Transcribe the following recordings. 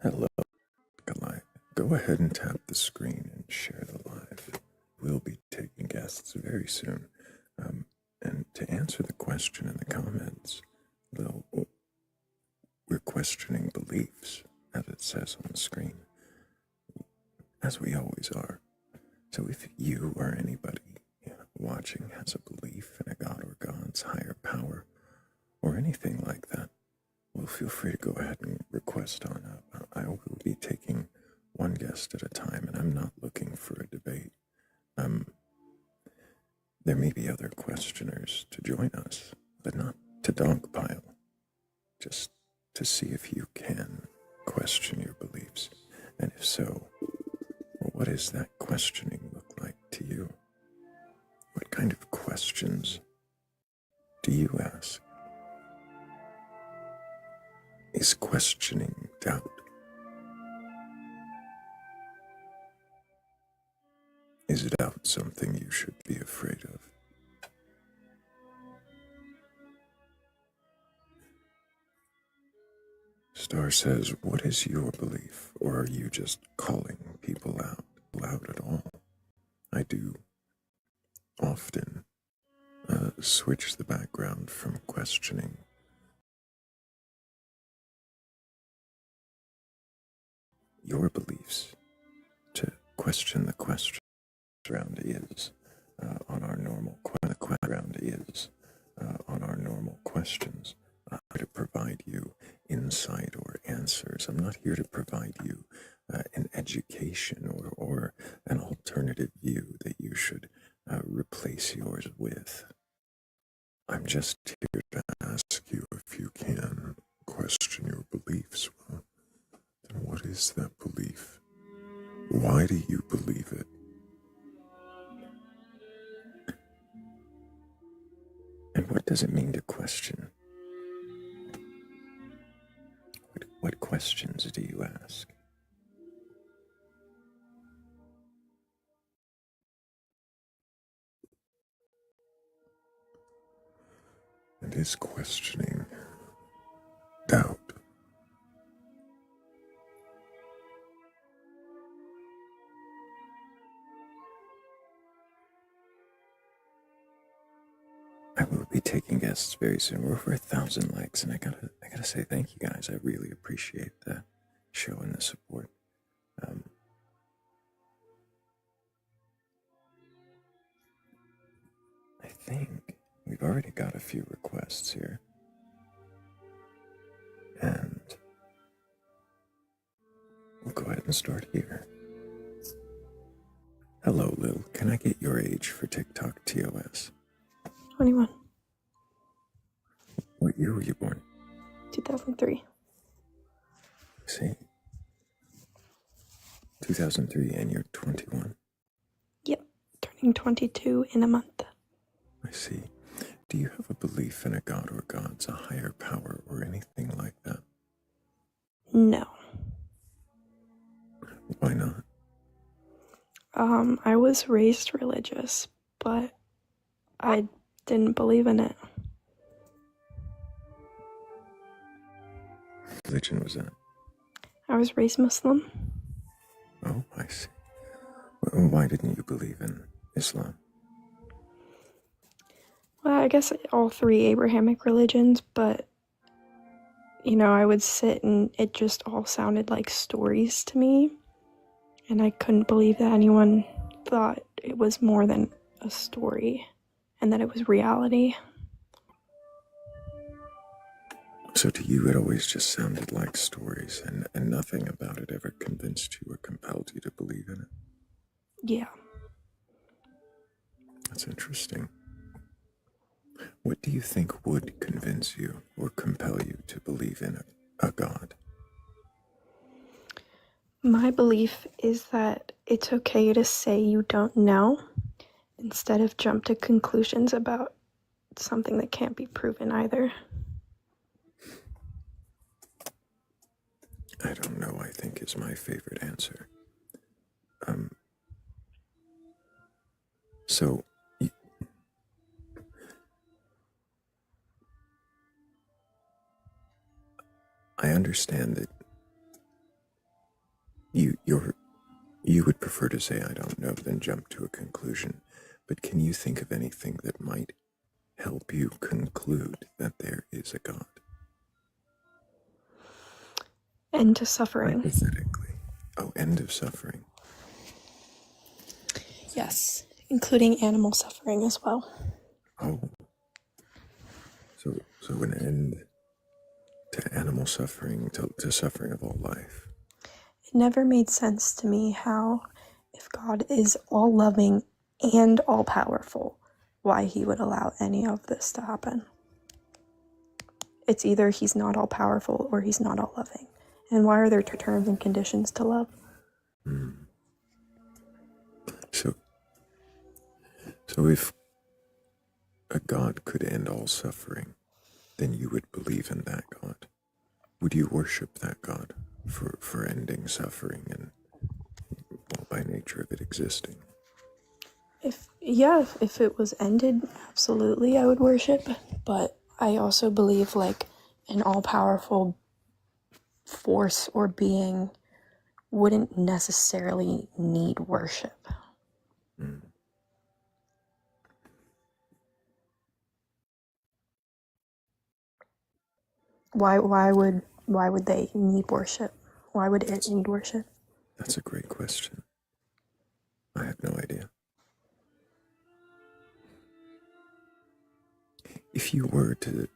Hello, Batcolyte. Go ahead and tap the screen and share the live. We'll be taking guests very soon. And to answer the question in the comments, though, we're questioning beliefs, as it says on the screen, as we always are. So if you or anybody watching has a belief in a god or gods, higher power, or anything like that, well, feel free to go ahead and request on up. I will be taking one guest at a time, and I'm not looking for a debate. There may be other questioners to join us, but not to dogpile, just to see if you can question your beliefs. And if so, well, what does that questioning look like to you? What kind of questions do you ask? Is questioning doubt? Is doubt something you should be afraid of? Star says, what is your belief? Or are you just calling people out loud at all? I do often switch the background from questioning your beliefs to question the question. Round is on our normal round is on our normal questions. I'm here to provide you insight or answers. I'm not here to provide you an education or an alternative view that you should replace yours with. I'm just here to ask you if you can question your beliefs. Well, then what is that belief? Why do you believe it? And what does it mean to question? What questions do you ask? And is questioning doubt? I will be taking guests very soon. We're over 1,000 likes, and I gotta say thank you guys. I really appreciate the show and the support. I think we've already got a few requests here, and we'll go ahead and start here. Hello, Lil. Can I get your age for TikTok TOS? 21. What year were you born? 2003. See, 2003, and you're 21. Yep, turning 22 in a month. I see. Do you have a belief in a god or gods, a higher power, or anything like that? No. Why not? I was raised religious, but I didn't believe in it. What religion was that? I was raised Muslim. Oh, I see. Well, why didn't you believe in Islam? Well, I guess all three Abrahamic religions, but, I would sit and it just all sounded like stories to me. And I couldn't believe that anyone thought it was more than a story and that it was reality. So to you, it always just sounded like stories, and nothing about it ever convinced you or compelled you to believe in it? Yeah. That's interesting. What do you think would convince you or compel you to believe in a god? My belief is that it's okay to say you don't know instead of jump to conclusions about something that can't be proven either. I don't know, I think is my favorite answer. So, I understand that You would prefer to say I don't know than jump to a conclusion, but can you think of anything that might help you conclude that there is a God? End to suffering. Hypothetically. Oh, end of suffering. Yes, including animal suffering as well. Oh. So an end to animal suffering, to suffering of all life. It never made sense to me how, if God is all loving and all powerful, why he would allow any of this to happen. It's either he's not all powerful or he's not all loving. And why are there terms and conditions to love? So if a God could end all suffering, then you would believe in that God. Would you worship that God for ending suffering and, well, by nature of it existing? If it was ended, absolutely I would worship. But I also believe like an all-powerful force or being wouldn't necessarily need worship. Why would they need worship? Why would it need worship? That's a great question. I have no idea. If you were to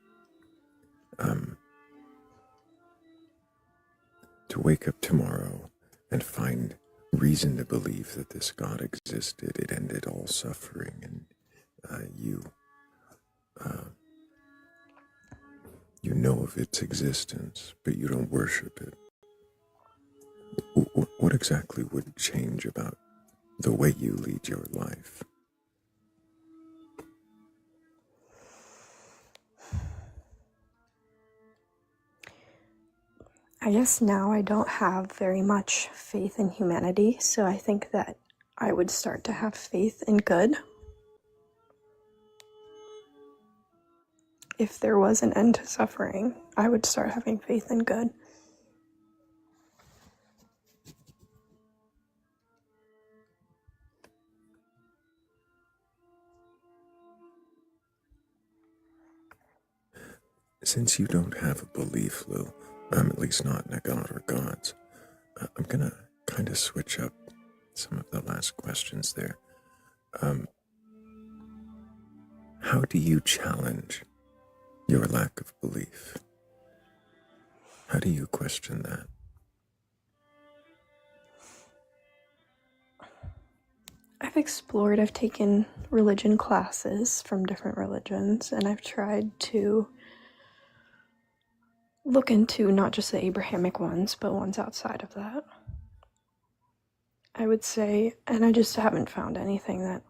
wake up tomorrow and find reason to believe that this God existed, it ended all suffering, and you know of its existence, but you don't worship it. What exactly would change about the way you lead your life? I guess now I don't have very much faith in humanity, so I think that I would start to have faith in good. If there was an end to suffering, I would start having faith in good. Since you don't have a belief, Lou, at least not in a God or gods, I'm gonna kind of switch up some of the last questions there. How do you challenge your lack of belief? How do you question that? I've taken religion classes from different religions, and I've tried to look into not just the Abrahamic ones, but ones outside of that. I would say, and I just haven't found anything that,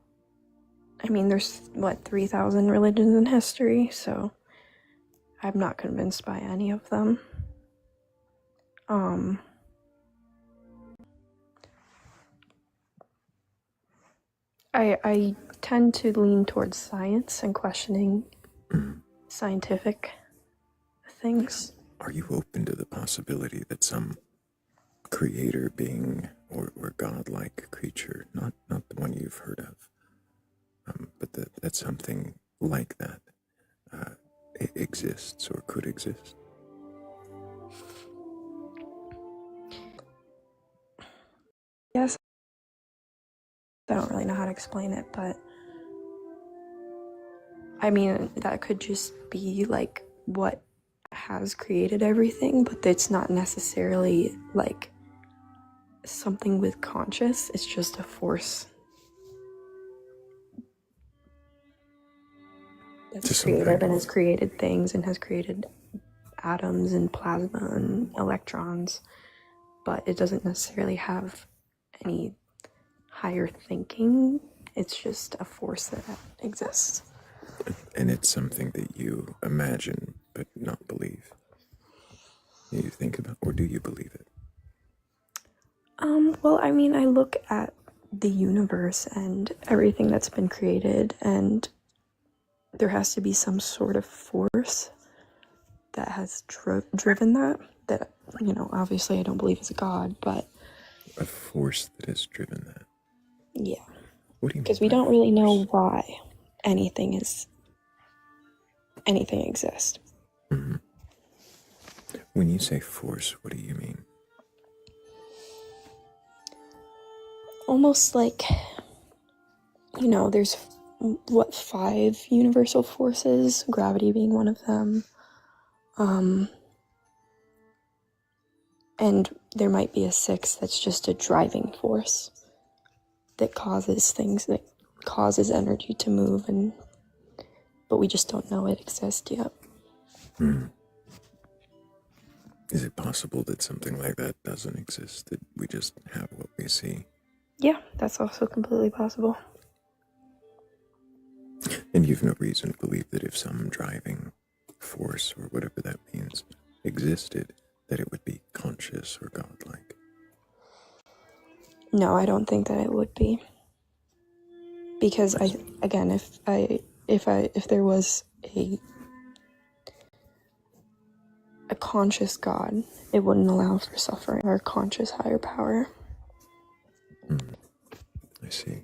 I mean, there's, 3,000 religions in history, so I'm not convinced by any of them. I tend to lean towards science and questioning scientific things. Are you open to the possibility that some creator being or godlike creature, not the one you've heard of, but that something like that exists or could exist? Yes, I don't really know how to explain it, but I mean, that could just be like what has created everything, but it's not necessarily like something with conscious. It's just a force that's creative and has created things and has created atoms and plasma and electrons, but it doesn't necessarily have any higher thinking. It's just a force that exists. And it's something that you imagine but not believe. You think about, or do you believe it? Well, I mean, I look at the universe and everything that's been created, and there has to be some sort of force that has driven that, you know, obviously I don't believe is a god, but a force that has driven that. Yeah. What do you mean? Because we don't really know why anything exists. Mm-hmm. When you say force, what do you mean? Almost like, there's 5 universal forces, gravity being one of them. And there might be a 6th that's just a driving force that causes things, that causes energy to move, but we just don't know it exists yet. Is it possible that something like that doesn't exist, that we just have what we see? Yeah, that's also completely possible. And you've no reason to believe that if some driving force, or whatever that means, existed, that it would be conscious or godlike? No, I don't think that it would be. Because if there was a conscious God, it wouldn't allow for suffering, or a conscious higher power. I see.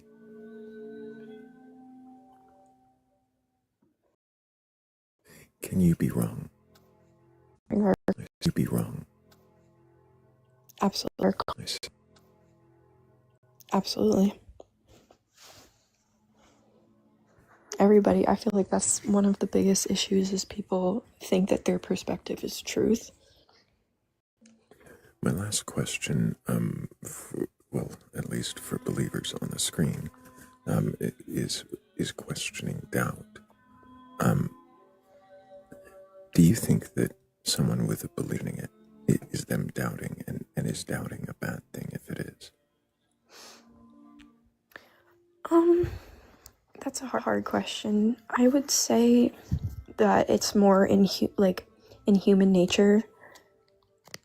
Can you be wrong? You be wrong. Absolutely. I see. Absolutely. Everybody, I feel like that's one of the biggest issues, is people think that their perspective is truth. My last question, at least for believers on the screen, is questioning doubt. Do you think that someone with a belief in it is them doubting, and is doubting a bad thing if it is? That's a hard question. I would say that it's more in human nature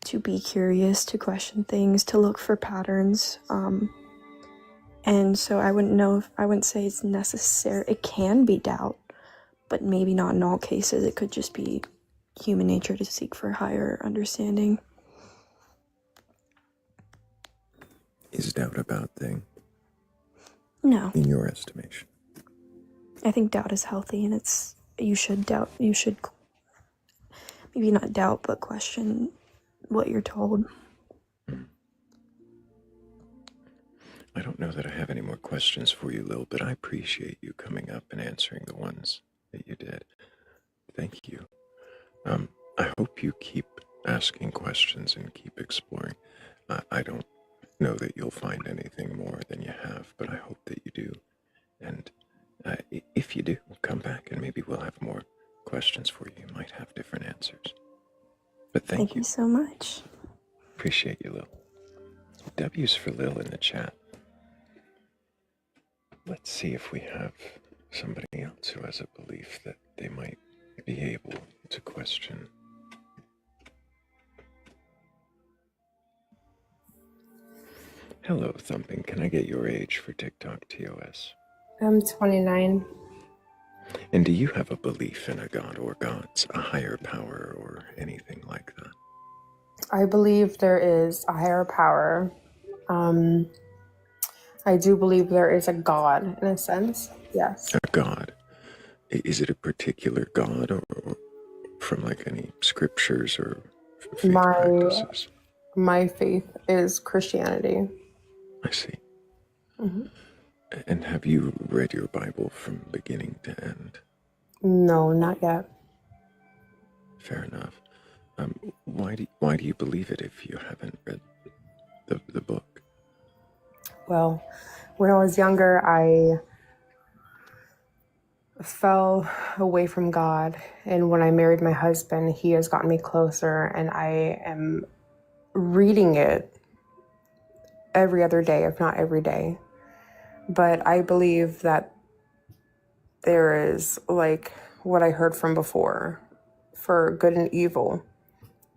to be curious, to question things, to look for patterns. And so I wouldn't say it's necessary. It can be doubt, but maybe not in all cases. It could just be human nature to seek for higher understanding. Is doubt a bad thing? No. In your estimation? I think doubt is healthy, and you should maybe not doubt, but question what you're told. I don't know that I have any more questions for you, Lil, but I appreciate you coming up and answering the ones that you did. Thank you. I hope you keep asking questions and keep exploring. I don't know that you'll find anything more than you have, but I hope that you do. And if you do, come back and maybe we'll have more questions for you. You might have different answers. But thank you. Thank you so much. Appreciate you, Lil. W's for Lil in the chat. Let's see if we have somebody else who has a belief that they might be able to question. Hello, Thumping. Can I get your age for TikTok TOS? I'm 29. And do you have a belief in a god or gods, a higher power, or anything like that? I believe there is a higher power. I do believe there is a God, in a sense. Yes. A god. Is it a particular god, or from like any scriptures or faith practices? My faith is Christianity. I see. Mm-hmm. And have you read your Bible from beginning to end? No, not yet. Fair enough. Why do you believe it if you haven't read the book? Well, when I was younger, I fell away from God. And when I married my husband, he has gotten me closer, and I am reading it every other day, if not every day. But I believe that there is, like what I heard from before, for good and evil.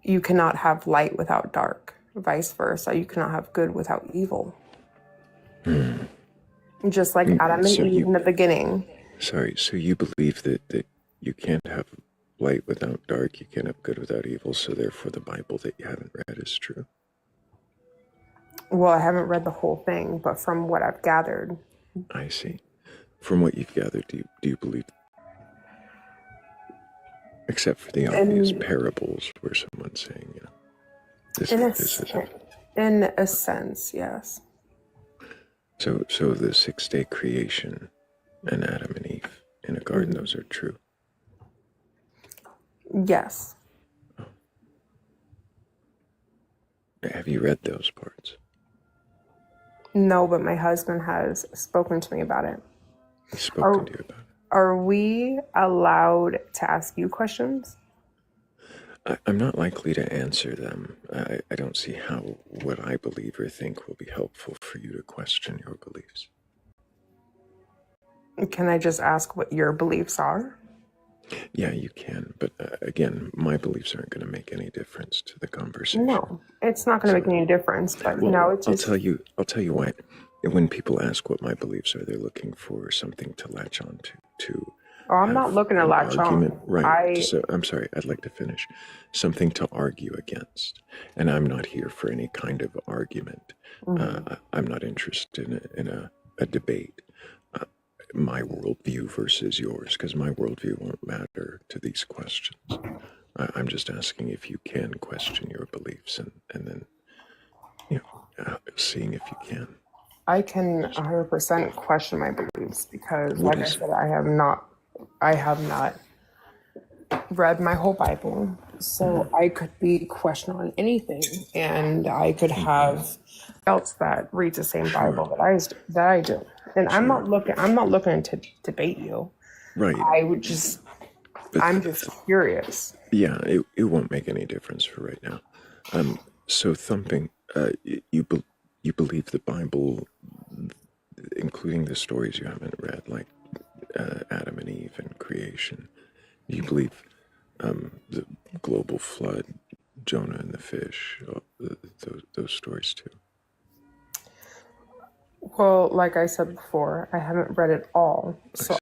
You cannot have light without dark. Vice versa. You cannot have good without evil. Just like Adam and Eve in the beginning. Sorry, so you believe that you can't have light without dark, you can't have good without evil, so therefore the Bible that you haven't read is true? Well, I haven't read the whole thing, but from what I've gathered. I see. From what you've gathered, do you believe, except for the obvious parables where someone's saying, you know, this is it. In a sense, yes. So the 6-day creation and Adam and Eve in a garden, those are true. Yes. Oh. Have you read those parts? No, but my husband has spoken to me about it. He's spoken to you about it. Are we allowed to ask you questions? I'm not likely to answer them. I don't see how what I believe or think will be helpful for you to question your beliefs. Can I just ask what your beliefs are? Yeah, you can. But again, my beliefs aren't going to make any difference to the conversation. No, it's not going to make any difference. But well, it's just... I'll tell you what. When people ask what my beliefs are, they're looking for something to latch on to. Oh, I'm not looking to latch on. Right. So I'm sorry. I'd like to finish. Something to argue against, and I'm not here for any kind of argument. I'm not interested in a debate. My worldview versus yours, because my worldview won't matter to these questions. I'm just asking if you can question your beliefs, and then, you know, seeing if you can. I can 100% question my beliefs because, like I said, I have not read my whole Bible, so I could be questioned on anything, and I could have else that reads the same Bible that I do. And I'm not looking to debate you. Right. I'm just curious. Yeah, it won't make any difference for right now. So thumping, you believe the Bible, including the stories you haven't read, like Adam and Eve and creation. You believe the global flood, Jonah and the fish, those stories too. Well, like I said before, I haven't read it all, so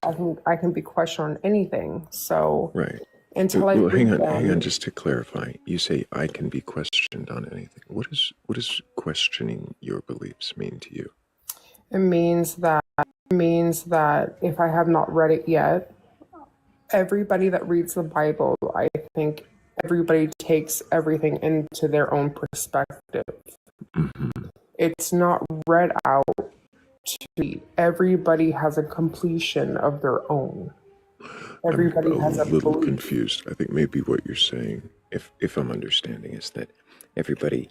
I can be questioned on anything. So right. Until hang on, just to clarify, you say I can be questioned on anything. What does questioning your beliefs mean to you? It means that if I have not read it yet, everybody that reads the Bible, I think everybody takes everything into their own perspective. It's not read out to everybody has a completion of their own. Everybody has a little belief. Confused. I think maybe what you're saying, if I'm understanding, is that everybody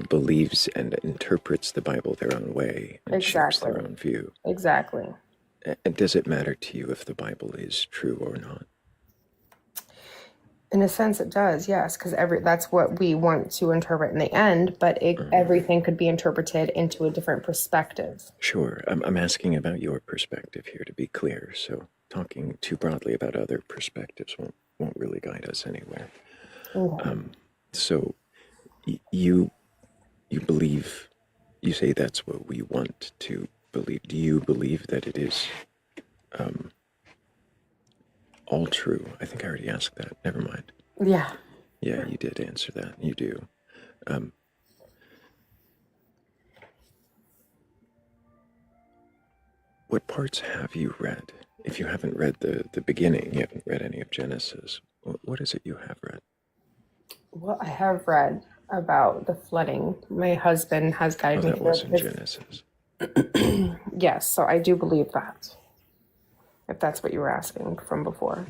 believes and interprets the Bible their own way and shapes their own view. Exactly. And does it matter to you if the Bible is true or not? In a sense, it does, yes, because that's what we want to interpret in the end, but everything could be interpreted into a different perspective. Sure. I'm asking about your perspective here, to be clear. So talking too broadly about other perspectives won't really guide us anywhere. Okay. So you believe, you say that's what we want to believe. Do you believe that it is all true? I think I already asked that. Never mind. Yeah. Yeah, you did answer that. You do. What parts have you read? If you haven't read the beginning, you haven't read any of Genesis, what is it you have read? Well, I have read about the flooding. My husband has guided me. That wasn't Genesis. Yes, so I do believe that. If that's what you were asking from before.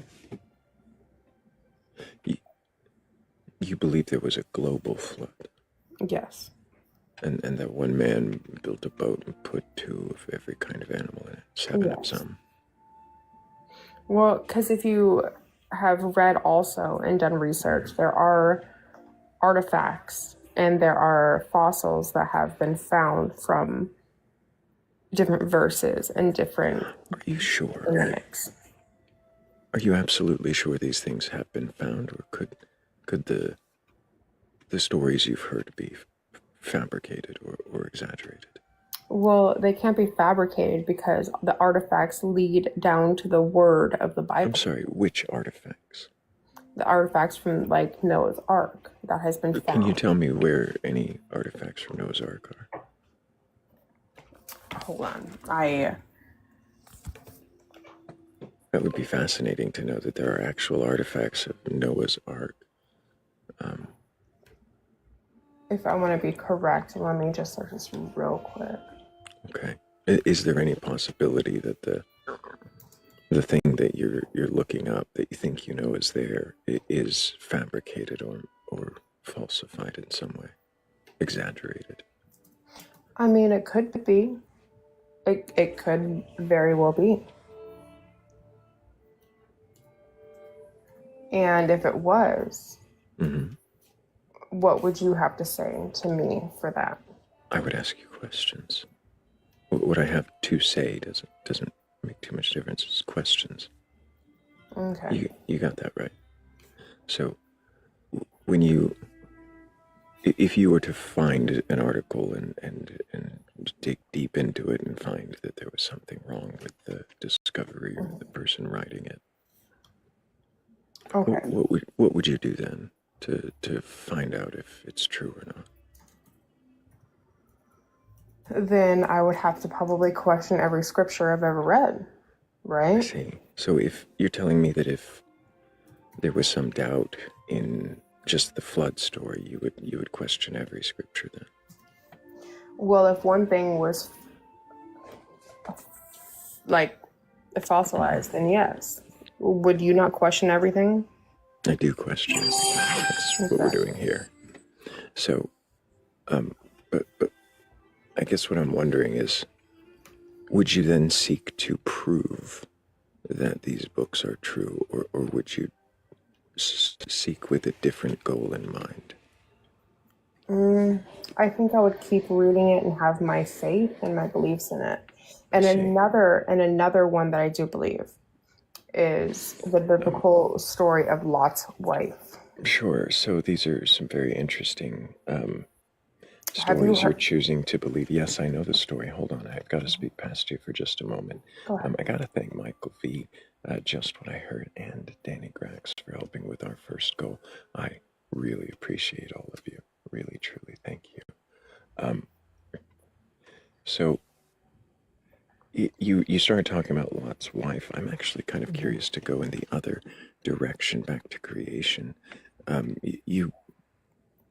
You believe there was a global flood? Yes. And that one man built a boat and put 2 of every kind of animal in it, 7 of some. Well, because if you have read also and done research, there are artifacts and there are fossils that have been found from different verses and different... Are you sure? Mimics. Are you absolutely sure these things have been found, or could the stories you've heard be fabricated or exaggerated? Well, they can't be fabricated because the artifacts lead down to the word of the Bible. I'm sorry, which artifacts? The artifacts from, like, Noah's Ark that has been found. Can you tell me where any artifacts from Noah's Ark are? Hold on. That would be fascinating to know that there are actual artifacts of Noah's Ark. If I want to be correct, let me just search this real quick. Okay. Is there any possibility that the thing that you're looking up that you think you know is there is fabricated or falsified in some way, exaggerated? I mean, it could be. It could very well be. And if it was, what would you have to say to me for that? I would ask you questions. What I have to say doesn't make too much difference. It's questions. Okay. You got that right. So if you were to find an article and dig deep into it and find that there was something wrong with the discovery or the person writing it, Okay. what would you do then to find out if it's true or not? Then I would have to probably question every scripture I've ever read, right? I see. So if you're telling me that if there was some doubt in just the flood story, you would question every scripture then? Well, if one thing was like fossilized, then yes. Would you not question everything? I do question everything. That's what we're doing here. So, but I guess what I'm wondering is, would you then seek to prove that these books are true, or would you seek with a different goal in mind? I think I would keep reading it and have my faith and my beliefs in it. And see. another one that I do believe is the biblical story of Lot's wife. Sure. So these are some very interesting stories you're choosing to believe. Yes, I know the story. Hold on. I've got to speak past you for just a moment. Go ahead. I got to thank Michael V, Just What I Heard, and Danny Grax for helping with our first goal. I really appreciate all of you. Really, truly, thank you. So you started talking about Lot's wife. I'm actually kind of curious to go in the other direction, back to creation. You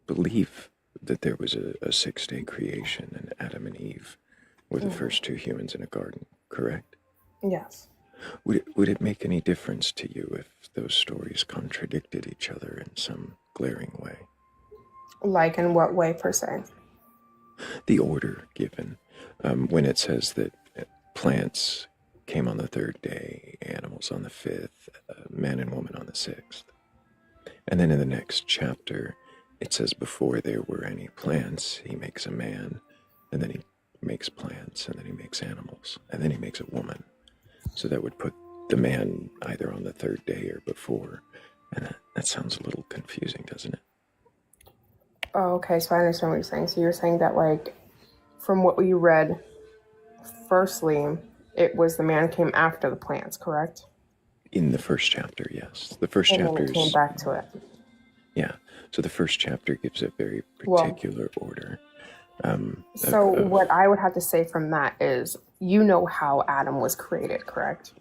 believe that there was a 6-day creation, and Adam and Eve were the first two humans in a garden, correct? Yes. Would it make any difference to you if those stories contradicted each other in some glaring way? Like in what way, per se? The order given, when it says that plants came on the 3rd day, animals on the 5th, man and woman on the 6th. And then in the next chapter, it says before there were any plants, he makes a man, and then he makes plants, and then he makes animals, and then he makes a woman. So that would put the man either on the 3rd day or before. And that sounds a little confusing, doesn't it? Oh, okay, so I understand what you're saying. So you're saying that, like, from what we read, firstly, it was the man came after the plants, correct? In the first chapter, yes. The first chapter And then it came back to it. Yeah. So the first chapter gives a very particular order. So what I would have to say from that is, you know how Adam was created, correct?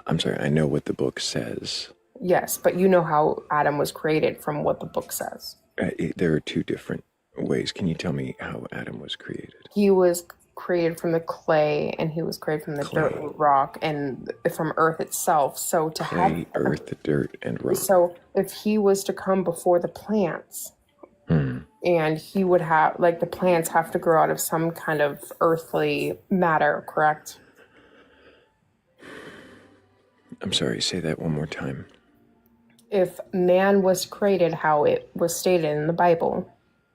I'm sorry, I know what the book says. Yes, but you know how Adam was created from what the book says. There are two different ways. Can you tell me how Adam was created? He was created from the clay, and he was created from the dirt and rock, and from earth itself. So to Clay, earth, the dirt, and rock. So if he was to come before the plants, and he would have, like, the plants have to grow out of some kind of earthly matter, correct? I'm sorry, say that one more time. If man was created how it was stated in the Bible.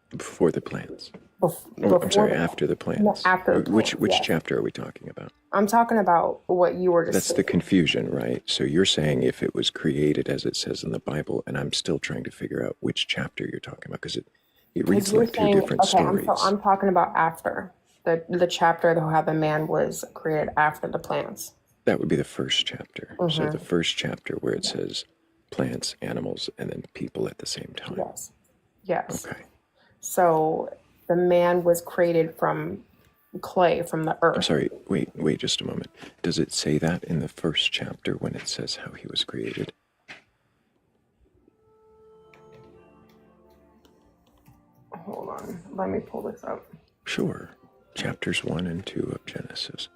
Before the plants. I'm sorry, after the plants. No, after the plants, which yes. chapter are we talking about? I'm talking about what you were just That's saying. the confusion, right? So you're saying if it was created as it says in the Bible, and I'm still trying to figure out which chapter you're talking about, because it reads like two different stories. I'm talking about after. The chapter how the man was created after the plants. That would be the first chapter. So the first chapter where it says plants, animals, and then people at the same time. Yes. Okay. So the man was created from clay from the earth. I'm sorry, wait just a moment. Does it say that in the first chapter when it says how he was created? Hold on, let me pull this up. Sure. Chapters 1 and 2 of Genesis.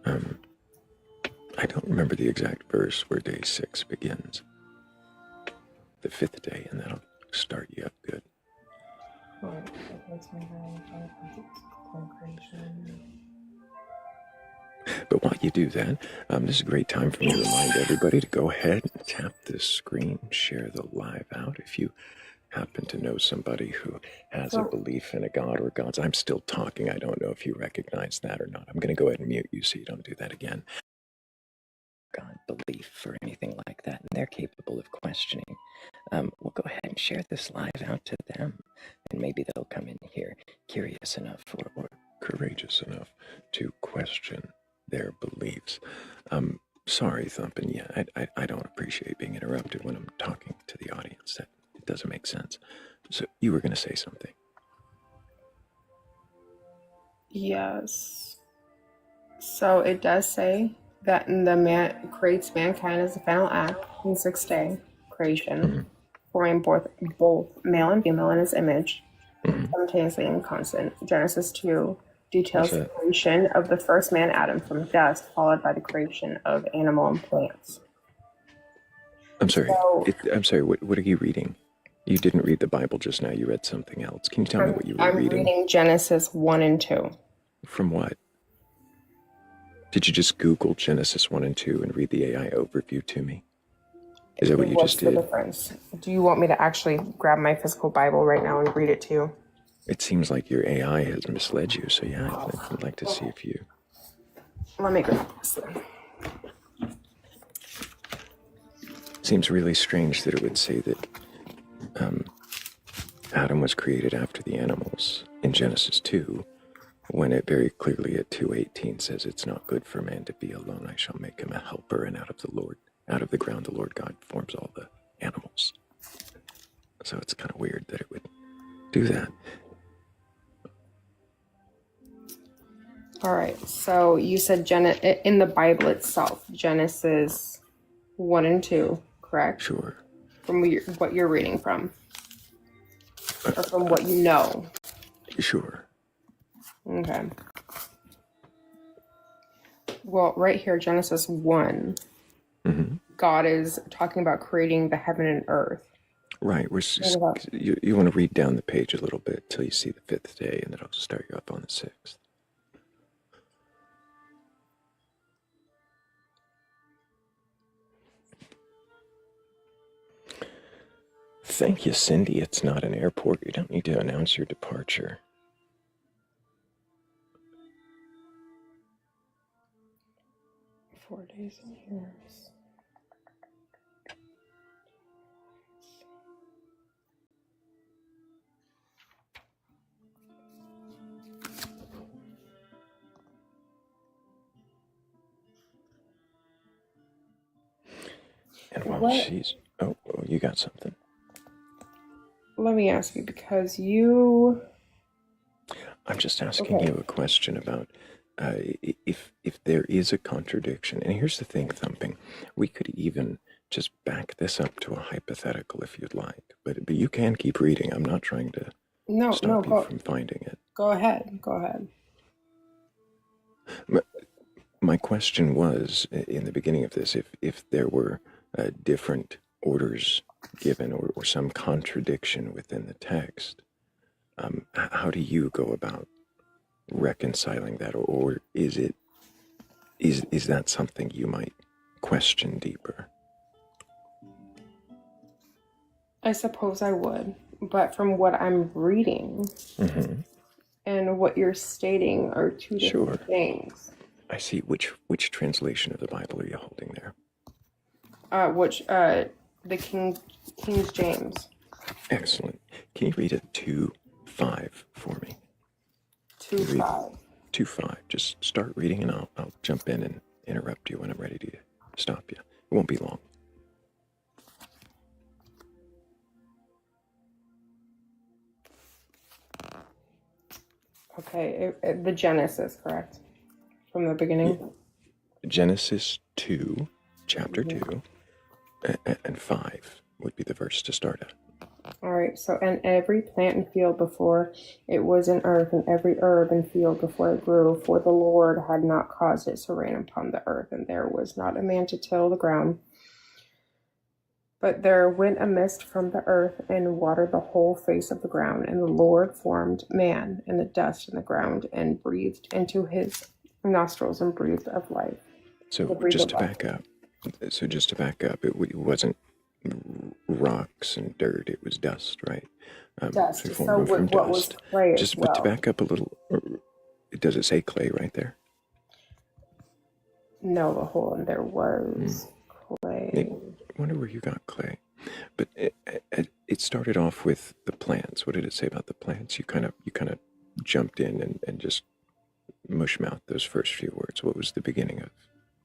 I don't remember the exact verse where day 6 begins. The 5th day, and that'll start you up good. But while you do that, this is a great time for me to remind everybody to go ahead and tap this screen, share the live out. If you happen to know somebody who has a belief in a god or gods, I'm still talking. I don't know if you recognize that or not. I'm going to go ahead and mute you so you don't do that again. God belief or anything like that, and they're capable of questioning. We'll go ahead and share this live out to them, and maybe they'll come in here curious enough or courageous enough to question their beliefs. Sorry, Thumpin', yeah, I don't appreciate being interrupted when I'm talking to the audience. That it doesn't make sense. So you were going to say something. Yes. So it does say that the man creates mankind as the final act in 6th day creation, forming both male and female in his image, simultaneously and constant. Genesis 2 details the creation of the first man Adam from dust, followed by the creation of animal and plants. I'm sorry. I'm sorry. What are you reading? You didn't read the Bible just now. You read something else. Can you tell me what you were reading? I'm reading Genesis 1 and 2. From what? Did you just Google Genesis 1 and 2 and read the AI overview to me? Is that what you just did? What's the difference? Do you want me to actually grab my physical Bible right now and read it to you? It seems like your AI has misled you, so yeah, I'd like to see if you... Let me grab this then. Seems really strange that it would say that Adam was created after the animals in Genesis 2, when it very clearly at 2:18 says it's not good for man to be alone. I shall make him a helper, and out of the ground the Lord God forms all the animals. So it's kind of weird that it would do that. All right, so you said in the Bible itself, Genesis 1 and 2, correct? Sure. From what you're reading from? Or from what you know? Sure. Okay. Well, right here, Genesis 1, God is talking about creating the heaven and earth. Right. You want to read down the page a little bit till you see the 5th day, and then I'll start you up on the 6th. Thank you, Cindy. It's not an airport. You don't need to announce your departure. "4 days and years." And while she's... Oh, you got something. Let me ask you, because you... I'm just asking you a question about if there is a contradiction. And here's the thing, Thumping. We could even just back this up to a hypothetical if you'd like. But you can keep reading. I'm not trying to stop you from finding it. Go ahead. My question was, in the beginning of this, if there were different orders given or some contradiction within the text, how do you go about reconciling that, or is that something you might question deeper? I suppose I would, but from what I'm reading and what you're stating are two different things. I see. Which translation of the Bible are you holding there? The King James. Excellent. Can you read it 2:5 for me? 2:5. 2:5. Just start reading, and I'll jump in and interrupt you when I'm ready to stop you. It won't be long. Okay. Okay, the Genesis, correct? From the beginning? Yeah. Genesis 2, chapter 2, and 5 would be the verse to start at. All right, so, and every plant and field before it was in earth, and every herb and field before it grew, for the Lord had not caused it to rain upon the earth, and there was not a man to till the ground. But there went a mist from the earth and watered the whole face of the ground. And the Lord formed man in the dust in the ground and breathed into his nostrils and breathed of life. So just to back up, it wasn't rocks and dirt, it was dust, right? Dust. So So from what dust. was clay Just as well? to back up a little, does it say clay right there? No, the whole, and there was clay. I wonder where you got clay. But it started off with the plants. What did it say about the plants? You kind of jumped in and just mushmouthed those first few words. What was the beginning of?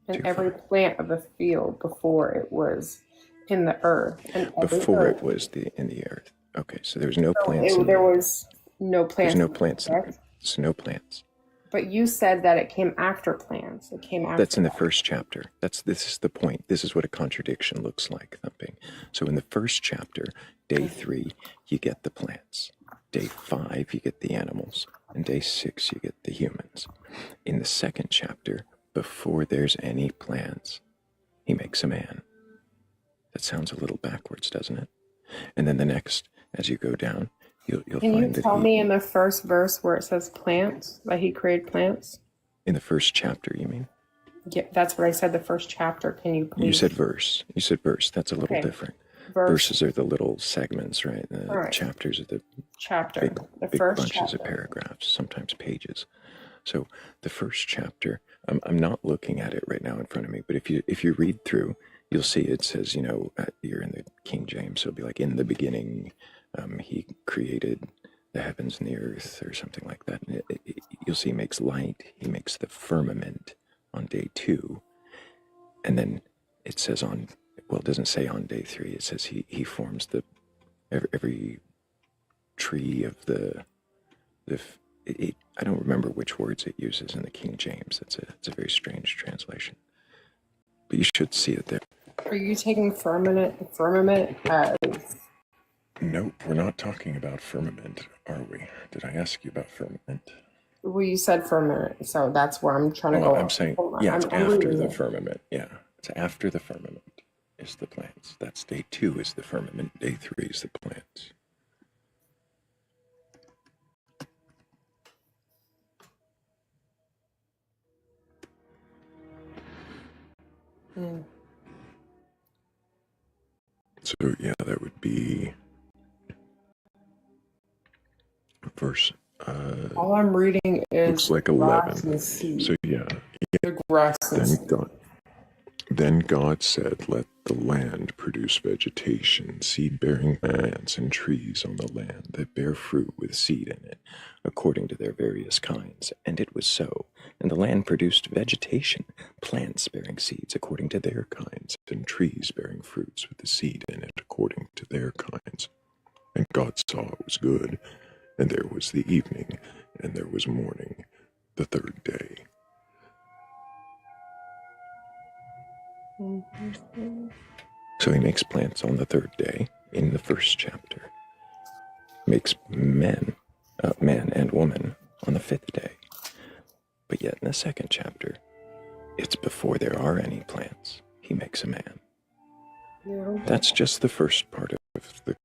And every plant of the field before it was in the earth. And before it was in the earth. Okay, so there was no plants. There was no plants. There's no plants. There's no plants. But you said that it came after plants. It came after. That's in the first chapter. This is the point. This is what a contradiction looks like, Thumping. So in the first chapter, day 3, you get the plants. Day 5, you get the animals. And day 6, you get the humans. In the second chapter, before there's any plants, he makes a man. That sounds a little backwards, doesn't it? And then the next, as you go down, you'll find that. Can you tell me in the first verse where it says plants, that he created plants? In the first chapter, you mean? Yeah, that's what I said, the first chapter. Can you please? You said verse. That's a little different. Verses are the little segments, right? The chapters are the big bunches of paragraphs, sometimes pages. So the first chapter, I'm not looking at it right now in front of me, but if you read through, you'll see it says, you're in the King James, so it'll be like, in the beginning, he created the heavens and the earth, or something like that. And you'll see he makes light, he makes the firmament on day 2, and then it says it doesn't say on day 3, it says he forms every tree of I don't remember which words it uses in the King James. It's a very strange translation, but you should see it there. Are you taking firmament as? Nope, we're not talking about firmament, are we? Did I ask you about firmament? Well, you said firmament, so that's where I'm trying to go. I'm saying, it's after the firmament. Yeah, it's after the firmament is the plants. That's day 2 is the firmament. Day 3 is the plants. So yeah, that would be verse. All I'm reading is looks like 11. So yeah. The grass and seed. Then God said, "Let the land produce vegetation, seed-bearing plants and trees on the land that bear fruit with seed in it, according to their various kinds." And it was so. And the land produced vegetation, plants bearing seeds according to their kinds, and trees bearing fruits with the seed in it according to their kinds. And God saw it was good. And there was the evening, and there was morning, the third day. So he makes plants on the third day in the first chapter. Makes man and woman on the 5th day. But yet in the second chapter, it's before there are any plants. He makes a man. Yeah. That's just the first part of the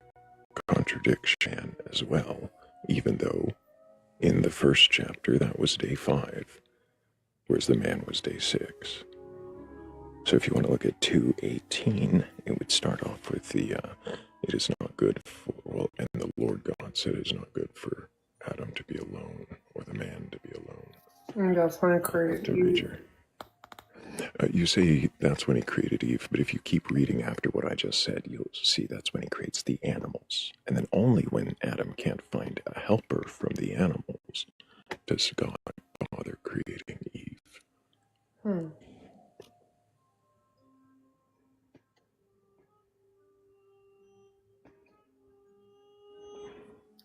contradiction as well, even though in the first chapter that was day 5, whereas the man was day 6. So if you want to look at 2:18, it would start off with it is not good and the Lord God said it is not good for Adam to be alone, or the man to be alone. And that's when I created Eve. You say that's when he created Eve, but if you keep reading after what I just said, you'll see that's when he creates the animals. And then only when Adam can't find a helper from the animals does God bother creating Eve.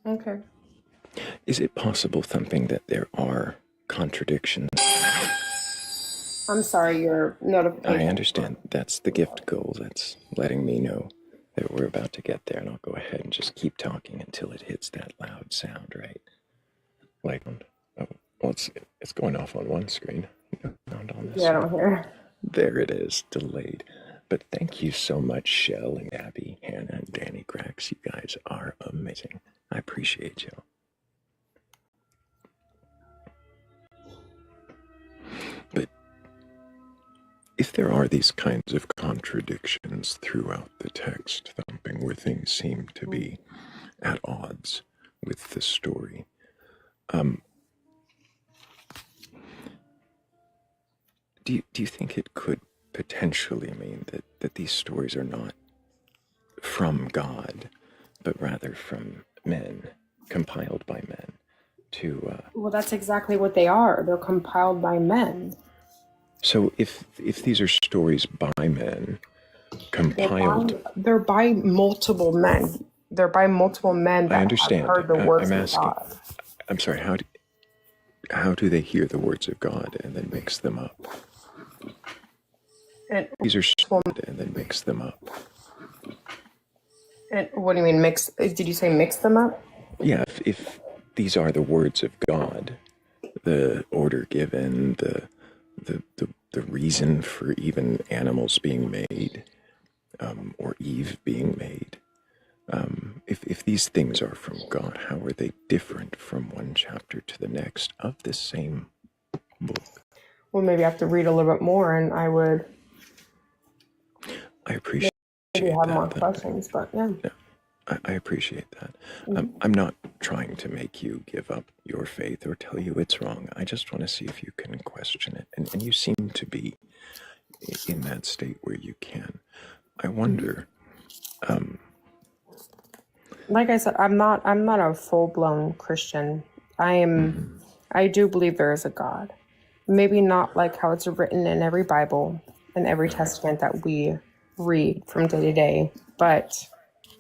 Okay. Is it possible, Thumping, that there are contradictions? I'm sorry, your notification. I understand. That's the gift goal. That's letting me know that we're about to get there, and I'll go ahead and just keep talking until it hits that loud sound, right? Like, oh, well, it's going off on one screen. Not on this. Yeah, I don't hear. There it is, delayed. But thank you so much, Shell and Abby, Hannah, and Danny Grax. You guys are amazing. I appreciate you. But if there are these kinds of contradictions throughout the text, Thumping, where things seem to be at odds with the story, do you think it could potentially mean that these stories are not from God, but rather from men, compiled by men, to... Well, that's exactly what they are. They're compiled by men. So if these are stories by men, compiled... They're by multiple men. They're by multiple men that I understand. have heard the words I'm of asking, God. I'm sorry, how do they hear the words of God and then mix them up? And These are and then mix them up. And what do you mean mix? Did you say mix them up? Yeah, if these are the words of God, the order given, the reason for even animals being made, or Eve being made, if these things are from God, how are they different from one chapter to the next of the same book? Well, maybe I have to read a little bit more, and I would appreciate maybe have that. more questions. But yeah. I appreciate that. I'm not trying to make you give up your faith or tell you it's wrong. I just want to see if you can question it. And you seem to be in that state where you can. I wonder... like I said, I'm not a full-blown Christian. I do believe there is a God. Maybe not like how it's written in every Bible and every testament that we read from day to day, but...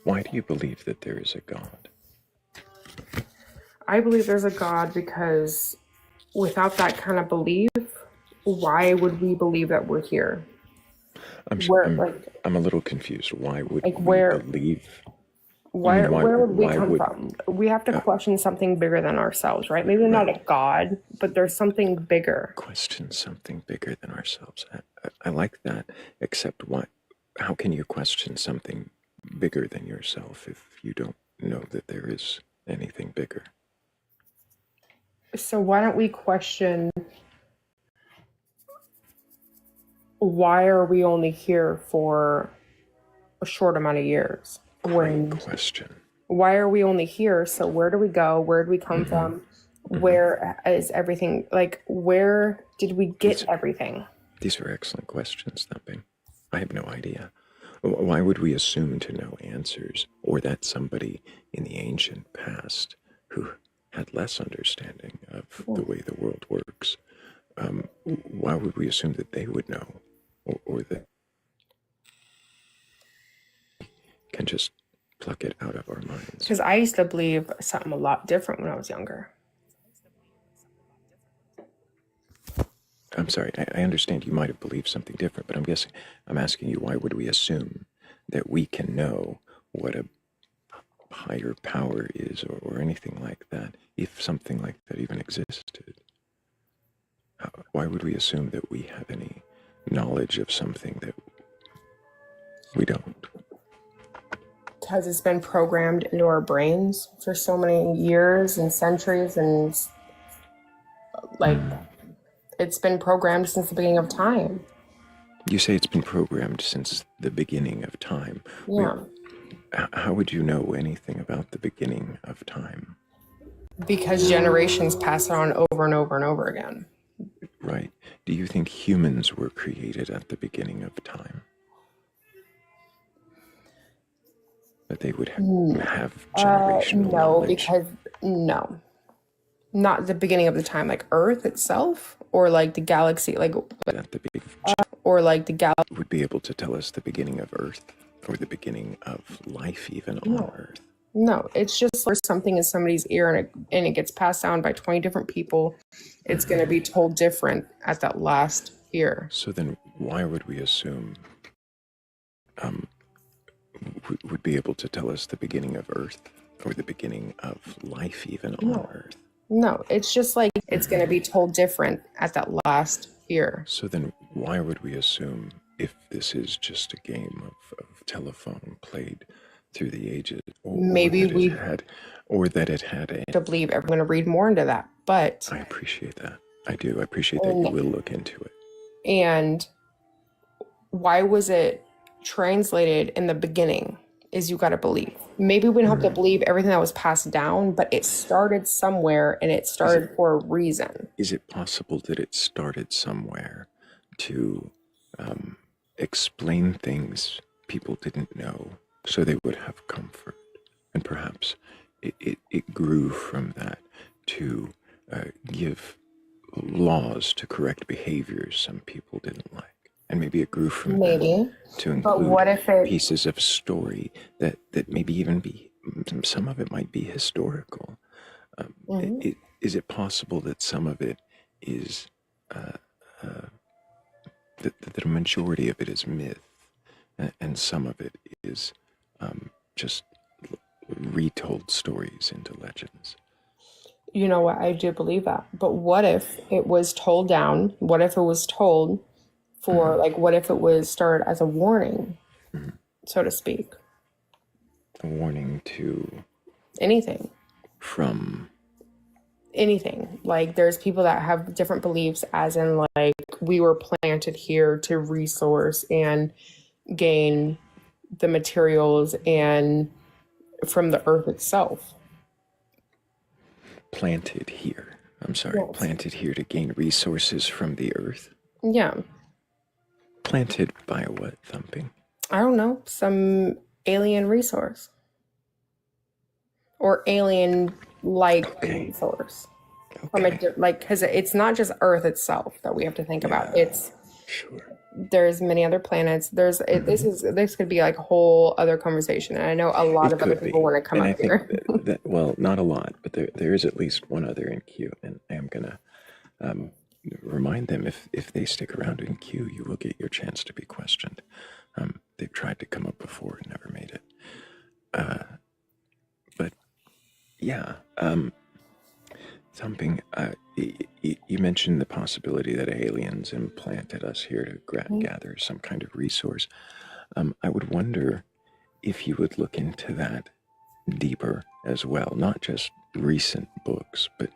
Why do you believe that there is a God? I believe there's a God because without that kind of belief, why would we believe that we're here? I'm a little confused. Why would we believe? Where would we come from? We have to question something bigger than ourselves, right? Maybe not a God, but there's something bigger. Question something bigger than ourselves. I like that. Except what? How can you question something bigger than yourself if you don't know that there is anything bigger? So why don't we question why are we only here for a short amount of years? Great question. Why are we only here? So where do we go? Where do we come from? Where is everything? Like, where did we get everything? These are excellent questions, Thumping. I have no idea. Why would we assume to know answers, or that somebody in the ancient past who had less understanding of the way the world works, why would we assume that they would know, or that can just pluck it out of our minds? Because I used to believe something a lot different when I was younger. I'm sorry, I understand you might have believed something different, but I'm asking you, why would we assume that we can know what a higher power is, or anything like that, if something like that even existed? Why would we assume that we have any knowledge of something that we don't? Because it's been programmed into our brains for so many years and centuries, and like it's been programmed since the beginning of time. You say it's been programmed since the beginning of time. Yeah. How would you know anything about the beginning of time? Because generations pass it on over and over and over again. Right. Do you think humans were created at the beginning of time? That they would have generational knowledge? No. Not the beginning of the time, like Earth itself, or like the galaxy, like at the beginning or like the galaxy would be able to tell us the beginning of Earth, or the beginning of life even on Earth. No, it's just like something in somebody's ear and it gets passed down by 20 different people. It's going to be told different at that last ear. So then why would we assume would be able to tell us the beginning of Earth or the beginning of life even on Earth? No, it's just like it's going to be told different at that last ear. So then why would we assume, if this is just a game of telephone played through the ages, Maybe we that it had a... to believe I'm going to read more into that, but I appreciate that. I do. I appreciate that you will look into it. and why was it translated in the beginning is you got to believe. Maybe we don't have to believe everything that was passed down, but it started somewhere and it started for a reason. Is it possible that it started somewhere to explain things people didn't know so they would have comfort? And perhaps it grew from that to give laws to correct behaviors some people didn't like. And maybe it grew from that to include pieces of story that maybe even be, some of it might be historical. Is it possible that some of it is, that the majority of it is myth and some of it is just retold stories into legends? You know what? I do believe that. But what if it was told down? What if it was told for, like, what if it was started as a warning, so to speak? A warning to... anything. From... anything. Like, there's people that have different beliefs, as in, like, we were planted here to resource and gain the materials and from the earth itself. Planted here. I'm sorry. Yes. Planted here to gain resources from the earth? Yeah. Planted by what, Thumping? I don't know. Some alien resource. Or alien-like resource. Okay. From because it's not just Earth itself that we have to think about. It's... Sure. There's many other planets. This could be like a whole other conversation, and I know a lot of other people want to come up here. that, well, not a lot, but there is at least one other in queue, and I am gonna remind them, if they stick around in queue, you will get your chance to be questioned. They've tried to come up before and never made it. But yeah, Thumping, you mentioned the possibility that aliens implanted us here to gather some kind of resource. I would wonder if you would look into that deeper as well, not just recent books, but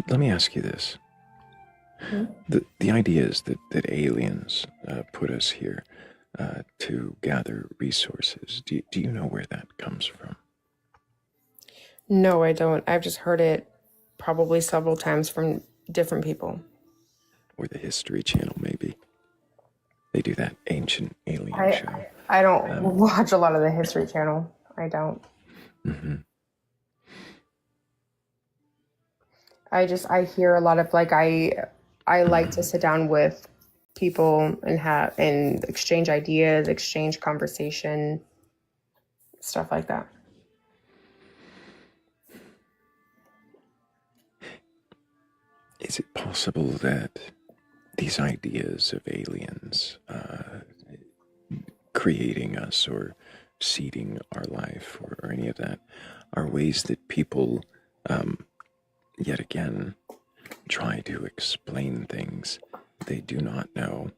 let me ask you this. The idea is that aliens put us here to gather resources. Do you know where that comes from? No, I don't. I've just heard it probably several times from different people. Or the History Channel, maybe. They do that Ancient Alien show. I don't watch a lot of the History Channel. I don't. Mm-hmm. I hear a lot of, like, I like to sit down with people and exchange ideas, exchange conversation, stuff like that. Is it possible that these ideas of aliens creating us or seeding our life or any of that are ways that people, yet again, try to explain things they do not know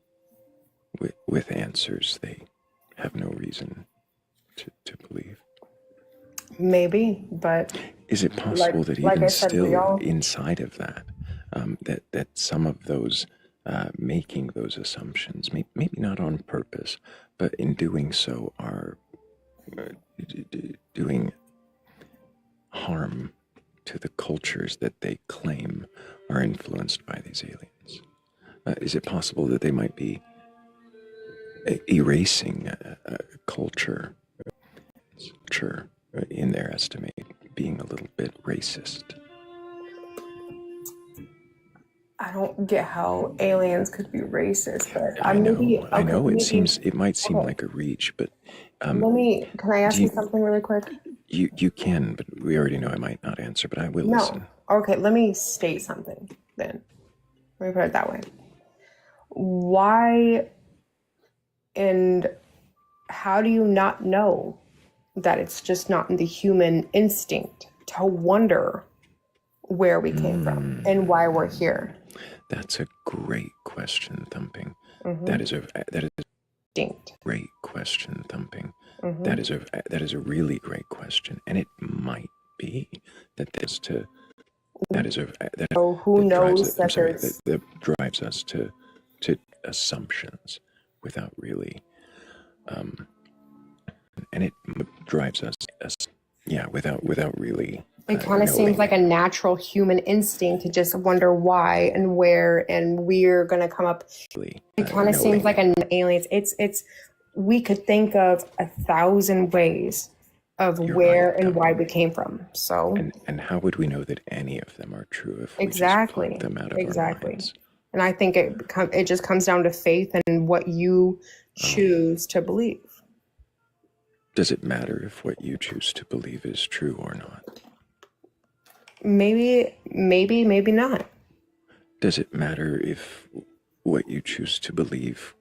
with answers they have no reason to believe? Maybe, but... Is it possible that even still inside of that, that some of those making those assumptions, maybe not on purpose, but in doing so are doing harm to the cultures that they claim are influenced by these aliens? Is it possible that they might be erasing a culture, in their estimate, being a little bit racist? I don't get how aliens could be racist, but I know, I okay, know. maybe It might seem okay. like a reach, but Can I ask do you you, something really quick? you can, but we already know I might not answer, but I will No. listen. Okay, let me state something then. Let me put it that way. Why and how do you not know that it's just not in the human instinct to wonder where we came from and why we're here? That's a great question, Thumping. Mm-hmm. That is a Instinct. great question, Thumping. Mm-hmm. That is a really great question, and it might be that this to that is a that So who that drives knows it. I'm that sorry, there's that drives us to assumptions without really, and it drives us, yeah, without really it kind of seems like a natural human instinct to just wonder why and where and we're gonna come up. It kind of seems like an aliens. It's we could think of 1,000 ways of You're where right, and why Thumping. we came from. So And how would we know that any of them are true if we just exactly, pluck them out of our exactly. minds? And I think it just comes down to faith and what you choose to believe. Does it matter if what you choose to believe is true or not? Maybe not. Does it matter if what you choose to believe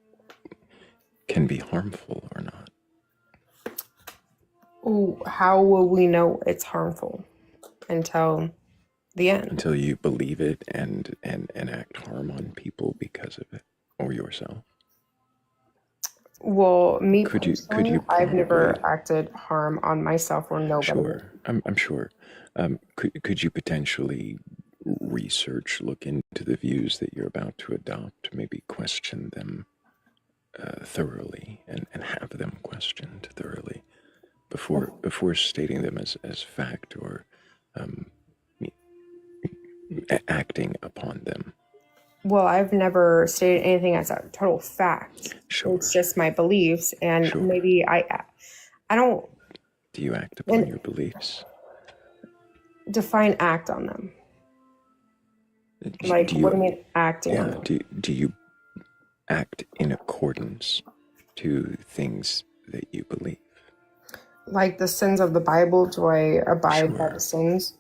can be harmful or not? Ooh, how will we know it's harmful until the end? Until you believe it and enact harm on people because of it, or yourself? Well, me Could you personally, I've never acted harm on myself or nobody. Sure, I'm sure. Could you potentially research, look into the views that you're about to adopt, maybe question them thoroughly, and have them questioned thoroughly before stating them as fact or acting upon them? Well, I've never stated anything as a total fact. Sure. It's just my beliefs, and Sure. maybe I don't Do you act upon your beliefs? define act on them. Like, what do you mean acting on them? Do you act in accordance to things that you believe? Like the sins of the Bible, do I abide by Sure. the sins?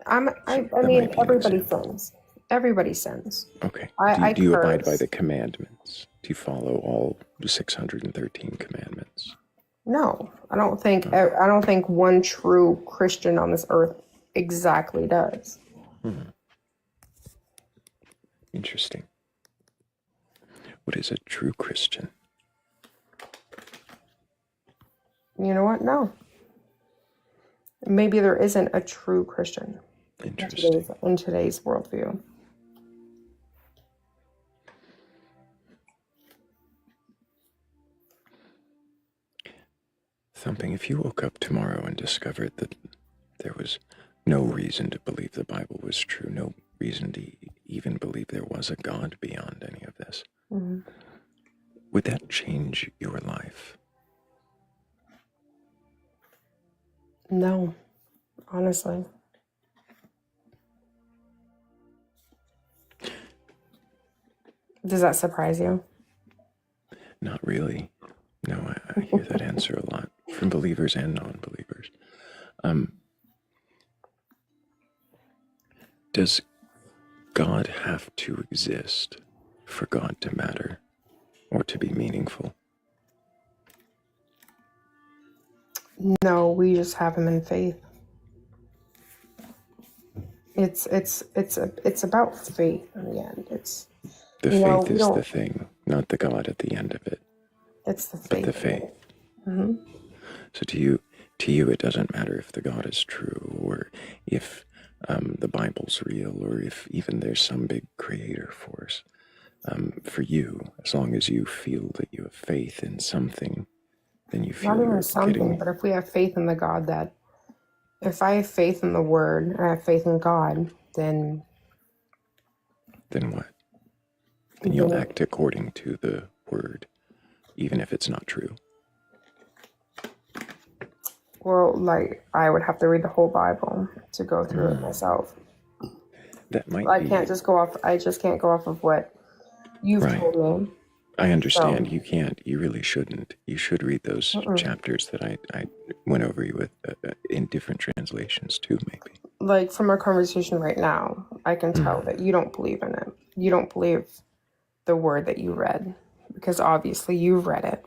I That mean, might be an everybody example. sins. Everybody sins. Okay. I Do you abide curse. by the commandments? Do you follow all 613 commandments? No, I don't think one true Christian on this earth exactly does. Interesting. What is a true Christian? You know what? No. Maybe there isn't a true Christian Interesting. in today's worldview. Thumping, if you woke up tomorrow and discovered that there was no reason to believe the Bible was true, no reason to even believe there was a God beyond any of this, would that change your life? No, honestly. Does that surprise you? Not really. No, I hear that answer a lot from believers and non-believers. Does God have to exist for God to matter or to be meaningful? No, we just have him in faith. It's about faith in the end. It's the faith is the thing, not the God at the end of it. It's the faith. But the faith. Mm-hmm. So to you, it doesn't matter if the God is true or if the Bible's real or if even there's some big creator force. For you, as long as you feel that you have faith in something, then you feel not even something. But if we have faith in the God that, if I have faith in the Word and I have faith in God, then what? Then you'll act according to the Word, even if it's not true. Well, like, I would have to read the whole Bible to go through it myself. that might I be can't just go off. I just can't go off of what you've right. told me. I understand. So, You can't. You really shouldn't. You should read those chapters that I went over you with in different translations too, maybe. like from our conversation right now, I can tell that you don't believe in it. You don't believe the word that you read, because obviously you've read it.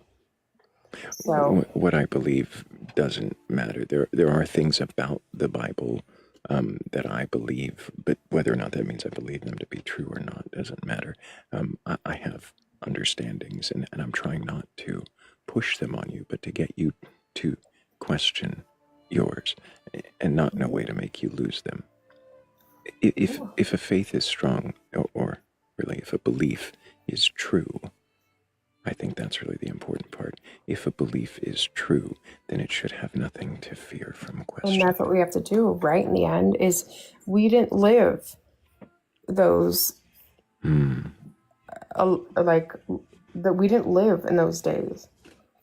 So What I believe doesn't matter. There are things about the Bible that I believe, but whether or not that means I believe them to be true or not doesn't matter. I have understandings, and I'm trying not to push them on you, but to get you to question yours, and not in a way to make you lose them. If a faith is strong, or really if a belief is true, I think that's really the important part. If a belief is true, then it should have nothing to fear from question. and that's what we have to do, right? In the end, is we didn't live those like that. We didn't live in those days.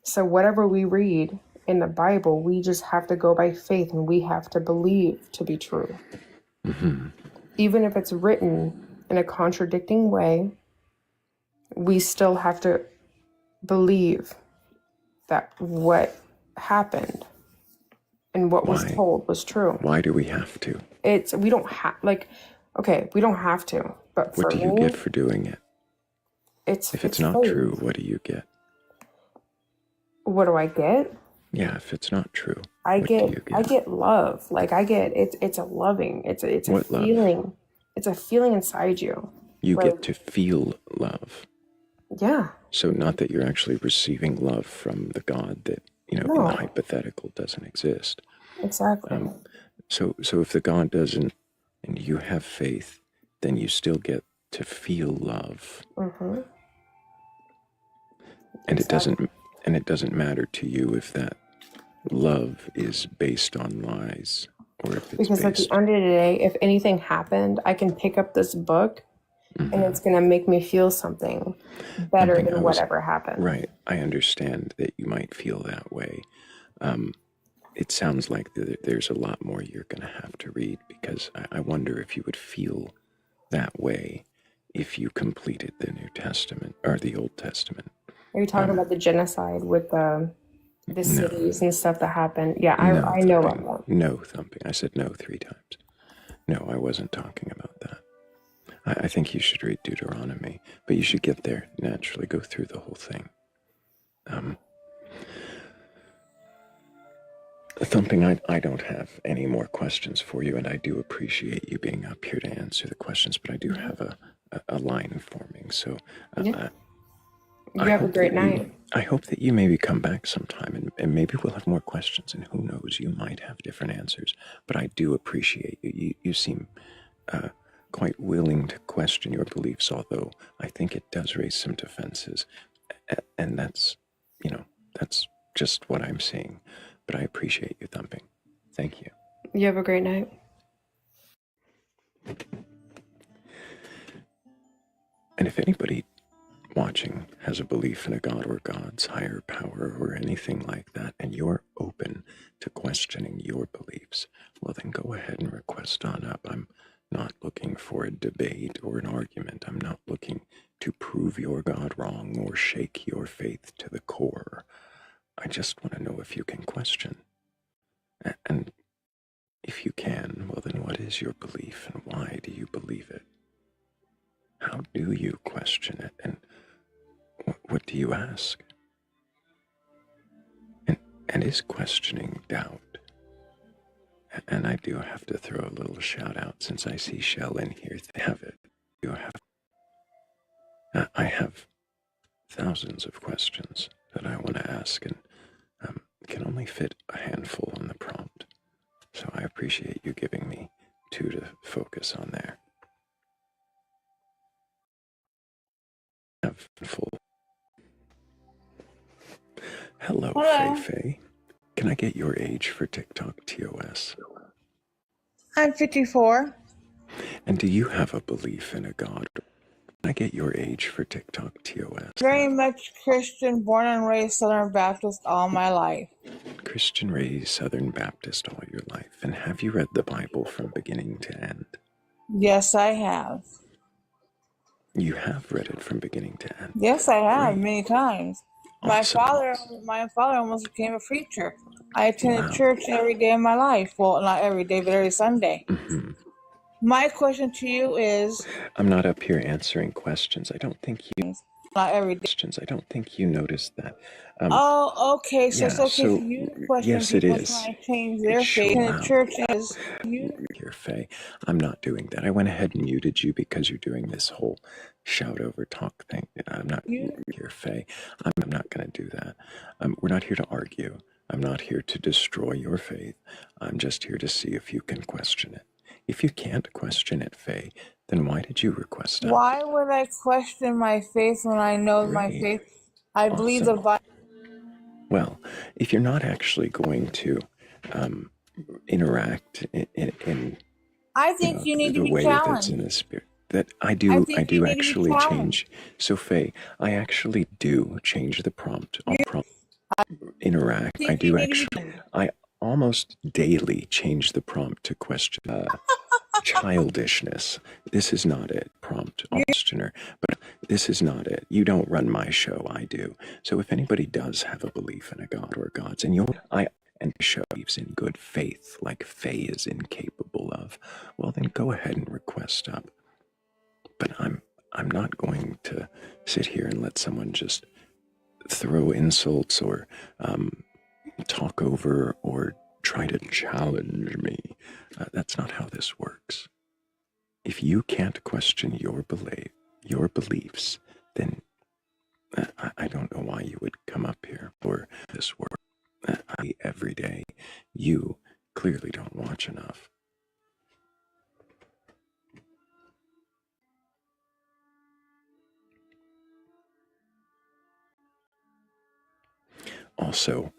So whatever we read in the Bible, we just have to go by faith, and we have to believe to be true. Even if it's written in a contradicting way, we still have to believe that what happened and what was told was true. Why do we have to? We don't have, like, okay, we don't have to, but for What do you get for doing it? If it's not faith. true, what do you get? What do I get? Yeah, if it's not true, I what do you get? I get love. Like, I get it's a loving. It's a What love? feeling. It's a feeling inside you. You Like, get to feel love. yeah. So not that you're actually receiving love from the God that, in No. the hypothetical doesn't exist. Exactly. So if the God doesn't, and you have faith, then you still get to feel love. And Exactly. it doesn't matter to you if that love is based on lies or if it's Because at based. the end of the day, if anything happened, I can pick up this book and it's going to make me feel something better than whatever happened. Right. I understand that you might feel that way. It sounds like there's a lot more you're going to have to read, because I wonder if you would feel that way if you completed the New Testament or the Old Testament. Are you talking about the genocide with the cities and stuff that happened? Yeah, I know about that. No thumping. I said no 3 times. No, I wasn't talking about that. I think you should read Deuteronomy, but you should get there naturally, go through the whole thing. Thumping, I don't have any more questions for you, and I do appreciate you being up here to answer the questions, but I do have a line forming, so Yeah. You have a great night. I hope that you maybe come back sometime, and maybe we'll have more questions, and who knows, you might have different answers, but I do appreciate you. You seem quite willing to question your beliefs, although I think it does raise some defenses, and that's just what I'm seeing. But I appreciate you thumping. Thank you. You have a great night. And if anybody watching has a belief in a God or gods, higher power, or anything like that, and you're open to questioning your beliefs, well, then go ahead and request on up. I'm not looking for a debate or an argument. I'm not looking to prove your God wrong or shake your faith to the core. I just want to know if you can question. And if you can, well, then what is your belief, and why do you believe it? How do you question it, and what do you ask? And is questioning doubt? And I do have to throw a little shout out, since I see Shell in here. I have thousands of questions that I want to ask, and can only fit a handful on the prompt. So I appreciate you giving me 2 to focus on there. Hello, Fei. Can I get your age for TikTok TOS? I'm 54. And do you have a belief in a God? Can I get your age for TikTok TOS? Very much Christian, born and raised Southern Baptist all my life. Christian raised Southern Baptist all your life. And have you read the Bible from beginning to end? Yes, I have. You have read it from beginning to end. Yes, I have Great. many times. Awesome. My father almost became a preacher. I attended Wow. church every day of my life. Well, not every day, but every Sunday. Hmm. My question to you is, I'm not up here answering questions. I don't think you not every day. questions. I don't think you noticed that. Oh, okay. So it's Yeah. okay for So you to question yes, it people is. trying to change It their sure. faith. And the Wow. church is you. Here, Faye. I'm not doing that. I went ahead and muted you because you're doing this whole shout over talk thing. I'm not here, Faye. I'm not going to do that. We're not here to argue. I'm not here to destroy your faith. I'm just here to see if you can question it. If you can't question it, Faye, then why did you request that? Why would I question my faith when I know my Great. faith? I believe the Awesome. Bible. Well, if you're not actually going to interact in I think you need to the be way that's challenged. in the spirit, that I I do think you need to be actually challenged. change. So Faye, I actually do change the prompt. I'll interact. I I think you do need to be actually. challenged. I almost daily change the prompt to question childishness. This is not it. Prompt questioner, but this is not it. You don't run my show. I do. So if anybody does have a belief in a god or gods, and and the show believes in good faith, like Faye is incapable of, well then go ahead and request up. But I'm not going to sit here and let someone just throw insults or talk over or try to challenge me. That's not how this works. If you can't question your beliefs, then I don't know why you would come up here for this work. Every day, you clearly don't watch enough. Also,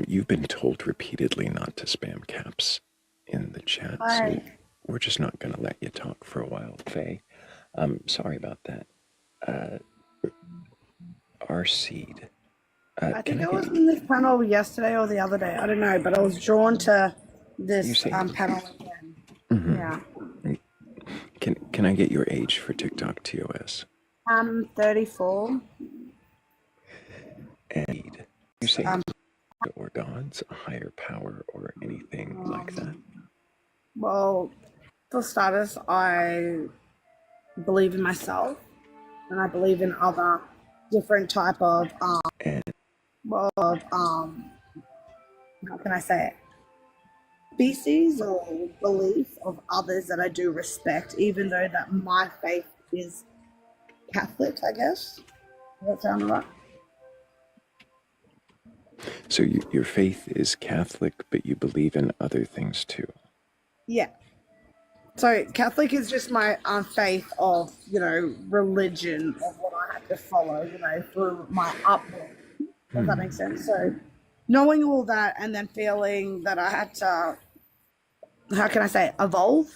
you've been told repeatedly not to spam caps in the chat, so we're just not going to let you talk for a while, Faye. Sorry about that. Our seed. I think I was in this panel yesterday or the other day. I don't know, but I was drawn to this panel again. Mm-hmm. Yeah. Can I get your age for TikTok TOS? I'm 34. And you say or gods, a higher power, or anything like that? Well, for starters, I believe in myself, and I believe in other different type of how can I say it? Species or beliefs of others that I do respect, even though that my faith is Catholic, I guess. Does that sound right? So your faith is Catholic, but you believe in other things too. Yeah. So Catholic is just my faith of, religion of what I had to follow, through my upbringing. Does that make sense? So knowing all that and then feeling that I had to, how can I say, evolve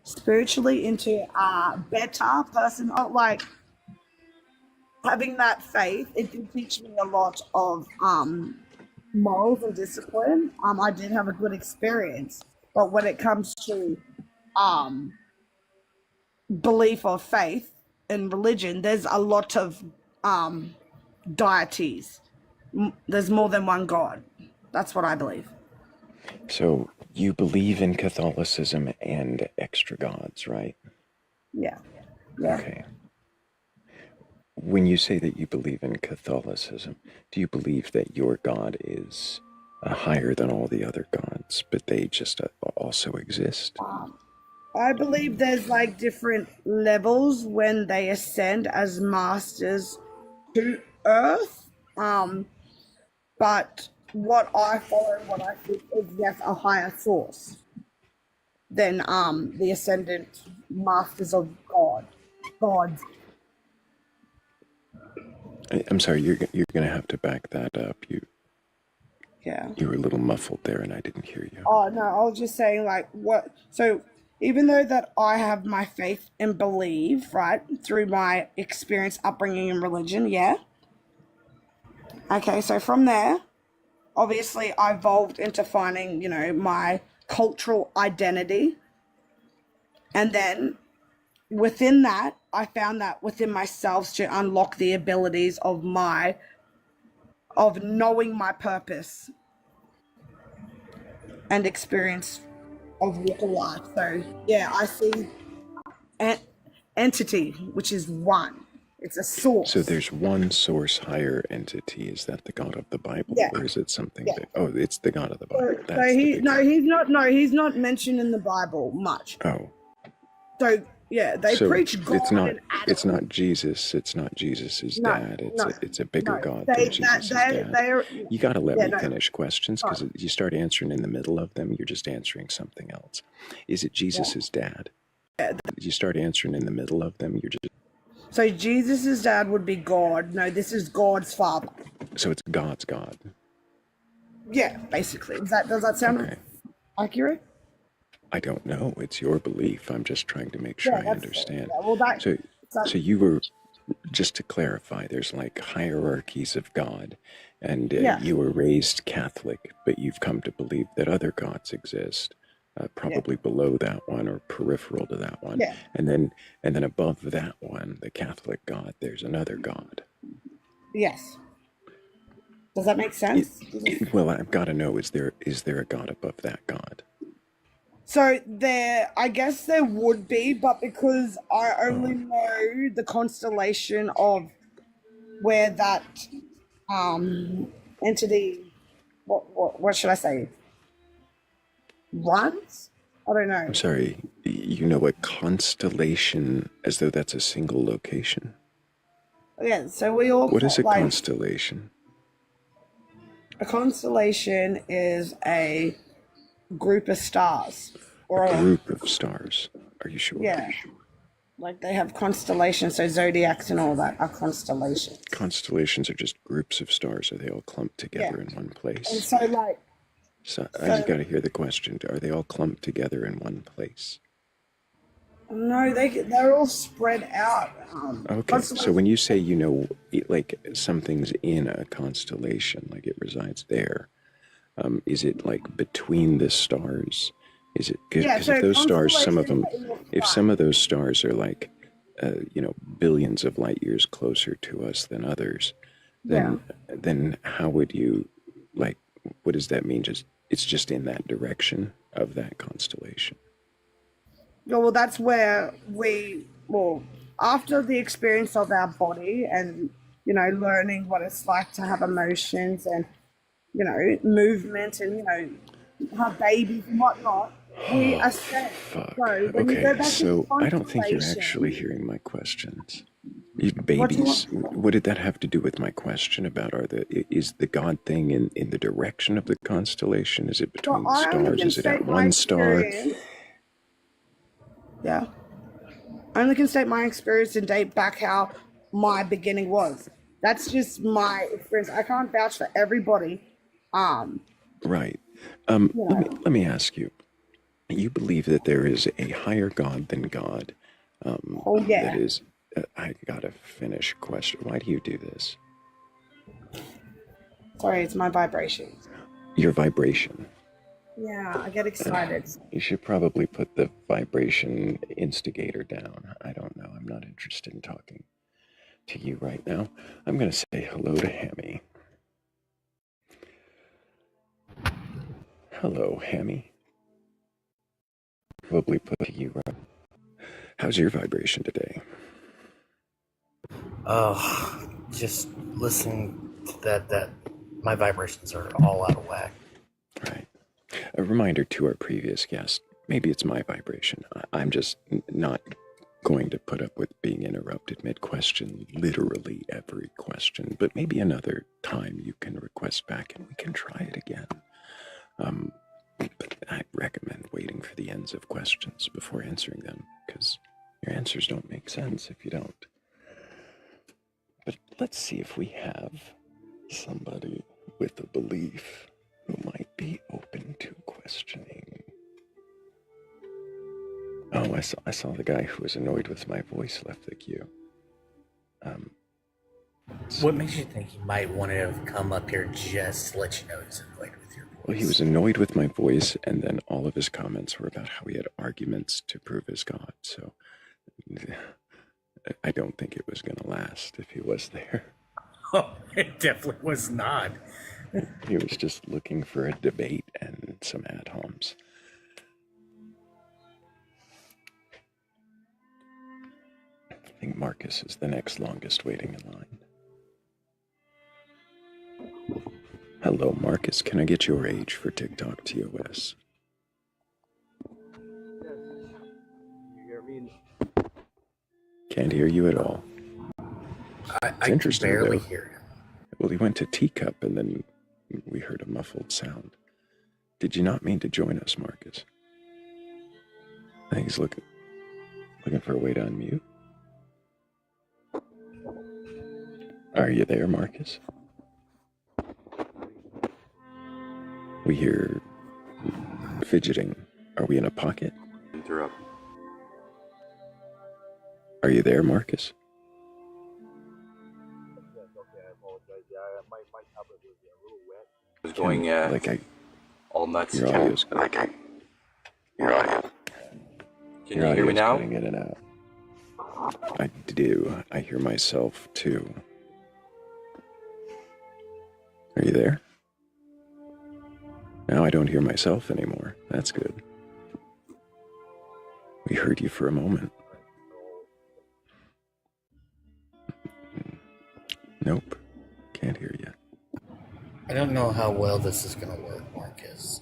spiritually into a better person. Like having that faith, it did teach me a lot of morals and discipline. I did have a good experience, but when it comes to belief or faith in religion, there's a lot of deities. There's more than one God. That's what I believe. So you believe in Catholicism and extra gods, right? Yeah. Okay. When you say that you believe in Catholicism, do you believe that your God is higher than all the other gods, but they just also exist? I believe there's like different levels when they ascend as masters to Earth. But what I follow, what I think is yes, a higher source than the ascendant masters of gods. I'm sorry, you're going to have to back that up. Yeah. You were a little muffled there, and I didn't hear you. Oh no, I was just saying like what. So even though that I have my faith and believe right through my experience, upbringing, and religion, yeah. Okay, so from there, obviously, I evolved into finding my cultural identity. And then within that, I found that within myself to unlock the abilities of knowing my purpose and experience of walk of life. So yeah, I see an entity, which is one. It's a source. So there's one source higher entity. Is that the God of the Bible, Yeah. or is it something? Yeah. Oh, it's the God of the Bible. So he's not mentioned in the Bible much. Oh. So yeah, they preach God it's not and Adam. it's not Jesus. It's not Jesus's dad. It's a bigger God than Jesus's dad. You got to let me finish questions, because you start answering in the middle of them, you're just answering something else. Is it Jesus's dad? You start answering in the middle of them, you're just. So Jesus's dad would be God. No, this is God's father. So it's God's God. Yeah, basically. Does that sound accurate? I don't know. It's your belief. I'm just trying to make sure I understand. Yeah, well, so you were, just to clarify, there's like hierarchies of God, and you were raised Catholic, but you've come to believe that other gods exist, probably below that one or peripheral to that one. Yeah. And then above that one, the Catholic God, there's another God. Yes. Does that make sense? Well, I've got to know, is there a God above that God? So I guess there would be, but because I only know the constellation of where that entity, what should I say, runs? I don't know. I'm sorry, you know a constellation as though that's a single location? Yeah, so we all. What is a constellation? A constellation is a group of stars. Or a group of stars. Are you sure? Yeah. Like they have constellations, so zodiacs and all that are constellations. Constellations are just groups of stars. Are they all clumped together in one place? And so I just got to hear the question. Are they all clumped together in one place? No, they're all spread out. Okay, so when you say, like something's in a constellation, like it resides there, is it like between the stars? Is it good? Because if those stars, if some of those stars are like, billions of light years closer to us than others, then how would you, like, what does that mean? It's just in that direction of that constellation. Yeah, well, that's where after the experience of our body and, learning what it's like to have emotions and, movement and, have babies and whatnot, we assess. Fuck. So okay, so I don't think you're actually hearing my questions. Babies, what did that have to do with my question about is the God thing in the direction of the constellation? Is it between the stars? Is it at one star? Yeah. I only can state my experience and date back how my beginning was. That's just my experience. I can't vouch for everybody. Right. Let me ask you. You believe that there is a higher God than God? That is. I gotta finish question. Why do you do this? Sorry, it's my vibration. Your vibration. Yeah, I get excited. You should probably put the vibration instigator down. I don't know. I'm not interested in talking to you right now. I'm going to say hello to Hammy. Hello, Hammy. Probably put to you right. How's your vibration today? Oh, just listening to that my vibrations are all out of whack. Right. A reminder to our previous guest, maybe it's my vibration. I'm just not going to put up with being interrupted mid-question, literally every question, but maybe another time you can request back and we can try it again. But I recommend waiting for the ends of questions before answering them, because your answers don't make sense if you don't. But let's see if we have somebody with a belief who might be open to questioning. Oh, I saw the guy who was annoyed with my voice left the queue. What makes you think he might want to have come up here just to let you know he's annoyed with your Well, he was annoyed with my voice, and then all of his comments were about how he had arguments to prove his God. So I don't think it was going to last if he was there. Oh, it definitely was not. He was just looking for a debate and some ad homs. I think Marcus is the next longest waiting in line. Hello, Marcus. Can I get your age for TikTok TOS? You hear me? Can't hear you at all. I It's interesting, barely though. hear him. Well, he went to teacup, and then we heard a muffled sound. Did you not mean to join us, Marcus? I think he's looking for a way to unmute. Are you there, Marcus? We hear fidgeting. Are we in a pocket? Interrupt. Are you there, Marcus? Yes, okay, I apologize. Yeah, my tablet was a little wet. It was going all nuts. Your audio's Your audio. Can your you hear me audio's now? cutting in and out. I do. I hear myself too. Are you there? Now I don't hear myself anymore. That's good. We heard you for a moment. Nope. Can't hear you. I don't know how well this is going to work, Marcus.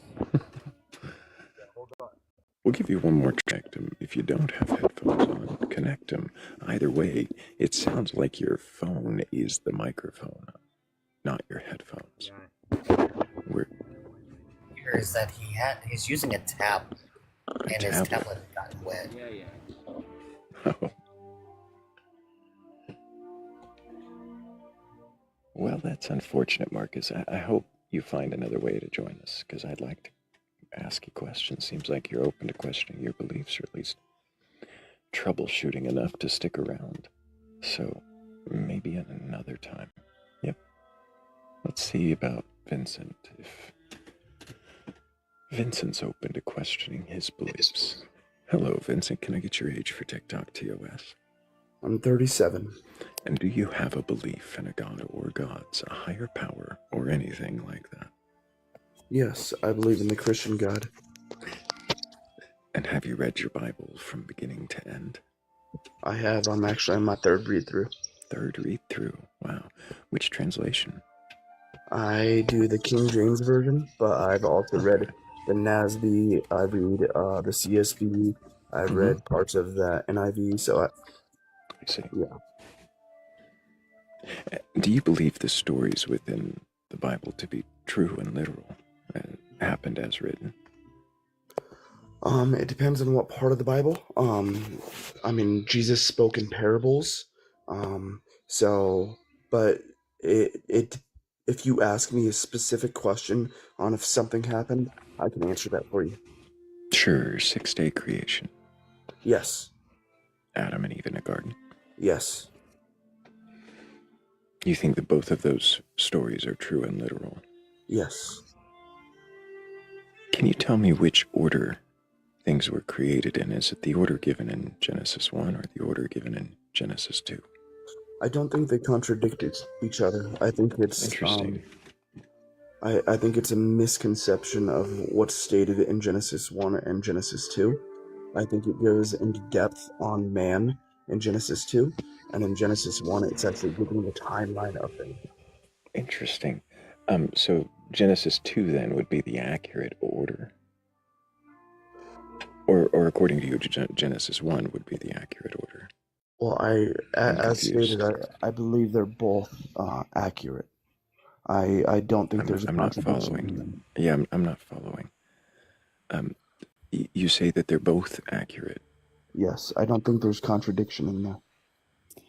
We'll give you one more check. If you don't have headphones on, connect them. Either way, it sounds like your phone is the microphone, not your headphones. Here is that he's using a tablet, and his tablet got wet. Oh. Well, that's unfortunate, Marcus. I hope you find another way to join us, because I'd like to ask you questions. Seems like you're open to questioning your beliefs, or at least troubleshooting enough to stick around. So maybe at another time. Yep. Let's see about Vincent. If Vincent's open to questioning his beliefs. Hello, Vincent. Can I get your age for TikTok TOS? I'm 37. And do you have a belief in a god or gods, a higher power, or anything like that? Yes, I believe in the Christian God. And have you read your Bible from beginning to end? I have. I'm actually on my third read through. Third read through. Wow. Which translation? I do the King James version, but I've also read the NASB. I read the CSB. I've read parts of the NIV. So I see. Yeah. Do you believe the stories within the Bible to be true and literal and happened as written? It depends on what part of the Bible. I mean, Jesus spoke in parables. But if you ask me a specific question on if something happened, I can answer that for you. Sure. 6-day creation. Yes. Adam and Eve in a garden. Yes. You think that both of those stories are true and literal? Yes. Can you tell me which order things were created in? Is it the order given in Genesis 1 or the order given in Genesis 2? I don't think they contradict each other. I think it's interesting. I think it's a misconception of what's stated in Genesis 1 and Genesis 2. I think it goes into depth on man in Genesis 2, and in Genesis 1, it's actually giving the timeline of things. Interesting. So Genesis 2 then would be the accurate order. Or according to you, Genesis 1 would be the accurate order. Well, as stated, I believe they're both accurate. I don't think there's a contradiction. I'm not following. Yeah, I'm not following. You say that they're both accurate. Yes, I don't think there's contradiction in there.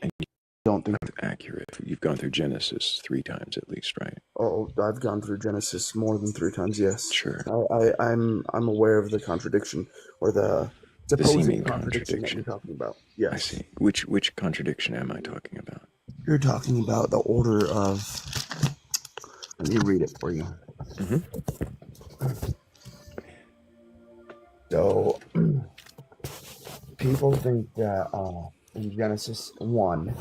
And you don't think accurate. You've gone through Genesis 3 times at least, right? Oh, I've gone through Genesis more than 3 times. Yes. Sure. I'm aware of the contradiction or the seeming contradiction that you're talking about. Yes. I see. Which contradiction am I talking about? You're talking about the order of. Let me read it for you. So, people think that in Genesis 1,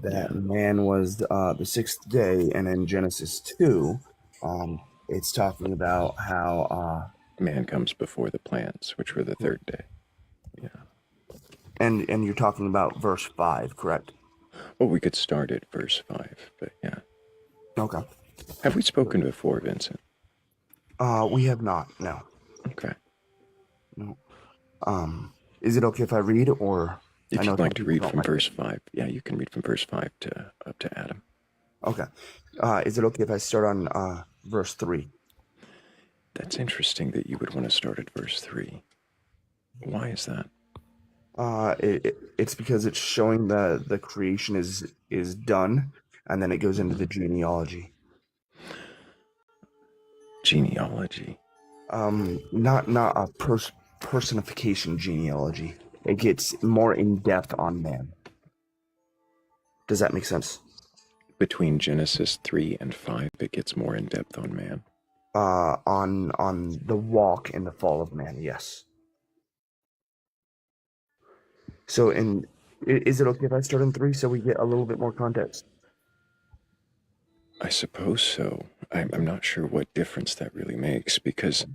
that man was the sixth day, and in Genesis 2, it's talking about how man comes before the plants, which were the third day. Yeah. And you're talking about verse 5, correct? Well, we could start at verse 5, but yeah. Okay. Have we spoken before, Vincent? We have not, no. Okay. No. Is it okay if I read, or if you'd like to read from verse 5? Yeah, you can read from verse 5 to up to Adam. Okay. Is it okay if I start on verse 3? That's interesting that you would want to start at verse 3. Why is that? It's because it's showing the creation is done, and then it goes into the genealogy. Genealogy? Not a personification genealogy. It gets more in depth on man. Does that make sense? Between Genesis 3 and 5, it gets more in depth on man. On the walk in the fall of man, yes. So, is it okay if I start in 3 so we get a little bit more context? I suppose so. I'm not sure what difference that really makes, because...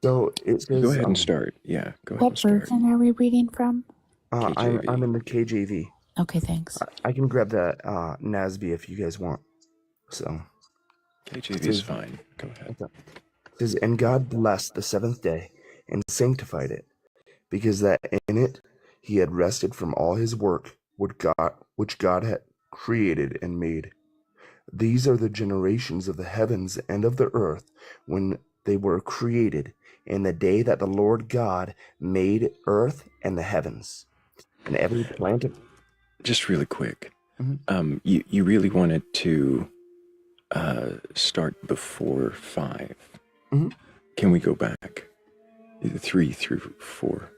So it says... Go ahead and start. Yeah, go ahead and start. What version are we reading from? I'm in the KJV. Okay, thanks. I can grab the NASB if you guys want. So... KJV is fine. Go ahead. Okay. It says, "And God blessed the seventh day and sanctified it, because that in it he had rested from all his work which God had created and made. These are the generations of the heavens and of the earth when they were created, in the day that the Lord God made earth and the heavens, and every plant of..." Just really quick. Mm-hmm. You really wanted to start before 5. Mm-hmm. Can we go back? 3 through 4.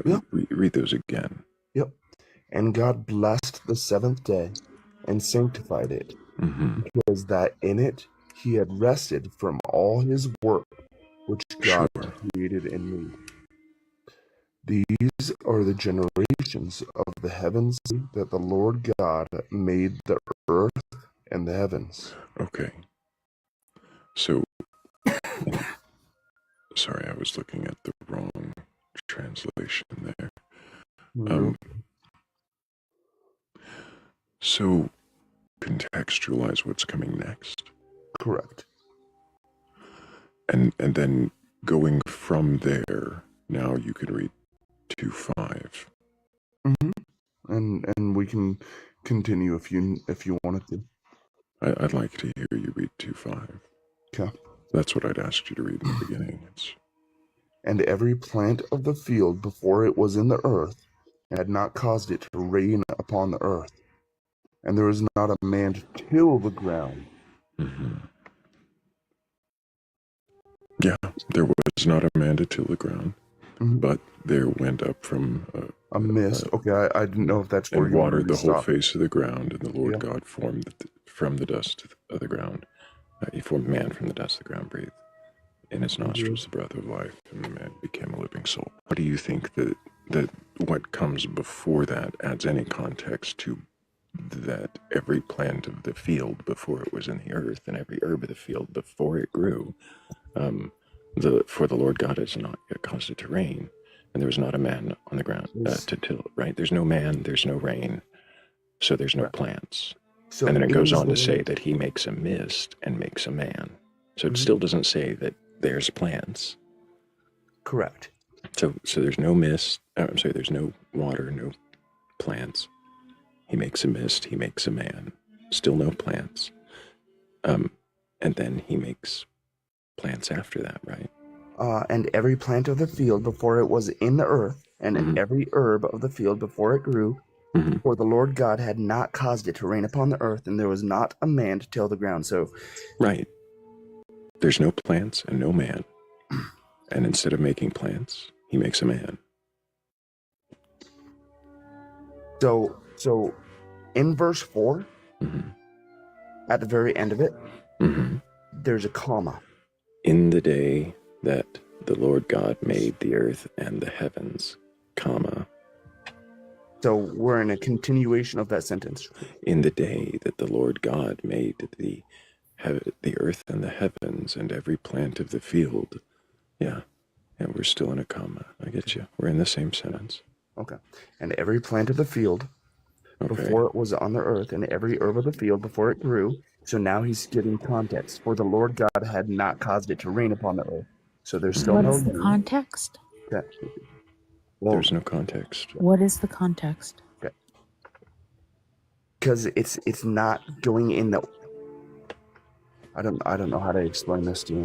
Yep. Read those again. Yep. "And God blessed the seventh day and sanctified it, because that in it he had rested from all his work which God created and made. These are the generations of the heavens that the Lord God made the earth and the heavens." Okay. So, sorry, I was looking at the wrong translation there. So, contextualize what's coming next. Correct. And then going from there, now you can read 2:5. And we can continue if you wanted to. I'd like to hear you read 2:5. Okay. That's what I'd asked you to read in the beginning. "And every plant of the field before it was in the earth, and had not caused it to rain upon the earth, and there was not a man to till the ground." Yeah, there was not a man to till the ground, but there went up from a mist. Okay, I didn't know if that's where and you watered the whole stop. face of the ground, and the Lord God formed from the dust of the ground. He formed man from the dust of the ground, breathed in his nostrils the breath of life, and the man became a living soul. How do you think that what comes before that adds any context to that every plant of the field before it was in the earth, and every herb of the field before it grew, for the Lord God has not yet caused it to rain, and there was not a man on the ground to till, right? There's no man, there's no rain, so there's no plants. So and then it goes on to say that he makes a mist and makes a man. So it still doesn't say that there's plants. Correct. So there's no mist, there's no water, no plants. He makes a mist, he makes a man. Still no plants. And then he makes plants after that, right? "And every plant of the field before it was in the earth, and every herb of the field before it grew, for the Lord God had not caused it to rain upon the earth, and there was not a man to till the ground." So, right. There's no plants and no man. And instead of making plants, he makes a man. So in verse 4, at the very end of it, there's a comma. In the day that the Lord God made the earth and the heavens, comma. So we're in a continuation of that sentence. In the day that the Lord God made the earth and the heavens and every plant of the field. Yeah. And we're still in a comma. I get you. We're in the same sentence. Okay. And every plant of the field before it was on the earth, and every herb of the field before it grew. So now he's giving context. For the Lord God had not caused it to rain upon the earth. So there's still What no is the rain. context? Okay. Well, there's no context. What is the context? Okay. Because it's not going in the. I don't know how to explain this to you.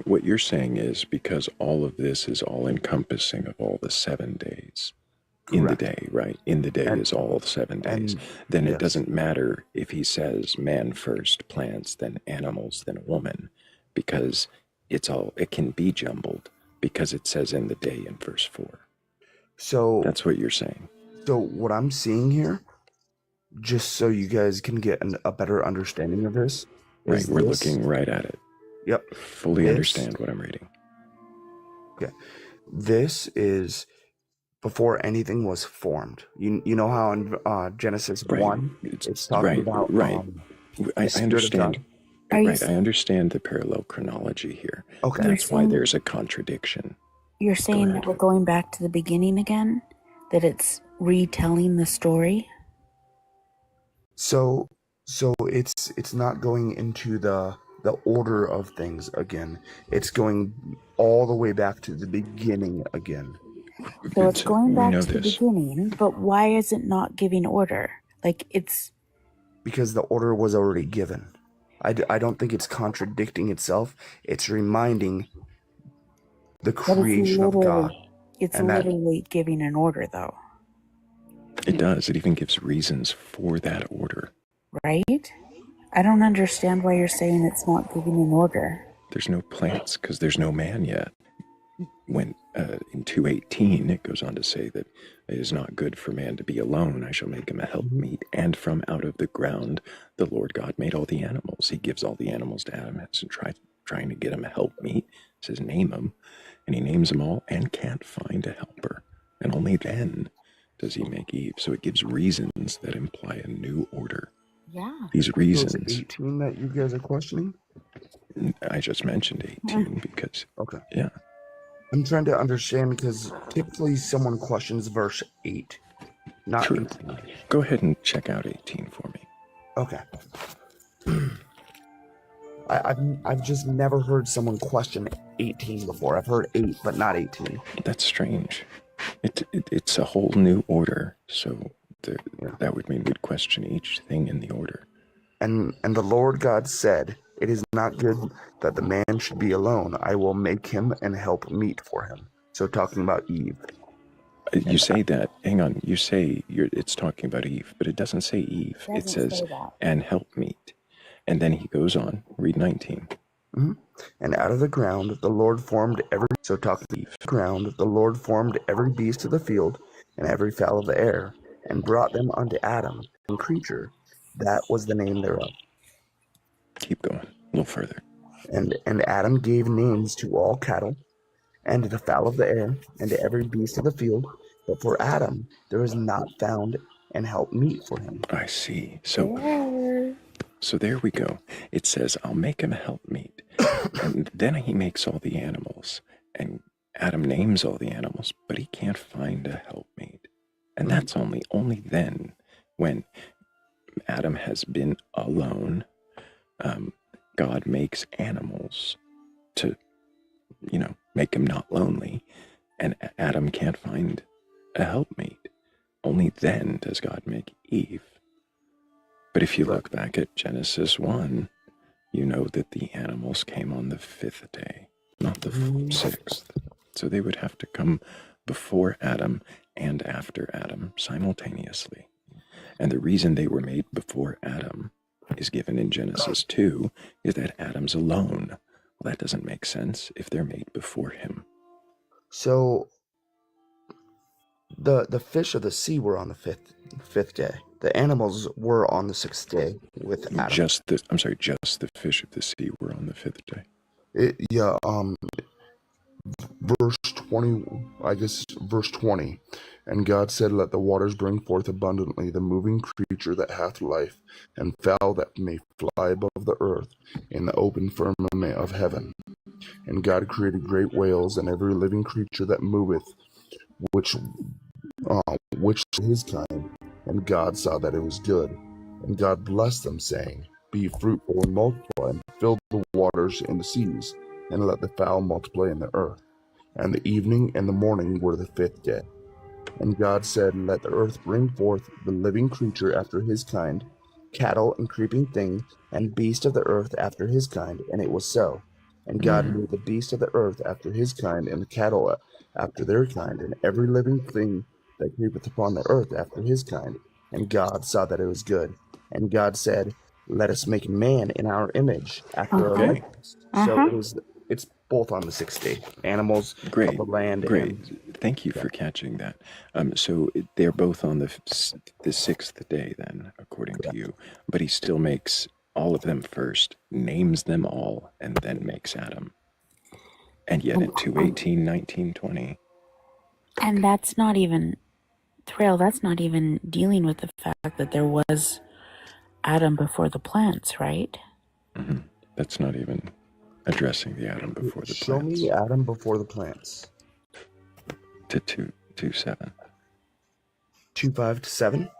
What you're saying is because all of this is all encompassing of all the 7 days. In the day, right? In the day is all 7 days. Then it doesn't matter if he says man first, plants, then animals, then woman, because it can be jumbled because it says in the day in verse 4. So that's what you're saying. So what I'm seeing here, just so you guys can get a better understanding of this, right? We're looking right at it. Yep. Fully understand what I'm reading. Okay. This is before anything was formed. You know how in Genesis 1, it's talking about I understand. Right, I understand the parallel chronology here. Okay. That's why there's a contradiction. You're saying that we're going back to the beginning again? That it's retelling the story? So it's not going into the order of things again. It's going all the way back to the beginning again. So it's going back to the beginning, but why is it not giving order? Because the order was already given. I don't think it's contradicting itself. It's reminding the creation of God. It's literally giving an order, though. It does. It even gives reasons for that order. Right? I don't understand why you're saying it's not giving an order. There's no plants because there's no man yet. When in 2:18 it goes on to say that it is not good for man to be alone. I shall make him a helpmeet, and from out of the ground the Lord God made all the animals. He gives all the animals to Adam and trying to get him a helpmeet. Says name them, and he names them all and can't find a helper. And only then does he make Eve. So it gives reasons that imply a new order. Yeah. These reasons. So it's 18 that you guys are questioning? I just mentioned 18 because. Okay. Yeah. I'm trying to understand because typically someone questions verse 8, not 18. Go ahead and check out 18 for me. Okay. I've just never heard someone question 18 before. I've heard 8, but not 18. That's strange. It's a whole new order, so that would mean we'd question each thing in the order. And the Lord God said, "It is not good that the man should be alone. I will make him and help meet for him." So talking about Eve. You say that. Hang on. You say it's talking about Eve, but it doesn't say Eve. It says and help meet. And then he goes on. Read 19. Mm-hmm. And out of the ground the Lord formed every beast of the field and every fowl of the air, and brought them unto Adam, and creature. That was the name thereof. Keep going. A little further. And Adam gave names to all cattle, and to the fowl of the air, and to every beast of the field. But for Adam there was not found an help meet for him. I see. So there we go. It says, I'll make him a helpmeet. And then he makes all the animals. And Adam names all the animals, but he can't find a helpmeet. And that's only then, when Adam has been alone, God makes animals to, make him not lonely. And Adam can't find a helpmeet. Only then does God make Eve. But if you look back at Genesis 1, you know that the animals came on the 5th day, not the 6th. So they would have to come before Adam and after Adam simultaneously. And the reason they were made before Adam is given in Genesis 2, is that Adam's alone. Well, that doesn't make sense if they're made before him. So the fish of the sea were on the fifth day. The animals were on the 6th day with Adam. Just the fish of the sea were on the 5th day. Yeah, verse 20, I guess verse 20. And God said, let the waters bring forth abundantly the moving creature that hath life, and fowl that may fly above the earth in the open firmament of heaven. And God created great whales and every living creature that moveth, which his kind. And God saw that it was good. And God blessed them, saying, be fruitful and multiply, and fill the waters in the seas, and let the fowl multiply in the earth. And the evening and the morning were the fifth day. And God said, let the earth bring forth the living creature after his kind, cattle and creeping thing, and beast of the earth after his kind. And it was so. And God made the beast of the earth after his kind, and the cattle after their kind, and every living thing that creepeth upon the earth after his kind. And God saw that it was good. And God said, let us make man in our image, after our likeness. So it's both on the sixth day. Animals of the land. Great. And Thank you for catching that. So they're both on the sixth day then, according to you. But he still makes all of them first, names them all, and then makes Adam. And yet in 2:18, 19, 20. And that's not even, Thrayle, that's not even dealing with the fact that there was Adam before the plants, right? Mm-hmm. That's not even addressing the Adam before the Show plants. me Adam before the plants. To 2:7. 2:5 to 7.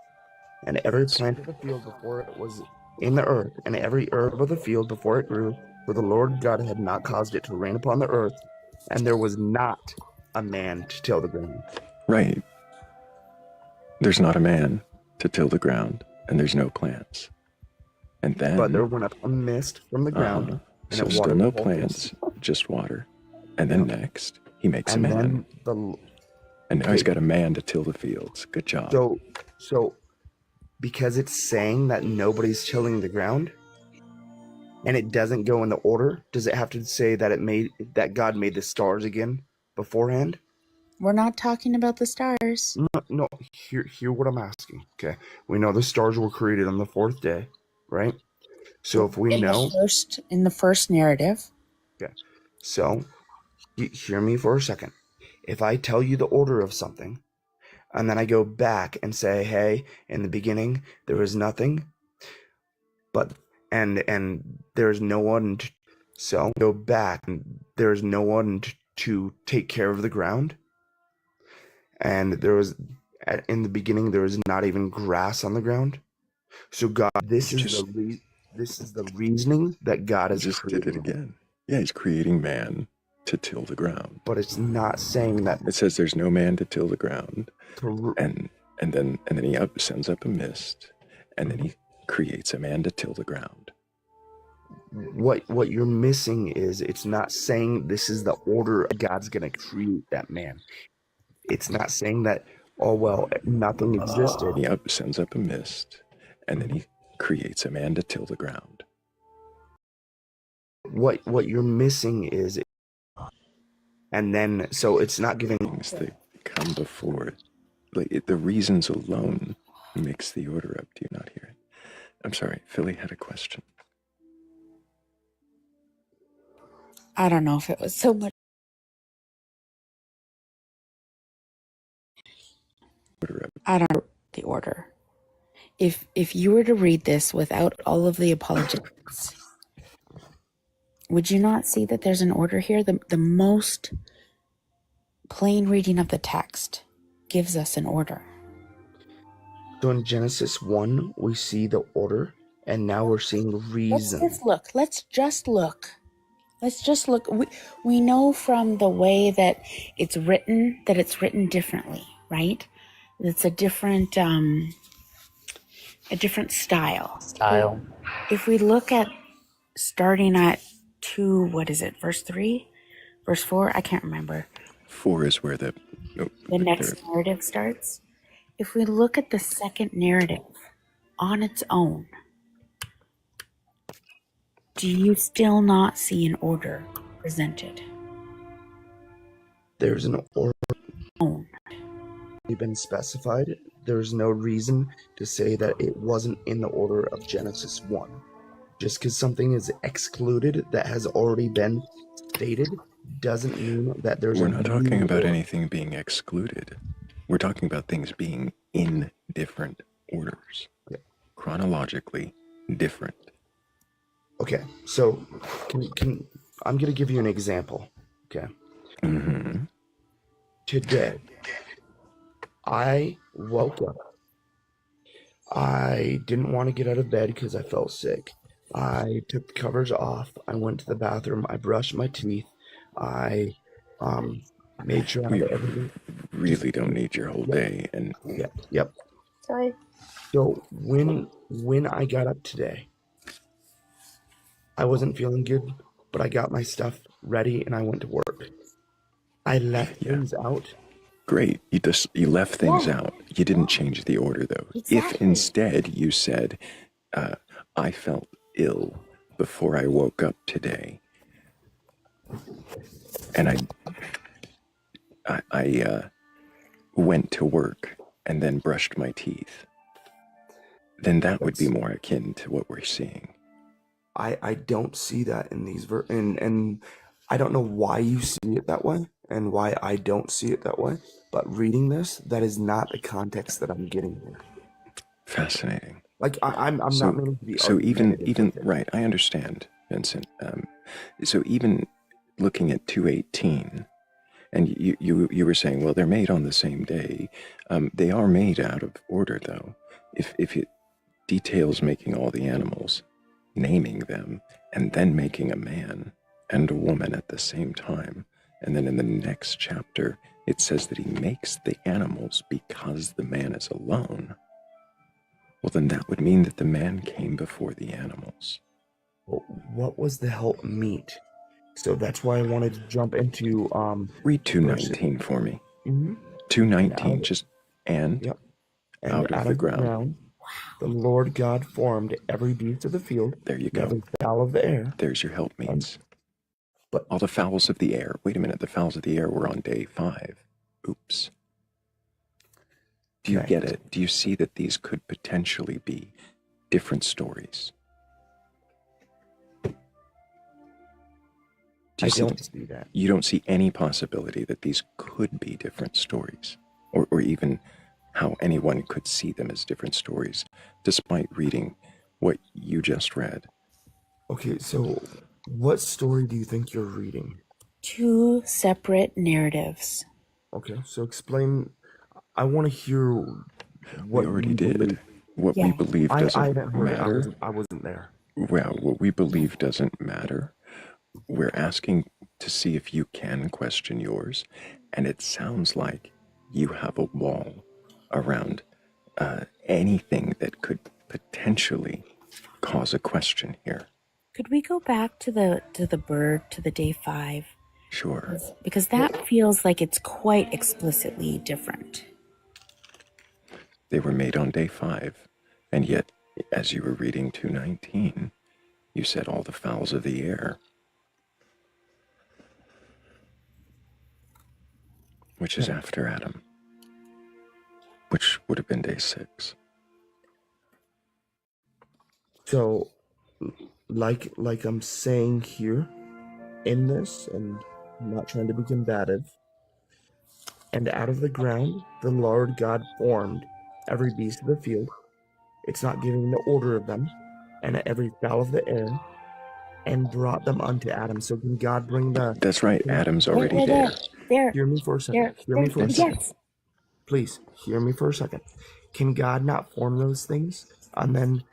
And every plant of the field before it was in the earth, and every herb of the field before it grew, for the Lord God had not caused it to rain upon the earth, and there was not a man to till the ground. Right. There's not a man to till the ground, and there's no plants. And then, but there went up a mist from the ground, and so it still watered no the whole plants, face. just water. And then next, he makes And a man. then and now he's got a man to till the fields. Good job. So because it's saying that nobody's tilling the ground, and it doesn't go in the order, does it have to say that God made the stars again beforehand? We're not talking about the stars. No. Hear what I'm asking. Okay, we know the stars were created on the fourth day, right? So if we know in the first narrative. Okay, so hear me for a second. If I tell you the order of something, and then I go back and say, hey, in the beginning there was nothing, but and there's no one. So go back, and there's no one to take care of the ground, and there was in the beginning there was not even grass on the ground. So God, this is the reasoning that God is just creating. Did it again. Yeah, he's creating man to till the ground. But it's not saying that. It says there's no man to till the ground, and then he sends up a mist, and then he creates a man to till the ground. What you're missing is it's not saying this is the order God's going to create that man. It's not saying that, oh, well, nothing existed. He sends up a mist, and then he creates a man to till the ground. What you're missing is, and then, so it's not giving things that come before. Like the reasons alone mix the order up. Do you not hear it? I'm sorry, Philly had a question. I don't know if it was so much. I don't know the order. If you were to read this without all of the apologetics, would you not see that there's an order here? The most plain reading of the text gives us an order. So in Genesis 1, we see the order, and now we're seeing reason. Let's just look. We know from the way that it's written differently, right? It's a different style. If we look at starting at 2, what is it? Verse 3, verse 4. I can't remember. 4 is where the next narrative starts. If we look at the second narrative on its own, do you still not see an order presented? There's an order been specified. There's no reason to say that it wasn't in the order of Genesis 1. Just because something is excluded that has already been stated doesn't mean that there's We're a not talking new about order. anything being excluded. We're talking about things being in different orders. Yeah. Chronologically different. Okay, so I'm going to give you an example. Okay. Mm-hmm. Today, I woke up. I didn't want to get out of bed because I felt sick. I took the covers off. I went to the bathroom. I brushed my teeth. I made sure I We had everything. really don't need your whole day. And Yep. Sorry. So when I got up today, I wasn't feeling good, but I got my stuff ready and I went to work. I left things out. Great. You left things out. You didn't change the order, though. Exactly. If instead you said, I felt ill before I woke up today, and I went to work and then brushed my teeth, then that would be more akin to what we're seeing. I don't see that in these and I don't know why you see it that way and why I don't see it that way, but reading this, that is not the context that I'm getting here. Fascinating. Like I'm not meaning to be so even argumentative with it. right, I understand, Vincent. So even looking at 218, and you were saying, well, they're made on the same day. They are made out of order, though. If it details making all the animals, naming them, and then making a man and a woman at the same time, and then in the next chapter it says that he makes the animals because the man is alone. Well, then that would mean that the man came before the animals. Well, what was the help meet? So that's why I wanted to jump into read 219 for me. Mm-hmm. 219, just and out of the ground. The Lord God formed every beast of the field. There you go. Every fowl of the air. There's your helpmeets. But all the fowls of the air. Wait a minute, the fowls of the air were on day 5. Oops. Do you get it? Do you see that these could potentially be different stories? I don't see that. You don't see any possibility that these could be different stories, or even how anyone could see them as different stories, despite reading what you just read. Okay, so what story do you think you're reading? 2 separate narratives. Okay, so explain. I want to hear what we already did. What we believe doesn't matter. I wasn't there. Well, what we believe doesn't matter. We're asking to see if you can question yours, and it sounds like you have a wall around anything that could potentially cause a question here. Could we go back to the bird, to the day 5? Sure. Because that feels like it's quite explicitly different. They were made on day 5, and yet, as you were reading 219, you said all the fowls of the air, which is after Adam, which would have been day 6. So, like I'm saying here in this, and I'm not trying to be combative, and out of the ground the Lord God formed every beast of the field. It's not giving the order of them, and every fowl of the air, and brought them unto Adam. So can God bring the... That's right, Adam's already there. Hear me for a second. Yes. Please, hear me for a second. Can God not form those things, and then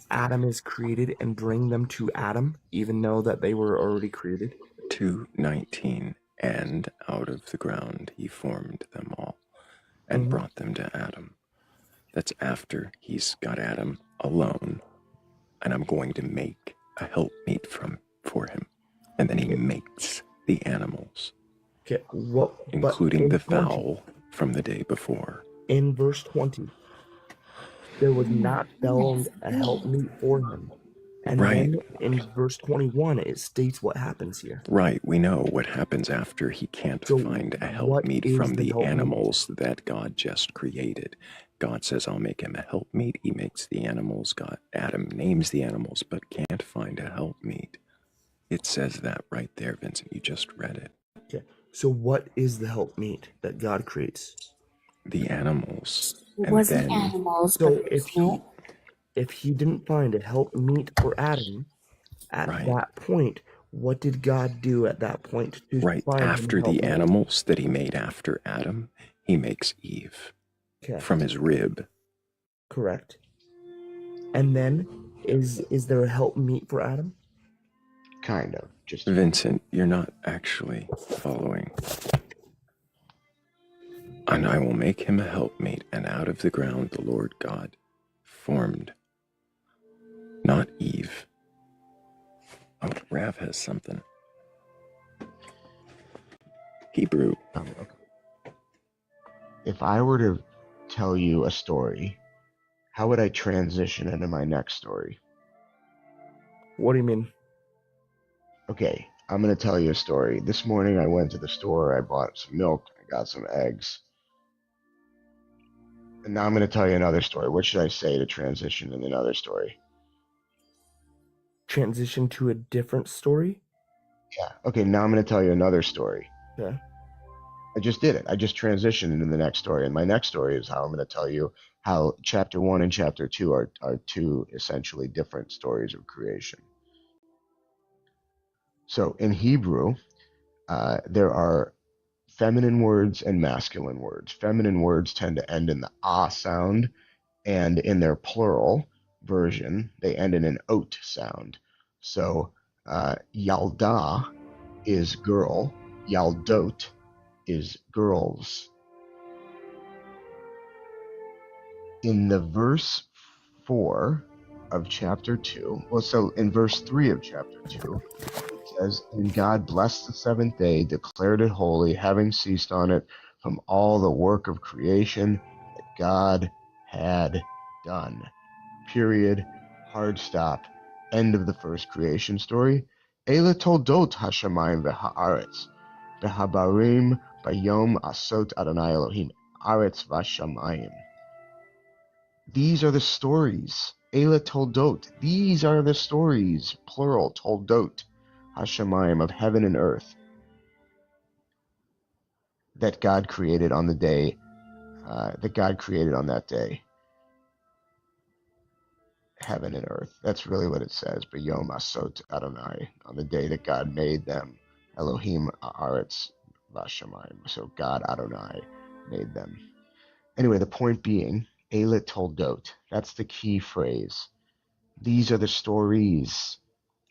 Adam is created and bring them to Adam, even though that they were already created? 2:19, and out of the ground he formed them all, and brought them to Adam. That's after he's got Adam alone, and I'm going to make a helpmeet for him, and then he makes the animals, including the fowl from the day before. In verse 20, there was not found a helpmeet for him. And then in verse 21, it states what happens here. Right, we know what happens after he can't find a helpmeet from the animals that God just created. God says, I'll make him a helpmeet. He makes the animals. Adam names the animals, but can't find a helpmeet. It says that right there, Vincent. You just read it. Okay. So what is the helpmeet that God creates? The animals. It wasn't animals, so but if he didn't find a helpmeet for Adam, at that point, what did God do at that point to find after the animals that he made after Adam, he makes Eve from his rib. Correct. And then is there a helpmeet for Adam? Kind of. Just Vincent, you're not actually following. And I will make him a helpmeet, and out of the ground the Lord God formed, not Eve. Oh, Rav has something. Hebrew. Okay. If I were to tell you a story, how would I transition into my next story? What do you mean? Okay, I'm going to tell you a story. This morning I went to the store, I bought some milk, I got some eggs. And now I'm going to tell you another story. What should I say to transition in another story? Transition to a different story? Yeah. Okay, now I'm going to tell you another story. Yeah. I just did it. I just transitioned into the next story. And my next story is how I'm going to tell you how chapter 1 and chapter 2 are two essentially different stories of creation. So in Hebrew, there are feminine words and masculine words. Feminine words tend to end in the ah sound, and in their plural version, they end in an ot sound. So yalda is girl, yaldot is girls. In the verse 4 of chapter 2, well, so in verse 3 of chapter 2, it says, and God blessed the seventh day, declared it holy, having ceased on it from all the work of creation that God had done. Period. Hard stop. End of the first creation story. Eila toldot hashamayim v'ha'aretz v'habarim bayom asot Adonai Elohim aretz v'shamayim. These are the stories. Eila toldot. These are the stories, plural, toldot, hashamayim, of heaven and earth, that God created on the day, that God created on that day. Heaven and earth. That's really what it says. Bayom asot Adonai, on the day that God made them. Elohim aretz v'shamayim. So God Adonai made them. Anyway, the point being, Eila toldot. That's the key phrase. These are the stories.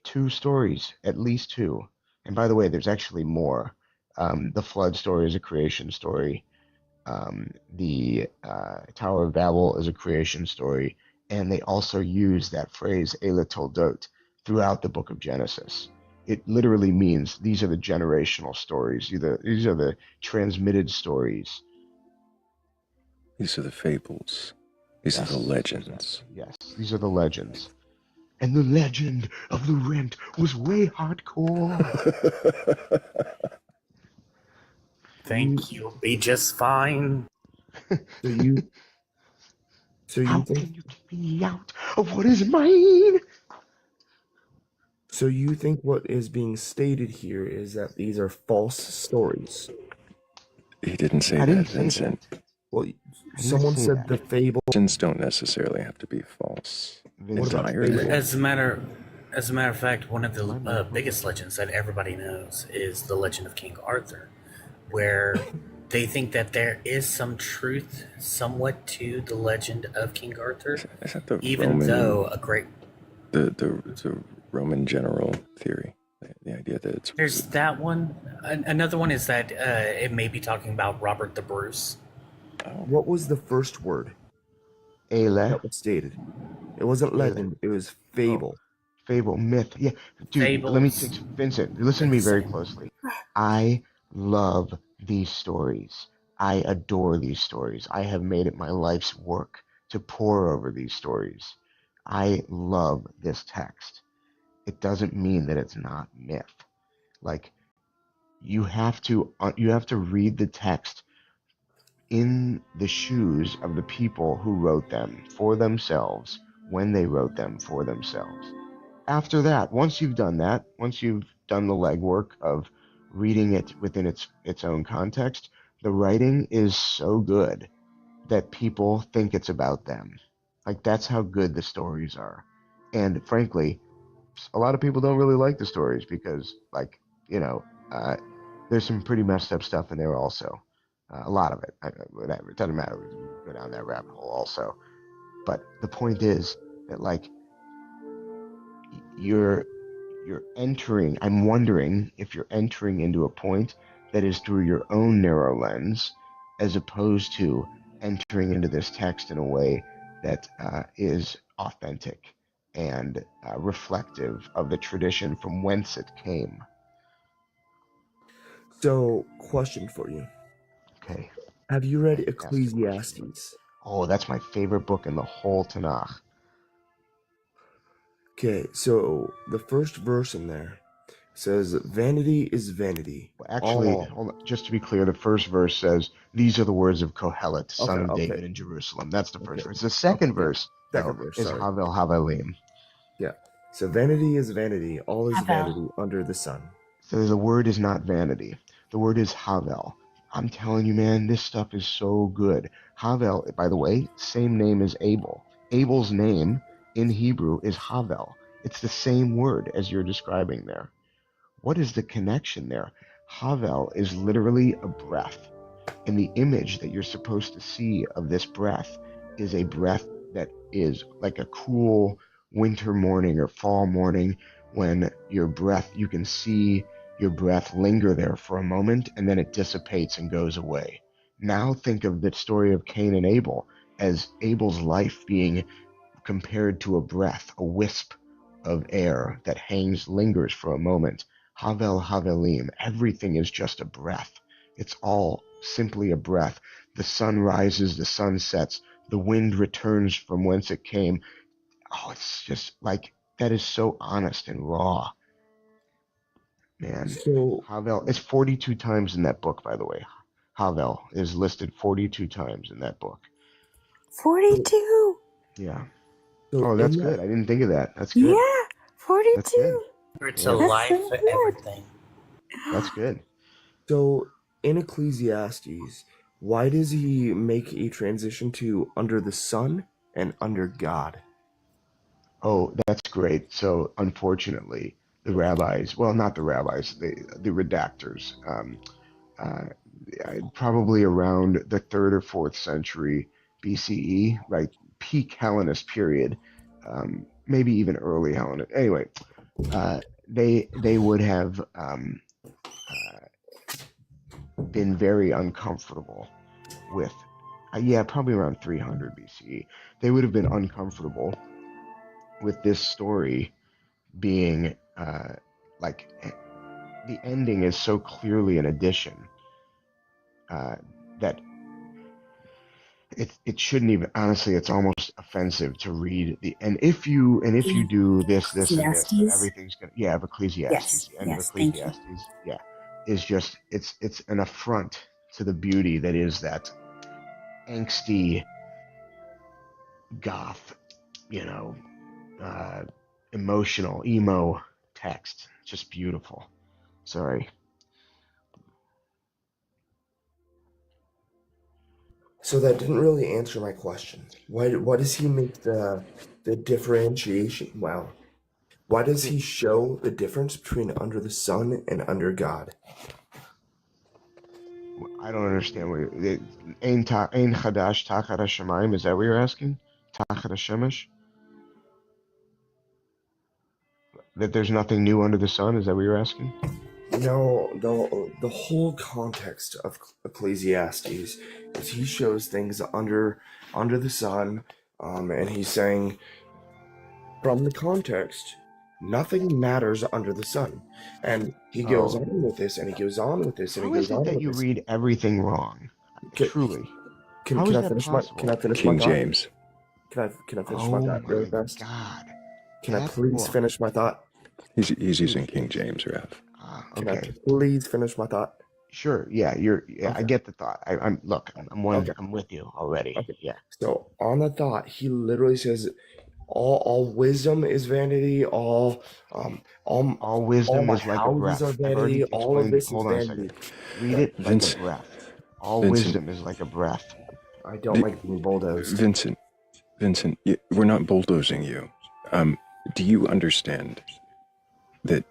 2 stories, at least 2. And by the way, there's actually more. The flood story is a creation story. The Tower of Babel is a creation story. And they also use that phrase, Eila toldot, throughout the book of Genesis. It literally means these are the generational stories. These are the transmitted stories. These are the fables. These are the legends. Yes, these are the legends. And the legend of the rent was way hardcore. Think you'll be just fine. How can you keep me out of what is mine? So you think what is being stated here is that these are false stories? He didn't say that, Vincent. Well, someone said the fables don't necessarily have to be false. As a matter of fact, one of the biggest legends that everybody knows is the legend of King Arthur, where they think that there is some truth somewhat to the legend of King Arthur, is that the even Roman, though a great... The Roman general theory, the idea that it's... There's that one. Another one is that it may be talking about Robert the Bruce. What was the first word? Eila. That was stated. It wasn't legend, it was fable. Fable, myth. Yeah, dude, Fables. let me take Vincent, listen to me very closely. I love these stories. I adore these stories. I have made it my life's work to pore over these stories. I love this text. It doesn't mean that it's not myth. Like, you have to read the text in the shoes of the people who wrote them for themselves when they wrote them for themselves. After that, once you've done that, once you've done the legwork of reading it within its own context, the writing is so good that people think it's about them. Like, that's how good the stories are. And frankly, a lot of people don't really like the stories because, like, you know, there's some pretty messed up stuff in there also. A lot of it. Whatever. It doesn't matter. We can go down that rabbit hole also. But the point is that, like, you're entering. I'm wondering if you're entering into a point that is through your own narrow lens, as opposed to entering into this text in a way that is authentic and reflective of the tradition from whence it came. So, question for you. Okay. Have you read Ecclesiastes? Oh, that's my favorite book in the whole Tanakh. Okay, so the first verse in there says, "Vanity is vanity." Well, actually, hold on, just to be clear, the first verse says, "These are the words of Kohelet, son of David in Jerusalem." That's the first verse. The second verse, is Havel Havelim. Yeah. So vanity is vanity. All is vanity under the sun. So the word is not vanity. The word is Havel. I'm telling you, man, this stuff is so good. Havel, by the way, same name as Abel. Abel's name in Hebrew is Havel. It's the same word as you're describing there. What is the connection there? Havel is literally a breath. And the image that you're supposed to see of this breath is a breath that is like a cool winter morning or fall morning when your breath, you can see your breath linger there for a moment and then it dissipates and goes away. Now think of the story of Cain and Abel as Abel's life being compared to a breath, a wisp of air that lingers for a moment. Havel Havelim, everything is just a breath. It's all simply a breath. The sun rises, the sun sets, the wind returns from whence it came. Oh, it's just like, that is so honest and raw. Man, so Havel, it's 42 times in that book, by the way. Havel is listed 42 times in that book. 42? Yeah. So oh, that's good. I didn't think of that. That's good. Yeah, 42. That's good. It's a life for everything. That's good. So in Ecclesiastes, why does he make a transition to under the sun and under God? Oh, that's great. So unfortunately, the rabbis, well, not the rabbis, the redactors, probably around the 3rd or 4th century BCE, right? Peak Hellenist period, maybe even early Hellenist. Anyway, they would have been very uncomfortable with, probably around 300 BCE. They would have been uncomfortable with this story being like, the ending is so clearly an addition that it shouldn't even, honestly, it's almost offensive to read and if you do this and this, then everything's gonna, of Ecclesiastes, the end of Ecclesiastes, is just, it's an affront to the beauty that is that angsty goth, emotional emo text. Just beautiful. Sorry. So that didn't really answer my question. Why does he make the differentiation? Wow. Why does he show the difference between under the sun and under God? I don't understand what Ein Chadash Tachat HaShamayim, is that what you're asking? Tachat HaShemesh? That there's nothing new under the sun, is that what you're asking? No, the whole context of Ecclesiastes is he shows things under the sun, and he's saying from the context, nothing matters under the sun, and he goes on with this, and he goes on with this, and he goes on with this. How is it that you read everything wrong? Truly. Can I finish my thought? King James. Can I finish my Oh thought really my fast? God. Can I That please book. finish my thought? He's using King James, Rev. Can I Okay. please finish my thought? Sure. Yeah. I Okay. get the thought. Okay. I'm with you already. Okay. Yeah. So on the thought, he literally says, "All wisdom is vanity. All wisdom my is like a houses are breath. I've vanity. already All of explained. this is Hold on a second. vanity." Read it like a Vincent, breath. All Vincent, wisdom is like a breath. I don't like being bulldozed. Vincent, we're not bulldozing you. Do you understand that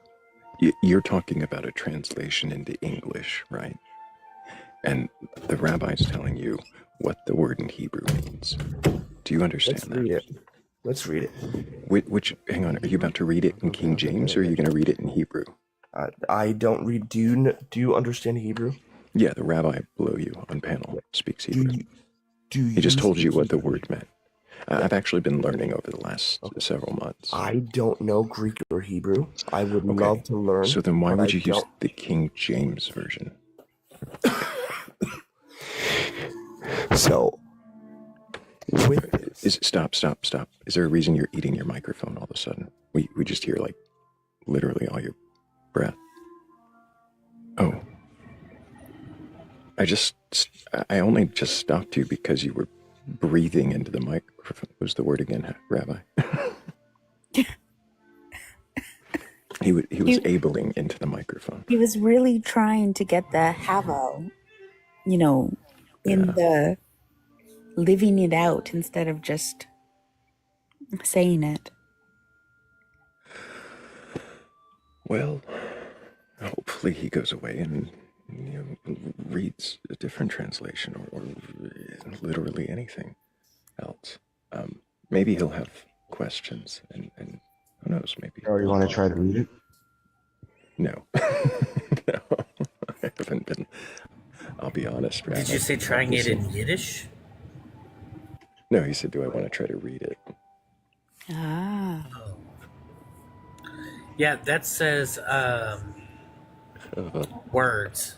you're talking about a translation into English, right? And the rabbi's telling you what the word in Hebrew means. Do you understand that? Read it. Let's read it. Which, hang on, are you about to read it in King James or are you going to read it in Hebrew? I don't read. Do you understand Hebrew? Yeah, the rabbi below you on panel speaks Hebrew. He just told you what the word meant. I've actually been learning over the last several months. I don't know Greek or Hebrew. I would love to learn. So then why would you use the King James version? So, Stop. Is there a reason you're eating your microphone all of a sudden? We just hear like literally all your breath. Oh. I only just stopped you because you were breathing into the microphone. What was the word again, Rabbi? He was abling into the microphone. He was really trying to get the havo, in the living it out instead of just saying it. Well, hopefully he goes away and reads a different translation or literally anything else. Maybe he'll have questions and who knows, maybe. Oh, you want to try to read it? No. No, I haven't been. I'll be honest, Rabbi. Did you say trying it in Yiddish? No, he said, do I want to try to read it? Ah. Oh. Yeah, that says words.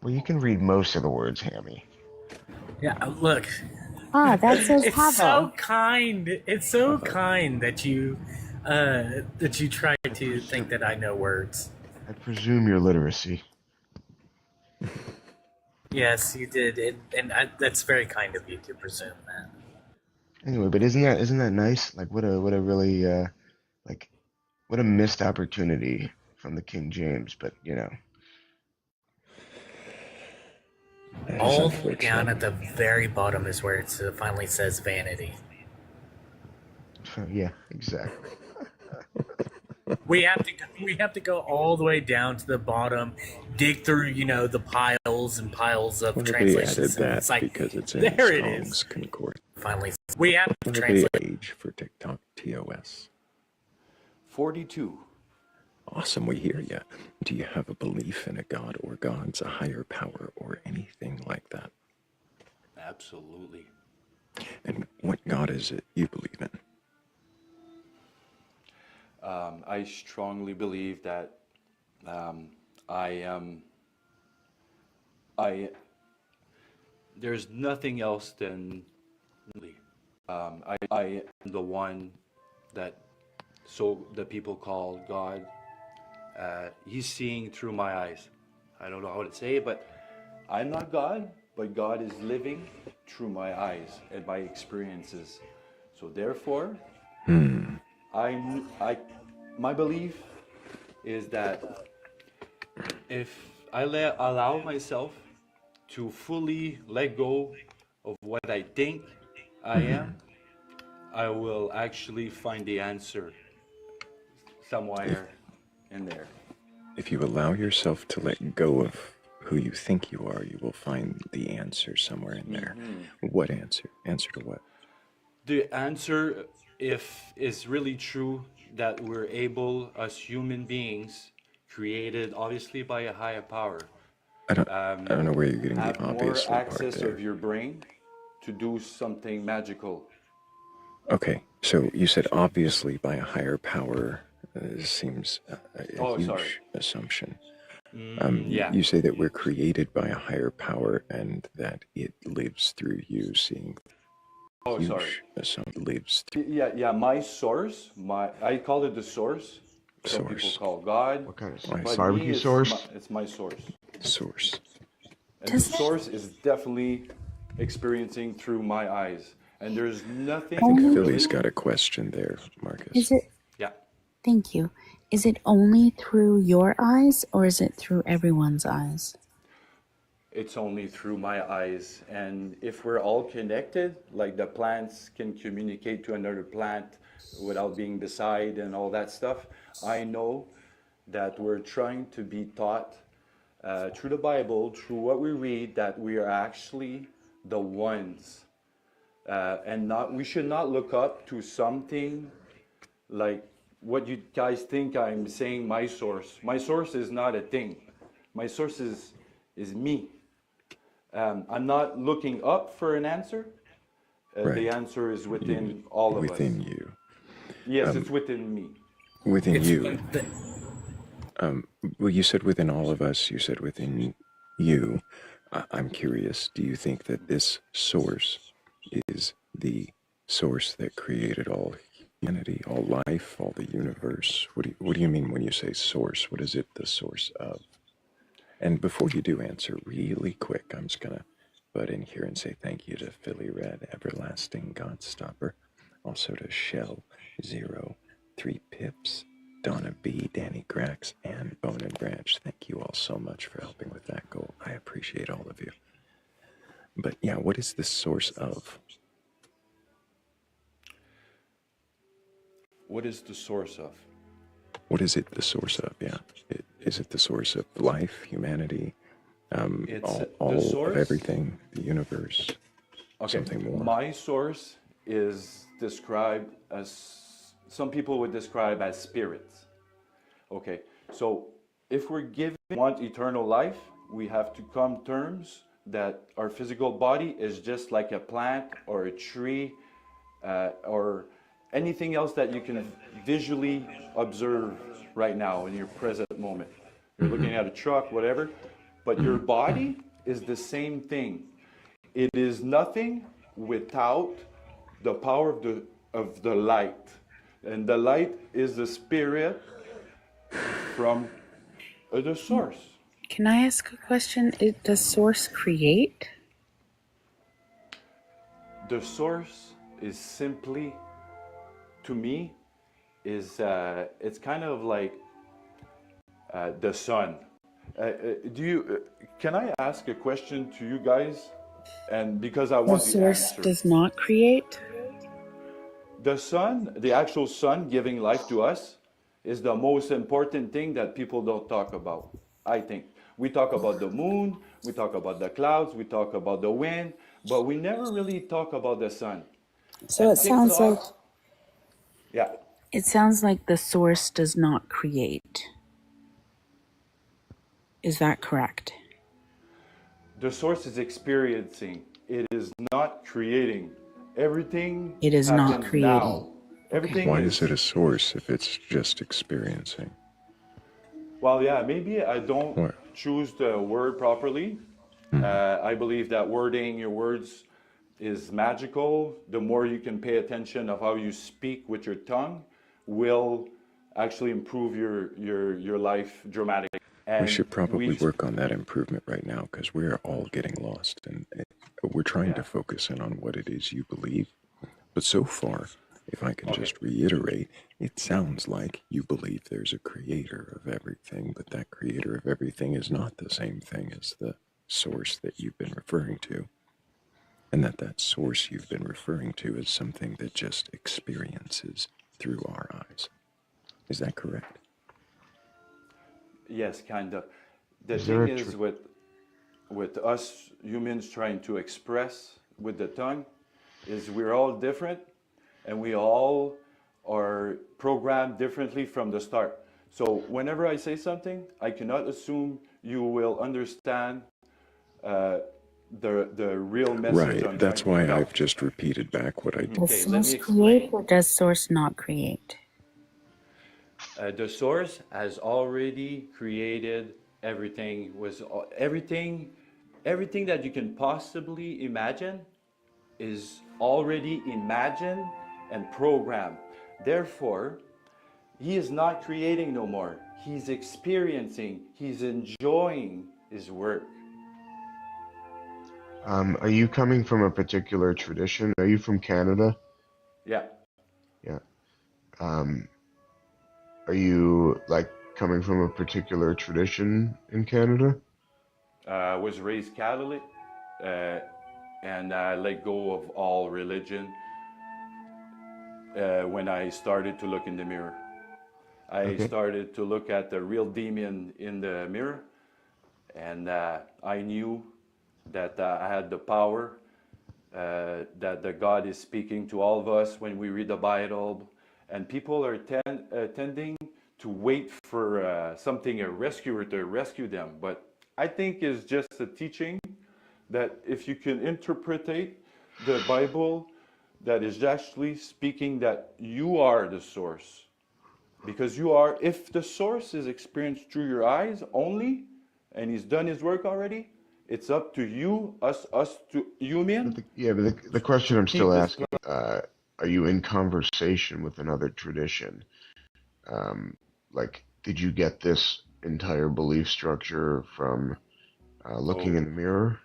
Well, you can read most of the words, Hammy. Yeah, look. That says it's havo. so kind. It's so kind that you try to think that I know words. I presume your literacy. Yes, you did, and that's very kind of you to presume that. Anyway, but isn't that nice? Like what a really what a missed opportunity from the King James, but All the way down at the very bottom is where it finally says vanity. Yeah, exactly. We have to go all the way down to the bottom, dig through the piles and piles of translations. Added that it's like, because it's in there it Strong's is. Concord. Finally, we have to What are translate. the age for TikTok TOS? 42. Awesome, we hear you. Do you have a belief in a god or gods, a higher power, or anything like that? Absolutely. And what god is it you believe in? I strongly believe that there's nothing else than I am the one that the people call God. He's seeing through my eyes. I don't know how to say it, but I'm not God, but God is living through my eyes and my experiences. So therefore, my belief is that if I allow myself to fully let go of what I think I am, I will actually find the answer somewhere in there. If you allow yourself to let go of who you think you are, you will find the answer somewhere in there. What answer? Answer to what? The answer, if it's really true that we're able, as human beings, created obviously by a higher power, I don't know where you're getting have the more obviously part access there. of your brain to do something magical. Okay, so you said obviously by a higher power. Seems a huge assumption. Yeah. You say that we're created by a higher power and that it lives through you seeing Oh, sorry. huge sound lives Yeah. My source, I call it the source. Some people source. call God, What kind of but me, barbecue sauce? it's my source. Source. And the Does it source is definitely experiencing through my eyes. And there's I think nothing only, Philly's really. got a question there, Marcus. is it, Yeah. thank you. Is it only through your eyes or is it through everyone's eyes? It's only through my eyes. And if we're all connected, like the plants can communicate to another plant without being beside and all that stuff, I know that we're trying to be taught through the Bible, through what we read, that we are actually the ones. And not we should not look up to something like what you guys think I'm saying my source. My source is not a thing. My source is me. I'm not looking up for an answer. The Right. answer is within all of us. Within you. Yes, it's within me. Within It's you. Well, you said within all of us, you said within you. I'm curious, do you think that this source is the source that created all humanity, all life, all the universe? What do you mean when you say source? What is it the source of? And before you do answer, really quick, I'm just going to butt in here and say thank you to Philly Red, Everlasting Godstopper, also to Shell, Zero, 3 Pips, Donna B, Danny Grax, and Bone and Branch. Thank you all so much for helping with that goal. I appreciate all of you. But yeah, what is the source of? What is the source of? What is it the source of? Yeah. Is it the source of life, humanity, It's all the of source. everything, the universe, Okay, something more? my source is described as, some people would describe as spirits. Okay, so if we're given want eternal life, we have to come terms that our physical body is just like a plant or a tree or anything else that you can visually observe right now in your present moment. You're looking at a truck, whatever, but your body is the same thing. It is nothing without the power of the light. And the light is the spirit from the source. Can I ask a question? Does source create? The source is simply, to me, is it's kind of like the sun. Can I ask a question to you guys? And because I The want the source answer. does not create? The sun, the actual sun giving life to us, is the most important thing that people don't talk about, I think. We talk about the moon, we talk about the clouds, we talk about the wind, but we never really talk about the sun. So And yeah, it sounds like the source does not create. Is that correct? the source is experiencing. It is not creating. Everything It is not happens creating. now. Everything Why is it a source if it's just experiencing? Well, yeah, maybe I don't What? choose the word properly. I believe that wording your words is magical. The more you can pay attention of how you speak with your tongue will actually improve your life dramatically. We And should probably work on that improvement right now because we're all getting lost and we're trying to focus in on what it is you believe. But so far, if I can just reiterate, it sounds like you believe there's a creator of everything, but that creator of everything is not the same thing as the source that you've been referring to. And that source you've been referring to is something that just experiences through our eyes. Is that correct? yes, kind of. The Is there thing a is with us humans trying to express with the tongue is we're all different and we all are programmed differently from the start. So whenever I say something, I cannot assume you will understand the real message I'm Right. That's trying to why tell. I've just repeated back what I did. Does Okay, let source me create explain. or does source not create? The source has already created everything. Everything that you can possibly imagine is already imagined and programmed. Therefore, he is not creating no more. He's experiencing, he's enjoying his work. Are you coming from a particular tradition? Are you from Canada? Yeah. Yeah. Are you like coming from a particular tradition in Canada? I was raised Catholic, and I let go of all religion when I started to look in the mirror. I started to look at the real demon in the mirror, and I knew that I had the power, that the God is speaking to all of us when we read the Bible, and people are tending to wait for something, a rescuer to rescue them. But I think it's just a teaching that if you can interpretate the Bible, that is actually speaking that you are the source. Because you are, if the source is experienced through your eyes only, and he's done his work already, it's up to you, us to human. But the question I'm still asking, are you in conversation with another tradition? Like, did you get this entire belief structure from looking in the mirror?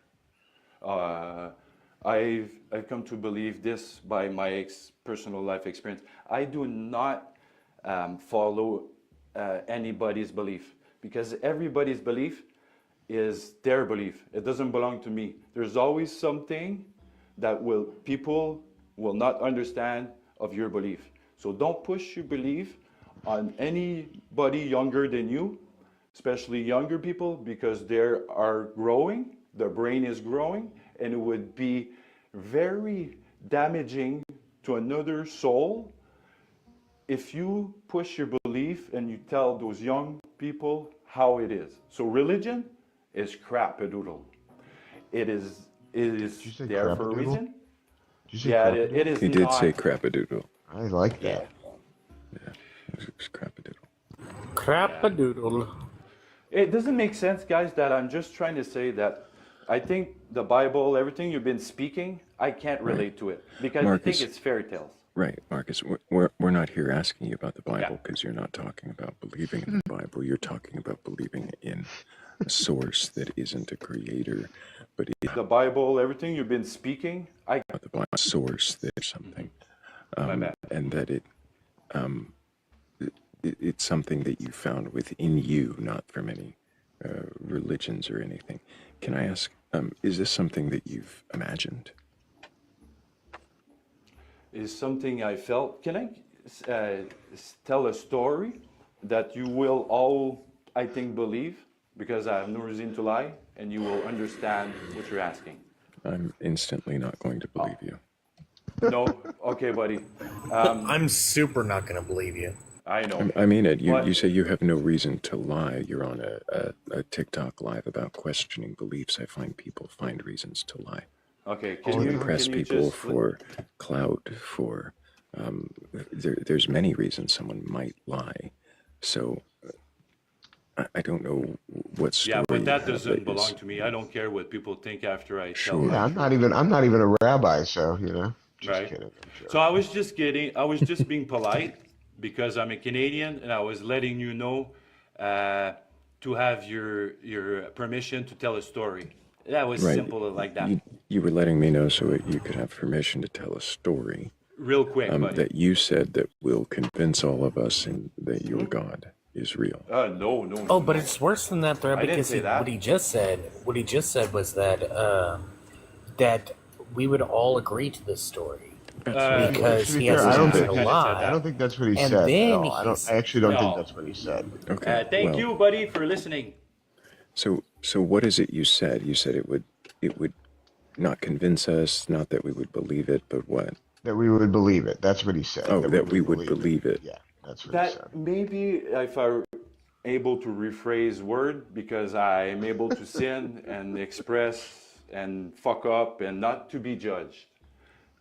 I've come to believe this by my personal life experience. I do not follow anybody's belief, because everybody's belief is their belief. It doesn't belong to me. There's always something that people will not understand of your belief. So don't push your belief on anybody younger than you, especially younger people, because they are growing, their brain is growing, and it would be very damaging to another soul if you push your belief and you tell those young people how it is. So religion is crap-a-doodle. It is there for a reason. Yeah, it is. He did say crap-a-doodle. I like that. Yeah, it was crap-a-doodle. Crap-a-doodle. It doesn't make sense, guys, that I'm just trying to say that I think the Bible, everything you've been speaking, I can't relate to it because I think it's fairy tales. Right, Marcus, we're not here asking you about the Bible because you're not talking about believing in the Bible. You're talking about believing in a source that isn't a creator, but the Bible, everything you've been speaking, the Bible source that is something, and that it's something that you found within you, not from any religions or anything. Can I ask, is this something that you've imagined? Is something I felt. Can I tell a story that you will all, I think, believe, because I have no reason to lie, and you will understand what you're asking? I'm instantly not going to believe you. No? Okay, buddy. I'm super not going to believe you. I know. I mean it. You say you have no reason to lie. You're on a TikTok live about questioning beliefs. I find people find reasons to lie. Okay, to impress people for clout, for there's many reasons someone might lie. So I don't know what story. Yeah, but that doesn't belong to me. I don't care what people think after I tell. Yeah, I'm not even a rabbi, so you know. Just kidding. So I was just kidding. I was just being polite because I'm a Canadian, and I was letting you know to have your permission to tell a story. That was simple like that. You were letting me know so that you could have permission to tell a story. Real quick, buddy. That you said that will convince all of us that your God is real. No. Oh, but it's worse than that, Thrayle, because what he just said was that that we would all agree to this story. Because he has a lie. I don't think that's what he said. I actually don't think that's what he said. Okay. Thank you, buddy, for listening. So what is it you said? You said it would not convince us, not that we would believe it, but what? That we would believe it. That's what he said. Oh, that we would believe it. Yeah, that's what he said. Maybe if I'm able to rephrase word, because I'm able to sin and express and fuck up and not to be judged.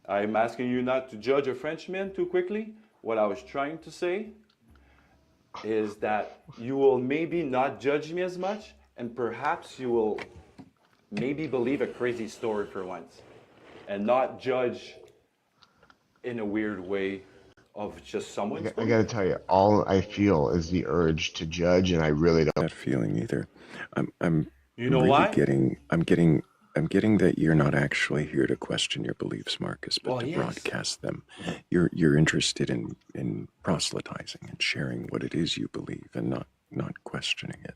I'm asking you not to judge a Frenchman too quickly. What I was trying to say is that you will maybe not judge me as much, and perhaps you will maybe believe a crazy story for once. and not judge in a weird way of just someone's I belief. gotta tell you, all I feel is the urge to judge, and I really don't. That feeling either. I'm You know really why? I'm getting that you're not actually here to question your beliefs, Marcus, but Well, to yes. broadcast them. You're interested in proselytizing and sharing what it is you believe and not questioning it.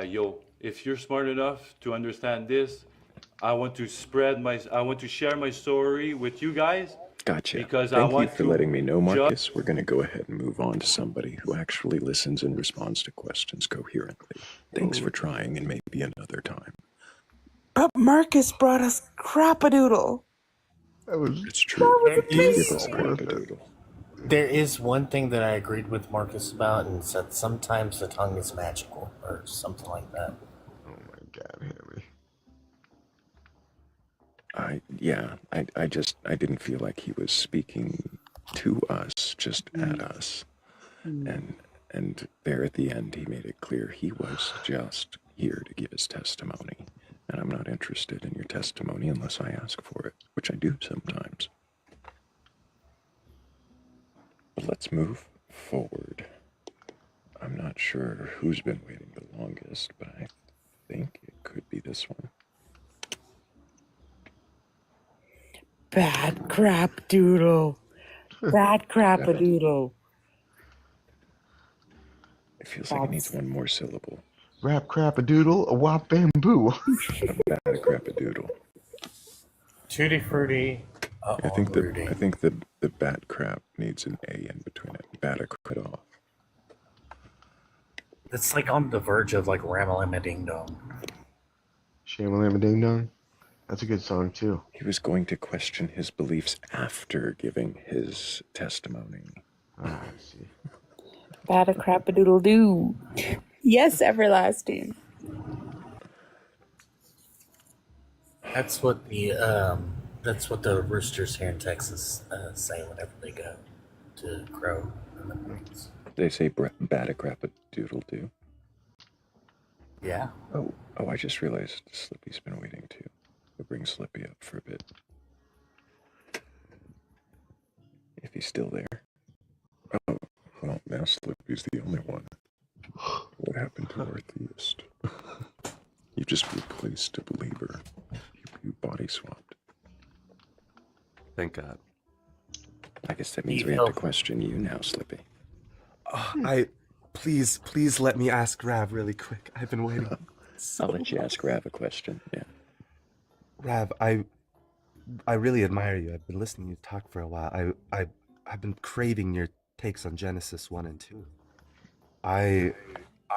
Yo, if you're smart enough to understand this, I want to share my story with you guys. Gotcha. Because Thank I you want for to letting me know, Marcus. We're going to go ahead and move on to somebody who actually listens and responds to questions coherently. Thanks for trying, and maybe another time. But Marcus brought us Crapadoodle. It's true. That was Give amazing. us Crapadoodle. There is one thing that I agreed with Marcus about, and said sometimes the tongue is magical, or something like that. Oh my God, Hammy. I didn't feel like he was speaking to us, just at us. And there at the end, he made it clear he was just here to give his testimony. And I'm not interested in your testimony unless I ask for it, which I do sometimes. But let's move forward. I'm not sure who's been waiting the longest, but I think it could be this one. Bad crap doodle. Bad Crapadoodle. It feels like it needs one more syllable. Rap Crapadoodle, a wop bamboo. A bad Crapadoodle. Tutti frutti. I think the bat crap needs an A in between it. Batacrit off. It's like on the verge of like Ramalama Ding Dong. Shamalama Ding Dong. That's a good song too. He was going to question his beliefs after giving his testimony. Ah, I see. Bad Crapadoodle doo. Yes, everlasting. That's what the roosters here in Texas say whenever they go to crow in the mornings. They say Batacrapadoodle do. Yeah. Oh, I just realized Slippy's been waiting too. We'll bring Slippy up for a bit. If he's still there. Oh, well, now Slippy's the only one. What happened to our theist? You just replaced a believer. You body swapped. Thank God. I guess that means we have to question you now, Slippy. Please let me ask Rav really quick. I've been waiting. I'll let you ask Rav a question. Yeah. Rav, I really admire you. I've been listening to you talk for a while. I've been craving your takes on Genesis 1 and 2. I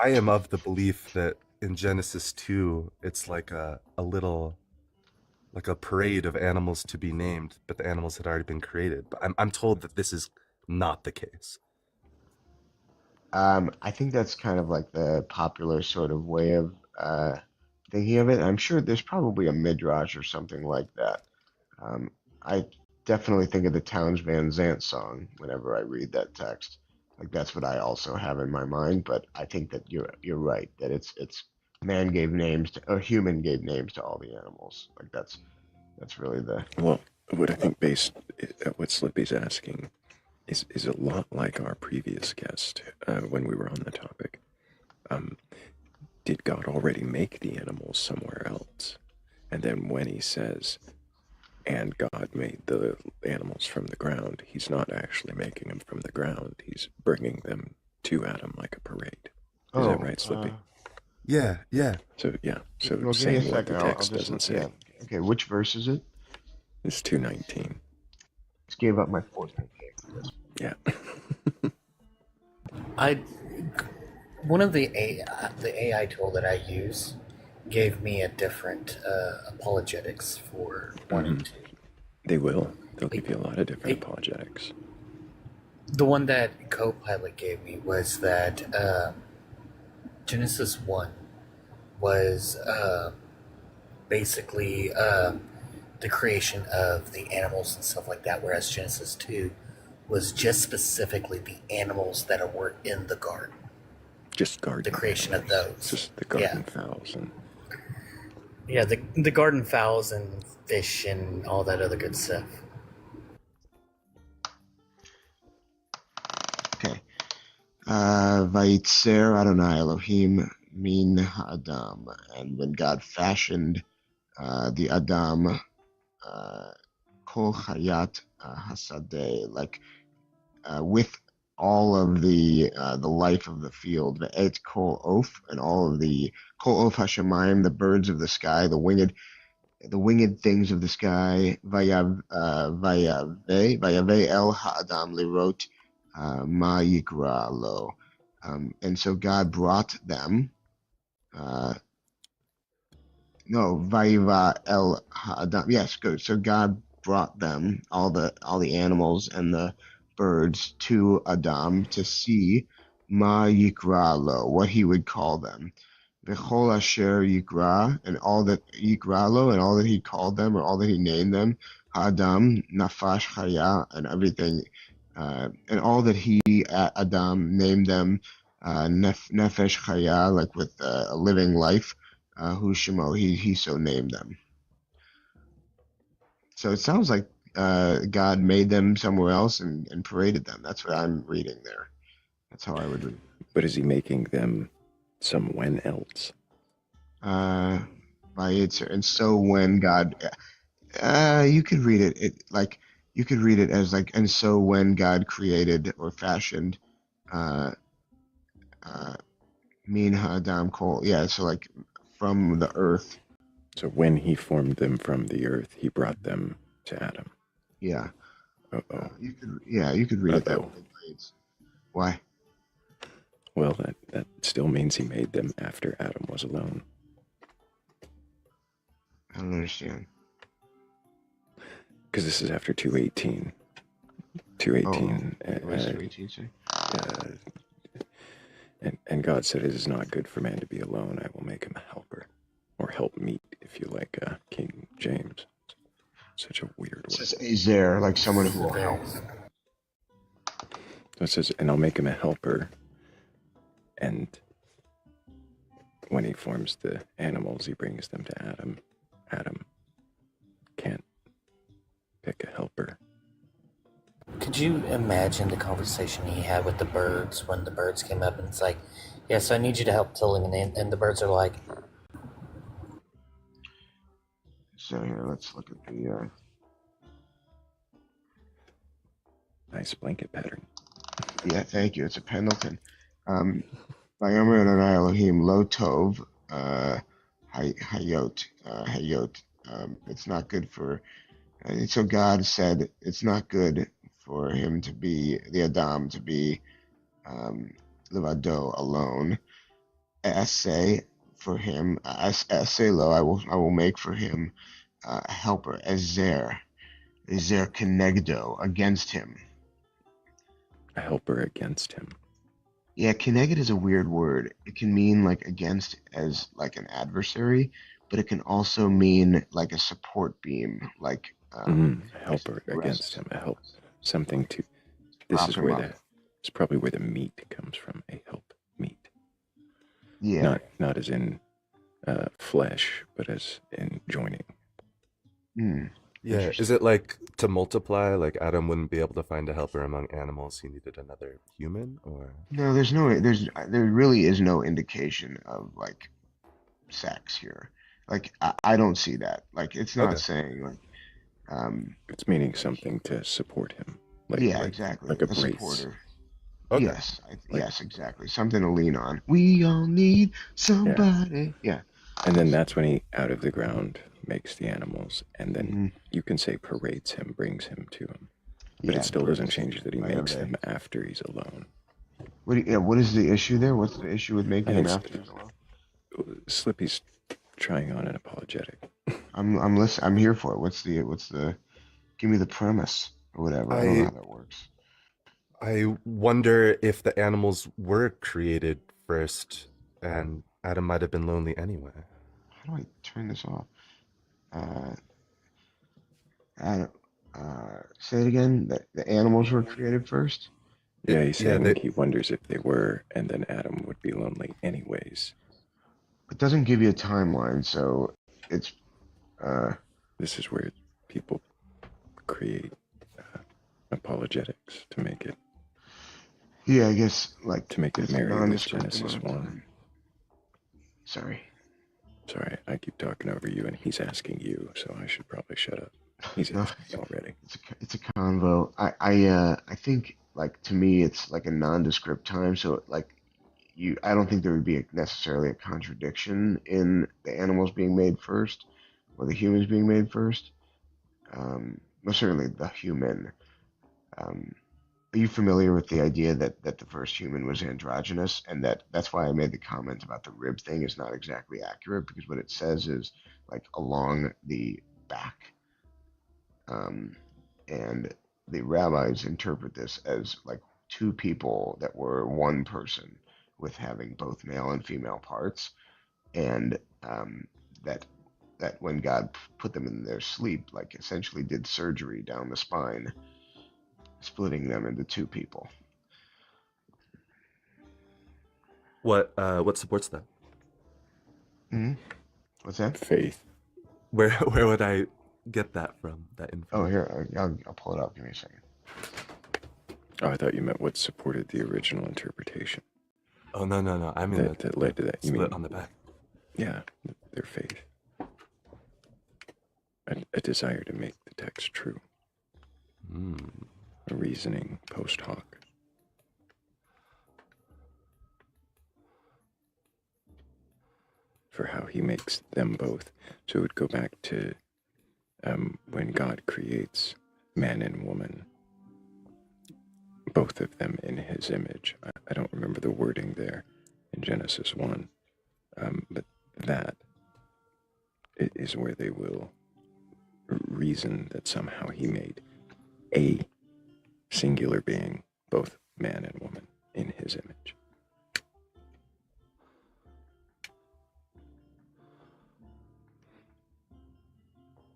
am of the belief that in Genesis 2, it's like a parade of animals to be named, but the animals had already been created. But I'm told that this is not the case. I think that's kind of like the popular sort of way of thinking of it. I'm sure there's probably a midrash or something like that. I definitely think of the Towns Van Zandt song whenever I read that text. Like that's what I also have in my mind. But I think that you're right that it's man gave names to, or human gave names to all the animals. Like that's really the. Well, what I think based at what Slippy's asking is a lot like our previous guest when we were on the topic. Did God already make the animals somewhere else? And then when he says, and God made the animals from the ground, he's not actually making them from the ground. He's bringing them to Adam like a parade. Is that right, Slippy? Yeah. So, Well, give me a saying what second. the text doesn't say. Okay, which verse is it? It's 2:19. Just gave up my fourth. Yeah. One of the AI tool that I use gave me a different apologetics for 1 and 2. They will. They'll give you a lot of different apologetics. The one that Copilot gave me was that Genesis 1 was basically the creation of the animals and stuff like that, whereas Genesis 2 was just specifically the animals that were in the garden. Just garden. The creation animals. of those. Just the garden fowls. And... Yeah, the garden fowls and fish and all that other good stuff. Okay. Vayitzer Adonai Elohim min Adam. And when God fashioned the Adam, kol hayat hasadeh, like with all of the life of the field, ve'et kol oaf, and all of the kol oaf hashemayim, the birds of the sky, the winged things of the sky, vayave el ha'adam lirot ma yikra lo. And so God brought them. No, vayiva el ha'adam. Yes, good. So God brought them, all the animals and the birds, to Adam to see ma yikra lo, what he would call them. V'chol asher yikra, and all that yikra lo, and all that he called them, or all that he named them, Adam, nafash chaya, and everything, and all that he, Adam, named them, nefesh chaya, like with a living life, hu shemo, he so named them. So it sounds like God made them somewhere else and paraded them. That's what I'm reading there. That's how I would read. But is he making them somewhen else? And so when God, you could read it like, you could read it as like, and so when God created or fashioned, min ha'adam kol, yeah, so like from the earth. So when he formed them from the earth, he brought them to Adam. Yeah. Uh-oh. You could read it that way. Why? Well, that still means he made them after Adam was alone. I don't understand. Because this is after 2:18. 2:18. What's 2:18 say? And God said, "It is not good for man to be alone. I will make him a helper, or help meet, if you like, King James." Such a weird word. It says Azer, like someone who will help. So it says, "And I'll make him a helper." And when he forms the animals, he brings them to Adam. Adam can't pick a helper. Could you imagine the conversation he had with the birds when the birds came up and it's like, yes, I need you to help tilling, and the birds are like... So here, let's look at the... Nice blanket pattern. Yeah, thank you. It's a Pendleton. Vayomer Adonai Elohim lo tov hayot. It's not good for... so God said it's not good for him to be, the Adam, to be levado, alone. Essay for him, essay lo, I will make for him a helper, ezer kenegdo, against him. A helper against him. Yeah, keneged is a weird word. It can mean like against as like an adversary, but it can also mean like a support beam, like a helper against him, a help, something to. This is where it's probably where the meat comes from. A help meat. Yeah. Not as in flesh, but as in joining. Yeah. Is it like to multiply? Like Adam wouldn't be able to find a helper among animals. He needed another human, or no? There really is no indication of like sex here. Like I don't see that. Like it's not saying like. It's meaning something to support him. Like, exactly. Like a brace. Supporter. Okay. Yes, yes, exactly. Something to lean on. We all need somebody. Yeah. And then that's when he, out of the ground, makes the animals, and then you can say parades him, brings him to him. But it still doesn't change that he makes them after he's alone. What is the issue there? What's the issue with making him after he's alone? Slippy's trying on an apologetic. I'm listening. I'm here for it. What's the? Give me the premise or whatever. I don't know how that works. I wonder if the animals were created first, and Adam might have been lonely anyway. How do I turn this off? Say it again. The animals were created first. Yeah, he's saying he wonders if they were, and then Adam would be lonely anyways. It doesn't give you a timeline, so it's this is where people create apologetics to make it. Yeah, I guess like to make it it's marry with nondescript Genesis amount of 1. time. Sorry. Sorry, I keep talking over you, and he's asking you, so I should probably shut up. He's No, asking already. it's a convo. I think like to me it's like a nondescript time. So like I don't think there would be necessarily a contradiction in the animals being made first or the humans being made first. Well, certainly the human. Are you familiar with the idea that the first human was androgynous, and that's why I made the comment about the rib thing is not exactly accurate, because what it says is like along the back, and the rabbis interpret this as like two people that were one person with having both male and female parts, and that when God put them in their sleep, like essentially did surgery down the spine, splitting them into two people. What supports that? Hmm. What's that? Faith. Where would I get that from? That info? Oh, here, I'll pull it up. Give me a second. Oh, I thought you meant what supported the original interpretation. Oh, no. I mean that led to that. You split mean on the back? Yeah, their faith. A desire to make the text true. A reasoning post hoc. For how he makes them both. So it would go back to when God creates man and woman, both of them in his image. I don't remember the wording there in Genesis 1, but that is where they will reason that somehow he made a singular being, both man and woman, in his image.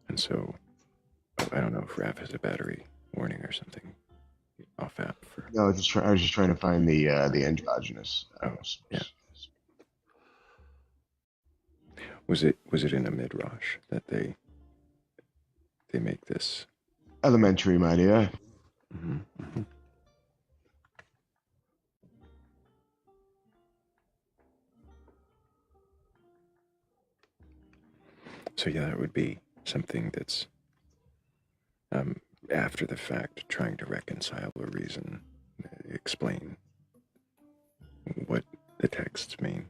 And so, I don't know if Raph has a battery warning or something off app for. No, I was just trying to find the androgynous. Yeah. Was it in a midrash that they make this? Elementary, my dear. Mm-hmm. So yeah, that would be something that's after the fact, trying to reconcile or reason, explain what the texts mean.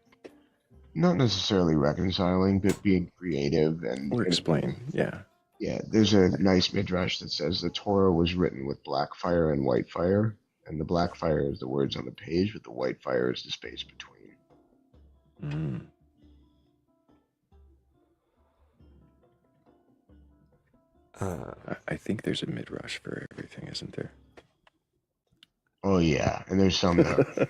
Not necessarily reconciling, but being creative or explain. Yeah. Yeah, there's a nice midrash that says the Torah was written with black fire and white fire, and the black fire is the words on the page, but the white fire is the space between. I think there's a midrash for everything, isn't there? Oh yeah, and there's some that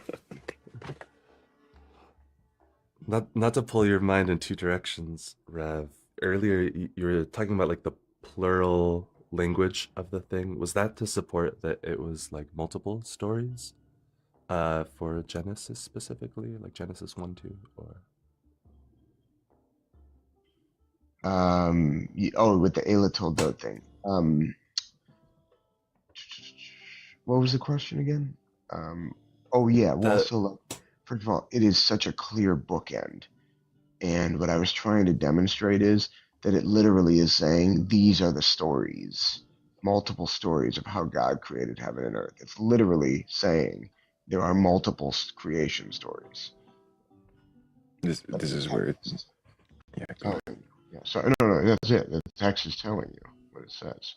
Not to pull your mind in two directions, Rev. Earlier you were talking about like the plural language of the thing. Was that to support that it was like multiple stories? For Genesis specifically, like Genesis 1, 2, or with the Ayla Toldot thing. What was the question again? Oh yeah, well, so like, first of all, it is such a clear bookend, and what I was trying to demonstrate is that it literally is saying these are the stories, multiple stories of how God created heaven and earth. It's literally saying there are multiple creation stories. This is where it's telling you. Yeah, so no, that's it. The text is telling you what it says.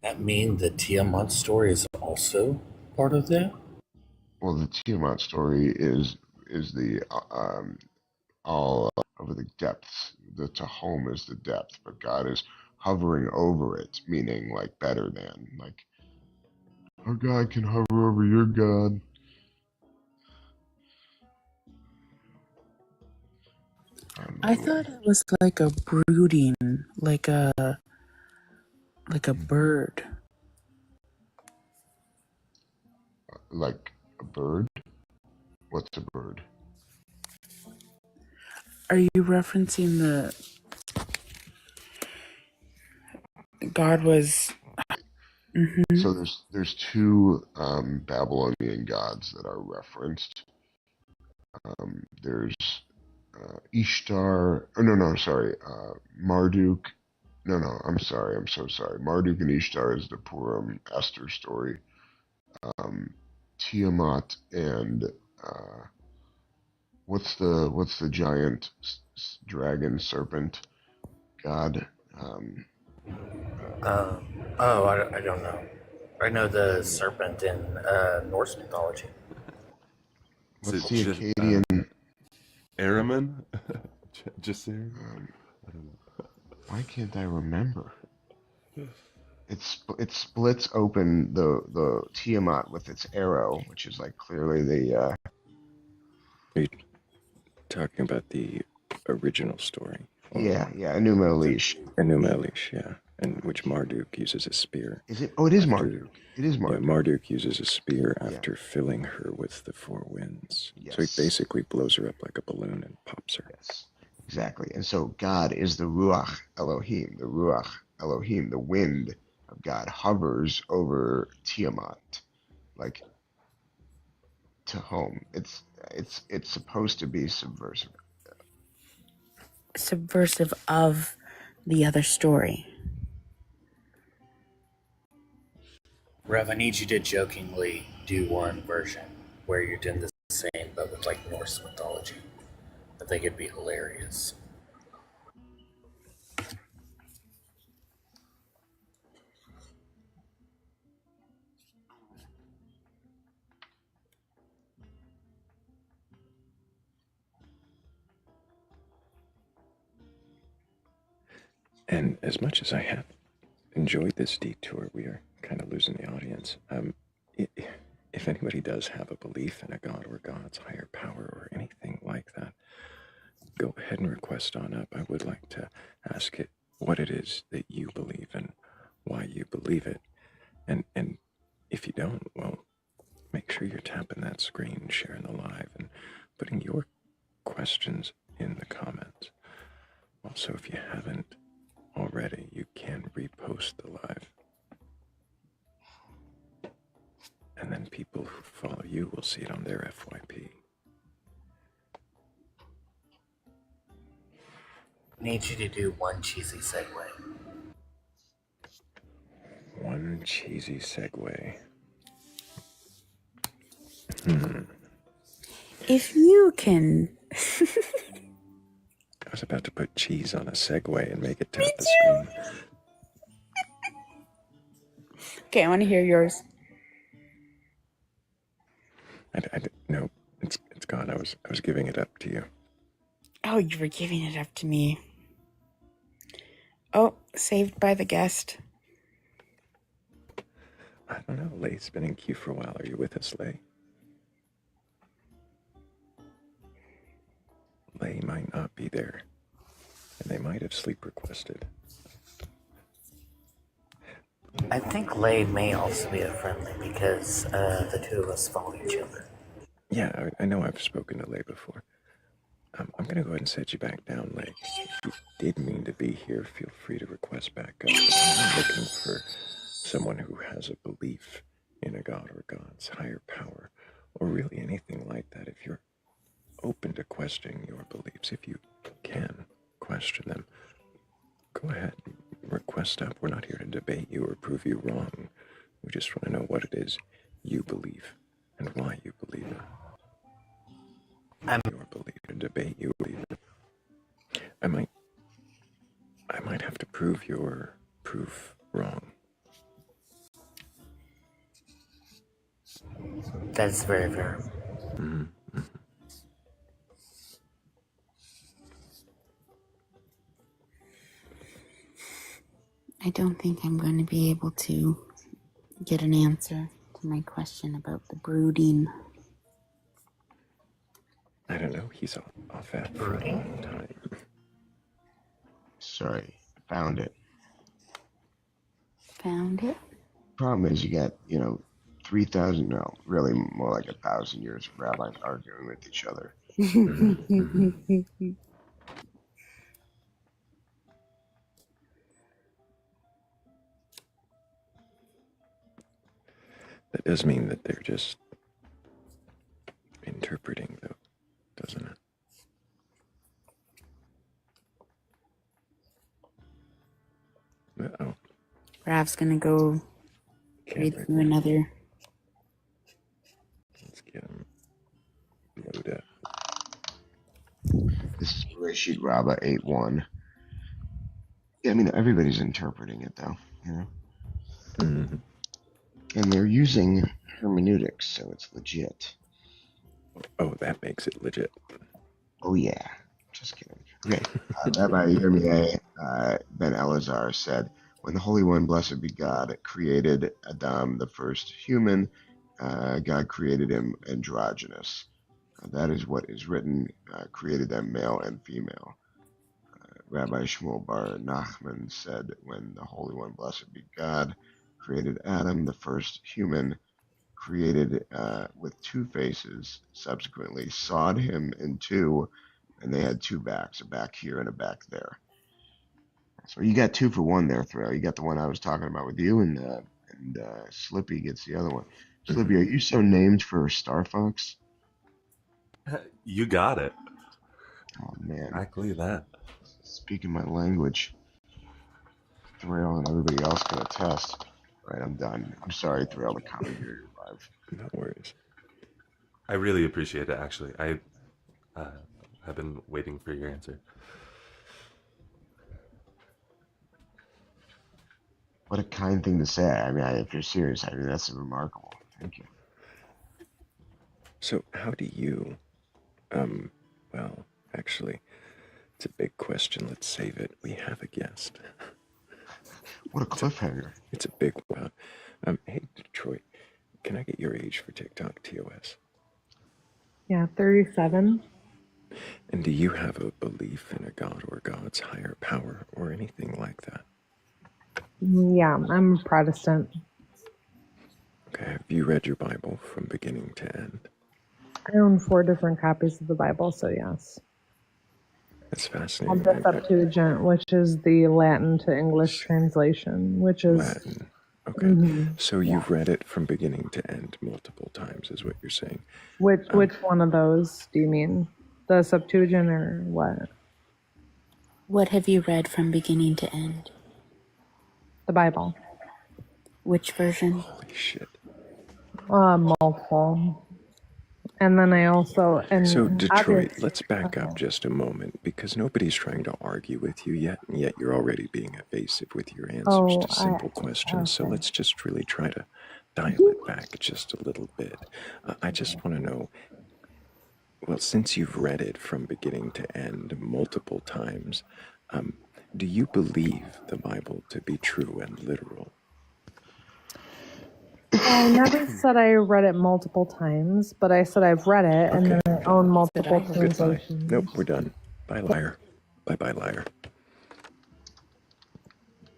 That mean the Tiamat story is also part of that? Well, the Tiamat story is the all over the depths. The Tahom is the depth, but God is hovering over it, meaning like better than. Like our God can hover over your God. I thought it was like a brooding, like a bird. Like a bird? What's a bird? Are you referencing God was. Mm-hmm. So there's two Babylonian gods that are referenced. There's Ishtar. Oh no, sorry. Marduk. No, I'm sorry. I'm so sorry. Marduk and Ishtar is the Purim Esther story. Tiamat and what's the giant dragon serpent god? I don't know. I know the serpent in Norse mythology. What's the Akkadian? Ahriman? Jasir? I don't know. Why can't I remember? It splits open the Tiamat with its arrow, which is like clearly the. Are you talking about the original story? Yeah, Enuma Elish. Enuma Elish, yeah, and which Marduk uses a spear. Is it? Oh, it is Marduk. It is Marduk. Yeah, Marduk uses a spear after filling her with the four winds. Yes. So he basically blows her up like a balloon and pops her. Yes, exactly. And so God is the Ruach Elohim. The Ruach Elohim, the wind of God, hovers over Tiamat, like to home. It's supposed to be subversive. Subversive of the other story. Rev, I need you to jokingly do one version where you're doing the same, but with like Norse mythology. I think it'd be hilarious. And as much as I have enjoyed this detour, we are kind of losing the audience. If anybody does have a belief in a god or gods, higher power, or anything like that, go ahead and request on up. I would like to ask it what it is that you believe and why you believe it. And if you don't, well, make sure you're tapping that screen, sharing the live, and putting your questions in the comments. Also, if you haven't already, you can repost the live. And then people who follow you will see it on their FYP. I need you to do one cheesy segue. One cheesy segue. If you can. I was about to put cheese on a segue and make it tap the screen. Okay, I want to hear yours. No, it's gone. I was giving it up to you. Oh, you were giving it up to me. Oh, saved by the guest. I don't know. Lay's been in queue for a while. Are you with us, Lay? Lay might not be there. And they might have sleep requested. I think Lay may also be a friendly because the two of us follow each other. Yeah, I know I've spoken to Lay before. I'm going to go ahead and set you back down, Lay. If you did mean to be here, feel free to request back up. I'm looking for someone who has a belief in a god or gods, higher power, or really anything like that. If you're open to questioning your beliefs, if you can question them, go ahead, request up. We're not here to debate you or prove you wrong. We just want to know what it is you believe and why you believe it. Your belief to debate you believe it. I might have to prove your proof wrong. That's very fair. Mm-hmm. I don't think I'm going to be able to get an answer to my question about the brooding. I don't know. He's off that for a long time. Sorry, found it. Found it? Problem is, you got 3,000, no, really more like 1,000 years of rabbis arguing with each other. Mm-hmm. And, That does mean that they're just interpreting, though, doesn't it? Uh-oh. Rav's gonna go read through another. Let's get him loaded up. This is Bereshit Rabbah 8:1. Yeah, I mean, everybody's interpreting it, though, you know? Mm-hmm. And they're using hermeneutics, so it's legit. Oh, that makes it legit. Oh, yeah. Just kidding. Okay. Rabbi Yirmiyah ben Elazar said, when the Holy One, blessed be God, created Adam, the first human, God created him androgynous. That is what is written, created them male and female. Rabbi Shmuel bar Nachman said, when the Holy One, blessed be God, created Adam, the first human, created with two faces, subsequently sawed him in two, and they had two backs, a back here and a back there. So you got 2 for 1 there, Thrayle. You got the one I was talking about with you, and Slippy gets the other one. Slippy, are you so named for Star Fox? You got it. Oh, man. Exactly that. Speaking my language. Thrayle and everybody else can attest. All right, I'm done. I'm sorry, Thrayle, to commandeer your live. No worries. I really appreciate it, actually. I've been waiting for your answer. What a kind thing to say. I mean, if you're serious, I mean, that's remarkable. Thank you. So how do you, well, actually, it's a big question. Let's save it. We have a guest. What a cliffhanger. It's a big one. Hey, Detroit, can I get your age for TikTok TOS? Yeah, 37. And do you have a belief in a god or God's higher power or anything like that? Yeah, I'm a Protestant. Okay, have you read your Bible from beginning to end? I own 4 different copies of the Bible, so yes. That's I fascinating. have the Septuagint, which is the Latin to English translation, which is Latin. Okay, so you've read it from beginning to end multiple times, is what you're saying. Which one of those do you mean? The Septuagint or what? What have you read from beginning to end? The Bible. Which version? Holy shit. Multiple. And then I also... So, Detroit, let's back up just a moment, because nobody's trying to argue with you yet, and yet you're already being evasive with your answers to simple questions. So let's just really try to dial it back just a little bit. I just want to know, well, since you've read it from beginning to end multiple times, do you believe the Bible to be true and literal? I never said I read it multiple times, but I said I've read it, and then I own multiple translations. Goodbye. Nope, we're done. Bye, liar. Bye-bye, liar.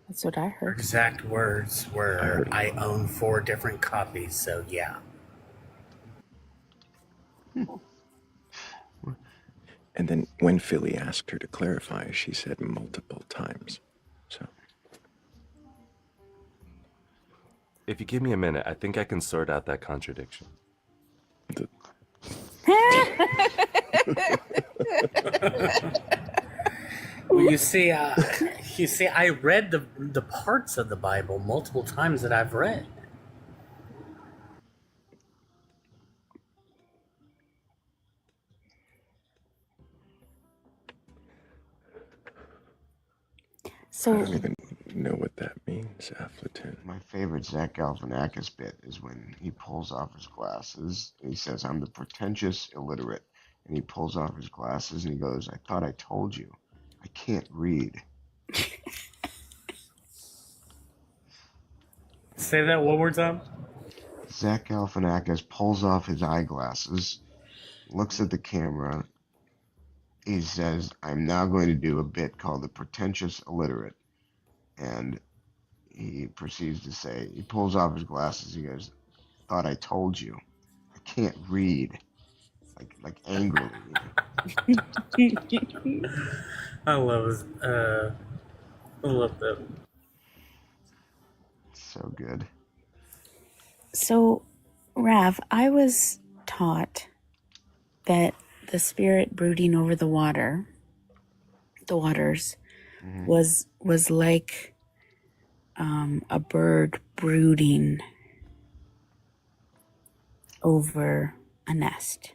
That's what I Her heard. exact words were, I own 4 different copies, so yeah. And then when Philly asked her to clarify, she said multiple times. So, If you give me a minute, I think I can sort out that contradiction. Well, you see, I read the parts of the Bible multiple times that I've read. So, I don't even know what that means, Affleton. My favorite Zach Galifianakis bit is when he pulls off his glasses and he says, I'm the pretentious illiterate. And he pulls off his glasses and he goes, I thought I told you. I can't read. Say that one more time. Zach Galifianakis pulls off his eyeglasses, looks at the camera. He says, I'm now going to do a bit called the pretentious illiterate. And he proceeds to say, he pulls off his glasses. He goes, thought I told you. I can't read. Like angrily. I love that. So good. So, Rav, I was taught that the spirit brooding over the waters, Mm-hmm. was like a bird brooding over a nest.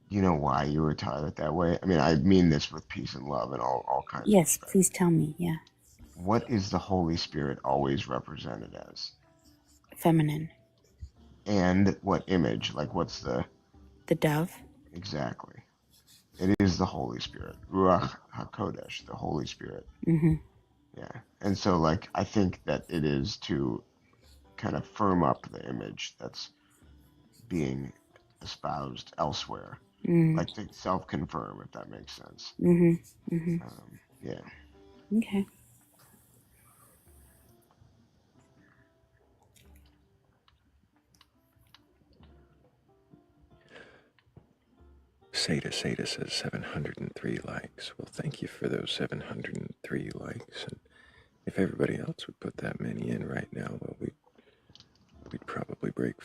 You know why you were taught it that way? I mean, I mean this with peace and love and all kinds of Yes, respect. please tell me. Yeah. What is the Holy Spirit always represented as? Feminine. And what image? Like, what's the... The dove. Exactly. It is the Holy Spirit. Ruach HaKodesh, the Holy Spirit. Mm-hmm. Yeah. And so, like, I think that it is to kind of firm up the image that's being espoused elsewhere. Mm-hmm. Like to self-confirm, if that makes sense. Mm-hmm. Mm-hmm. Yeah. Okay. Seda says 703 likes. Well, thank you for those 703 likes. And if everybody else would put that many in right now, well, we'd probably break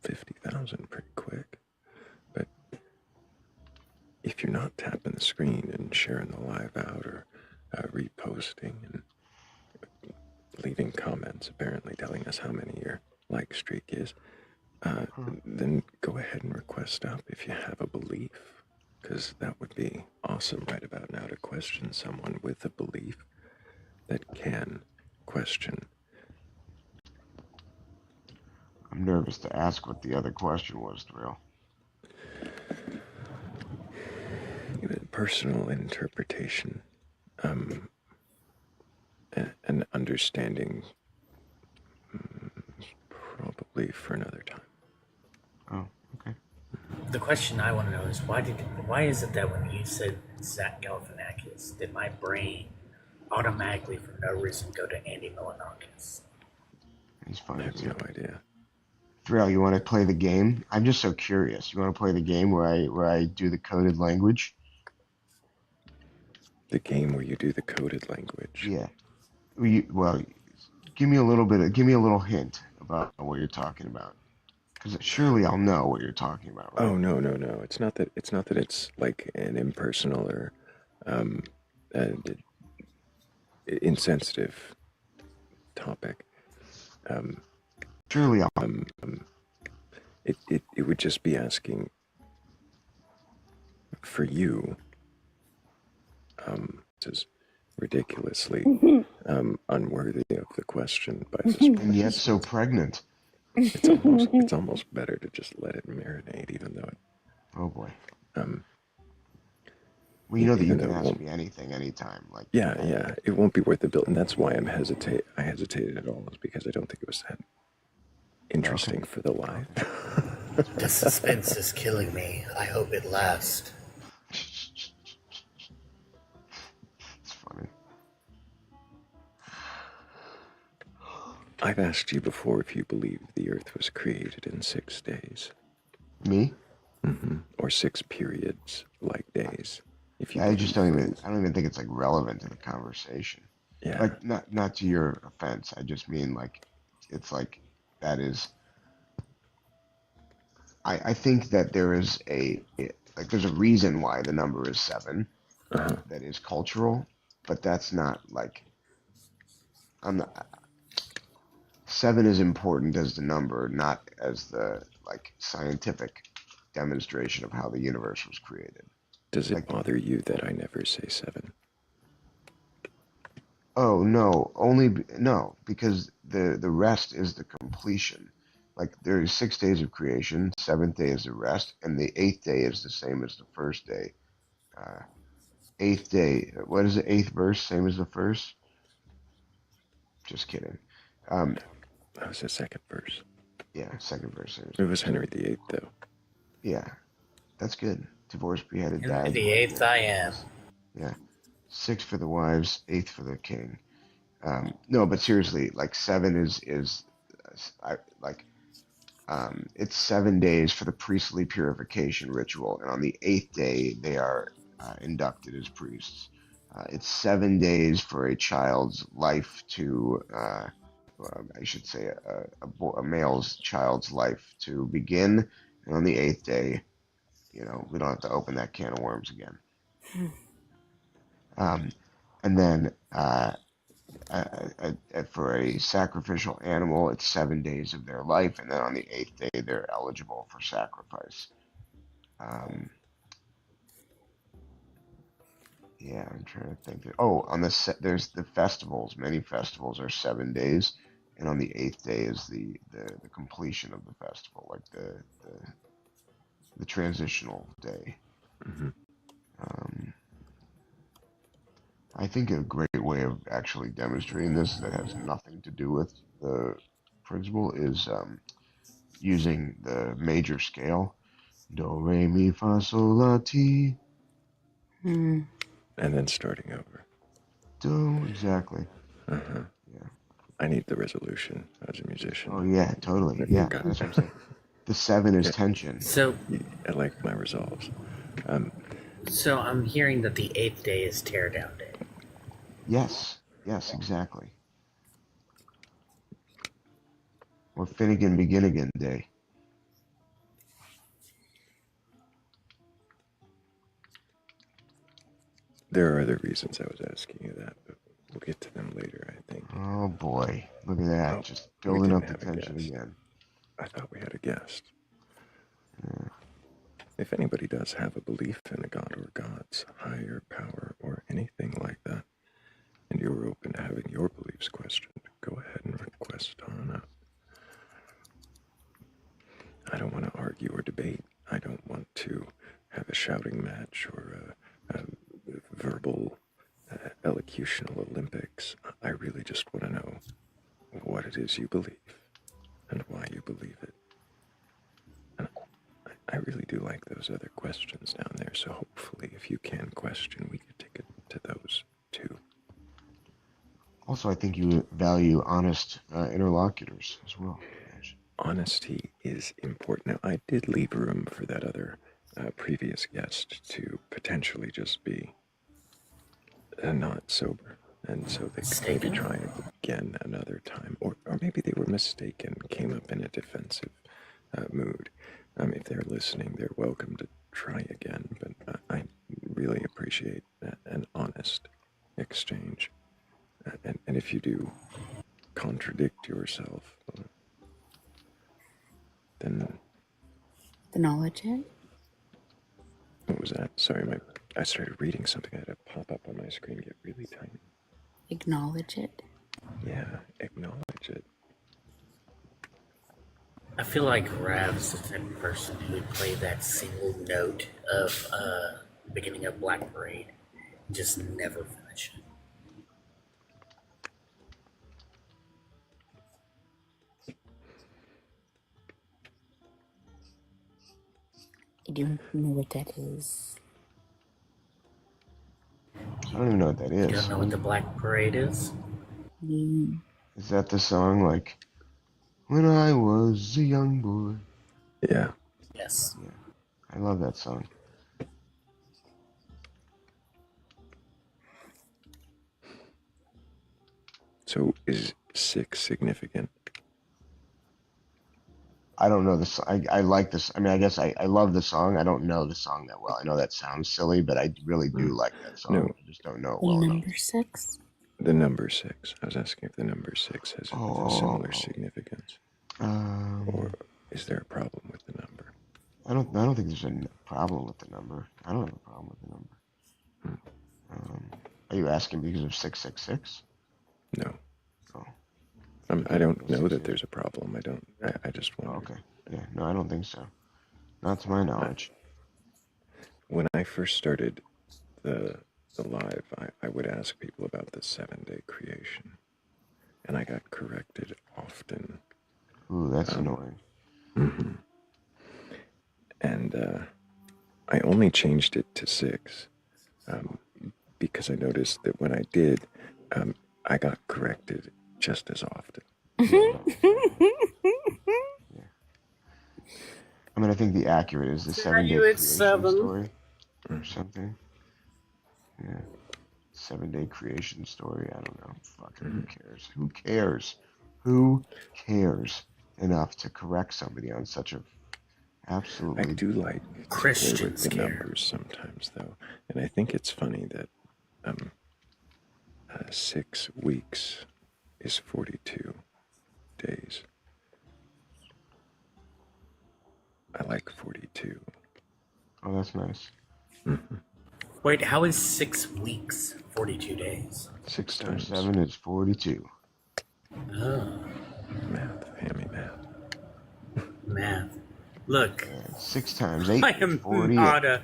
50,000 pretty quick. But if you're not tapping the screen and sharing the live out or reposting and leaving comments, apparently telling us how many your like streak is, then go ahead and request up if you have a belief, because that would be awesome right about now to question someone with a belief that can question. I'm nervous to ask what the other question was, Thrayle. Personal interpretation, and understanding, probably for another time. Oh, okay. The question I want to know is why is it that when you said Zach Galifianakis, did my brain automatically for no reason go to Andy Milonakis? He's funny. I have no idea. Thrayle, you want to play the game? I'm just so curious. You want to play the game where I do the coded language? The game where you do the coded language. Yeah. Well, give me a little hint about what you're talking about, because surely I'll know what you're talking about, right? Oh no! It's not that it's like an impersonal or insensitive topic. Surely I'll. It would just be asking for you. This is ridiculously unworthy of the question by suspense. And yet so pregnant. It's almost better to just let it marinate, even though it. Oh boy. Well, you know that you can ask me anything, anytime. Like. Yeah. It won't be worth the bill, and that's why I hesitated at all, is because I don't think it was that interesting for the live. The suspense is killing me. I hope it lasts. It's funny. I've asked you before if you believe the Earth was created in 6 days. Me? Mm-hmm. Or 6 periods, like days. If you I don't even think it's like relevant to the conversation. Yeah. Like not to your offense. I just mean like it's like that is. I think that there is there's a reason why the number is 7. That is cultural, but that's not like. 7 is important as the number, not as the like scientific demonstration of how the universe was created. Does it bother you that I never say 7? Oh no, no, because the rest is the completion. Like there's 6 days of creation, 7th day is the rest, and the 8th day is the same as the first day. 8th day, what is the 8th verse? Same as the first? Just kidding. That was the 2nd verse. Yeah, 2nd verse. It was Henry VIII, though. Yeah, that's good. Divorced, beheaded, died. The 8th I am. Yeah, 6 for the wives, 8th for the king. No, but seriously, like 7 is it's 7 days for the priestly purification ritual, and on the 8th day they are inducted as priests. It's 7 days for a child's life to I should say, a male's child's life to begin, and on the 8th day, we don't have to open that can of worms again. And then for a sacrificial animal, it's 7 days of their life, and then on the 8th day, they're eligible for sacrifice. Yeah, I'm trying to think. There's the festivals. Many festivals are 7 days, and on the 8th day is the completion of the festival, like the transitional day. Mm-hmm. I think a great way of actually demonstrating this that has nothing to do with the principle is using the major scale, do re mi fa sol la ti. Hmm. And then starting over. Do exactly. Uh-huh. Yeah. I need the resolution as a musician. Oh yeah, totally. Yeah, that's what I'm saying. The 7 is tension. So I like my resolves. So I'm hearing that the 8th day is teardown day. Yes, exactly. Or Finnegan Begin Again Day. There are other reasons I was asking you that, but we'll get to them later, I think. Oh boy, look at that. Oh, Just we building didn't up the have a tension guest. again. I thought we had a guest. Yeah. If anybody does have a belief in a god or gods, higher power, or anything like that, and you're open to having your beliefs questioned, go ahead and request on up. I don't want to argue or debate. I don't want to have a shouting match or a verbal elocutional Olympics. I really just want to know what it is you believe and why you believe it. And I really do like those other questions down there, so hopefully if you can question, we could take it to those too. Also, I think you value honest interlocutors as well. Honesty is important. Now, I did leave room for that other previous guest to potentially just be not sober, and so they could maybe try again another time, or maybe they were mistaken, came up in a defensive mood. If they're listening, they're welcome to try again, but I really appreciate an honest exchange. And if you do contradict yourself, then Acknowledge it. what was that? Sorry, I started reading something. I had a pop up on my screen get really tiny. Acknowledge it. Yeah, acknowledge it. I feel like Rav's the type of person who would play that single note of beginning of Black Parade and just never finish it. I don't know what that is. I don't even know what that is. You don't know what the Black Parade is? Is that the song like When I Was a Young Boy? Yeah. Yes. Yeah. I love that song. So is 6 significant? I don't know this. I like this. I mean, I guess I love the song. I don't know the song that well. I know that sounds silly, but I really do like that song. No. I just don't know it well enough. Number 6? The number 6. I was asking if the number 6 has a similar significance. Or is there a problem with the number? I don't think there's a problem with the number. I don't have a problem with the number. Are you asking because of 666? No. Oh. I don't know that there's a problem. I just wonder. Okay. Yeah. No, I don't think so. Not to my knowledge. When I first started the live, I would ask people about the 7-day creation, and I got corrected often. Ooh, that's annoying. Mm-hmm. And I only changed it to 6 because I noticed that when I did, I got corrected just as often. Yeah. I mean, I think the accurate is the 7-day creation story or something. Yeah. 7-day creation story. I don't know. Fucking who cares? Who cares? Who cares enough to correct somebody on such a I absolutely do like to play with Christians the care. numbers sometimes, though, and I think it's funny that 6 weeks is 42 days. I like 42. Oh, that's nice. Wait, how is 6 weeks 42 days? 6 times. times 7 is 42. Oh, Math, hammy math. math. Look, 6 times 8 I is am 48.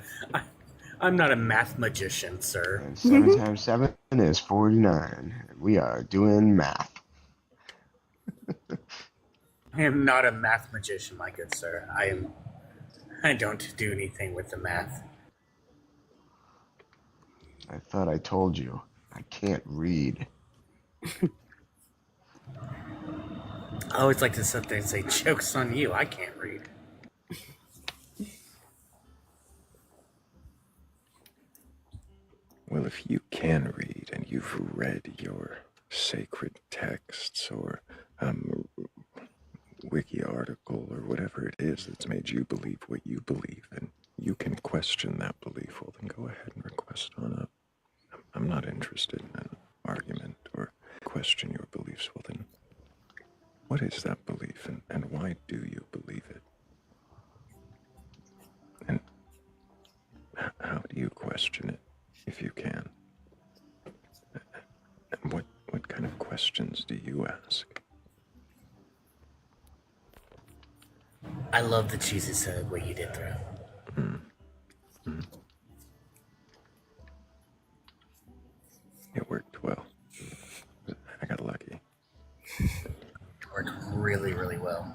I'm not a math magician, sir. And 7 times 7 is 49. We are doing math. I am not a math magician, my good sir. I don't do anything with the math. I thought I told you. I can't read. I always like to sit there and say, joke's on you, I can't read. Well, if you can read and you've read your sacred texts or wiki article or whatever it is that's made you believe what you believe, and you can question that belief, well, then go ahead and request on up. I'm not interested in an argument or question your beliefs. Well, then, what is that belief, and why do you believe it? And how do you question it, if you can? And what kind of questions do you ask? I love that Jesus said what you did, Thrayle. It worked well. I got lucky. It worked really, really well.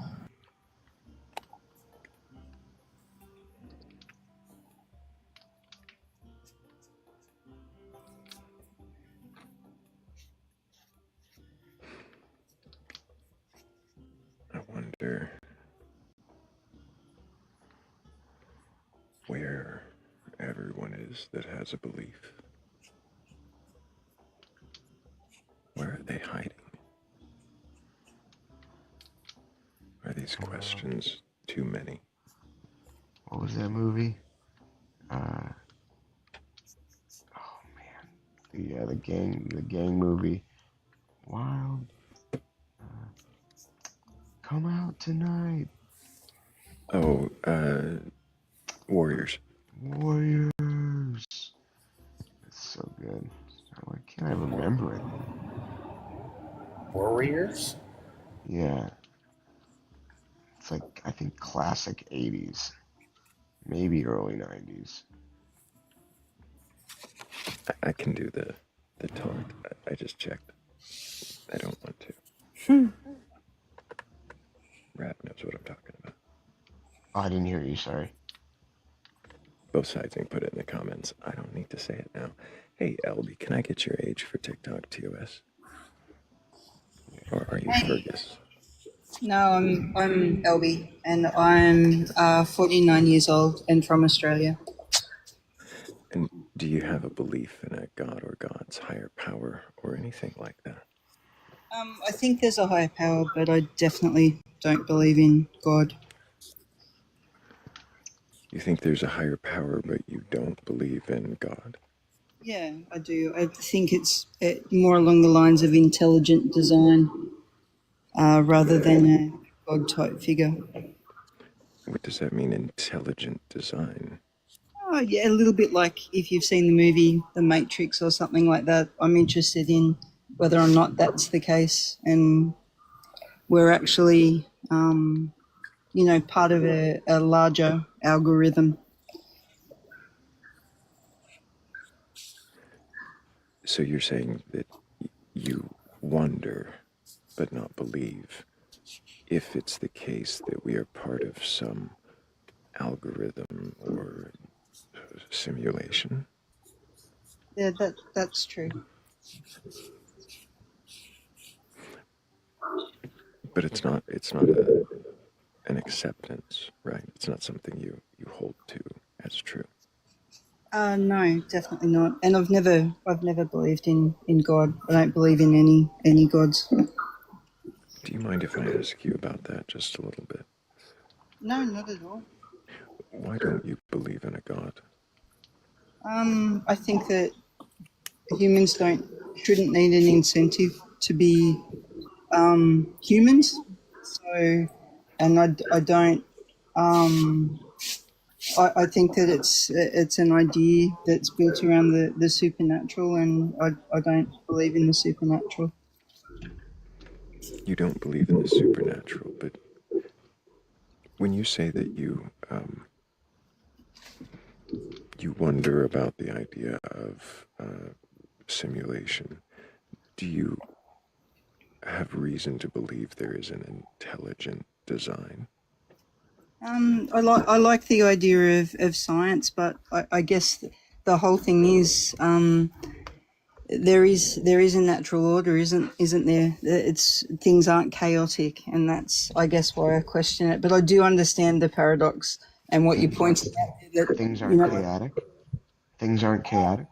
I wonder where everyone is that has a belief. Where are they hiding? Are these questions too many? What was that movie? Oh man, the gang movie. Wild. Come out tonight. Oh, Warriors. Warriors. It's so good. Why can't I remember it? Warriors? Yeah. It's like, I think, classic 80s. Maybe early 90s. I can do the taunt. I just checked. I don't want to. Rap knows what I'm talking about. Oh, I didn't hear you, sorry. Both sides can put it in the comments. I don't need to say it now. Hey, LB, can I get your age for TikTok TOS? Or are you Fergus? No, I'm Elby, and I'm 49 years old and from Australia. And do you have a belief in a god or gods, higher power, or anything like that? I think there's a higher power, but I definitely don't believe in God. You think there's a higher power, but you don't believe in God? Yeah, I do. I think it's more along the lines of intelligent design rather than a God-type figure. What does that mean, intelligent design? Oh, yeah, a little bit like if you've seen the movie The Matrix or something like that. I'm interested in whether or not that's the case, and we're actually, part of a larger algorithm. So you're saying that you wonder, but not believe, if it's the case that we are part of some algorithm or simulation? Yeah, that's true. But it's not an acceptance, right? It's not something you hold to as true. No, definitely not. And I've never believed in God. I don't believe in any gods. Do you mind if I ask you about that just a little bit? No, not at all. Why don't you believe in a God? I think that humans shouldn't need an incentive to be humans. So, and I don't. I think that it's an idea that's built around the supernatural, and I don't believe in the supernatural. You don't believe in the supernatural, but when you say that you wonder about the idea of simulation, do you have reason to believe there is an intelligent design? I like the idea of science, but I guess the whole thing is there is a natural order, isn't there? It's things aren't chaotic, and that's I guess why I question it. But I do understand the paradox and what you pointed out. That Things aren't chaotic. Things aren't chaotic.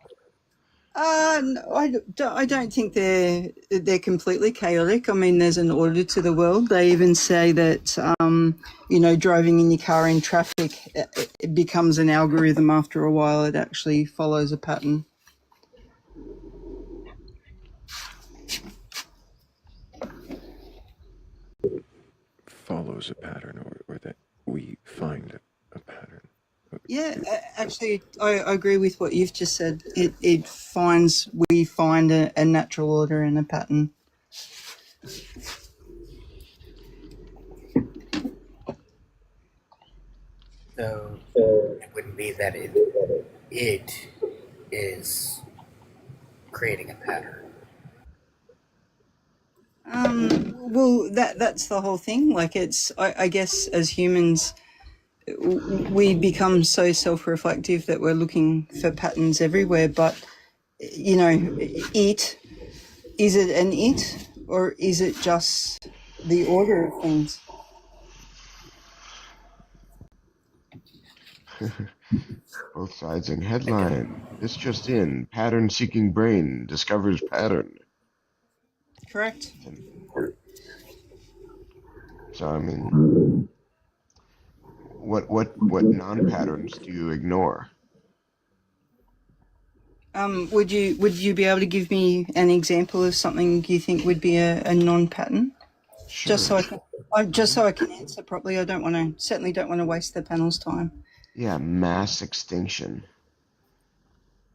No, I don't think they're completely chaotic. I mean, there's an order to the world. They even say that driving in your car in traffic, it becomes an algorithm after a while. It actually follows a pattern. Follows a pattern, or that we find a pattern. Yeah, actually, I agree with what you've just said. We find a natural order and a pattern. So it wouldn't be that it is creating a pattern. Well, that's the whole thing. Like I guess as humans, we become so self-reflective that we're looking for patterns everywhere. But is it an it, or is it just the order of things? Both sides in headline. This just in. Pattern-seeking brain discovers pattern. Correct. So I mean, what non-patterns do you ignore? Would you be able to give me an example of something you think would be a non-pattern? Sure. Just so I can answer properly. I certainly don't want to waste the panel's time. Yeah, mass extinction.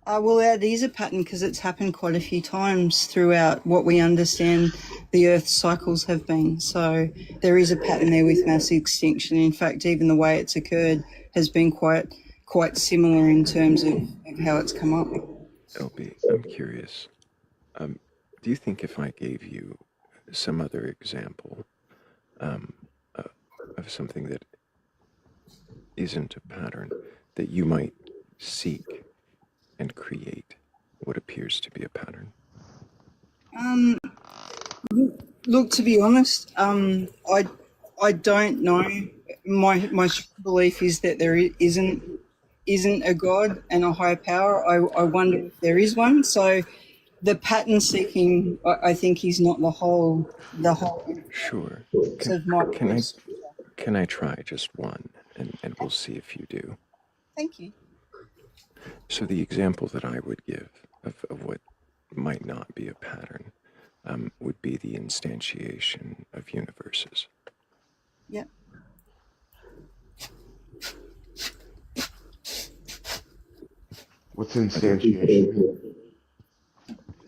Well, that is a pattern because it's happened quite a few times throughout what we understand the Earth's cycles have been. So there is a pattern there with mass extinction. In fact, even the way it's occurred has been quite similar in terms of how it's come up. LB, I'm curious. Do you think if I gave you some other example of something that isn't a pattern, that you might seek and create what appears to be a pattern? Look, to be honest, I don't know. My belief is that there isn't a God and a higher power. I wonder if there is one. So the pattern seeking, I think, is not the whole. Sure. Can I try just one, and we'll see if you do. Thank you. So the example that I would give of what might not be a pattern would be the instantiation of universes. Yeah. What's instantiation?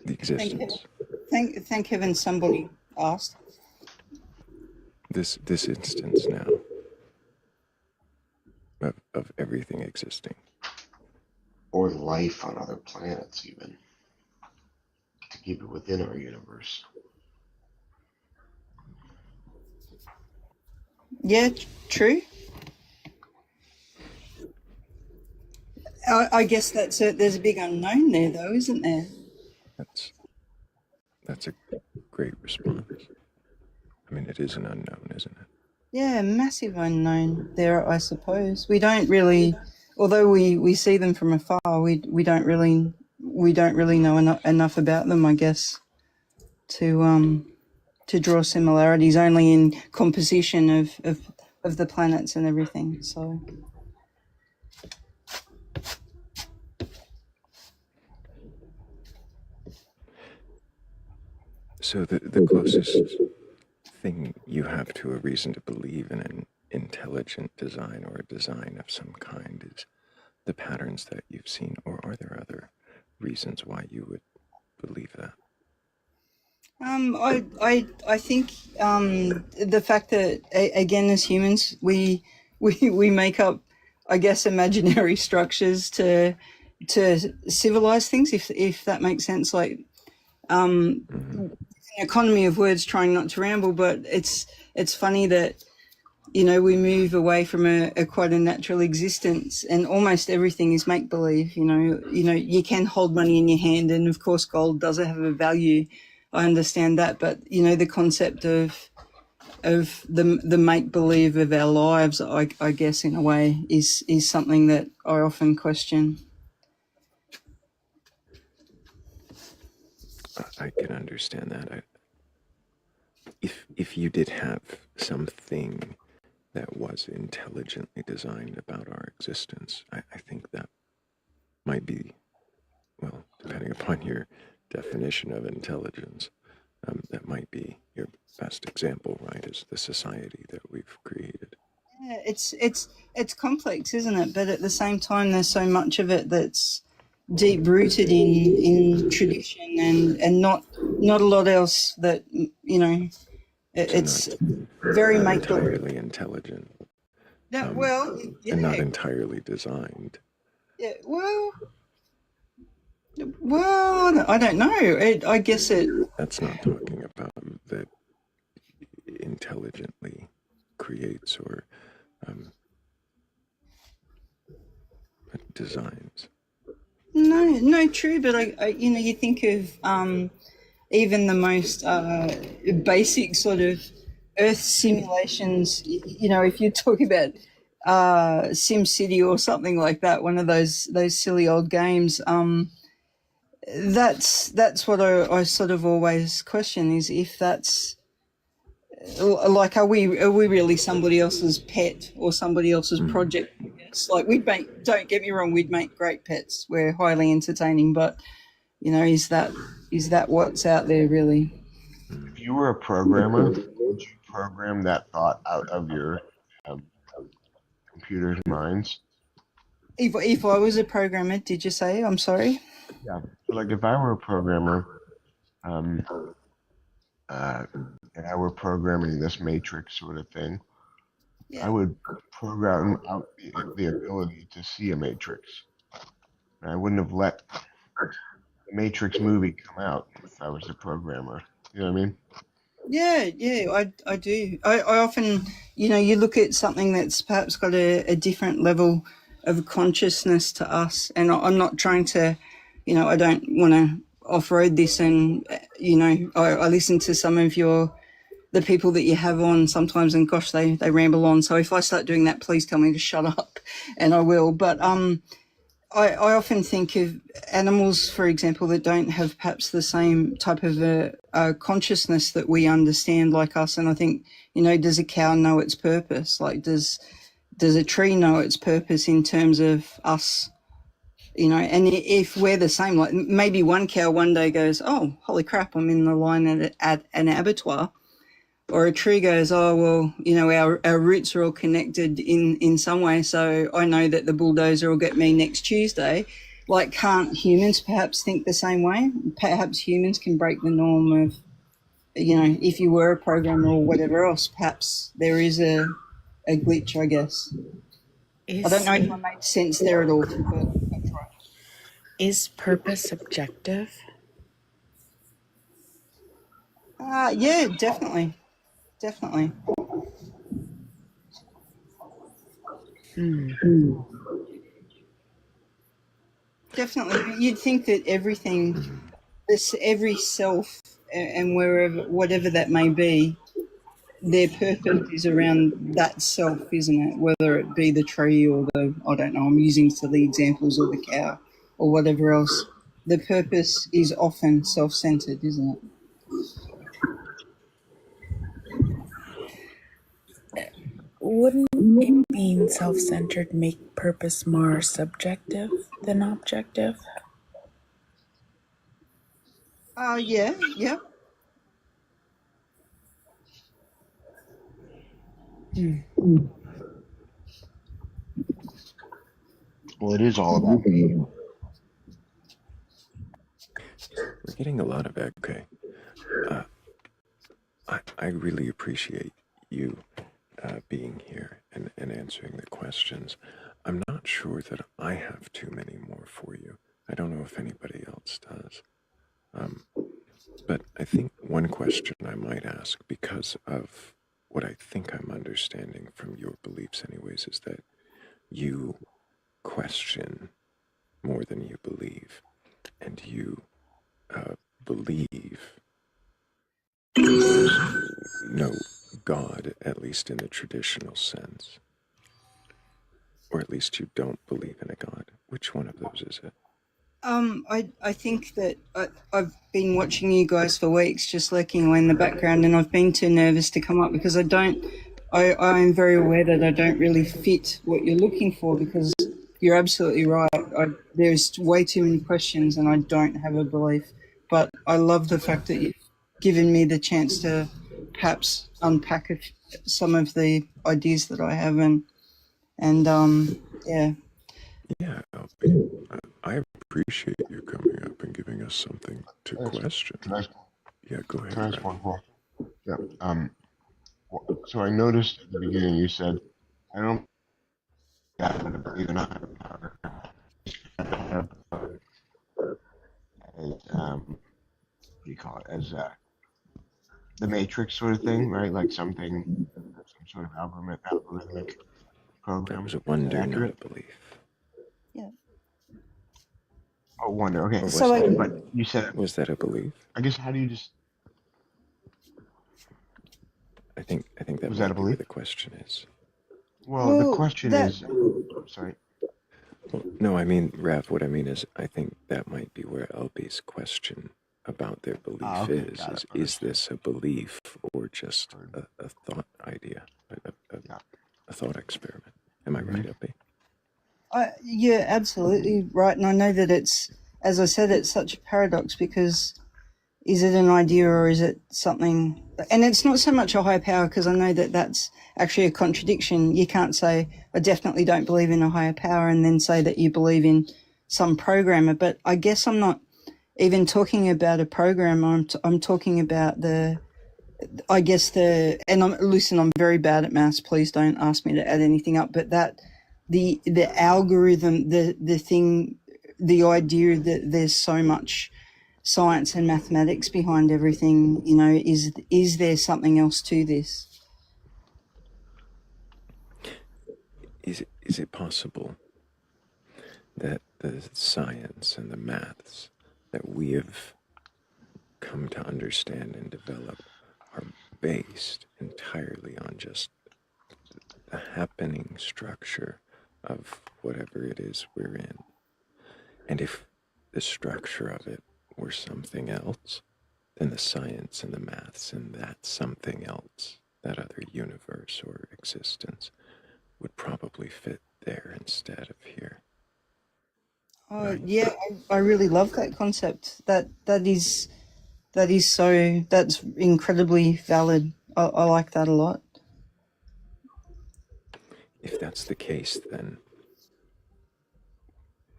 The existence. Thank heaven somebody asked. This instance now of everything existing. Or life on other planets, even. To keep it within our universe. Yeah, true. I guess there's a big unknown there, though, isn't there? That's a great response. I mean, it is an unknown, isn't it? Yeah, massive unknown there, I suppose. We don't really, although we see them from afar, we don't really know enough about them, I guess, to to draw similarities, only in composition of the planets and everything. So. So the closest thing you have to a reason to believe in an intelligent design or a design of some kind is the patterns that you've seen, or are there other reasons why you would believe that? I think the fact that again, as humans, we make up, I guess, imaginary structures to civilize things, if that makes sense. Like an economy of words, trying not to ramble, but it's funny that, you know, we move away from a quite a natural existence, and almost everything is make believe. You know, you can hold money in your hand, and of course, gold does have a value. I understand that, but you know, the concept of the make believe of our lives, I guess, in a way, is something that I often question. I can understand that. If you did have something that was intelligently designed about our existence, I think that might be, well, depending upon your definition of intelligence, that might be your best example, right? Is the society that we've created. Yeah, it's complex, isn't it? But at the same time, there's so much of it that's deep rooted in tradition and not a lot else that, you know, it's very not make entirely intelligent. Well, yeah. And not entirely designed. Yeah, well, I don't know. I guess it. That's not talking about that intelligently creates or designs. No, true. But I you know, you think of even the most basic sort of Earth simulations. You know, if you talk about Sim City or something like that, one of those silly old games. That's what I sort of always question, is if that's like, are we really somebody else's pet or somebody else's project? It's like, don't get me wrong, we'd make great pets. We're highly entertaining, but you know, is that what's out there really? If you were a programmer, would you program that thought out of your computer's minds? If I was a programmer, did you say? I'm sorry. Yeah. So, like, if I were a programmer, and I were programming this matrix sort of thing, I would program out the ability to see a matrix. And I wouldn't have let the Matrix movie come out if I was a programmer. You know what I mean? Yeah, I do. I often, you know, you look at something that's perhaps got a different level of consciousness to us, and I'm not trying to, you know, I don't want to off-road this, and, you know, I listen to some of the people that you have on sometimes, and gosh, they ramble on. So if I start doing that, please tell me to shut up, and I will. But I often think of animals, for example, that don't have perhaps the same type of a consciousness that we understand, like us. And I think, you know, does a cow know its purpose? Like, does a tree know its purpose in terms of us? You know, and if we're the same, like maybe one cow one day goes, "Oh, holy crap, I'm in the line at an abattoir." Or a tree goes, "Oh, well, you know, our roots are all connected in some way, so I know that the bulldozer will get me next Tuesday." Like, can't humans perhaps think the same way? Perhaps humans can break the norm of, you know, if you were a programmer or whatever else, perhaps there is a glitch, I guess. I don't know if I made sense there at all, but I tried. Is purpose subjective? Yeah, definitely. Definitely. Definitely. You'd think that everything, every self, and wherever, whatever that may be, their purpose is around that self, isn't it? Whether it be the tree or I don't know, I'm using silly examples, or the cow or whatever else. The purpose is often self-centered, isn't it? wouldn't it being self-centered make purpose more subjective than objective? Yeah. Well, it is all about me. We're getting a lot of echo. I really appreciate you being here and answering the questions. I'm not sure that I have too many more for you. I don't know if anybody else does. But I think one question I might ask, because of what I think I'm understanding from your beliefs, anyways, is that you question more than you believe, and you believe there's no God, at least in the traditional sense. Or at least you don't believe in a God. Which one of those is it? I think that I've been watching you guys for weeks, just lurking away in the background, and I've been too nervous to come up because I'm very aware that I don't really fit what you're looking for, because you're absolutely right. There's way too many questions and I don't have a belief. But I love the fact that you've given me the chance to perhaps unpack some of the ideas that I have, yeah. Yeah, LP. I appreciate you coming up and giving us something to question. Yeah, go ahead. Can I ask one more? Yeah. So I noticed at the beginning you said, I don't believe in a higher power. As, what do you call it? As the Matrix sort of thing, right? Like something, some sort of algorithmic program. That was a wonder, not accurate? a belief. Yeah. Oh, wonder. Okay. Or was that, but you said, was that a belief? I guess, how do you just... I think that Was might that a be where belief? the question is. Well, the question is... Sorry. Well, no, I mean, Rav, what I mean is, I think that might be where LB's question about their belief Okay, is this a belief or just a thought idea, a thought experiment? Am I right, LB? Yeah, absolutely right. And I know that it's, as I said, it's such a paradox, because is it an idea or is it something? And it's not so much a higher power, because I know that that's actually a contradiction. You can't say, I definitely don't believe in a higher power, and then say that you believe in some programmer. But I guess I'm not even talking about a programmer. I'm talking about and I'm very bad at maths. Please don't ask me to add anything up. But that the algorithm, the thing, the idea that there's so much science and mathematics behind everything, is there something else to this? Is it possible that the science and the maths that we have come to understand and develop are based entirely on just the happening structure of whatever it is we're in? And if the structure of it were something else, then the science and the maths and that something else, that other universe or existence, would probably fit there instead of here. Oh, yeah, I really love that concept. That's incredibly valid. I like that a lot. If that's the case, then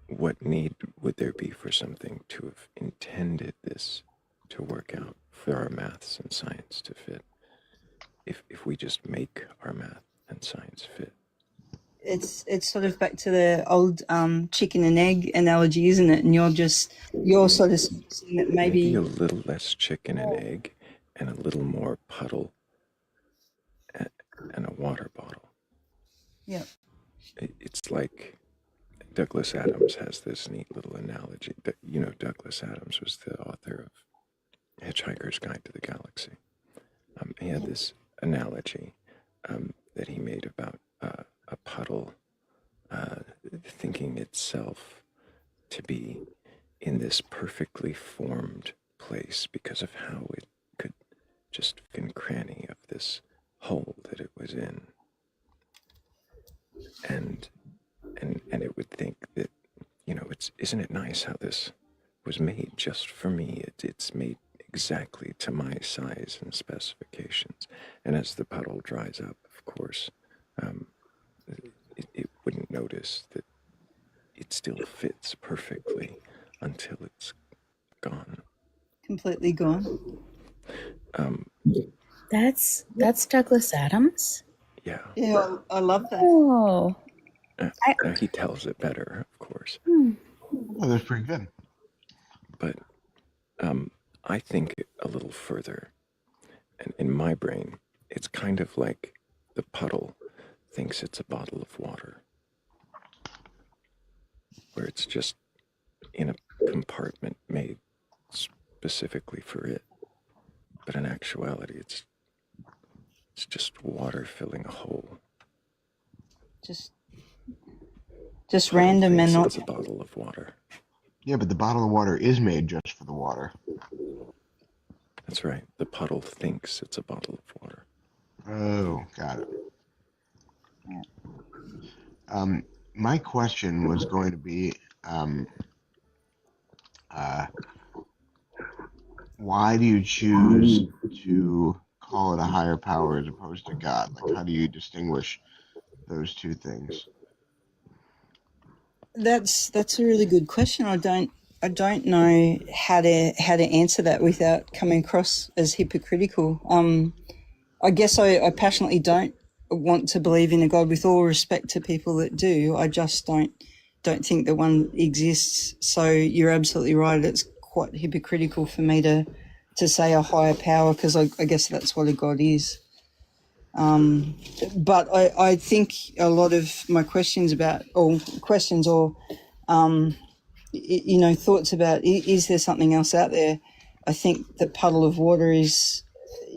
what need would there be for something to have intended this to work out, for our maths and science to fit, if we just make our math and science fit? It's sort of back to the old chicken and egg analogy, isn't it? And you're sort of saying that Maybe a little less chicken and egg and a little more puddle and a water bottle. Yeah. It's like Douglas Adams has this neat little analogy. Douglas Adams was the author of Hitchhiker's Guide to the Galaxy. He had this analogy that he made about a puddle thinking itself to be in this perfectly formed place because of how it could just fit in cranny of this hole that it was in. and and it would think that, isn't it nice how this was made just for me? It's made exactly to my size and specifications. And as the puddle dries up, of course, it wouldn't notice that it still fits perfectly until it's gone. Completely gone. That's Douglas Adams. Yeah. Yeah, I love that. Oh, Now he tells it better, of course. Oh, that's pretty good. But I think a little further. And in my brain, it's kind of like the puddle thinks it's a bottle of water, where it's just in a compartment made specifically for it. But in actuality, it's just water filling a hole. Just Puddle random and thinks not. it's a bottle of water. Yeah, but the bottle of water is made just for the water. That's right. The puddle thinks it's a bottle of water. Oh, got it. My question was going to be, why do you choose to call it a higher power as opposed to God? Like, how do you distinguish those two things? That's a really good question. I don't know how to answer that without coming across as hypocritical. I guess I passionately don't want to believe in a God. With all respect to people that do, I just don't think that one exists. So you're absolutely right. It's quite hypocritical for me to say a higher power, because I guess that's what a God is. But I think a lot of my questions thoughts about, is there something else out there? I think that puddle of water is,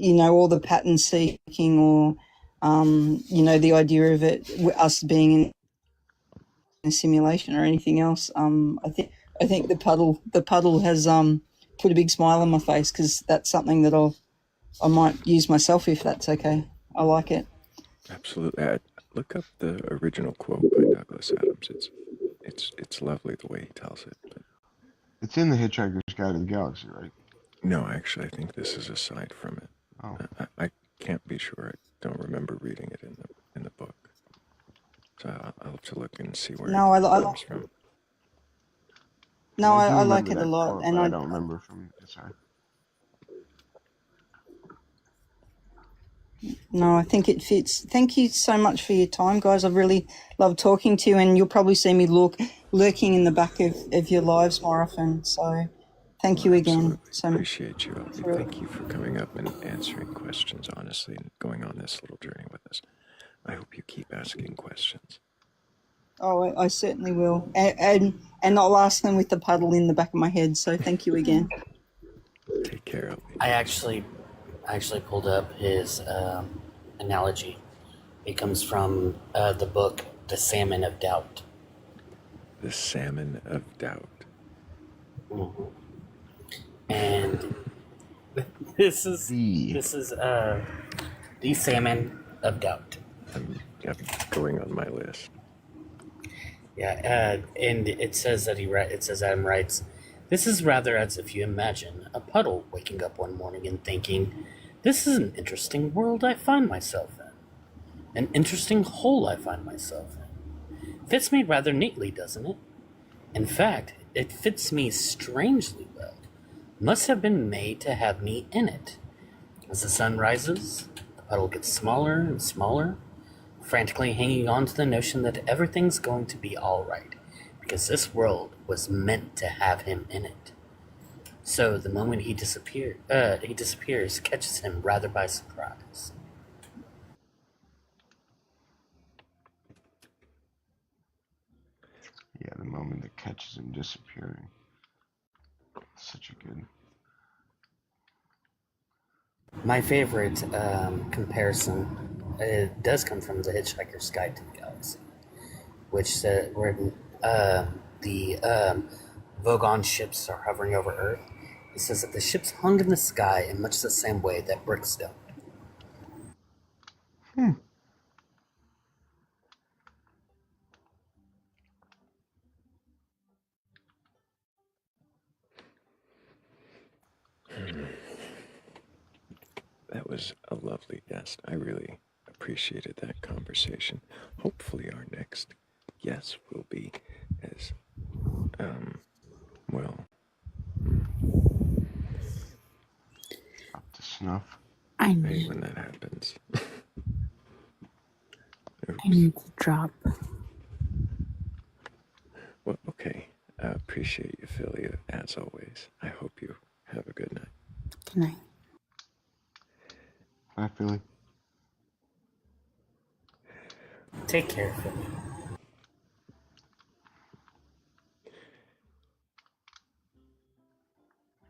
all the pattern seeking, or, the idea of it, us being in a simulation or anything else. I think the puddle has put a big smile on my face, because that's something that I might use myself, if that's okay. I like it. Absolutely. Look up the original quote by Douglas Adams. It's lovely the way he tells it. But It's in The Hitchhiker's Guide to the Galaxy, right? no, actually, I think this is aside from it. Oh. I can't be sure. I don't remember reading it in the book. So I'll have to look and see where it comes from. No, I do like remember it a that lot, quote, and but I I don't remember from inside. No, I think it fits. Thank you so much for your time, guys. I've really loved talking to you, and you'll probably see me lurking in the back of your lives more often. So thank you again. So appreciate you, Elfie. Thank you for coming up and answering questions honestly and going on this little journey with us. I hope you keep asking questions. Oh, I certainly will, and I'll ask them with the puddle in the back of my head. So thank you again. Take care, Elfie. I actually pulled up his analogy. It comes from the book The Salmon of Doubt. The Salmon of Doubt. Mm-hmm. And this is the Salmon of Doubt. I'm going on my list. Yeah, and it says that Adam writes, "This is rather as if you imagine a puddle waking up one morning and thinking, 'This is an interesting world I find myself in. An interesting hole I find myself in. Fits me rather neatly, doesn't it? In fact, it fits me strangely well. Must have been made to have me in it.' As the sun rises, the puddle gets smaller and smaller, frantically hanging on to the notion that everything's going to be all right, because this world was meant to have him in it. So the moment he disappears, catches him rather by surprise." Yeah, the moment that catches him disappearing. Such a good. My favorite comparison does come from The Hitchhiker's Guide to the Galaxy, which said where the Vogon ships are hovering over Earth. It says that the ships hung in the sky in much the same way that bricks don't. was a lovely guest. I really appreciated that conversation. Hopefully our next guest will be as, well, Up to snuff. I hate need, when that happens. I need to drop. Well, okay. I appreciate you, Philly, as always. I hope you have a good night. Good night. Hi, Philly. Take care, Philly.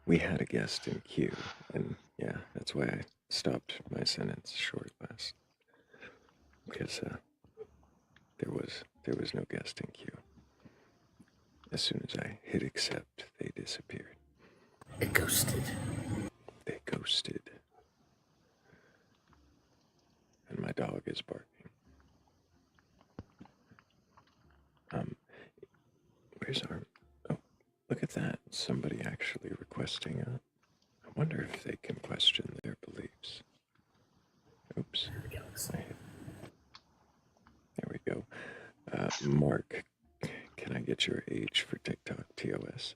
We had a guest in queue, and yeah, that's why I stopped my sentence short last, because there was no guest in queue. As soon as I hit accept, they disappeared. It ghosted. They ghosted. And my dog is barking. Where's our... Oh, look at that. Somebody actually requesting a... I wonder if they can question their beliefs. Oops. There we go. Mark, can I get your age for TikTok TOS?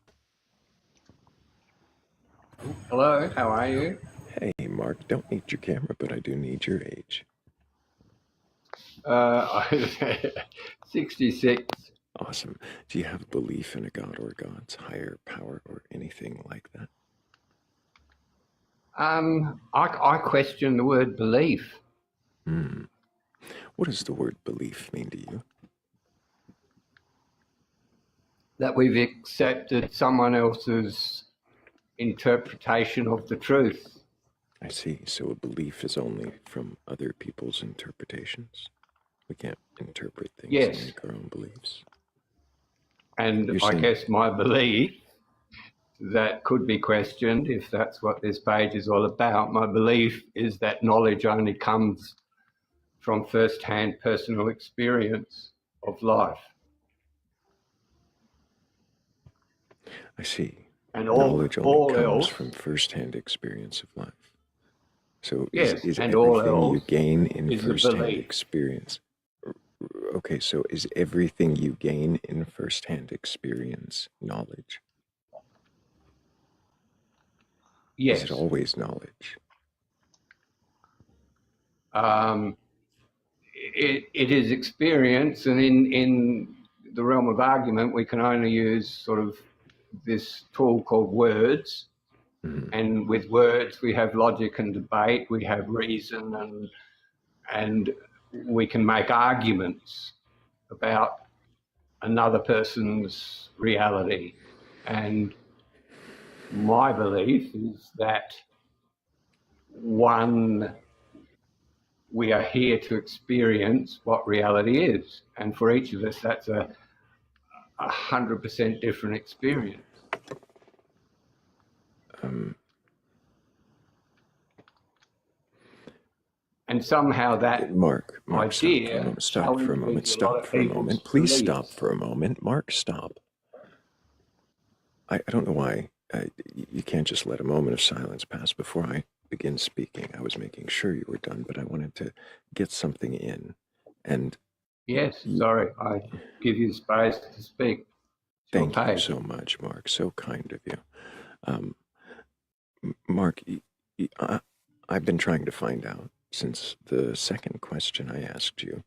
Hello, how are you? Hey, Mark, don't need your camera, but I do need your age. 66. Awesome. Do you have a belief in a god or gods, higher power, or anything like that? I question the word belief. What does the word belief mean to you? That we've accepted someone else's interpretation of the truth. I see. So a belief is only from other people's interpretations? We can't interpret things Yes. and make our own beliefs? And You're I saying- guess my belief that could be questioned, if that's what this page is all about, my belief is that knowledge only comes from first-hand personal experience of life. I see. And Knowledge only all comes else, from first-hand experience of life. So yes, is and all everything you else gain in is a first-hand belief. experience? Okay, so is everything you gain in first-hand experience knowledge? Yes. Is it always knowledge? It is experience, and in the realm of argument, we can only use sort of this tool called words. And with words, we have logic and debate, we have reason, and we can make arguments about another person's reality. And my belief is that one, we are here to experience what reality is. And for each of us, that's a 100% different experience. And somehow that Mark, idea stop for a moment, stop for a moment. Please stop for a moment. Mark, stop. I don't know why you can't just let a moment of silence pass before I begin speaking. I was making sure you were done, but I wanted to get something in. And yes, sorry, I give you space to speak. Thank you so much, Mark. So kind of you. Mark, I've been trying to find out since the second question I asked you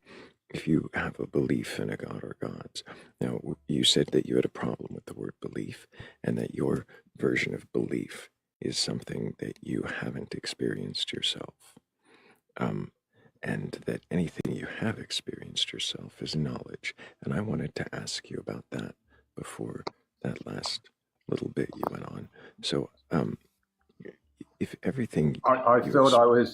if you have a belief in a god or gods. Now, you said that you had a problem with the word belief and that your version of belief is something that you haven't experienced yourself. And that anything you have experienced yourself is knowledge. And I wanted to ask you about that before that last little bit you went on. So, if everything I thought I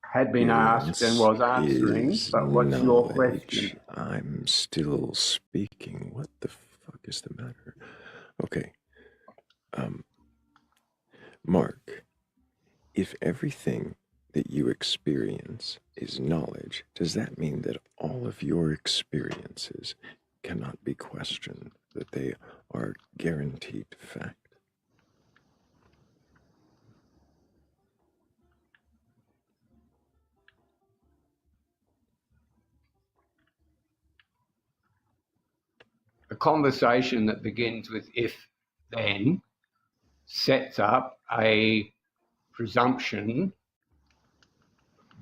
had been asked and was answering, but what's your question? I'm still speaking. What the fuck is the matter? Okay. Mark, if everything that you experience is knowledge, does that mean that all of your experiences cannot be questioned, that they are guaranteed fact? a conversation that begins with if then sets up a presumption,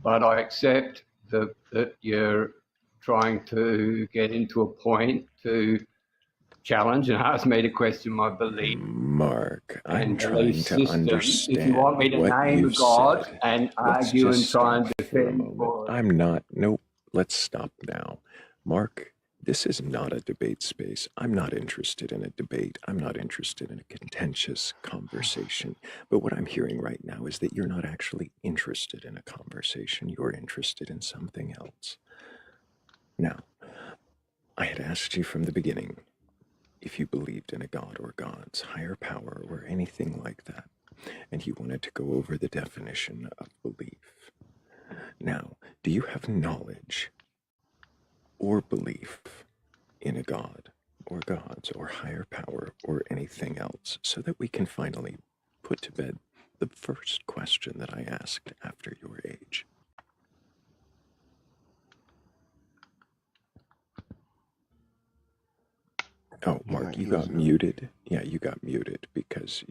but I accept that you're trying to get into a point to challenge and ask me to question my belief. Mark, I'm and trying belief to system. understand If you want me to what name a you've God said. and Let's argue and just try stop and for a defend moment. for it. I'm not. Nope. Let's stop now. Mark, this is not a debate space. I'm not interested in a debate. I'm not interested in a contentious conversation. But what I'm hearing right now is that you're not actually interested in a conversation. You're interested in something else. Now, I had asked you from the beginning if you believed in a god or gods, higher power, or anything like that, and you wanted to go over the definition of belief. Now, do you have knowledge or belief in a god or gods or higher power or anything else so that we can finally put to bed the first question that I asked after your age? Oh, Mark, you got muted. Yeah, you got muted because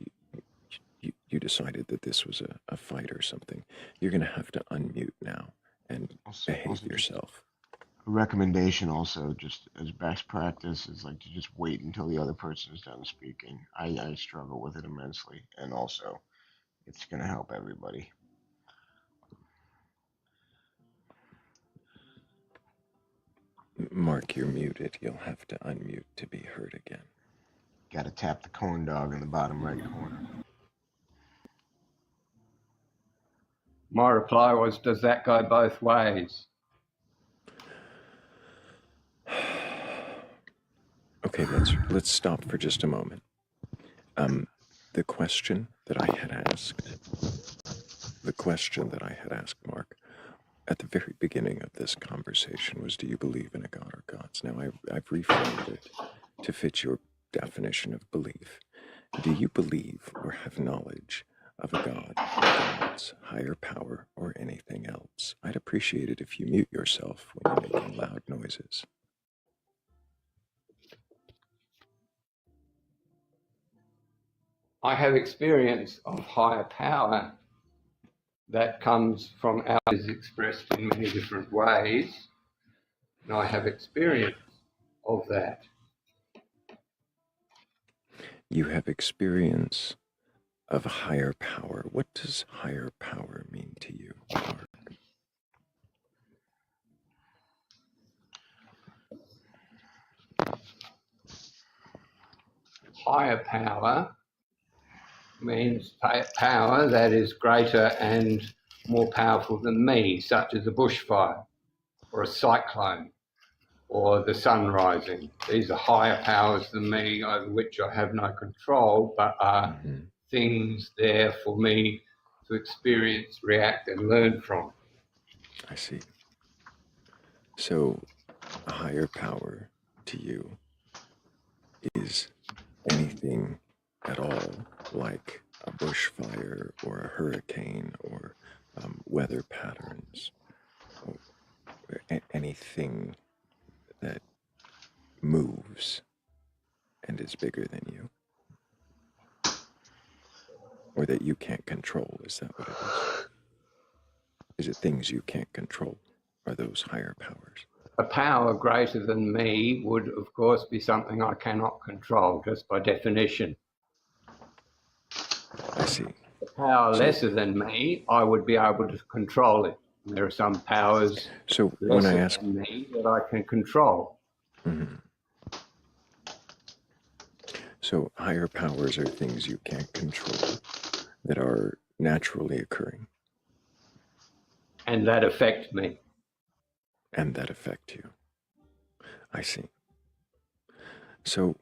you decided that this was a fight or something. You're going to have to unmute now and behave yourself. A recommendation also, just as best practice, is like to just wait until the other person is done speaking. I struggle with it immensely, and also it's going to help everybody. Mark, you're muted. You'll have to unmute to be heard again. Got to tap the corn dog in the bottom right corner. My reply was, does that go both ways? Okay, let's stop for just a moment. The question that I had asked, Mark, at the very beginning of this conversation was, do you believe in a god or gods? Now, I've reframed it to fit your definition of belief. Do you believe or have knowledge of a god, gods, higher power, or anything else? I'd appreciate it if you mute yourself when you're making loud noises. I have experience of higher power that comes from ours expressed in many different ways, and I have experience of that. You have experience of higher power. What does higher power mean to you, Mark? Higher power means power that is greater and more powerful than me, such as a bushfire or a cyclone or the sun rising. These are higher powers than me over which I have no control, but are things there for me to experience, react, and learn from. I see. So, a higher power to you is anything at all, like a bushfire or a hurricane or weather patterns, or anything that moves and is bigger than you, or that you can't control. Is that what it is? Is it things you can't control? Are those higher powers? A power greater than me would, of course, be something I cannot control, just by definition. I see. A power lesser than me, I would be able to control it. There are some powers lesser than me that I can control. Mm-hmm. So higher powers are things you can't control that are naturally occurring. And that affect me. And that affect you. I see. So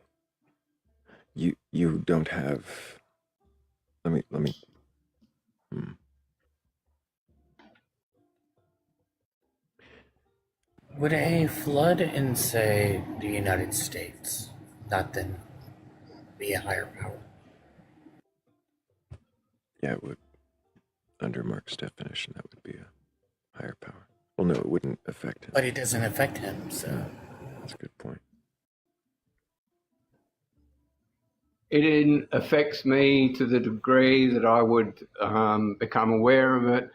you don't have, let me. Would a flood in, say, the United States not then be a higher power? Yeah, it would. Under Mark's definition, that would be a higher power. Well, no, it wouldn't affect him. But it doesn't affect him, so. That's a good point. it affects me to the degree that I would become aware of it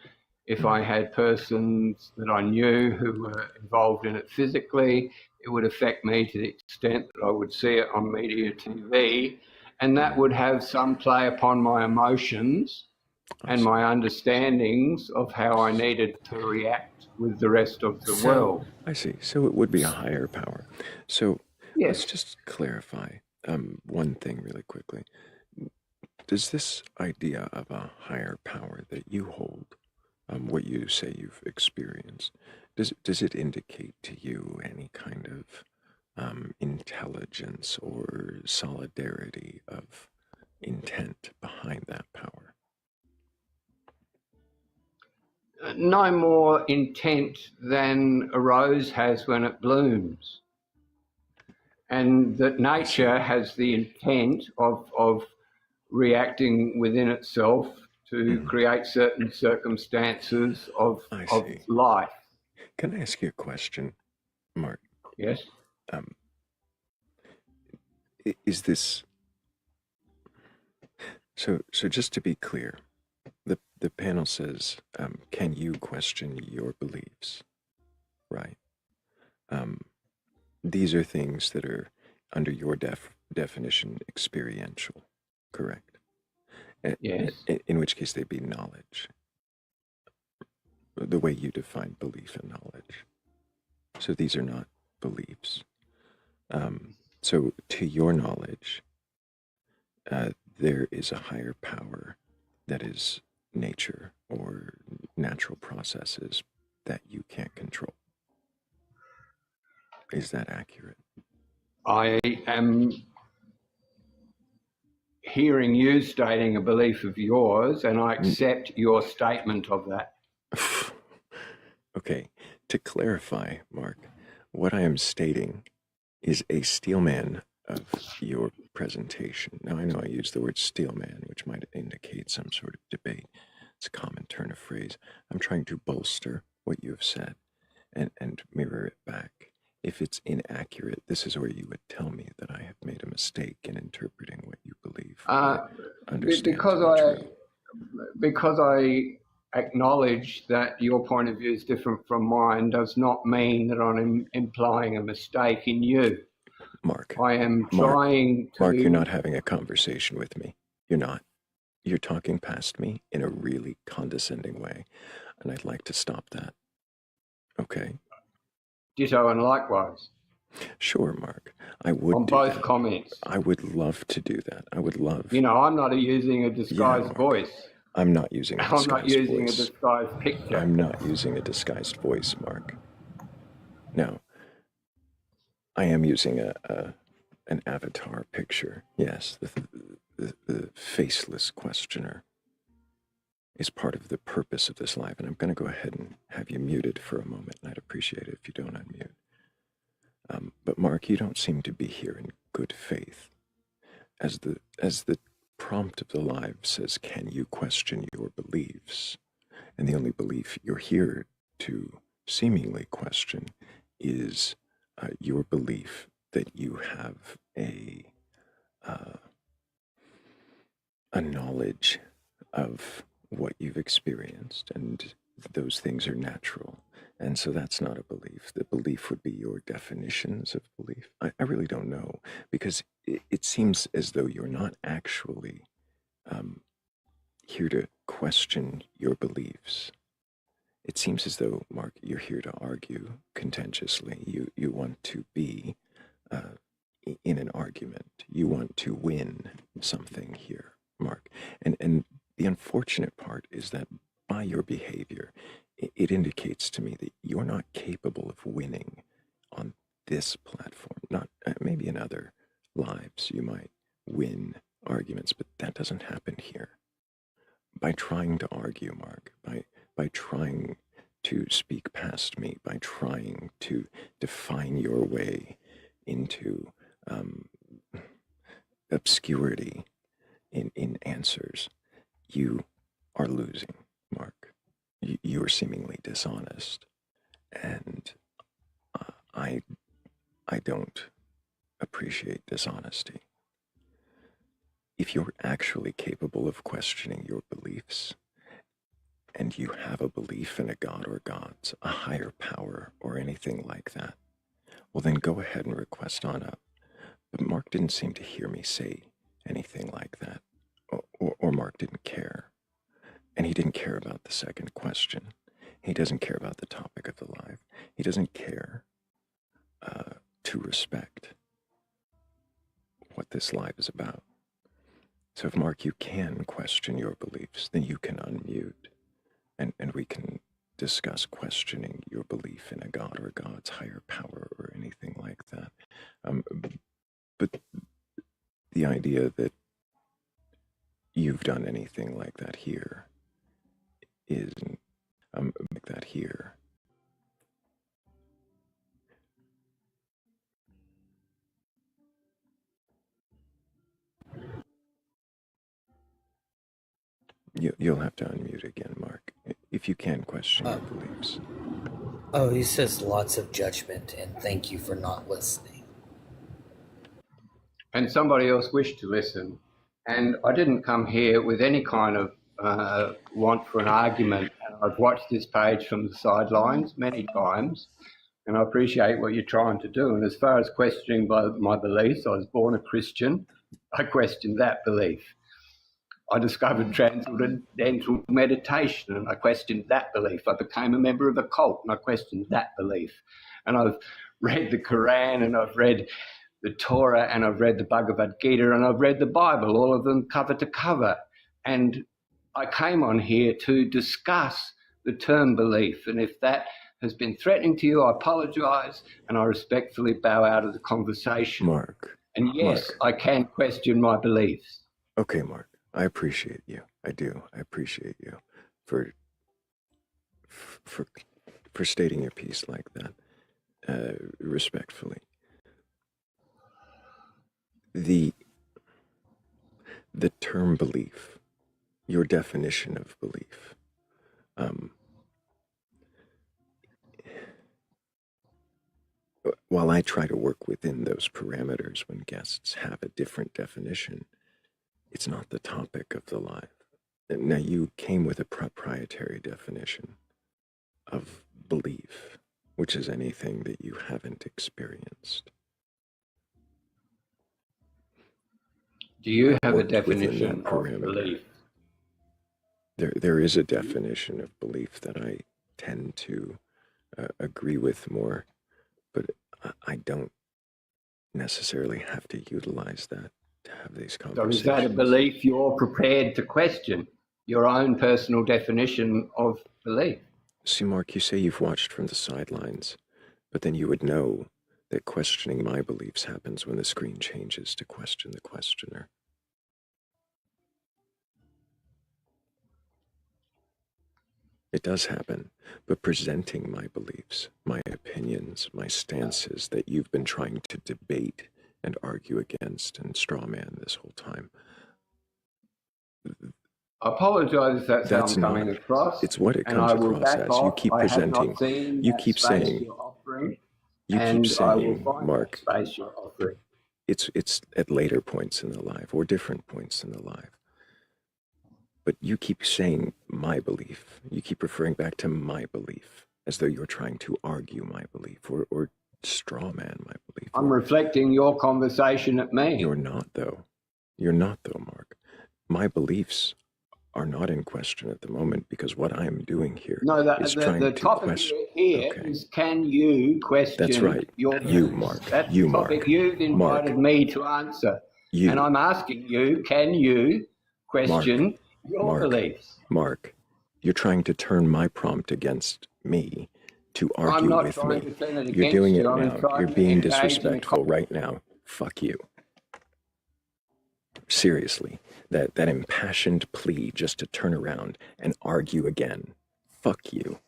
if I had persons that I knew who were involved in it physically. It would affect me to the extent that I would see it on media TV, and that would have some play upon my emotions and my understandings of how I needed to react with the rest of the world. I see. So it would be a higher power. So let's Yes. just clarify one thing really quickly. Does this idea of a higher power that you hold, what you say you've experienced, does it indicate to you any kind of intelligence or solidarity of intent behind that power? No more intent than a rose has when it blooms. And that nature has the intent of reacting within itself to create certain circumstances of life. Can I ask you a question, Mark? Yes. Is this so? So just to be clear, the panel says, "Can you question your beliefs?" Right. These are things that are under your definition experiential, correct? Yes. In which case they'd be knowledge. The way you define belief and knowledge. So these are not beliefs. So to your knowledge, there is a higher power that is nature or natural processes that you can't control. Is that accurate? I am hearing you stating a belief of yours, and I accept your statement of that. Okay, to clarify, Mark, what I am stating is a steelman of your presentation. Now, I know I use the word steelman, which might indicate some sort of debate. It's a common turn of phrase. I'm trying to bolster what you have said and mirror it back. If it's inaccurate, this is where you would tell me that I have made a mistake in interpreting what you believe. Because I acknowledge that your point of view is different from mine does not mean that I'm implying a mistake in you. Mark, I am trying to... Mark, you're not having a conversation with me. You're not. You're talking past me in a really condescending way, and I'd like to stop that. Okay? Ditto and likewise. Sure, Mark. I would on do both that. comments. I would love to do that. I would love... You know, I'm not using a disguised voice. I'm not using a disguised voice. I'm not using a disguised picture. I'm not using a disguised voice, Mark. No. I am using an avatar picture. Yes, the faceless questioner is part of the purpose of this live, and I'm going to go ahead and have you muted for a moment, and I'd appreciate it if you don't unmute. But Mark, you don't seem to be here in good faith. As the prompt of the live says, can you question your beliefs? And the only belief you're here to seemingly question is your belief that you have a knowledge of what you've experienced, and those things are natural. And so that's not a belief. The belief would be your definitions of belief. I really don't know, because it seems as though you're not actually here to question your beliefs. It seems as though, Mark, you're here to argue contentiously. You want to be in an argument. You want to win something here, Mark. And the unfortunate part is that by your behavior, it indicates to me that you're not capable of winning on this platform. Not maybe in other lives you might win arguments, but that doesn't happen here. By trying to argue, Mark, by trying to speak past me, by trying to define your way into obscurity in answers, you are losing, Mark. You are seemingly dishonest, and I don't appreciate dishonesty. if you're actually capable of questioning your beliefs, and you have a belief in a god or gods, a higher power, or anything like that, well then go ahead and request on up. But Mark didn't seem to hear me say anything like that, or Mark didn't care. And he didn't care about the second question. He doesn't care about the topic of the live. He doesn't care to respect what this live is about. So if, Mark, you can question your beliefs, then you can unmute, and we can discuss questioning your belief in a god or god's higher power or anything like that. But the idea that you've done anything like that here isn't like that here. You'll have to unmute again, Mark, if you can question your beliefs. Oh, he says lots of judgment, and thank you for not listening. And somebody else wished to listen. And I didn't come here with any kind of want for an argument. I've watched this page from the sidelines many times, and I appreciate what you're trying to do. And as far as questioning my beliefs, I was born a Christian. I questioned that belief. I discovered transcendental meditation, and I questioned that belief. I became a member of a cult, and I questioned that belief. And I've read the Quran, and I've read the Torah, and I've read the Bhagavad Gita, and I've read the Bible, all of them cover to cover. And I came on here to discuss the term belief. And if that has been threatening to you, I apologize, and I respectfully bow out of the conversation. Mark. And yes, Mark. I can question my beliefs. Okay, Mark. I appreciate you. I do. I appreciate you for stating your piece like that, respectfully. The term belief, your definition of belief, while I try to work within those parameters when guests have a different definition, it's not the topic of the live. Now, you came with a proprietary definition of belief, which is anything that you haven't experienced. Do you have a definition of belief? There is a definition of belief that I tend to agree with more, but I don't necessarily have to utilize that to have these conversations. So is that a belief you're prepared to question, your own personal definition of belief? See, Mark, you say you've watched from the sidelines, but then you would know that questioning my beliefs happens when the screen changes to question the questioner. It does happen, but presenting my beliefs, my opinions, my stances that you've been trying to debate and argue against and straw man this whole time. I apologise if that's how I'm coming across. It's what it comes across as. You keep presenting. You keep saying. You keep saying, Mark. It's at later points in the live or different points in the live. But you keep saying my belief. You keep referring back to my belief as though you're trying to argue my belief or straw man my belief. I'm reflecting your conversation at me. You're not, though. You're not, though, Mark. My beliefs are not in question at the moment because what I'm doing here is trying to question. Here is, can you question? That's right. You, Mark. That's you, the topic Mark. You've invited me to answer. You. And I'm asking you, can you question your beliefs? Mark, you're trying to turn my prompt against me to argue I'm not with trying me. to turn it You're doing it against you. now. You're being disrespectful right now. Fuck you. Seriously, that impassioned plea just to turn around and argue again. Fuck you.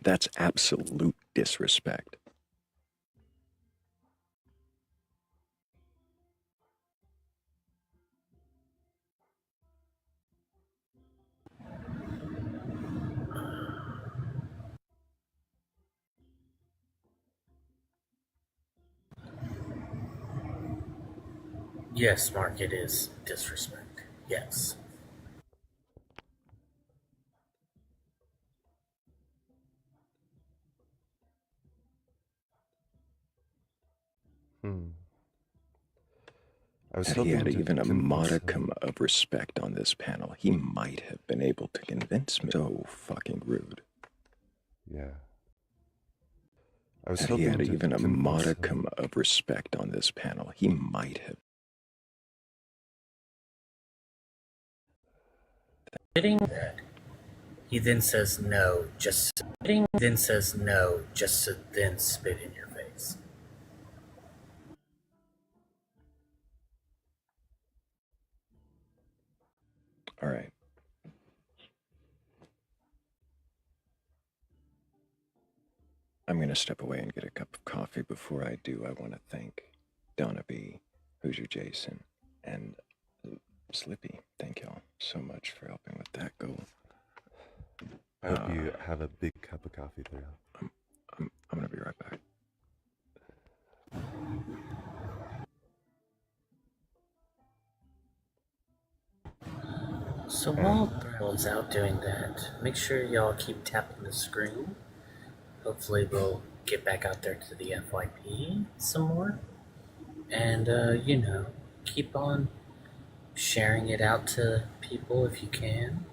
That's absolute disrespect. Yes, Mark, it is disrespect. Yes. I was Had he hoping had to even a convince modicum of respect on this panel, he might have been able to convince me. So fucking rude. Yeah. I was Had he hoping had to even a convince modicum of respect on this panel, he might have. Admitting that, he then says no, just then says no, just to then spit in your face. All right. I'm going to step away and get a cup of coffee. Before I do, I want to thank Donna B, Hoosier Jason, and Slippy. Thank y'all so much for helping with that goal. I hope you have a big cup of coffee, Thrayle. I'm going to be right back. So while Thrayle is out doing that, make sure y'all keep tapping the screen. Hopefully we'll get back out there to the FYP some more. And, keep on sharing it out to people if you can.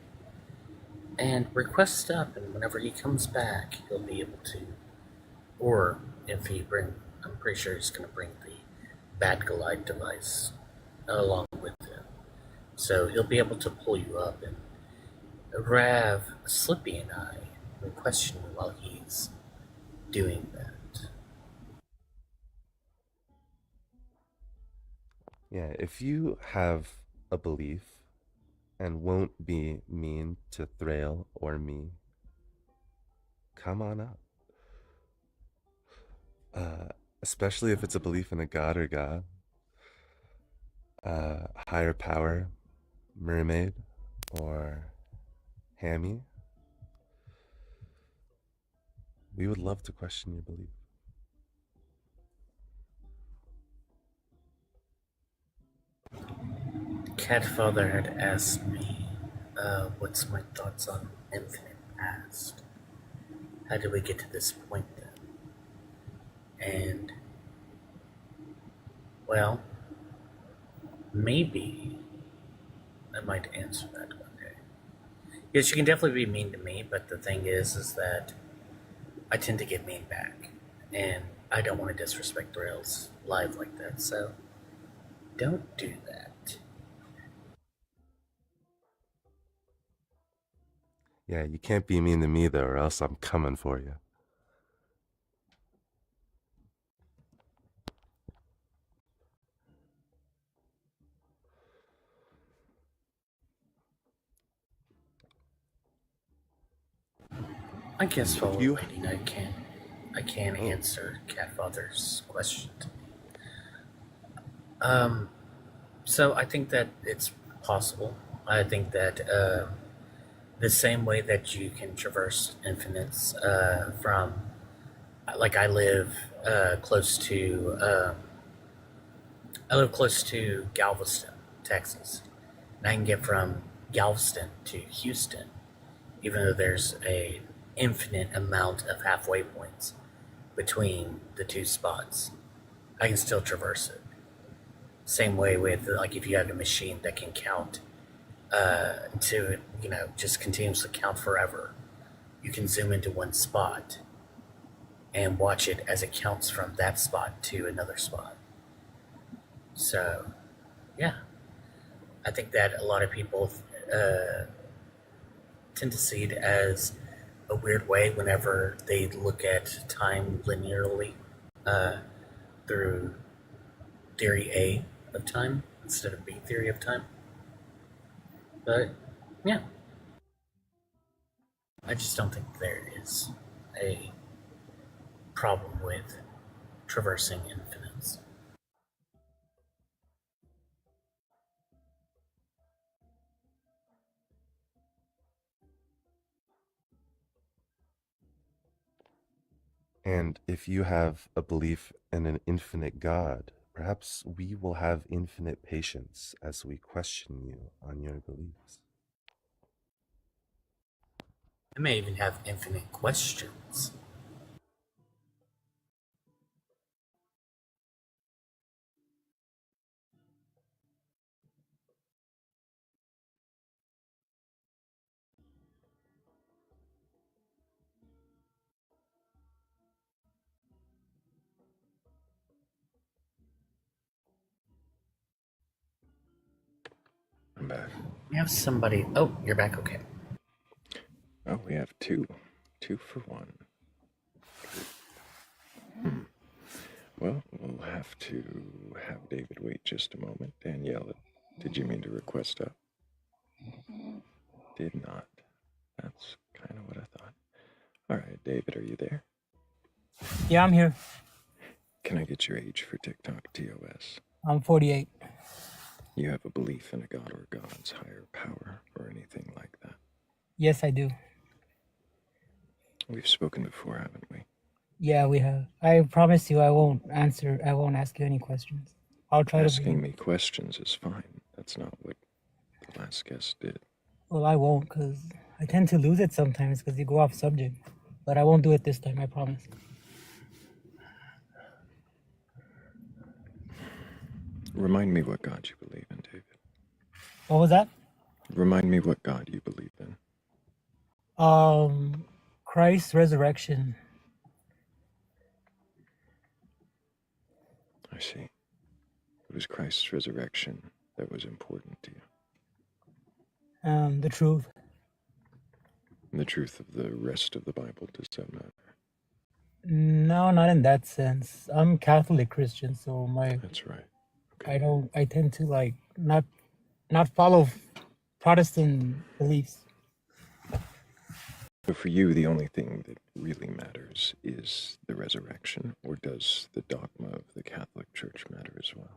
And request up, and whenever he comes back, he'll be able to. Or if I'm pretty sure he's going to bring the Batcolyte device along with him. So he'll be able to pull you up, and Rav, Slippy, and I will question you while he's doing that. Yeah, if you have a belief and won't be mean to Thrayle or me, come on up. Especially if it's a belief in a god or god, higher power, mermaid, or hammy. We would love to question your belief. Catfather had asked me, what's my thoughts on Infinite Past? How did we get to this point then? And, well, maybe I might answer that one day. Yes, you can definitely be mean to me, but the thing is that I tend to get mean back, and I don't want to disrespect Thrayl's live like that, so don't do that. Yeah, you can't be mean to me though, or else I'm coming for you. I guess while You- we're waiting, I can answer Catfather's question. So I think that it's possible. I think that the same way that you can traverse infinites from, like I live close to Galveston, Texas, and I can get from Galveston to Houston, even though there's a infinite amount of halfway points between the two spots. I can still traverse it. Same way with, like, if you have a machine that can count to, just continuously count forever, you can zoom into one spot and watch it as it counts from that spot to another spot. So, yeah, I think that a lot of people tend to see it as a weird way whenever they look at time linearly through theory A of time instead of B theory of time. But, yeah. I just don't think there is a problem with traversing infinites. And if you have a belief in an infinite God, Perhaps we will have infinite patience as we question you on your beliefs. I may even have infinite questions. I'm back. We have somebody. Oh, you're back. Okay. Oh, we have two. 2 for 1. Well, we'll have to have David wait just a moment. Danielle, did you mean to request up? Did not. That's kind of what I thought. All right, David, are you there? Yeah, I'm here. Can I get your age for TikTok TOS? I'm 48. You have a belief in a god or gods, higher power, or anything like that? Yes, I do. We've spoken before, haven't we? Yeah, we have. I promise you I won't ask you any questions. I'll try Asking me questions is fine. That's not what the last guest did. Well, I won't, because I tend to lose it sometimes because you go off subject. But I won't do it this time, I promise. Remind me what God you believe in, David. What was that? Remind me what God you believe in. Christ's resurrection. I see. It was Christ's resurrection that was important to you. The truth. And the truth of the rest of the Bible, does that matter? No, not in that sense. I'm Catholic Christian, so That's right. Okay. I tend to not follow Protestant beliefs. So for you, the only thing that really matters is the resurrection, or does the dogma of the Catholic Church matter as well?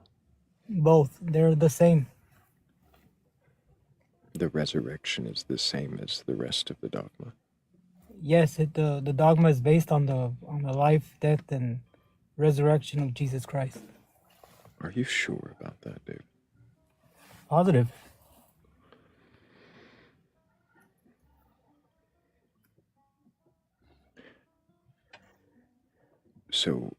Both. They're the same. The resurrection is the same as the rest of the dogma? Yes, the dogma is based on the life, death, and resurrection of Jesus Christ. Are you sure about that, David? Positive. So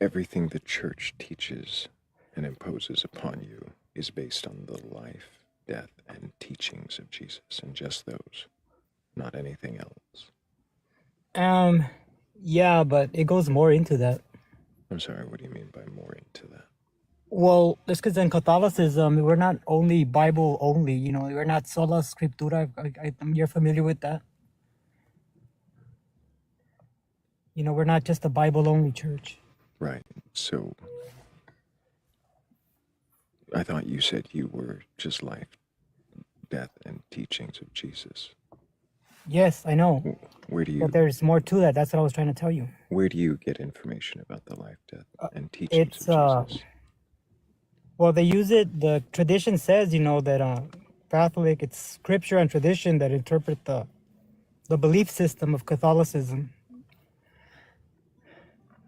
everything the church teaches and imposes upon you is based on the life, death, and teachings of Jesus, and just those, not anything else. Yeah, but it goes more into that. I'm sorry, what do you mean by more into that? Well, that's because in Catholicism, we're not only Bible only, we're not sola scriptura. You're familiar with that? We're not just a Bible only church. Right, so I thought you said you were just life, death, and teachings of Jesus. Yes, I know. Where do you... But there's more to that. That's what I was trying to tell you. Where do you get information about the life, death, and teachings of Jesus? Well, they use it, the tradition says, that Catholic, it's scripture and tradition that interpret the belief system of Catholicism.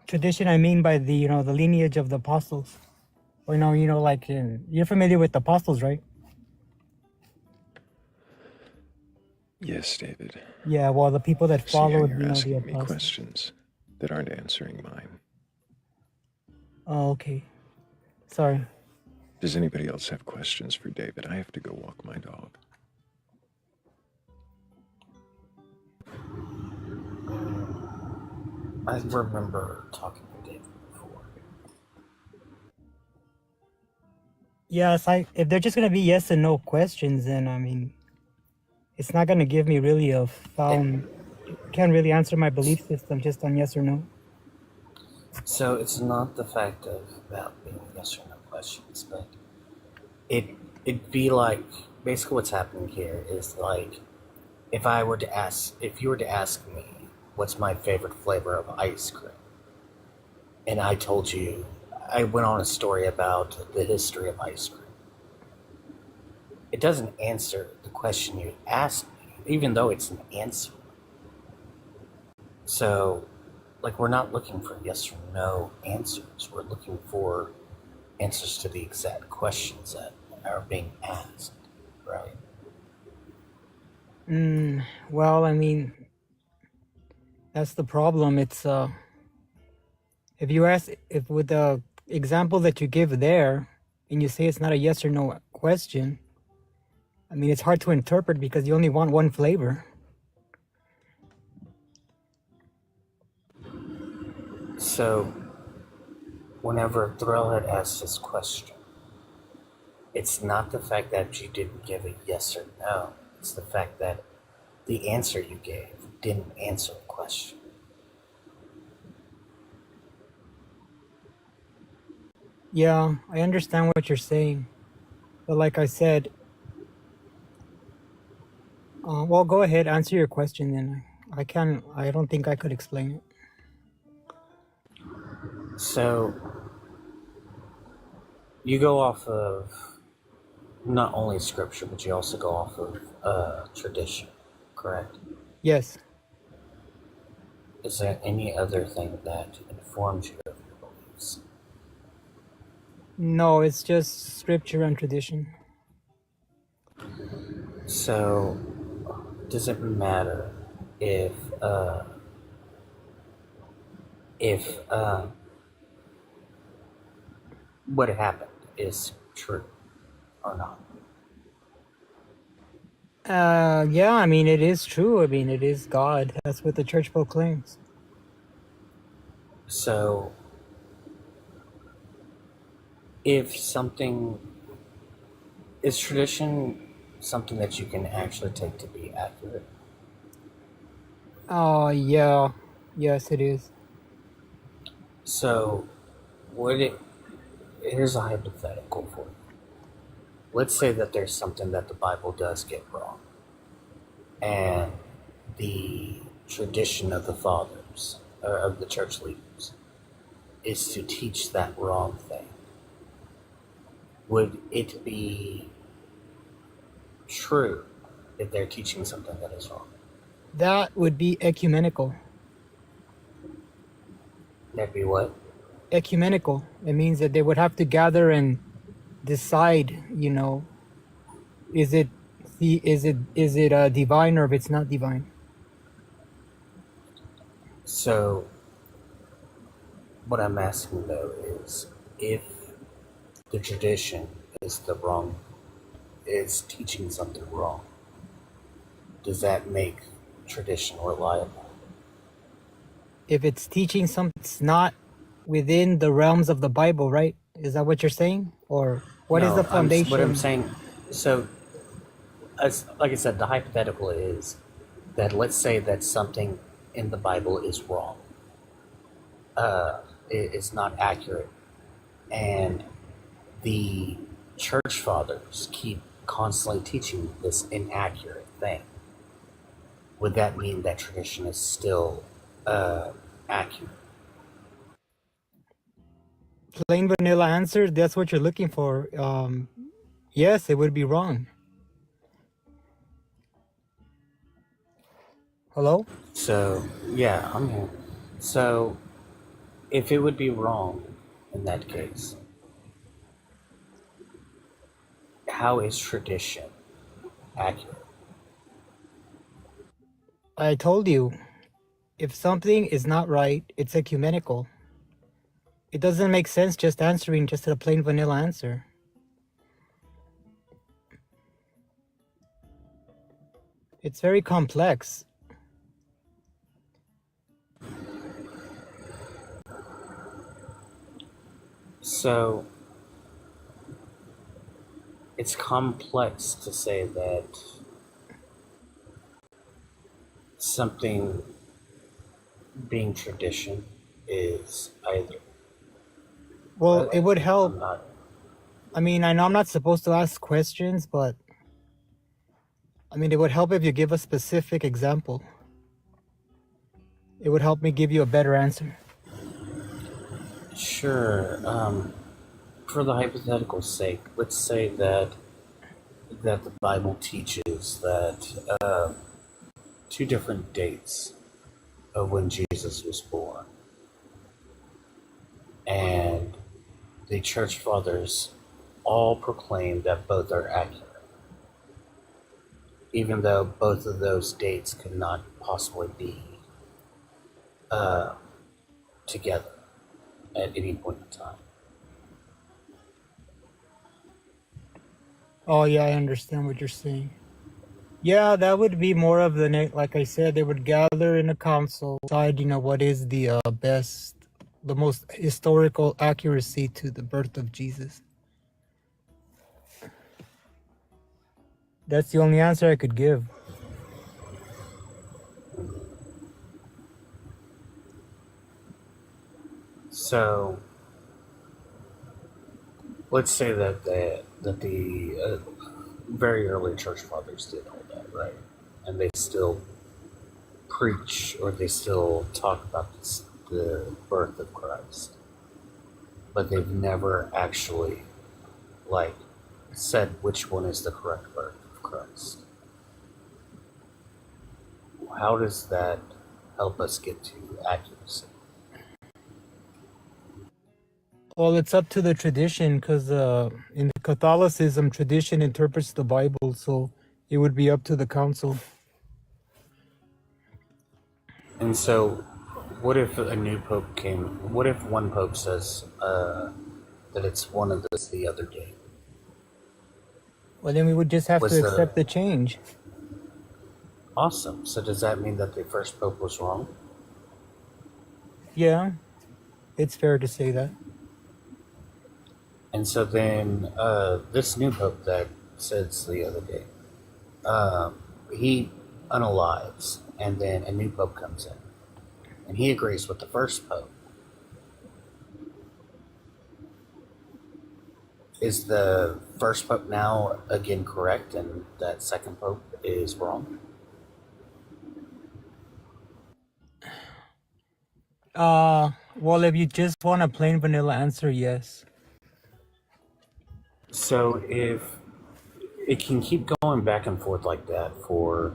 Tradition, I mean by the lineage of the apostles. Or, you're familiar with the apostles, right? Yes, David. Yeah, well, the people that followed, you're the asking me apostles. questions that aren't answering mine. Oh, okay. Sorry. Does anybody else have questions for David? I have to go walk my dog. I remember talking to David before. Yeah, if they're just going to be yes and no questions, then, it's not going to give me really can't really answer my belief system just on yes or no. So it's not the fact of about being yes or no questions, but it'd be like, basically what's happening here is like, if you were to ask me what's my favorite flavor of ice cream, and I told you, I went on a story about the history of ice cream, it doesn't answer the question you asked me, even though it's an answer. So, we're not looking for yes or no answers. We're looking for answers to the exact questions that are being asked, right? Well, I mean, that's the problem. It's if you ask, if with the example that you give there, and you say it's not a yes or no question, I mean, it's hard to interpret because you only want one flavor. So, whenever Thrayle had asked this question, it's not the fact that you didn't give a yes or no. It's the fact that the answer you gave didn't answer the question. Yeah, I understand what you're saying. But like I said, well, go ahead, answer your question then. I don't think I could explain it. So, you go off of not only scripture, but you also go off of tradition, correct? Yes. Is there any other thing that informs you of your beliefs? No, it's just scripture and tradition. So, does it matter if what happened is true or not? Yeah, I mean, it is true. I mean, it is God. That's what the church proclaims. So, if something is tradition something that you can actually take to be accurate? Oh, yeah. Yes, it is. So, here's a hypothetical for you. Let's say that there's something that the Bible does get wrong, and the tradition of the fathers, or of the church leaders, is to teach that wrong thing. Would it be true if they're teaching something that is wrong? That would be ecumenical. That'd be what? Ecumenical. It means that they would have to gather and decide, is it divine or if it's not divine. So, what I'm asking though is, if the tradition is teaching something wrong, does that make tradition reliable? If it's teaching something that's not within the realms of the Bible, right? Is that what you're saying? Or what is the foundation? What I'm saying, so, like I said, the hypothetical is that let's say that something in the Bible is wrong, it's not accurate, and the church fathers keep constantly teaching this inaccurate thing. Would that mean that tradition is still accurate? Plain vanilla answer, that's what you're looking for. Yes, it would be wrong. Hello? So, yeah, I'm here. So, if it would be wrong in that case, how is tradition accurate? I told you, if something is not right, it's ecumenical. It doesn't make sense just answering just a plain vanilla answer. It's very complex. So, it's complex to say that something being tradition is either. Well, it would help. I mean, I know I'm not supposed to ask questions, but I mean, it would help if you give a specific example. It would help me give you a better answer. Sure. For the hypothetical sake, let's say that the Bible teaches that two different dates of when Jesus was born, and the church fathers all proclaim that both are accurate, even though both of those dates could not possibly be together at any point in time. Oh yeah, I understand what you're saying. Yeah, that would be more of the like I said, they would gather in a council, decide, what is the best, the most historical accuracy to the birth of Jesus. That's the only answer I could give. So let's say that the very early church fathers did all that, right? And they still preach or they still talk about the birth of Christ, but they've never actually said which one is the correct birth of Christ. How does that help us get to accuracy? Well, it's up to the tradition, because in Catholicism, tradition interprets the Bible, so it would be up to the council. And so, what if a new pope came? What if one pope says that it's one of those the other day? Well, then we would just have to accept the change. Awesome. So does that mean that the first pope was wrong? Yeah, it's fair to say that. And so then this new pope that says the other day, he unalives, and then a new pope comes in, and he agrees with the first pope. Is the first pope now again correct, and that second pope is wrong? Well, if you just want a plain vanilla answer, yes. So if it can keep going back and forth like that for,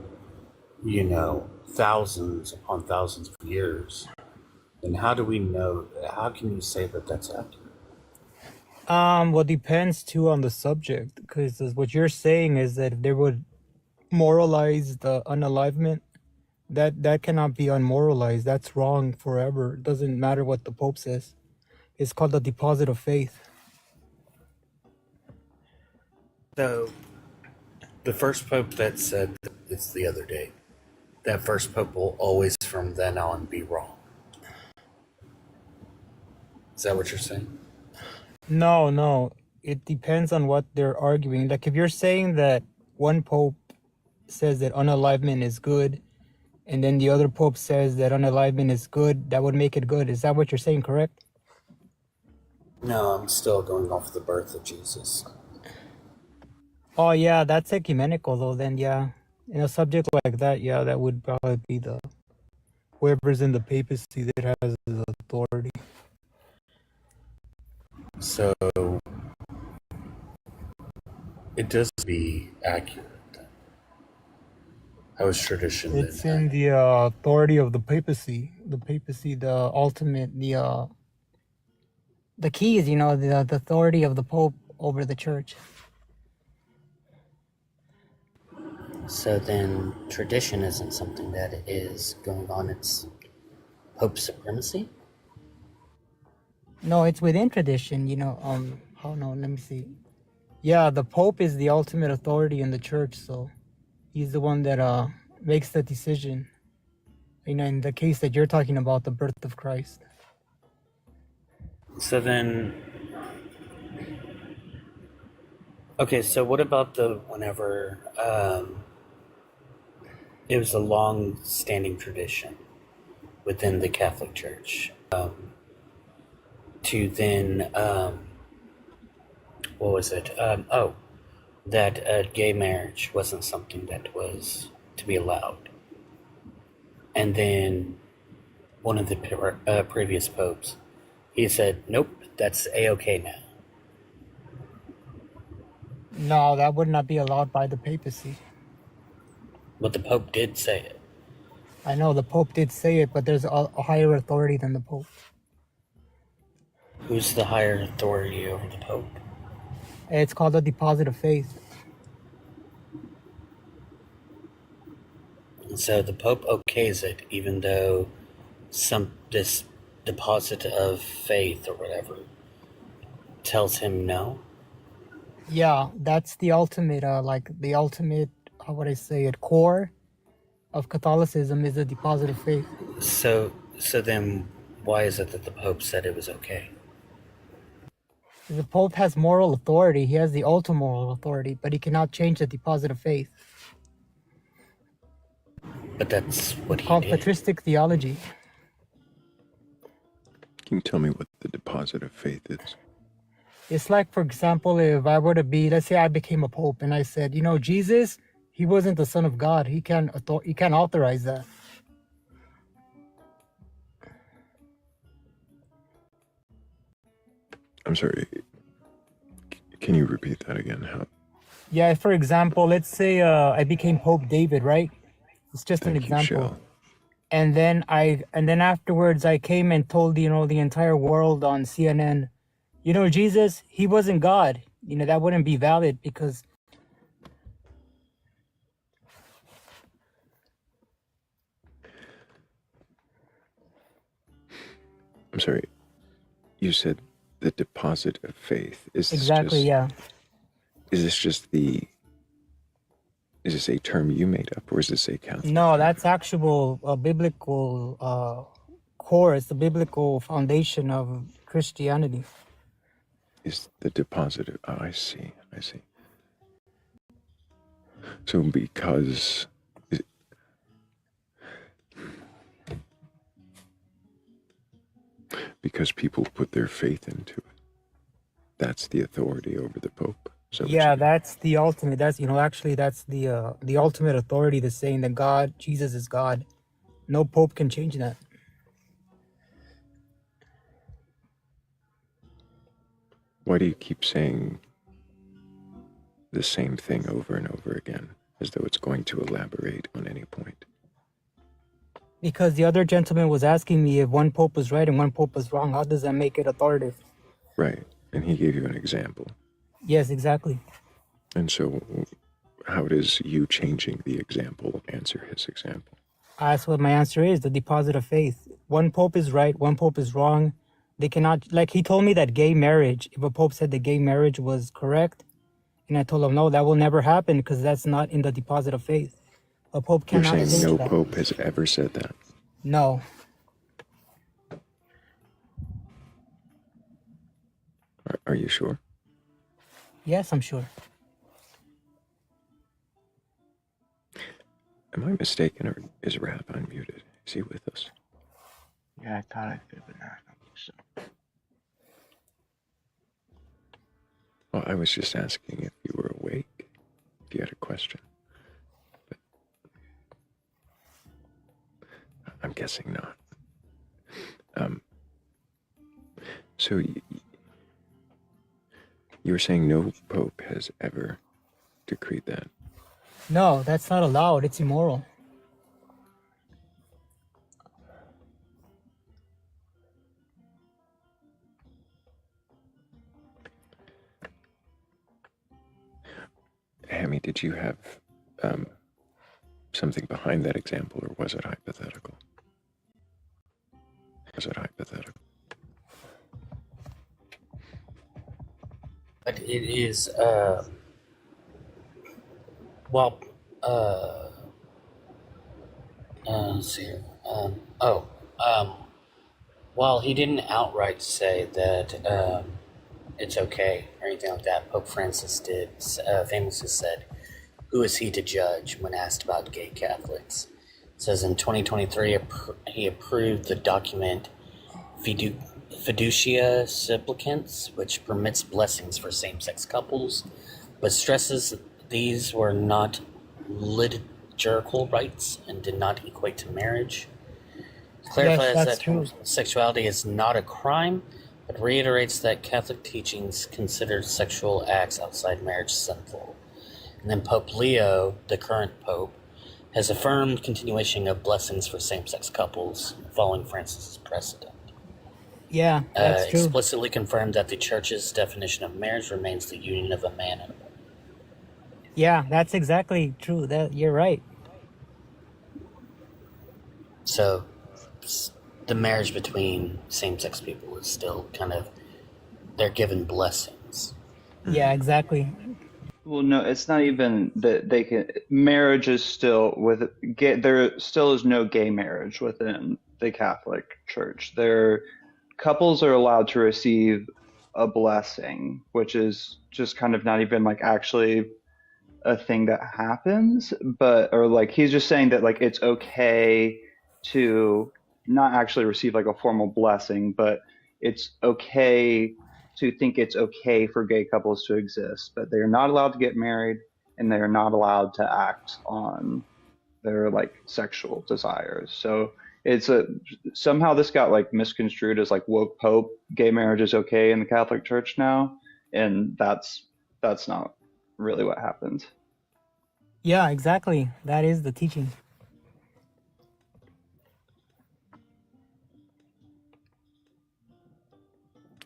thousands upon thousands of years, then how do we know, how can you say that that's accurate? Well, it depends too on the subject, because what you're saying is that if they would moralize the unalivement, that cannot be unmoralized. That's wrong forever. It doesn't matter what the Pope says. It's called the deposit of faith. So the first pope that said that it's the other day, that first pope will always from then on be wrong. Is that what you're saying? No. It depends on what they're arguing. Like if you're saying that one Pope says that unalivement is good, and then the other Pope says that unalivement is good, that would make it good. Is that what you're saying, correct? No, I'm still going off the birth of Jesus. Oh yeah, that's ecumenical though, then yeah. In a subject like that, yeah, that would probably be the whoever's in the papacy that has the authority. So it does be accurate. How is tradition It's then? in the authority of the papacy. The papacy, the ultimate, the keys, the authority of the Pope over the church. So then tradition isn't something that is going on, it's Pope supremacy? No, it's within tradition, oh no, let me see. Yeah, the Pope is the ultimate authority in the church, so he's the one that makes the decision. In the case that you're talking about, the birth of Christ. So then, okay, so what about whenever it was a long-standing tradition within the Catholic Church to then, what was it? That gay marriage wasn't something that was to be allowed. And then one of the previous popes, he said, nope, that's A-okay now. No, that would not be allowed by the papacy. But the Pope did say it. I know the Pope did say it, but there's a higher authority than the Pope. Who's the higher authority over the Pope? It's called the deposit of faith. So the Pope okays it, even though this deposit of faith or whatever tells him no. Yeah, that's the ultimate, how would I say it, core of Catholicism is the deposit of faith. So then, why is it that the Pope said it was okay? The Pope has moral authority. He has the ultimate moral authority, but he cannot change the deposit of faith. But that's what it's called patristic theology. Can you tell me what the deposit of faith is? It's like, for example, if I were to be, let's say I became a pope and I said, Jesus, he wasn't the Son of God. He can't authorize that. I'm sorry. Can you repeat that again? How? Yeah, for example, let's say I became Pope David, right? It's just an example. And then afterwards I came and told, the entire world on CNN, Jesus, he wasn't God. That wouldn't be valid because I'm sorry. You said the deposit of faith. Is this exactly, yeah. Is this a term you made up, or is this a Catholic? No, that's actual biblical core. It's the biblical foundation of Christianity. Is the deposit of, I see. So because people put their faith into it, that's the authority over the Pope. So yeah, that's the ultimate. That's that's the ultimate authority. The saying that Jesus is God. No Pope can change that. Why do you keep saying the same thing over and over again, as though it's going to elaborate on any point? Because the other gentleman was asking me if one Pope was right and one Pope was wrong. How does that make it authoritative? Right, and he gave you an example. Yes, exactly. And so how does you changing the example answer his example? That's what my answer is, the deposit of faith. One Pope is right, one Pope is wrong. They cannot, like he told me that gay marriage, if a Pope said that gay marriage was correct, and I told him, no, that will never happen because that's not in the deposit of faith. A Pope cannot You're saying no that. Pope has ever said that? No. Are you sure? Yes, I'm sure. Am I mistaken, or is Rap unmuted? Is he with us? Yeah, I thought I did, but I don't think so. Well, I was just asking if you were awake, if you had a question. But I'm guessing not. So you were saying no Pope has ever decreed that? No, that's not allowed. It's immoral. Hammy, did you have something behind that example, or was it hypothetical? But it is, let's see here. While he didn't outright say that it's okay or anything like that, Pope Francis did famously said, "Who is he to judge?" when asked about gay Catholics. It says in 2023, he approved the document Fiducia Supplicans, which permits blessings for same-sex couples, but stresses these were not liturgical rites and did not equate to marriage. Clarifies that homosexuality is not a crime, but reiterates that Catholic teachings consider sexual acts outside marriage sinful. And then Pope Leo, the current Pope, has affirmed continuation of blessings for same-sex couples following Francis's precedent. Yeah, that's true. explicitly confirmed that the church's definition of marriage remains the union of a man and a woman. Yeah, that's exactly true. That you're right. So the marriage between same-sex people is still kind of, they're given blessings. Yeah, exactly. Well, no, it's not even that they can. Marriage is still with gay. There still is no gay marriage within the Catholic Church. Couples are allowed to receive a blessing, which is just kind of not even like actually a thing that happens, or like he's just saying that like it's okay to not actually receive like a formal blessing, but it's okay to think it's okay for gay couples to exist, but they are not allowed to get married and they are not allowed to act on their like sexual desires. So somehow this got like misconstrued as like woke Pope, gay marriage is okay in the Catholic Church now, and that's not really what happened. Yeah, exactly. That is the teaching.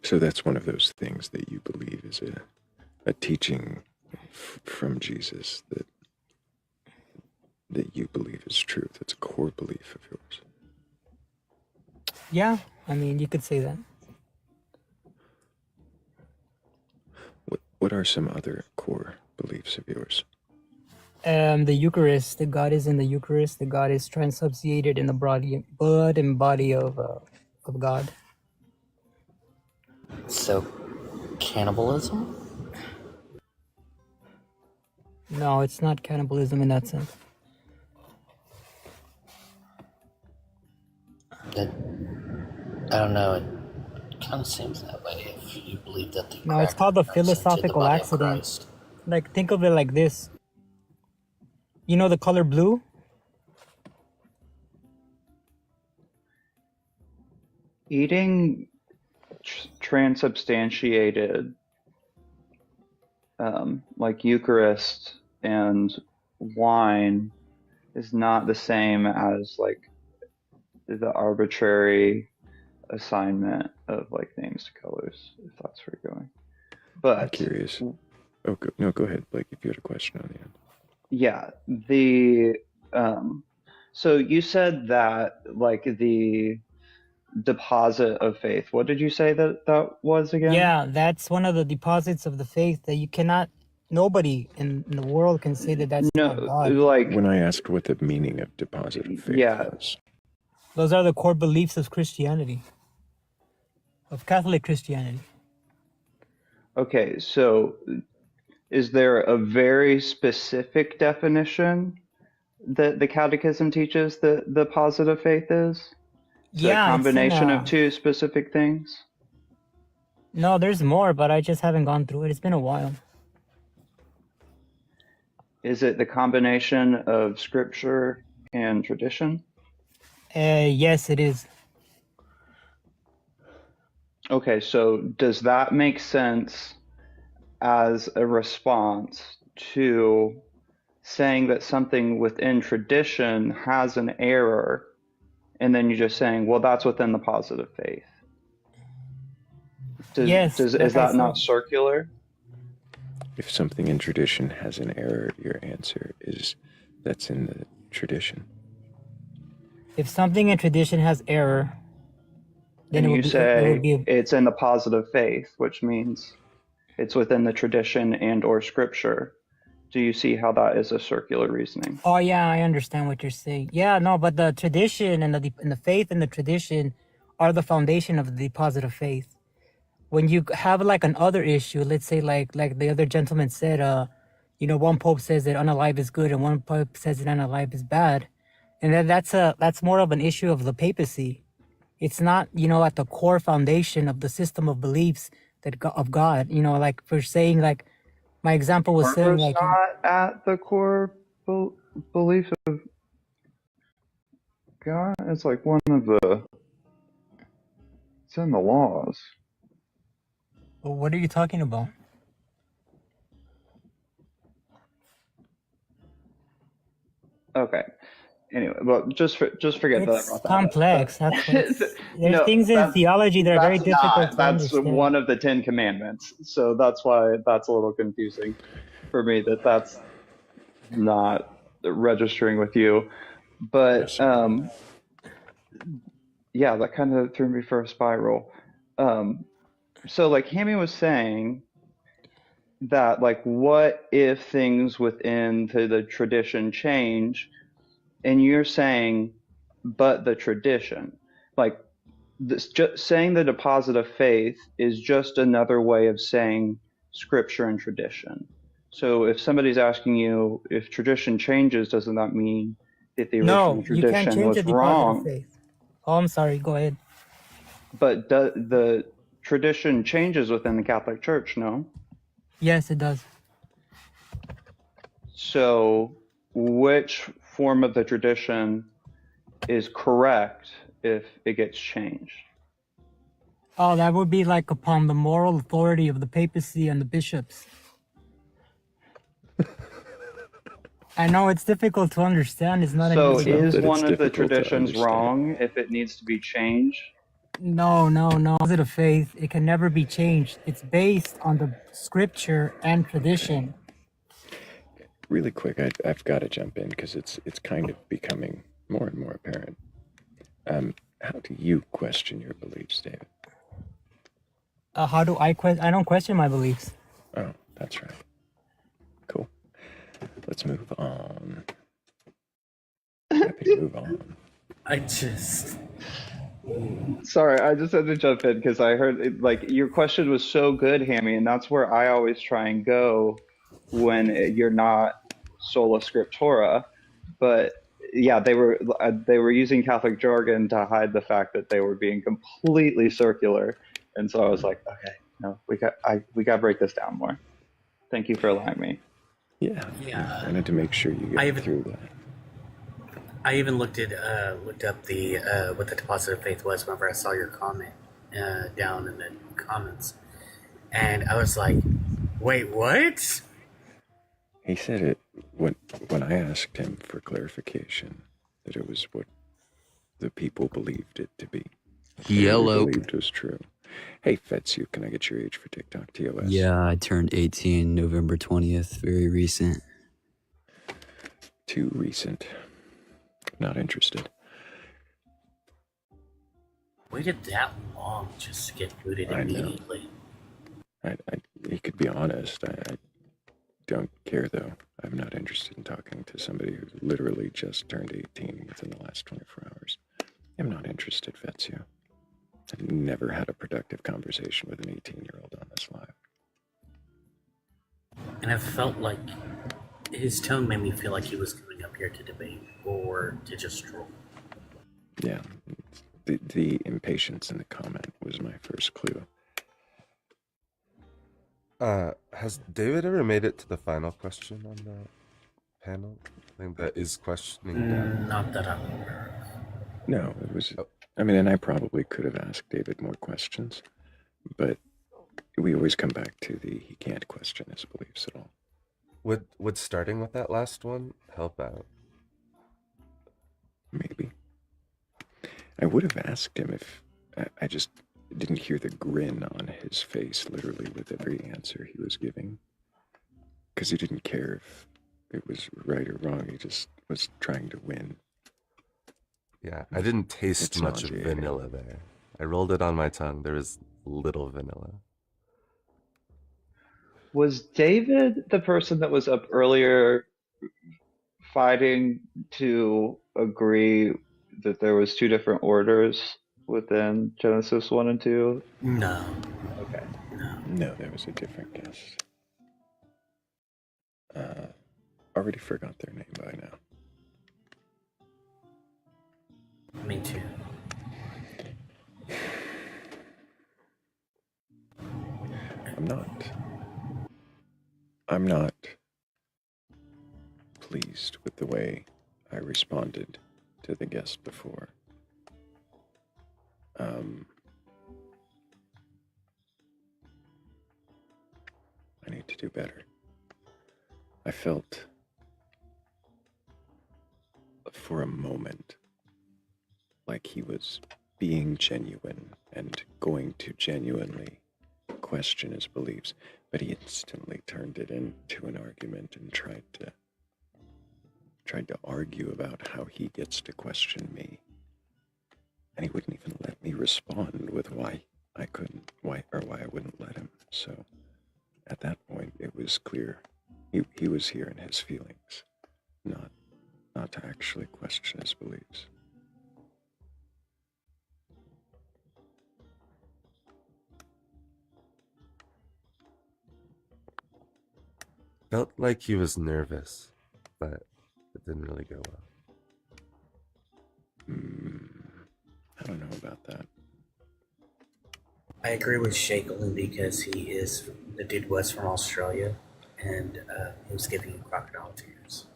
So that's one of those things that you believe is a teaching from Jesus that you believe is truth. It's a core belief of yours. Yeah, I mean, you could say that. What are some other core beliefs of yours? The Eucharist, the God is in the Eucharist. The God is transubstantiated in the blood and body of God. So, cannibalism? No, it's not cannibalism in that sense. I don't know. It kind of seems that way if you believe that the No, it's called the cracker turns into the philosophical body of accident. Christ. Like, think of it like this. You know the color blue? Eating transubstantiated, like Eucharist and wine, is not the same as like the arbitrary assignment of like names to colors, if that's where you're going. But I'm curious. Go ahead, Blake, if you had a question on the end. Yeah, so you said that like the deposit of faith. What did you say that was again? Yeah, that's one of the deposits of the faith that you cannot, nobody in the world can say that that's not God. Like when I asked what the meaning of deposit of faith was. Those are the core beliefs of Christianity, of Catholic Christianity. Okay, so is there a very specific definition that the Catechism teaches that the positive faith is? Is it a combination of two specific things? No, there's more, but I just haven't gone through it. It's been a while. Is it the combination of scripture and tradition? Yes, it is. Okay, so does that make sense as a response to saying that something within tradition has an error, and then you're just saying, well, that's within the positive faith? Is that not circular? If something in tradition has an error, your answer is that's in the tradition. If something in tradition has error, then And it you would be, say it's in the positive faith, which means it's within the tradition and or scripture. Do you see how that is a circular reasoning? Oh yeah, I understand what you're saying. Yeah, no, but the tradition and the faith and the tradition are the foundation of the deposit of faith. When you have like an other issue, let's say like the other gentleman said, one pope says that unalive is good and one pope says that unalive is bad, and then that's more of an issue of the papacy. It's not at the core foundation of the system of beliefs of God. Like for saying like my example was saying like not at the core belief of God. It's like one of the. It's in the laws. Well, what are you talking about? Okay. Anyway, well, just forget that I It's brought that complex. up. That's what's there's No, things in theology that are very that's difficult not. to That's understand. one of the 10 Commandments. So that's why that's a little confusing for me. That's not registering with you. But yeah, that kind of threw me for a spiral. So like Hammy was saying that like what if things within the tradition change, and you're saying but the tradition, like this, just saying the deposit of faith is just another way of saying scripture and tradition. So if somebody's asking you if tradition changes, doesn't that mean that the original No, you can't tradition change the was deposit of wrong? faith. Oh, I'm sorry. Go ahead. But the tradition changes within the Catholic Church, no? Yes, it does. So which form of the tradition is correct if it gets changed? Oh, that would be like upon the moral authority of the papacy and the bishops. I know it's difficult to understand. It's not an So easy. is one of the traditions wrong if it needs to be changed? No. Deposit of faith, it can never be changed. It's based on the scripture and tradition. Really quick, I've got to jump in because it's kind of becoming more and more apparent. How do you question your beliefs, David? How do I question? I don't question my beliefs. Oh, that's right. Cool. Let's move on. Happy to move on. Sorry, I just had to jump in because I heard it, like your question was so good, Hammy, and that's where I always try and go when you're not sola scriptura. But yeah, they were using Catholic jargon to hide the fact that they were being completely circular, and so I was like, okay, no, we got to break this down more. Thank you for allowing me. Yeah. I wanted to make sure you get through that. I even looked up the what the deposit of faith was whenever I saw your comment down in the comments, and I was like, "Wait, what?" He said it when I asked him for clarification that it was what the people believed it to be. Yellow. Believed was true. Hey, Fetsu, can I get your age for TikTok TOS? Yeah, I turned 18 November 20th. Very recent. Too recent. Not interested. Waited that long just to get booted immediately. He could be honest. I don't care, though. I'm not interested in talking to somebody who literally just turned 18 within the last 24 hours. I'm not interested, Fetsu. I've never had a productive conversation with an 18-year-old on this live. And I felt like his tone made me feel like he was coming up here to debate or to just troll. Yeah, the impatience in the comment was my first clue. Has David ever made it to the final question on the panel? I think that is questioning that. Not that I'm aware of. No, it was... I mean, and I probably could have asked David more questions, but we always come back to he can't question his beliefs at all. Would starting with that last one help out? Maybe. I would have asked him if... I just didn't hear the grin on his face literally with every answer he was giving. Because he didn't care if it was right or wrong. He just was trying to win. Yeah, I didn't taste It's much of nauseating. vanilla there. I rolled it on my tongue. There was little vanilla. Was David the person that was up earlier fighting to agree that there was two different orders within Genesis 1 and 2? No. Okay. No, there was a different guest. Already forgot their name by now. Me too. I'm not pleased with the way I responded to the guest before. I need to do better. I felt for a moment like he was being genuine and going to genuinely question his beliefs, but he instantly turned it into an argument and tried to argue about how he gets to question me. And he wouldn't even let me respond with why I wouldn't let him. So at that point, it was clear he was here in his feelings, not to actually question his beliefs. Felt like he was nervous, but it didn't really go well. I don't know about that. I agree with Sheikh only because the dude was from Australia, and he was giving you crocodile tears.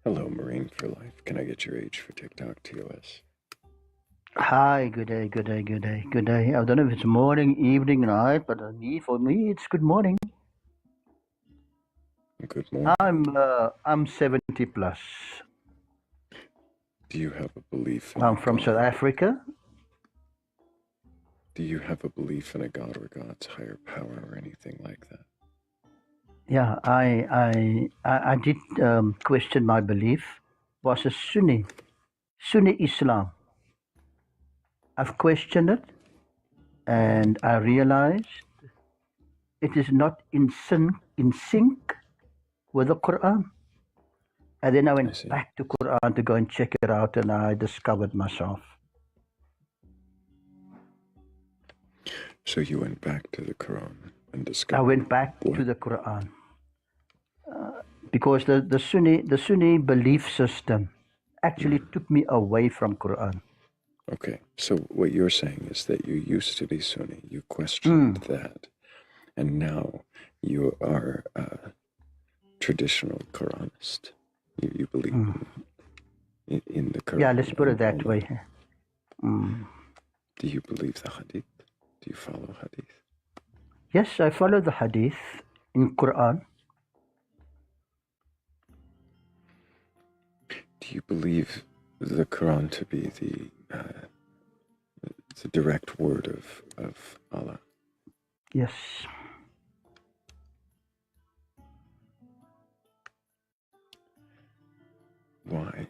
Hello, Marine for Life. Can I get your age for TikTok TOS? Hi, good day, good day, good day, good day. I don't know if it's morning, evening, night, but for me, it's good morning. Good morning. I'm 70 plus. Do you have a belief in I'm from South Africa. Do you have a belief in a God or God's higher power or anything like that? Yeah, I did question my belief. Was a Sunni Islam. I've questioned it, and I realized it is not in sync with the Quran. And then I went back to Quran to go and check it out, and I discovered myself. So you went back to the Quran and discovered. I went back to the Quran because the Sunni belief system actually took me away from Quran. Okay, so what you're saying is that you used to be Sunni, you questioned that, and now you are a traditional Quranist. You believe in the Quran. Yeah, let's put it that way. Do you believe the Hadith? Do you follow Hadith? Yes, I follow the Hadith in Quran. Do you believe the Quran to be the direct word of Allah? Yes. Why?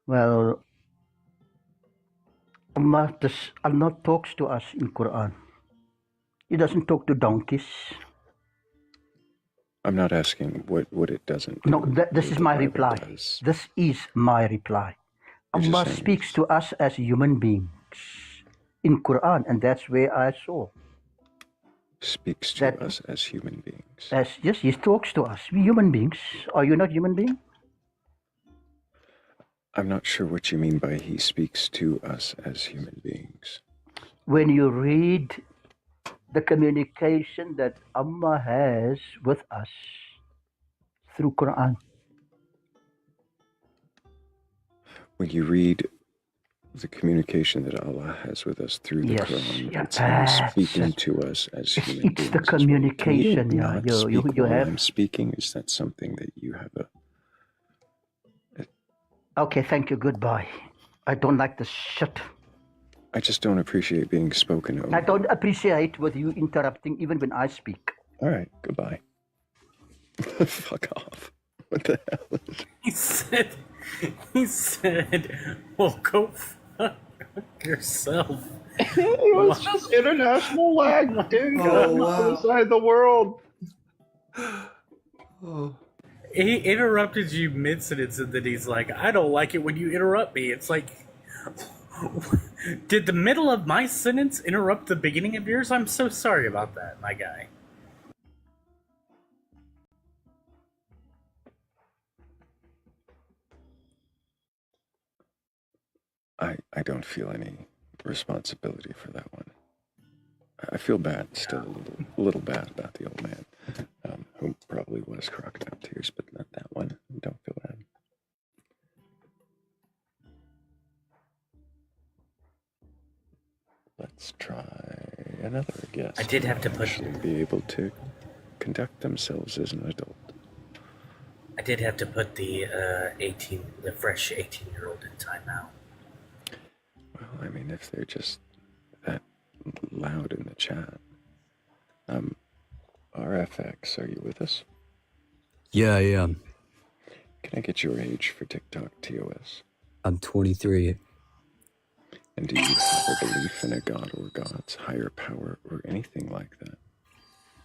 Well, Allah talks to us in Quran. He doesn't talk to donkeys. I'm not asking what it doesn't do. No, this is my reply. This is my reply. Allah speaks to us as human beings in Quran, and that's where I saw. Speaks to us as human beings. Yes, he talks to us. We human beings. Are you not human being? I'm not sure what you mean by he speaks to us as human beings. When you read the communication that Allah has with us through Quran. When you read the communication that Allah has with us through the Quran, it's him speaking to us as human beings. It's the communication, Can you not speak you while have. I'm speaking? Is that something that you have a... Okay, thank you, goodbye. I don't like this shit. I just don't appreciate being spoken over. I don't appreciate with you interrupting even when I speak. All right, goodbye. Fuck off. What the hell? He said, well, go fuck yourself. It was just international lag, dude. On the other side of the world. He interrupted you mid-sentence, and then he's like, I don't like it when you interrupt me. It's like, did the middle of my sentence interrupt the beginning of yours? I'm so sorry about that, my guy. I don't feel any responsibility for that one. I feel bad, still a little bad about the old man, who probably was crocodile tears, but not that one. Don't feel bad. Let's try another guest I did have to will put. actually be able to conduct themselves as an adult. I did have to put the fresh 18-year-old in timeout. Well, I mean, if they're just that loud in the chat. RFX, are you with us? Yeah, I am. Can I get your age for TikTok TOS? I'm 23. And do you have a belief in a god or gods, higher power, or anything like that?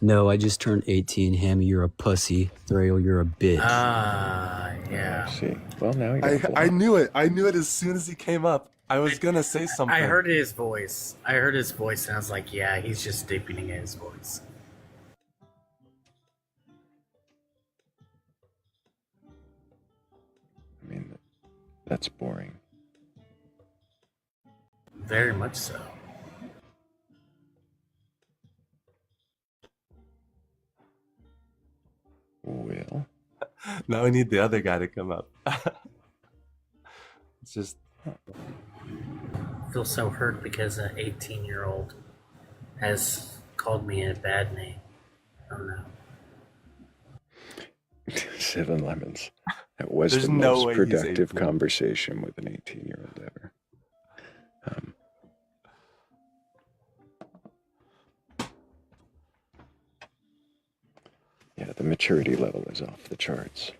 No, I just turned 18. Hammy, you're a pussy. Thrayle, you're a bitch. Yeah. I see. Well, now you got I knew it. I knew it as soon as he came up. I was gonna say something. I heard his voice. And I was like, yeah, he's just deepening his voice. I mean, that's boring. Very much so. Well, now we need the other guy to come up. It's just. I feel so hurt because an 18-year-old has called me a bad name. Oh no. 7 lemons. That was There's the no most way he's productive 18. conversation with an 18-year-old ever. Yeah, the maturity level is off the charts.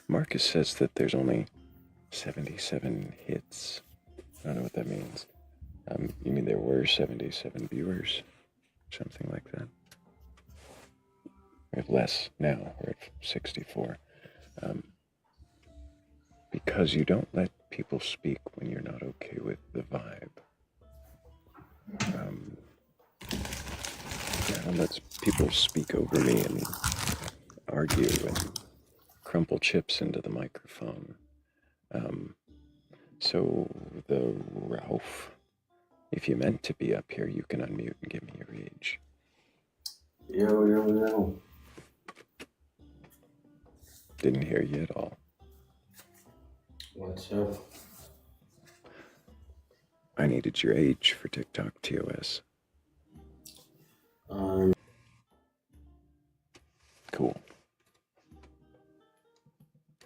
Marcus says that there's only 77 hits. I don't know what that means. You mean there were 77 viewers? Something like that. We have less now. We're at 64. Because you don't let people speak when you're not okay with the vibe. Yeah, lets people speak over me and argue and crumple chips into the microphone. So the Ralph, if you meant to be up here, you can unmute and give me your age. Yo. Didn't hear you at all. What's up? I needed your age for TikTok TOS. Cool.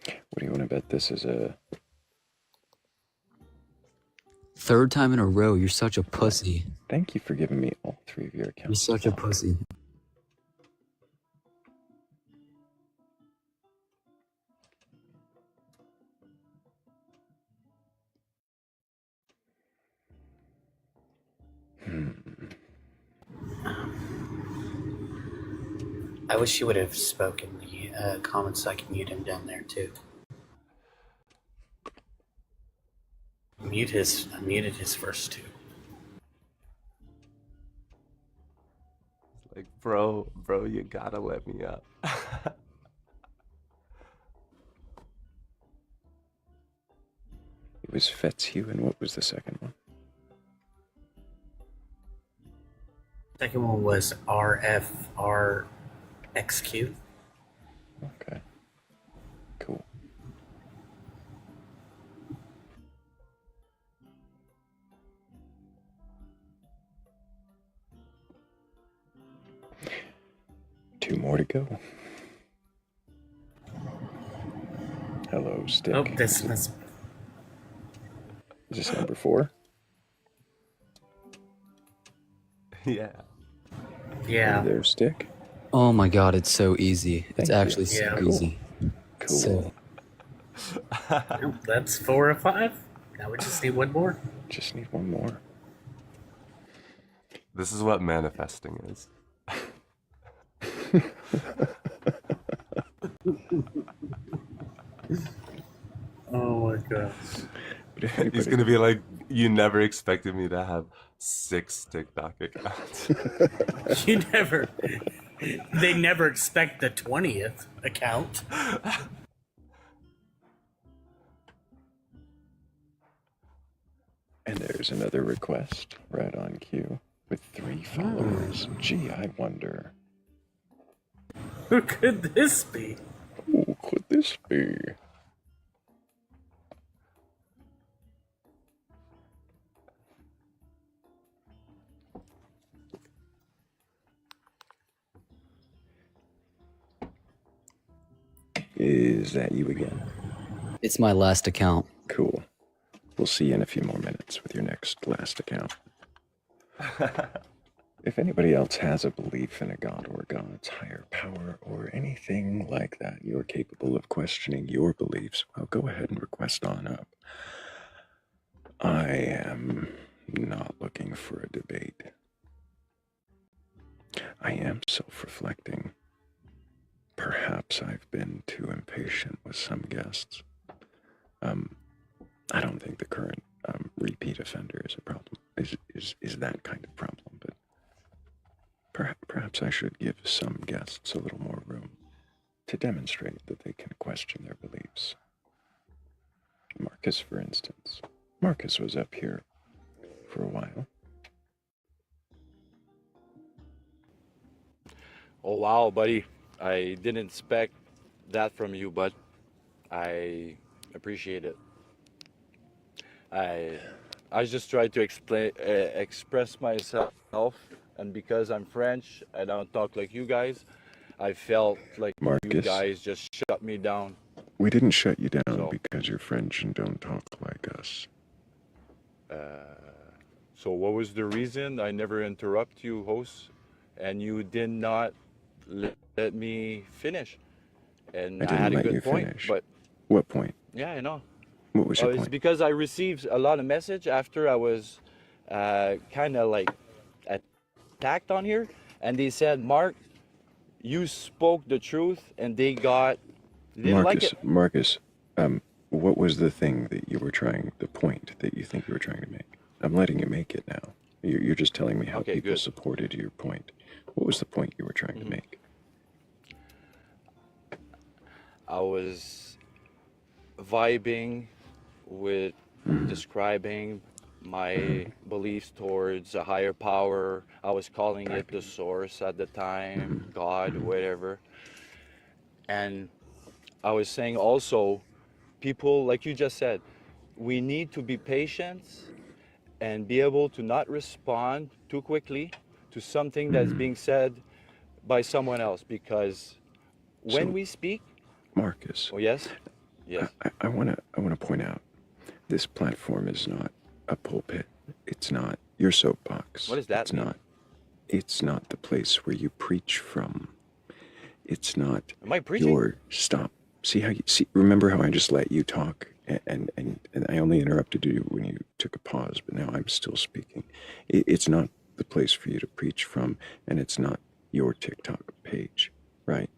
What do you want to bet this is a... Third time in a row, you're such a pussy. Thank you for giving me all 3 of your accounts. You're such a pussy. I wish you would have spoken the comments so I can mute him down there too. I muted his first 2. Like, bro, you gotta let me up. It was Fetzhugh, and what was the second one? Second one was RFRXQ. Okay. Cool. Two more to go. Hello, Stick. Oh, this is this number 4? Yeah. Yeah. Hey there, Stick. Oh my god, it's so easy. It's actually so Yeah. easy. Cool. So, That's 4 or 5. Now we just need one more. Just need one more. This is what manifesting is. Oh my gosh. He's gonna be like, you never expected me to have 6 TikTok accounts. They never expect the 20th account. And there's another request right on cue with 3 followers. Gee, I wonder. Who could this be? Who could this be? Is that you again? It's my last account. Cool. We'll see you in a few more minutes with your next last account. If anybody else has a belief in a god or God's higher power or anything like that, you're capable of questioning your beliefs, well, go ahead and request on up. I am not looking for a debate. I am self-reflecting. Perhaps I've been too impatient with some guests. I don't think the current repeat offender is a problem, is that kind of problem, but perhaps I should give some guests a little more room to demonstrate that they can question their beliefs. Marcus, for instance. Marcus was up here for a while. Oh, wow, buddy. I didn't expect that from you, but I appreciate it. I just tried to express myself, and because I'm French, I don't talk like you guys. I felt like you Marcus, guys just shut me down. we didn't shut you down because you're French and don't talk like us. So what was the reason? I never interrupt you, host, and you did not let me finish. And I I didn't had a let good you point, finish. but What point? yeah, I know. What was your It's point? because I received a lot of message after I was kind of like attacked on here, and they said, Mark, you spoke the truth, and they didn't like it. Marcus, what was the thing that you were the point that you think you were trying to make? I'm letting you make it now. You're just telling me how Okay, people good. supported your point. What was the point you were trying to make? I was vibing with describing my beliefs towards a higher power. I was calling it the source at the time, God, whatever. And I was saying also, people, like you just said, we need to be patient and be able to not respond too quickly to something that's being said by someone else, because when So, we speak, Marcus, oh yes, yes, I want to point out, this platform is not a pulpit. It's not your soapbox. what does that mean? It's not the place where you preach from. It's not Am I preaching? your stop. Remember how I just let you talk and I only interrupted you when you took a pause, but now I'm still speaking. It's not the place for you to preach from, and it's not your TikTok page, right?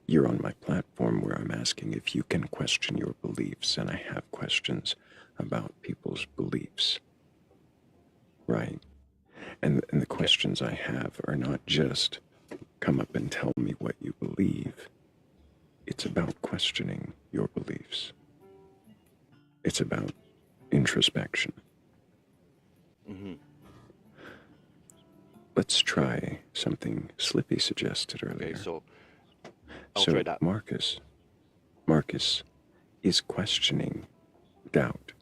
You're on my platform where I'm asking if you can question your beliefs, and I have questions about people's beliefs, right? And the questions I have are not just come up and tell me what you believe. It's about questioning your beliefs. It's about introspection. Let's try something Slippy suggested earlier. Okay, so I'll try that. Marcus is questioning doubt.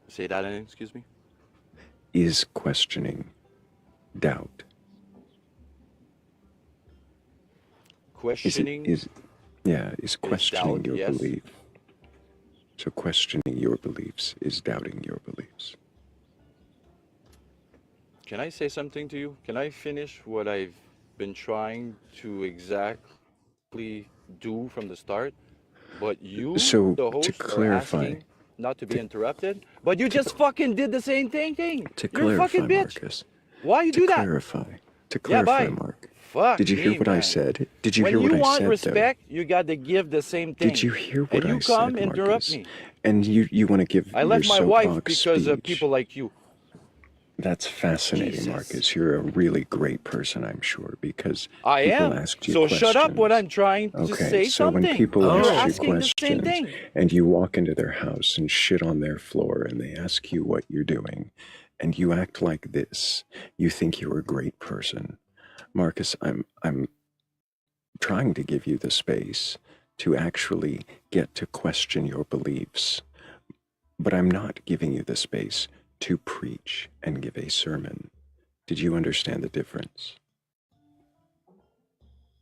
Say that again, excuse me. Is questioning doubt. Questioning is questioning doubt, your yes. belief. So questioning your beliefs is doubting your beliefs. Can I say something to you? Can I finish what I've been trying to exactly do from the start? But you, So, the to host, are clarify, asking not to be interrupted. But you just fucking did the same thing. To You're a clarify, fucking bitch. Marcus. Why you do that? To Yeah, clarify, bye. Mark. Fuck Did you hear me, what I man. said? Did you when hear what you I want said, respect, you got to give the same thing. Did you hear what and you I come said, interrupt Marcus? me. And you want to give I your left my wife soapbox because of speech. people like you. That's fascinating, Jesus. Marcus. You're a really great person, I'm sure, because I people am. asked you So questions. shut up when I'm trying to Okay, say so something. when people You're ask you asking the same questions thing. and you walk into their house and shit on their floor and they ask you what you're doing and you act like this. You think you're a great person. Marcus, I'm trying to give you the space to actually get to question your beliefs, but I'm not giving you the space to preach and give a sermon. Did you understand the difference?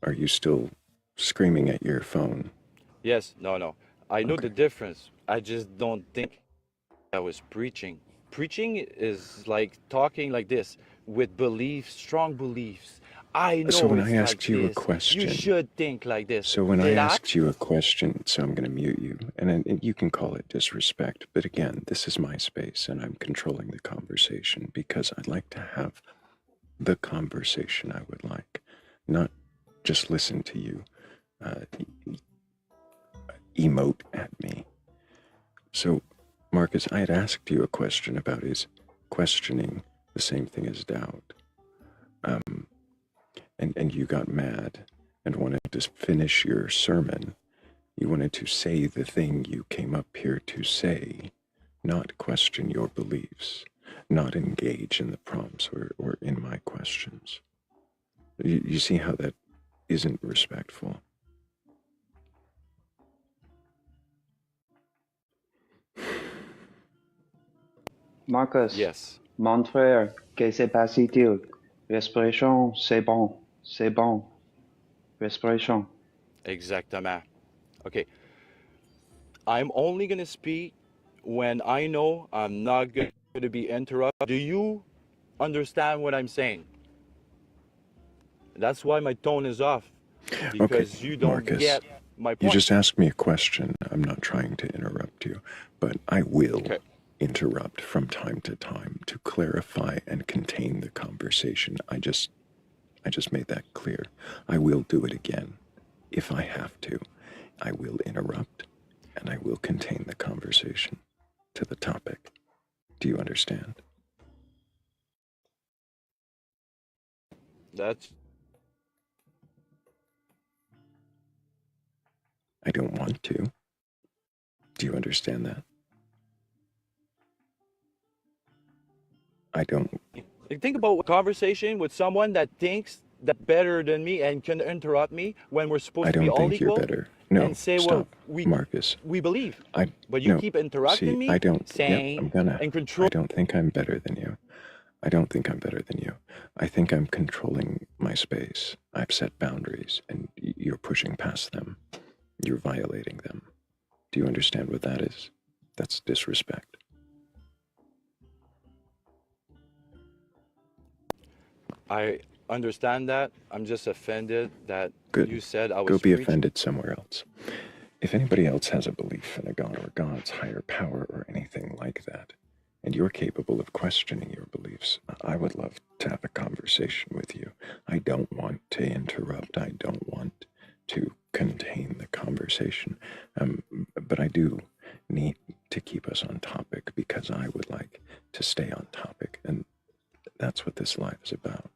Are you still screaming at your phone? Yes, no. I know the difference. I just don't think I was preaching. Preaching is like talking like this with beliefs, strong beliefs. I So know when I it's like asked you a this. You question, should think like this. so when I Did I? asked you a question, so I'm going to mute you, and you can call it disrespect, but again, this is my space, and I'm controlling the conversation because I'd like to have the conversation I would like, not just listen to you emote at me. So, Marcus, I had asked you a question about is questioning the same thing as doubt? And you got mad and wanted to finish your sermon. You wanted to say the thing you came up here to say, not question your beliefs, not engage in the prompts or in my questions. You see how that isn't respectful? Marcus, Yes, mon frère, que se passe-t-il? Respiration, c'est bon, respiration. exactement. Okay, I'm only going to speak when I know I'm not going to be interrupted. Do you understand what I'm saying? That's why my tone is off, Okay, because you don't Marcus, get my you point. just asked me a question. I'm not trying to interrupt you, but I will Okay. interrupt from time to time to clarify and contain the conversation. I just made that clear. I will do it again if I have to. I will interrupt and I will contain the conversation to the topic. Do you understand? That's I don't want to. Do you understand that? I don't. think about a conversation with someone that thinks that better than me and can interrupt me when we're supposed I to be don't all think you're equal better. No, and say what stop, Marcus. we believe. I But you no. keep interrupting See, me, I don't. Yep, saying I'm gonna. and I control. don't think I'm better than you. I don't think I'm better than you. I think I'm controlling my space. I've set boundaries, and you're pushing past them. You're violating them. Do you understand what that is? That's disrespect. I understand that. I'm just offended that Good. you said I Go was be preaching. offended somewhere else. If anybody else has a belief in a god or God's higher power or anything like that, and you're capable of questioning your beliefs, I would love to have a conversation with you. I don't want to interrupt. I don't want to contain the conversation. But I do need to keep us on topic because I would like to stay on topic. And that's what this live is about.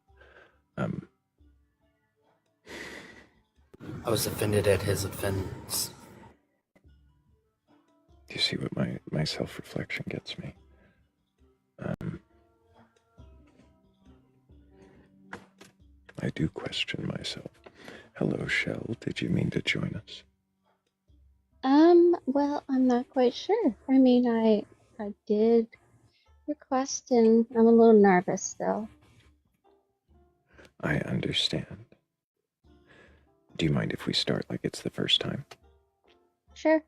I was offended at his offense. Do you see what my self-reflection gets me? I do question myself. Hello, Shell. Did you mean to join us? Well, I'm not quite sure. I mean, I did request and I'm a little nervous still. I understand. Do you mind if we start like it's the first time? Sure.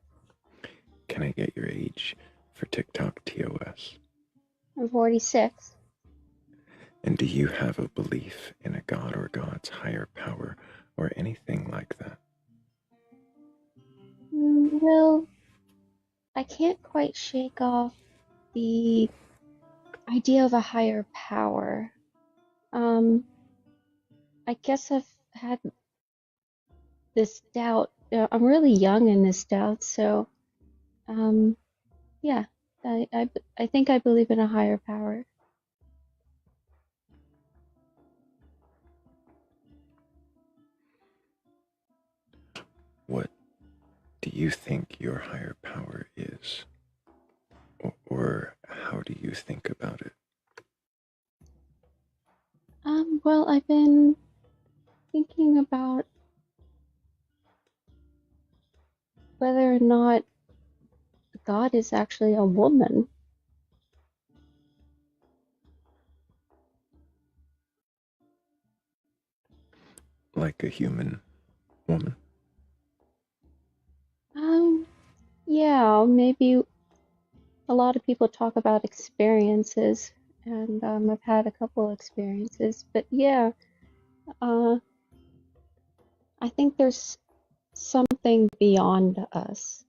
Can I get your age for TikTok TOS? I'm 46. And do you have a belief in a god or God's higher power or anything like that? Well, I can't quite shake off the idea of a higher power. I guess I've had this doubt. I'm really young in this doubt, so yeah, I think I believe in a higher power. What do you think your higher power is? Or how do you think about it? Well, I've been thinking about whether or not God is actually a woman. Like a human woman? Yeah, maybe a lot of people talk about experiences, and I've had a couple experiences, but yeah, uh, I think there's something beyond us,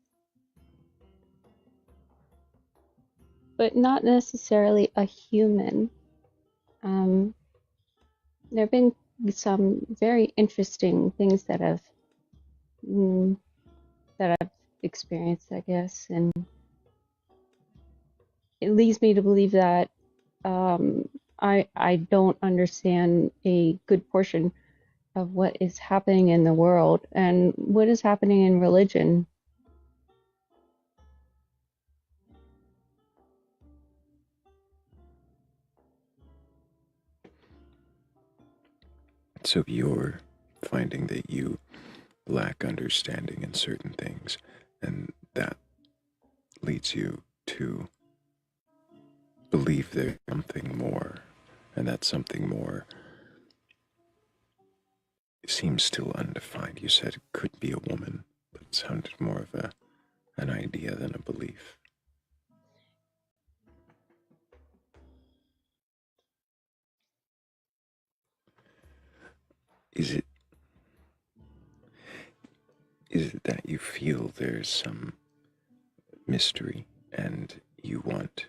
but not necessarily a human. Um, there have been some very interesting things mm, that I've experienced, I guess, and it leads me to believe that I don't understand a good portion of what is happening in the world and what is happening in religion. So you're finding that you lack understanding in certain things, and that leads you to believe there's something more, and that something more seems still undefined. You said it could be a woman, but it sounded more of an idea than a belief. Is it that you feel there's some mystery and you want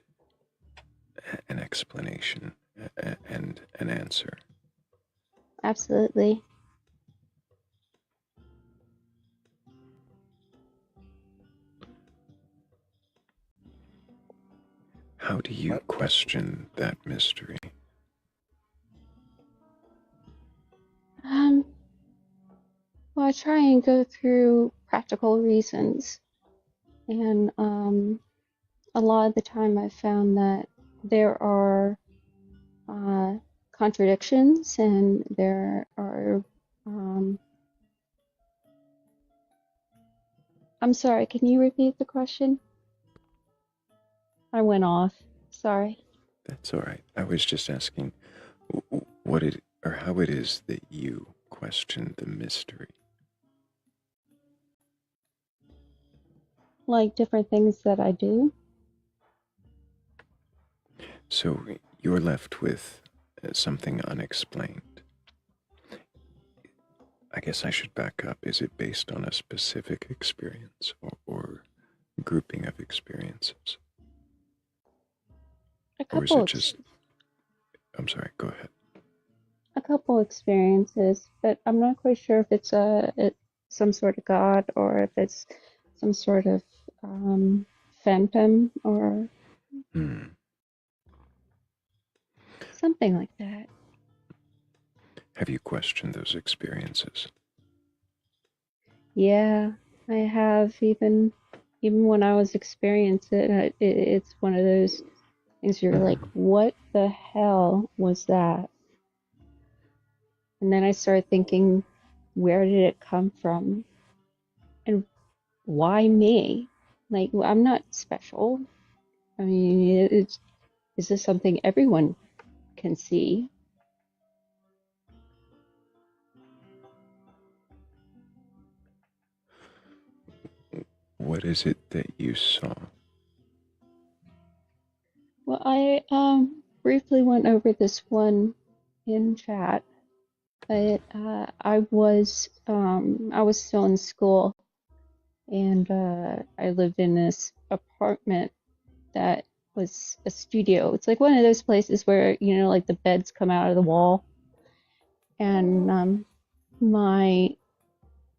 an explanation and an answer? Absolutely. How do you question that mystery? Um, well, I try and go through practical reasons, and a lot of the time I've found that there are uh, contradictions and there are I'm sorry, can you repeat the question? I went off. Sorry. That's all right. I was just asking what it or how it is that you question the mystery. Like different things that I do. So you're left with something unexplained. I guess I should back up. Is it based on a specific experience or grouping of experiences? Or is it just... I'm sorry, go ahead. A couple experiences, but I'm not quite sure if it's some sort of god or if it's some sort of phantom or something like that. Have you questioned those experiences? Yeah, I have even when I was experiencing it, it's one of those things you're like, what the hell was that? And then I started thinking, where did it come from? And why me? Like, I'm not special. I mean, is this something everyone can see? What is it that you saw? Well, I briefly went over this one in chat, but I was still in school, and I lived in this apartment that was a studio. It's like one of those places where, you know, like the beds come out of the wall. And my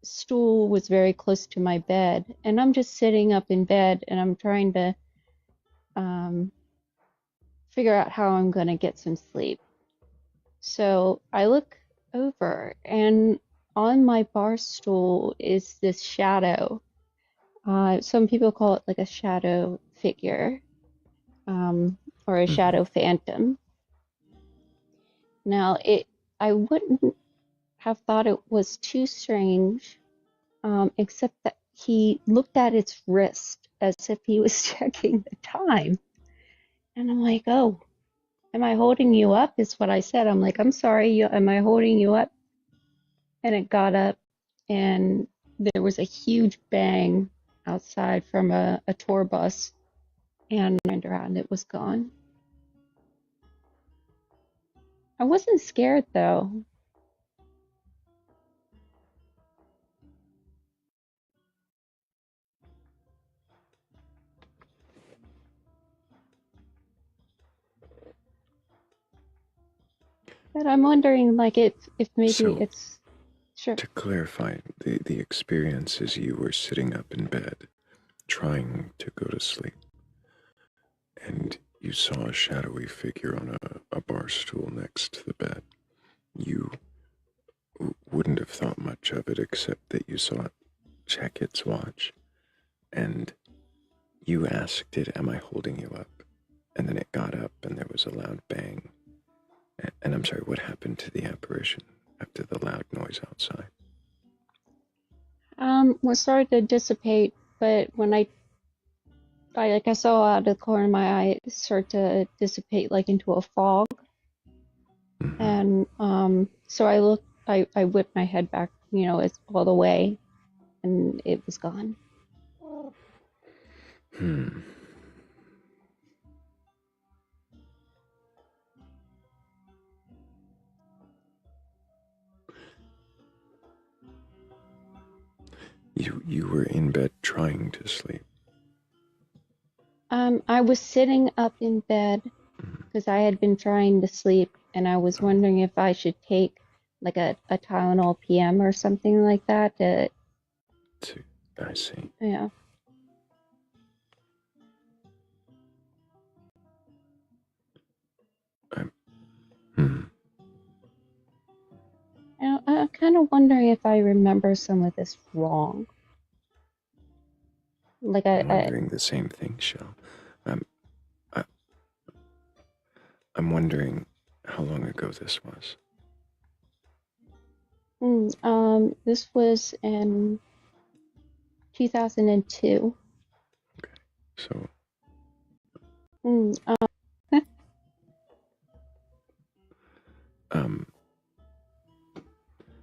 stool was very close to my bed. And I'm just sitting up in bed and I'm trying to figure out how I'm going to get some sleep. So I look over and on my bar stool is this shadow. Some people call it like a shadow figure or a shadow phantom. Now, I wouldn't have thought it was too strange, except that he looked at its wrist as if he was checking the time. And I'm like, oh, am I holding you up? Is what I said. I'm like, I'm sorry, am I holding you up? And it got up, and there was a huge bang outside from a tour bus, and I turned around, it was gone. I wasn't scared though. But I'm wondering, like, if maybe So, it's sure. to clarify, the experience is you were sitting up in bed, trying to go to sleep, and you saw a shadowy figure on a bar stool next to the bed. You wouldn't have thought much of it except that you saw it check its watch, and you asked it, am I holding you up? And then it got up and there was a loud bang. And I'm sorry, what happened to the apparition after the loud noise outside? Well, started to dissipate, but when I saw out of the corner of my eye, it started to dissipate like into a fog. And so I whipped my head back, it's all the way, and it was gone. You were in bed trying to sleep. I was sitting up in bed because I had been trying to sleep, and I was wondering if I should take like a Tylenol PM or something like that to. I see. Yeah. I'm kind of wondering if I remember some of this wrong. Like I'm wondering the same thing, Shell. I'm wondering how long ago this was. This was in 2002. Okay, so.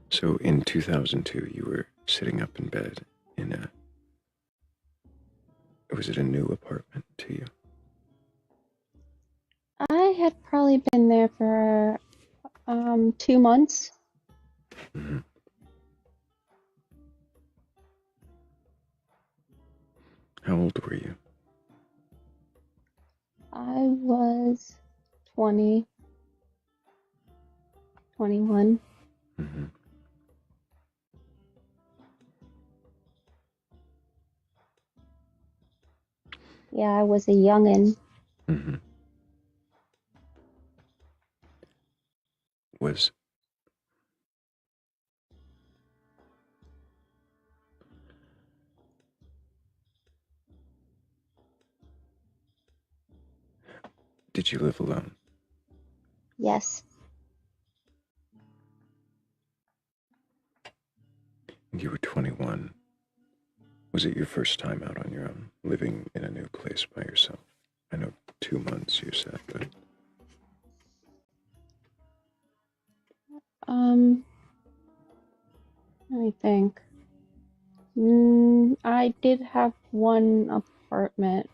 So in 2002, you were sitting up in bed was it a new apartment to you? I had probably been there for 2 months. Mm-hmm. How old were you? I was 20, 21. Mm-hmm. Yeah, I was a youngin'. Mm-hmm. Did you live alone? Yes. You were 21. Was it your first time out on your own, living in a new place by yourself? I know 2 months you said, but... Let me think. I did have one apartment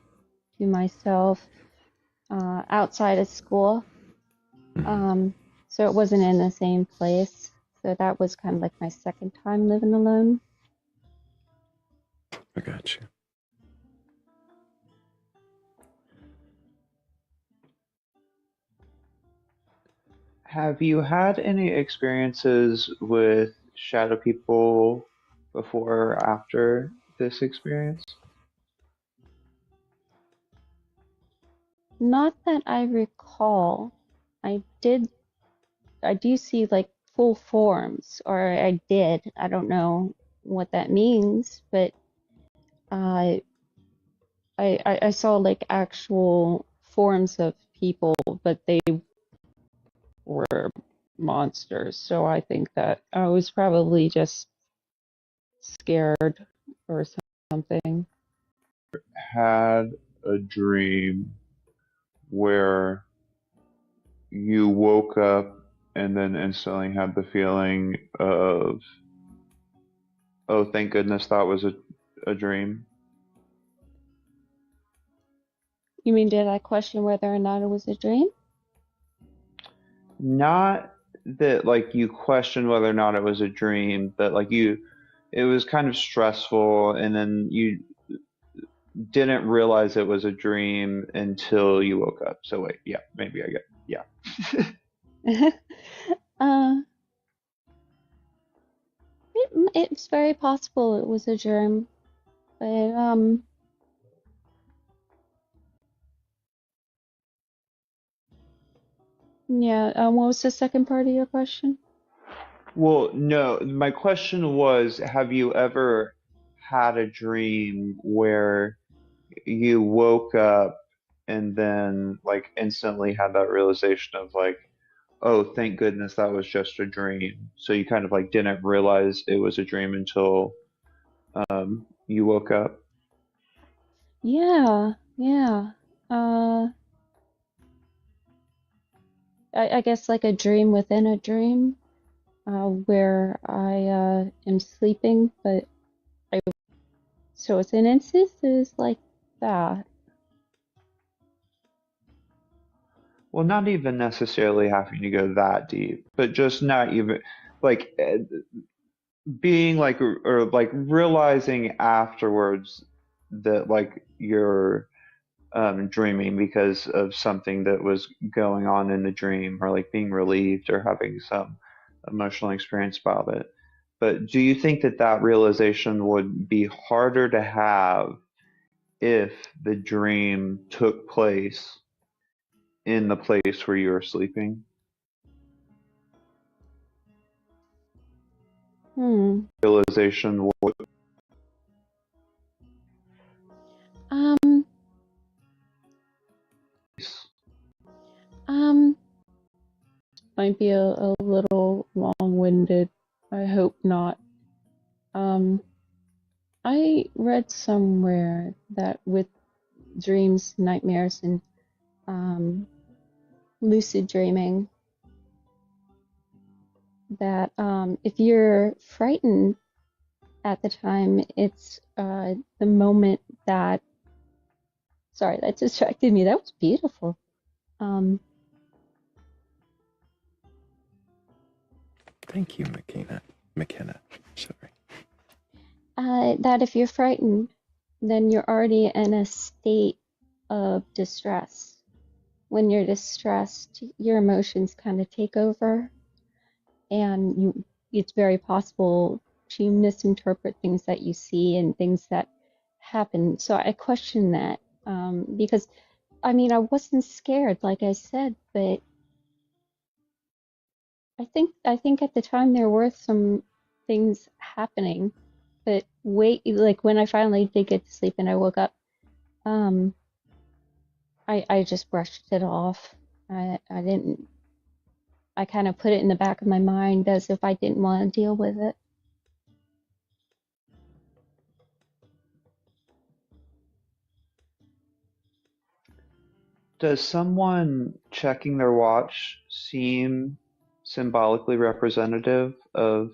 to myself outside of school. So it wasn't in the same place. So that was kind of like my second time living alone. I got you. Have you had any experiences with shadow people before or after this experience? Not that I recall. I do see like full forms, or I did. I don't know what that means, but I saw like actual forms of people, but they were monsters. So I think that I was probably just scared or something. Had a dream where you woke up and then instantly had the feeling of, oh, thank goodness that was a dream? You mean, did I question whether or not it was a dream? Not that like you questioned whether or not it was a dream, but like it was kind of stressful and then you didn't realize it was a dream until you woke up. So wait, yeah, maybe I get, yeah. uh, it's very possible it was a dream, but yeah. What was the second part of your question? Well, no, my question was, have you ever had a dream where you woke up and then like instantly had that realization of like, oh, thank goodness that was just a dream. So you kind of like didn't realize it was a dream until you woke up. Yeah, yeah. Uh, I guess like a dream within a dream, where I am sleeping, but so it's in instances like that. Well, not even necessarily having to go that deep, but just not even like being like or like realizing afterwards that like you're dreaming because of something that was going on in the dream, or like being relieved or having some emotional experience about it. But do you think that that realization would be harder to have if the dream took place in the place where you were sleeping? Hmm. Realization would. Um. Um. Might be a little long-winded. I hope not. Um. I read somewhere that with dreams, nightmares, and lucid dreaming, that if you're frightened at the time, it's the moment that. Sorry, that distracted me. That was beautiful. Um, Thank you, McKenna. Sorry. that if you're frightened, then you're already in a state of distress. When you're distressed, your emotions kind of take over, and it's very possible to misinterpret things that you see and things that happen. So I question that, because I mean, I wasn't scared, like I said, but I think at the time there were some things happening, but wait, like when I finally did get to sleep and I woke up, um, I just brushed it off. I didn't. I kind of put it in the back of my mind as if I didn't want to deal with it. Does someone checking their watch seem symbolically representative of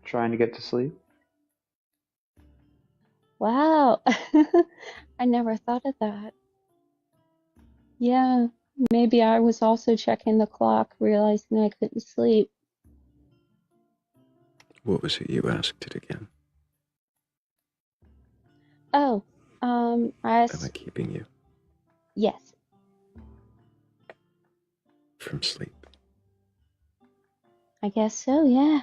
trying to get to sleep? Wow, I never thought of that. Yeah, maybe I was also checking the clock, realizing I couldn't sleep. What was it you asked it again? Oh, Am I keeping you yes. from sleep? I guess so, yeah.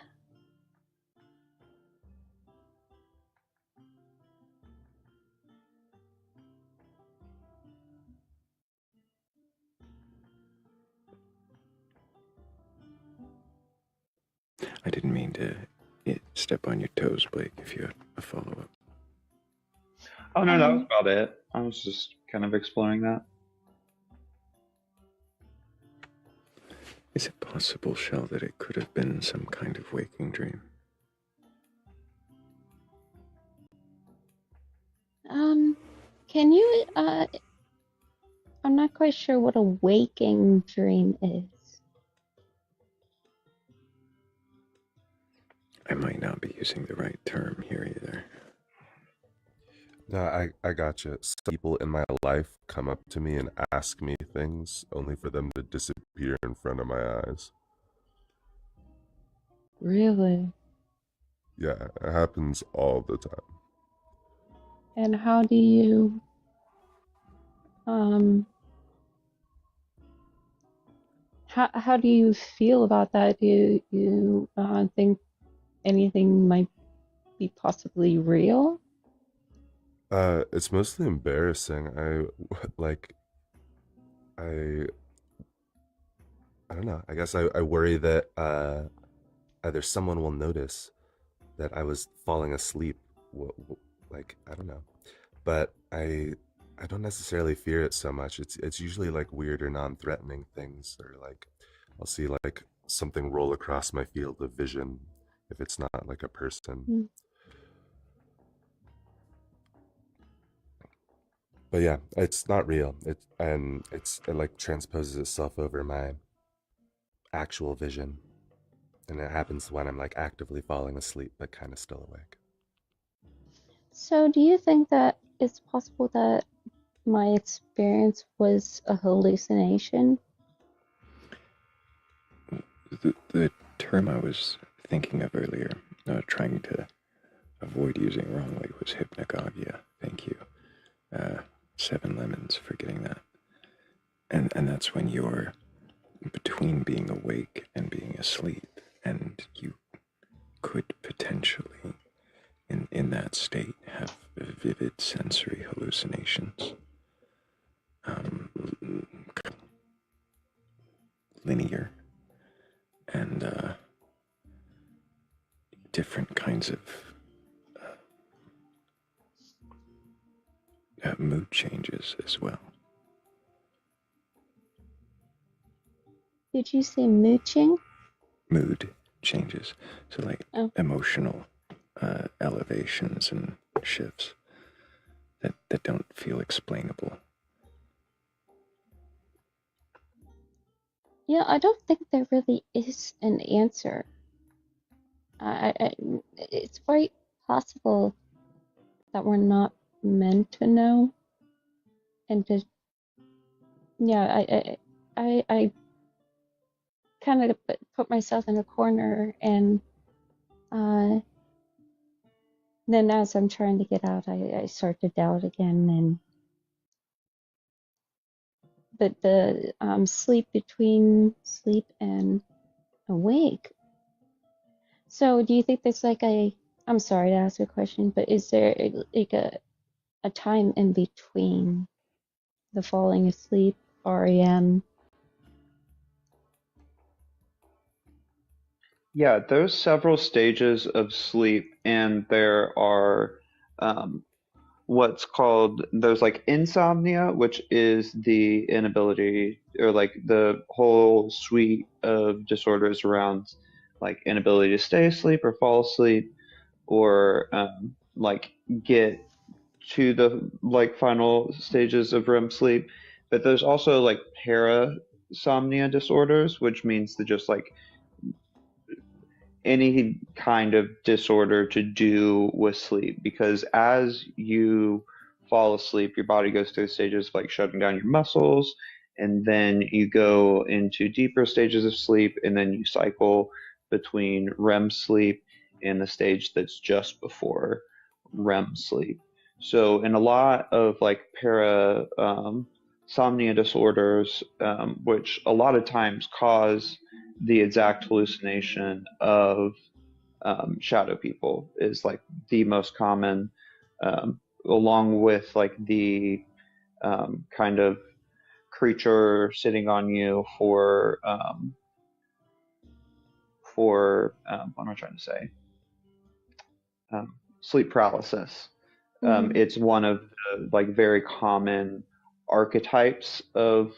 I didn't mean to step on your toes, Blake, if you had a follow-up. Oh no, that was about it. I was just kind of exploring that. Is it possible, Shell, that it could have been some kind of waking dream? Can you, I'm not quite sure what a waking dream is. I might not be using the right term here either. No, I gotcha. Some people in my life come up to me and ask me things only for them to disappear in front of my eyes. Really? Yeah, it happens all the time. And how do you, how do you feel about that? Do you think anything might be possibly real? It's mostly embarrassing. I I don't know. I guess I worry that either someone will notice that I was falling asleep. Like, I don't know, but I don't necessarily fear it so much. It's usually like weird or non-threatening things, or like I'll see like something roll across my field of vision if it's not like a person. Mm. But yeah, it's not real. It like transposes itself over my actual vision, and it happens when I'm like actively falling asleep but kind of still awake. So do you think that it's possible that my experience was a hallucination? The term I was thinking of earlier, trying to avoid using wrongly, was hypnagogia. Thank you. 7 lemons for getting that. And that's when you're between being awake and being asleep, and you could potentially, in that state, have vivid sensory hallucinations. Linear and different kinds of mood changes as well. Did you say mooching? Mood changes. So, like emotional elevations and shifts that don't feel explainable. Yeah, I don't think there really is an answer. It's quite possible that we're not meant to know, and just yeah, I kind of put myself in a corner, and then as I'm trying to get out, I start to doubt again, and the sleep between sleep and awake. So do you think there's like I'm sorry to ask a question, but is there like a time in between the falling asleep, REM? Yeah, there's several stages of sleep, and there are what's called there's like insomnia, which is the inability or like the whole suite of disorders around like inability to stay asleep or fall asleep or like get to the like final stages of REM sleep. But there's also like parasomnia disorders, which means that just like any kind of disorder to do with sleep, because as you fall asleep, your body goes through stages of like shutting down your muscles, and then you go into deeper stages of sleep, and then you cycle between REM sleep and the stage that's just before REM sleep. So in a lot of like somnia disorders, which a lot of times cause the exact hallucination of shadow people is like the most common, along with like the kind of creature sitting on you for what am I trying to say? Sleep paralysis. It's one of the like very common archetypes of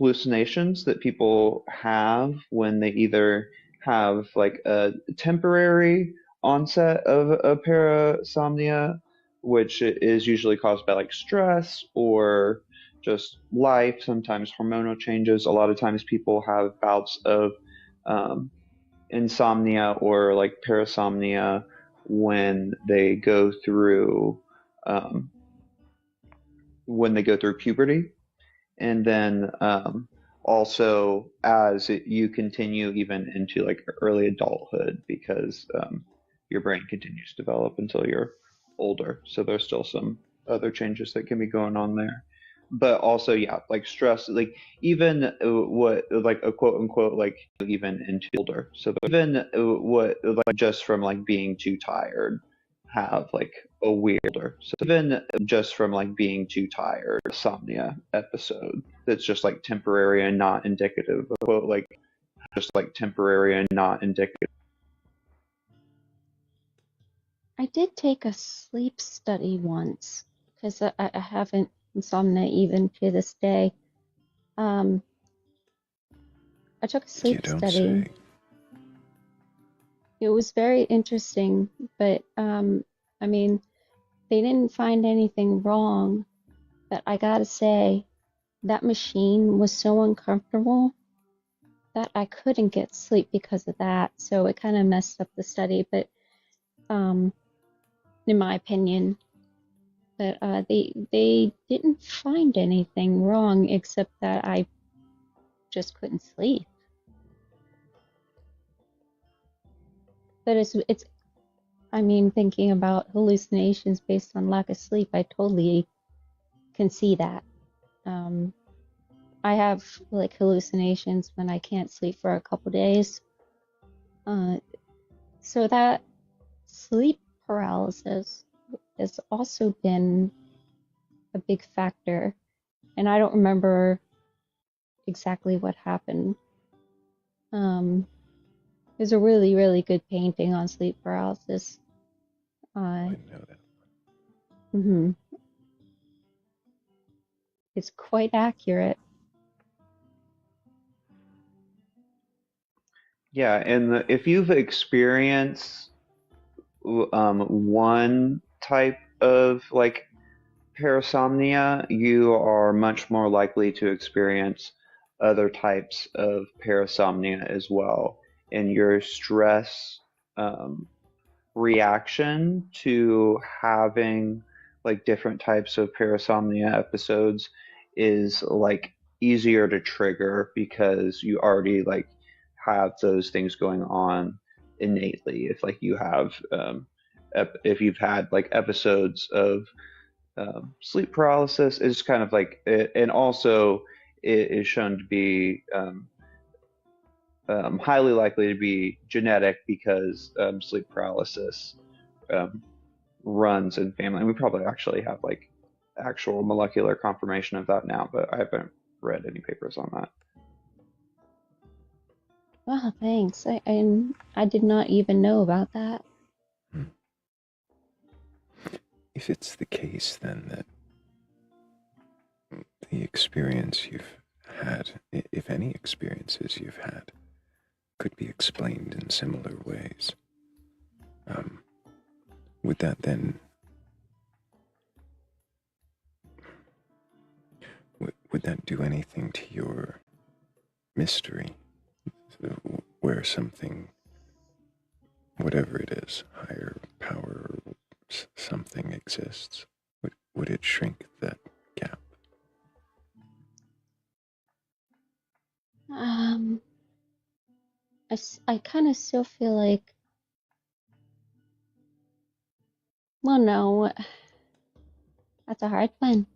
hallucinations that people have when they either have like a temporary onset of a parasomnia, which is usually caused by like stress or just life, sometimes hormonal changes. A lot of times people have bouts of um, insomnia or like parasomnia when they go through um, puberty, and then also as you continue even into like early adulthood, because your brain continues to develop until you're older. So there's still some other changes that can be going on there. But also, yeah, like stress, like even what like a quote unquote like even into older. So even what like just from like being too tired have like a weirder. So even just from like being too tired, insomnia episode that's just like temporary and not indicative of quote like just like temporary and not indicative. I did take a sleep study once because I haven't insomnia even to this day. Um, I took a You sleep don't study. say. It was very interesting, but I mean, they didn't find anything wrong. But I gotta say, that machine was so uncomfortable that I couldn't get sleep because of that. So it kind of messed up the study, but um, in my opinion. But they didn't find anything wrong except that I just couldn't sleep. But it's I mean, thinking about hallucinations based on lack of sleep, I totally can see that. Um, I have like hallucinations when I can't sleep for a couple days. So that sleep paralysis has also been a big factor. And I don't remember exactly what happened. There's a really, really good painting on sleep paralysis. I know that. Mhm. It's quite accurate. Yeah, and if you've experienced one type of like parasomnia, you are much more likely to experience other types of parasomnia as well. And your stress reaction to having like different types of parasomnia episodes is like easier to trigger because you already like have those things going on innately. If like you have if you've had like episodes of sleep paralysis, is kind of like and also it is shown to be highly likely to be genetic because sleep paralysis um, runs in family. And we probably actually have like actual molecular confirmation of that now, but I haven't read any papers on that. Wow, thanks. I did not even know about that. If it's the case, then that the experience you've had, if any experiences you've had, could be explained in similar ways, would that then would that do anything to your mystery, where something, whatever it is, higher power or something exists? Would it shrink that gap? Um, I kind of still feel like, well, no, that's a hard one.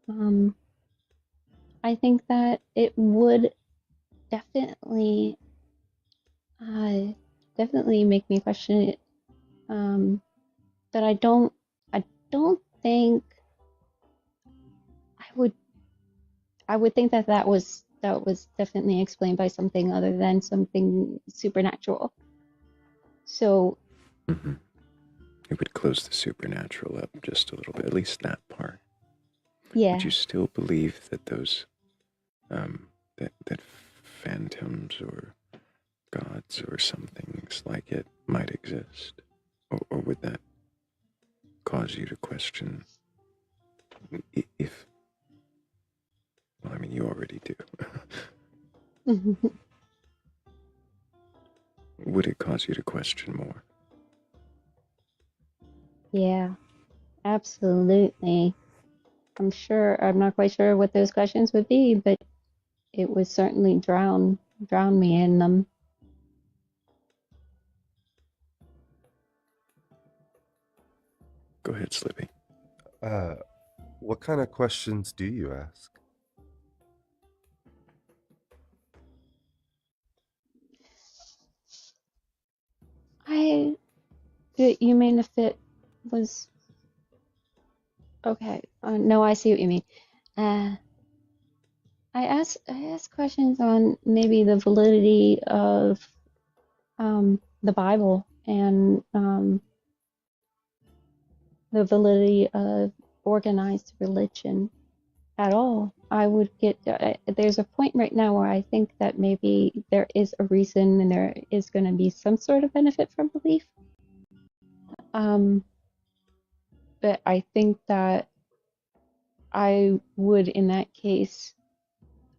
Um, I think that it would definitely, uh, definitely make me question it. But I don't think I would, I would think that that was definitely explained by something other than something supernatural. So, Mm-hmm. It would close the supernatural up just a little bit, at least that part. yeah. Would you still believe that those that phantoms or gods or some things like it might exist? Or would that cause you to question if, well, I mean, you already do. Would it cause you to question more? Yeah, absolutely. I'm not quite sure what those questions would be, but it would certainly drown me in them. Go ahead, Slippy. What kind of questions do you ask? You mean if it was okay? No, I see what you mean. Uh, I ask questions on maybe the validity of the Bible and the validity of organized religion at all. I would get there's a point right now where I think that maybe there is a reason and there is going to be some sort of benefit from belief. But I think that I would, in that case,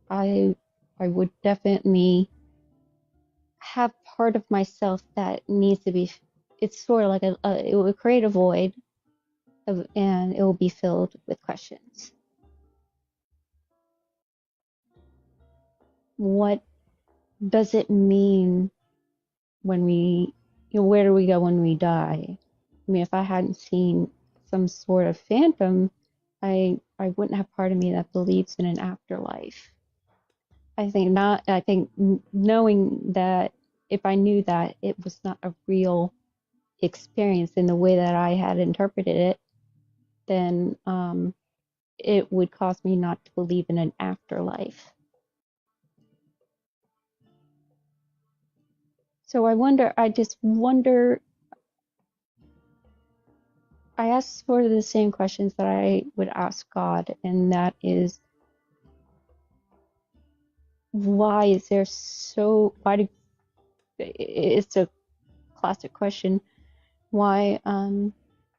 I would definitely have part of myself that needs to be. It's sort of like it will create a void, and it will be filled with questions. What does it mean when where do we go when we die? I mean, if I hadn't seen some sort of phantom, I wouldn't have part of me that believes in an afterlife. I think not. I think knowing that if I knew that it was not a real experience in the way that I had interpreted it, then it would cause me not to believe in an afterlife. So I just wonder, I ask sort of the same questions that I would ask God, and that is, why it's a classic question, why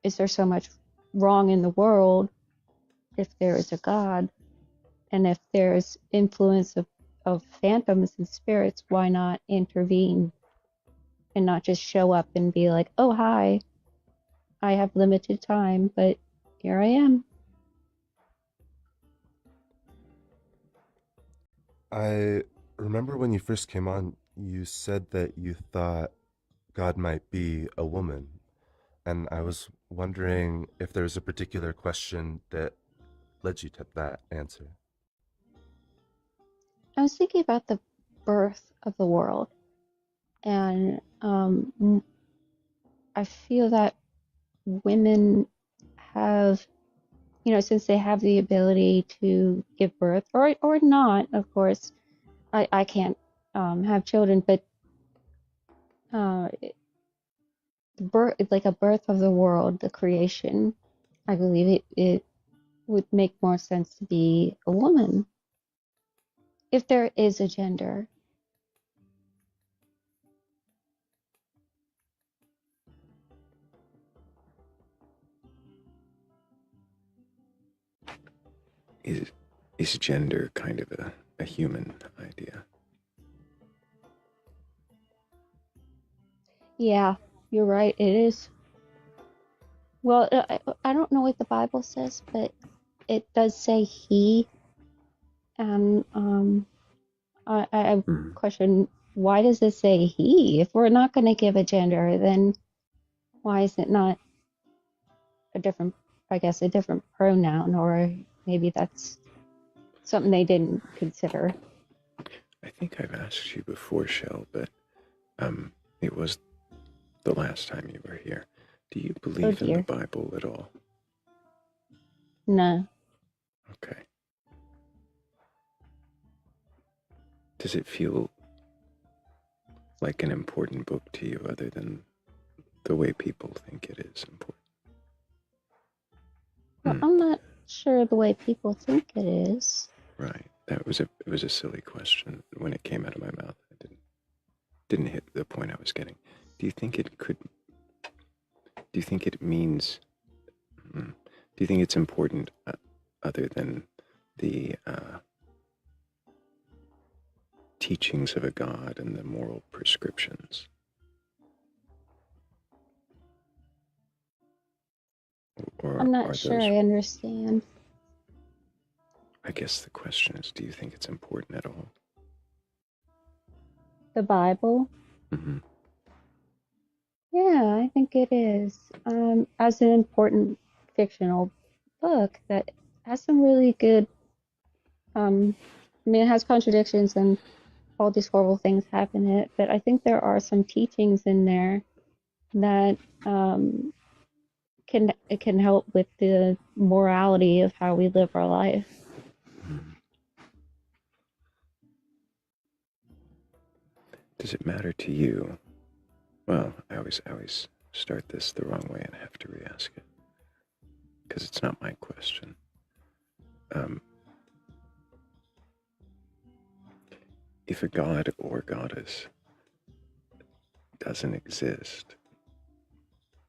is there so much wrong in the world if there is a God? And if there's influence of phantoms and spirits, why not intervene and not just show up and be like, oh, hi, I have limited time, but here I am. I remember when you first came on, you said that you thought God might be a woman. And I was wondering if there's a particular question that led you to that answer. I was thinking about the birth of the world, and I feel that women have, since they have the ability to give birth, or not, of course, I can't have children, but like a birth of the world, the creation, I believe it would make more sense to be a woman if there is a gender. Is gender kind of a human idea? Yeah, you're right. It is. Well, I don't know what the Bible says, but it does say he, and I question, why does it say he? If we're not going to give a gender, then why is it not a different pronoun, or maybe that's something they didn't consider. I think I've asked you before, Shell, but it was the last time you were here. Do you believe in the Bible at all? No. Okay. Does it feel like an important book to you other than the way people think it is important? Well, I'm not sure the way people think it is. Right. That was it was a silly question when it came out of my mouth. I didn't hit the point I was getting. Do you think it could? Do you think it means? Do you think it's important, other than the teachings of a God and the moral prescriptions? Or I'm not are sure those? I understand. I guess the question is, do you think it's important at all? The Bible? Mm-hmm. Yeah, I think it is. As an important fictional book that has some really good, I mean, it has contradictions and all these horrible things happen in it, but I think there are some teachings in there that can help with the morality of how we live our life. Does it matter to you? Well, I always start this the wrong way and have to re-ask it because it's not my question. If a god or goddess doesn't exist,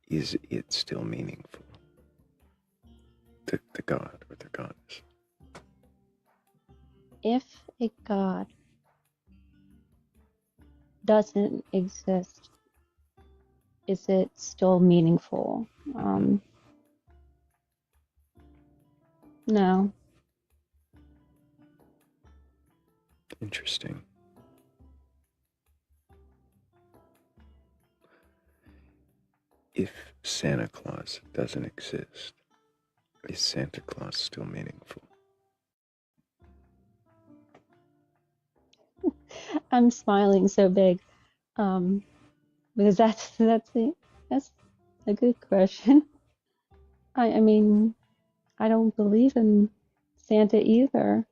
is it still meaningful? The god or the goddess? If a God doesn't exist, is it still meaningful? No. Interesting. If Santa Claus doesn't exist, is Santa Claus still meaningful? I'm smiling so big, because that's a good question. I mean, I don't believe in Santa either.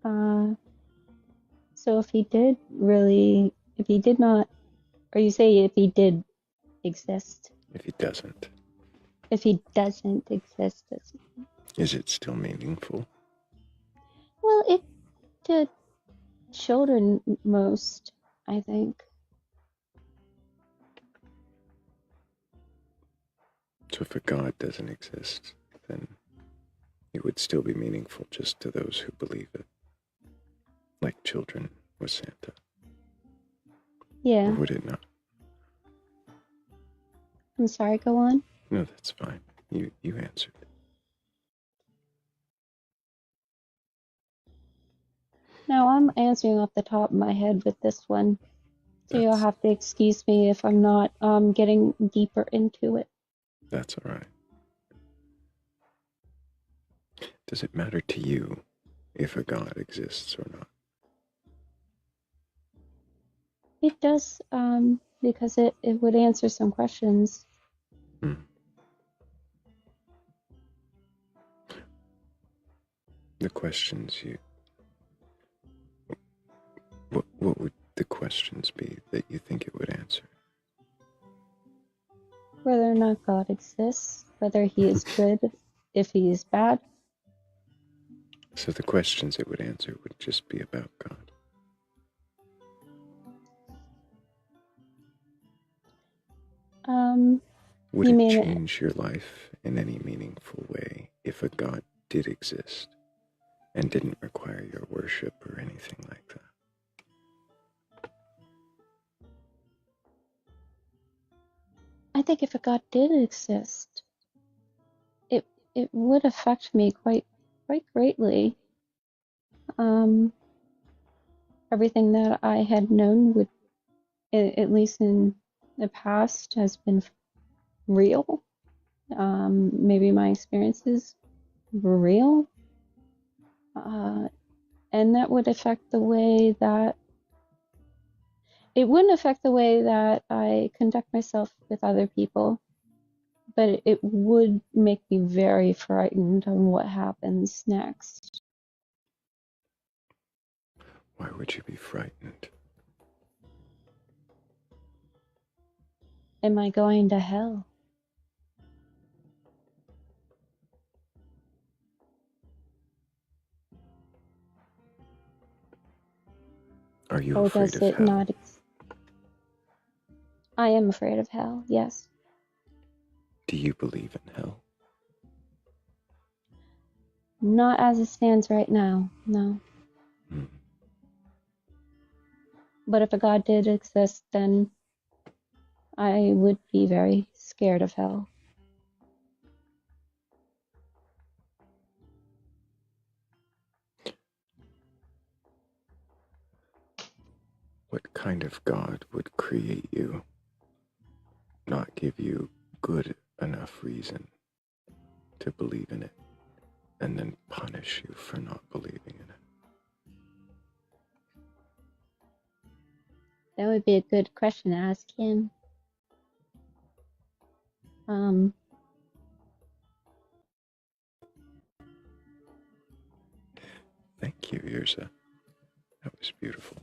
So if he did not, or you say if he did exist, If he doesn't, if he doesn't exist, is it still meaningful? well, it did children most, I think. So if a god doesn't exist, then it would still be meaningful just to those who believe it, like children with Santa. Yeah. Or would it not? I'm sorry, go on. No, that's fine. You answered. Now I'm answering off the top of my head with this one, so you'll have to excuse me if I'm not getting deeper into it. That's all right. Does it matter to you if a god exists or not? It does, because it would answer some questions. The questions what would the questions be that you think it would answer? Whether or not God exists, whether he is good, if he is bad. So the questions it would answer would just be about God. Would it change your life in any meaningful way if a God did exist and didn't require your worship or anything like that? I think if a God did exist, it would affect me quite greatly. Everything that I had known would, at least in the past, has been real. Maybe my experiences were real. And that would affect the way that it wouldn't affect the way that I conduct myself with other people, but it would make me very frightened on what happens next. Why would you be frightened? Am I going to hell? Are you Or afraid does of it hell? not? I am afraid of hell, yes. Do you believe in hell? Not as it stands right now, no. But if a God did exist, then I would be very scared of hell. What kind of God would create you, not give you good enough reason to believe in it, and then punish you for not believing in it? That would be a good question to ask him. Thank you, Yrza. That was beautiful.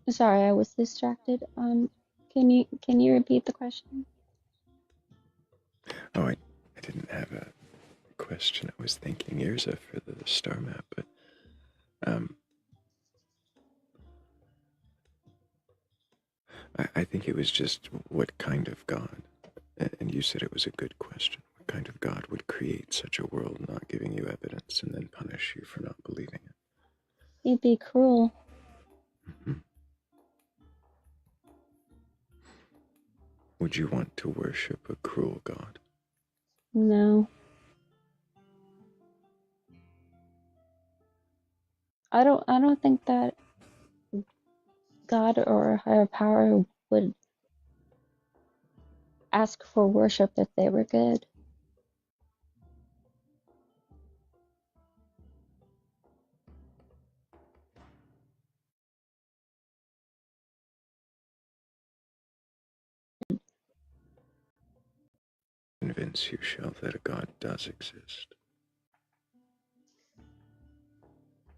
Sorry, I was distracted. Can you repeat the question? Oh, I didn't have a question. I was thanking Yrza for the star map, but I think it was just what kind of God, and you said it was a good question. What kind of God would create such a world, not giving you evidence, and then punish you for not believing it? He'd be cruel. Would you want to worship a cruel God? No. I don't think that God or a higher power would ask for worship if they were good. Convince you, Shell, that a God does exist.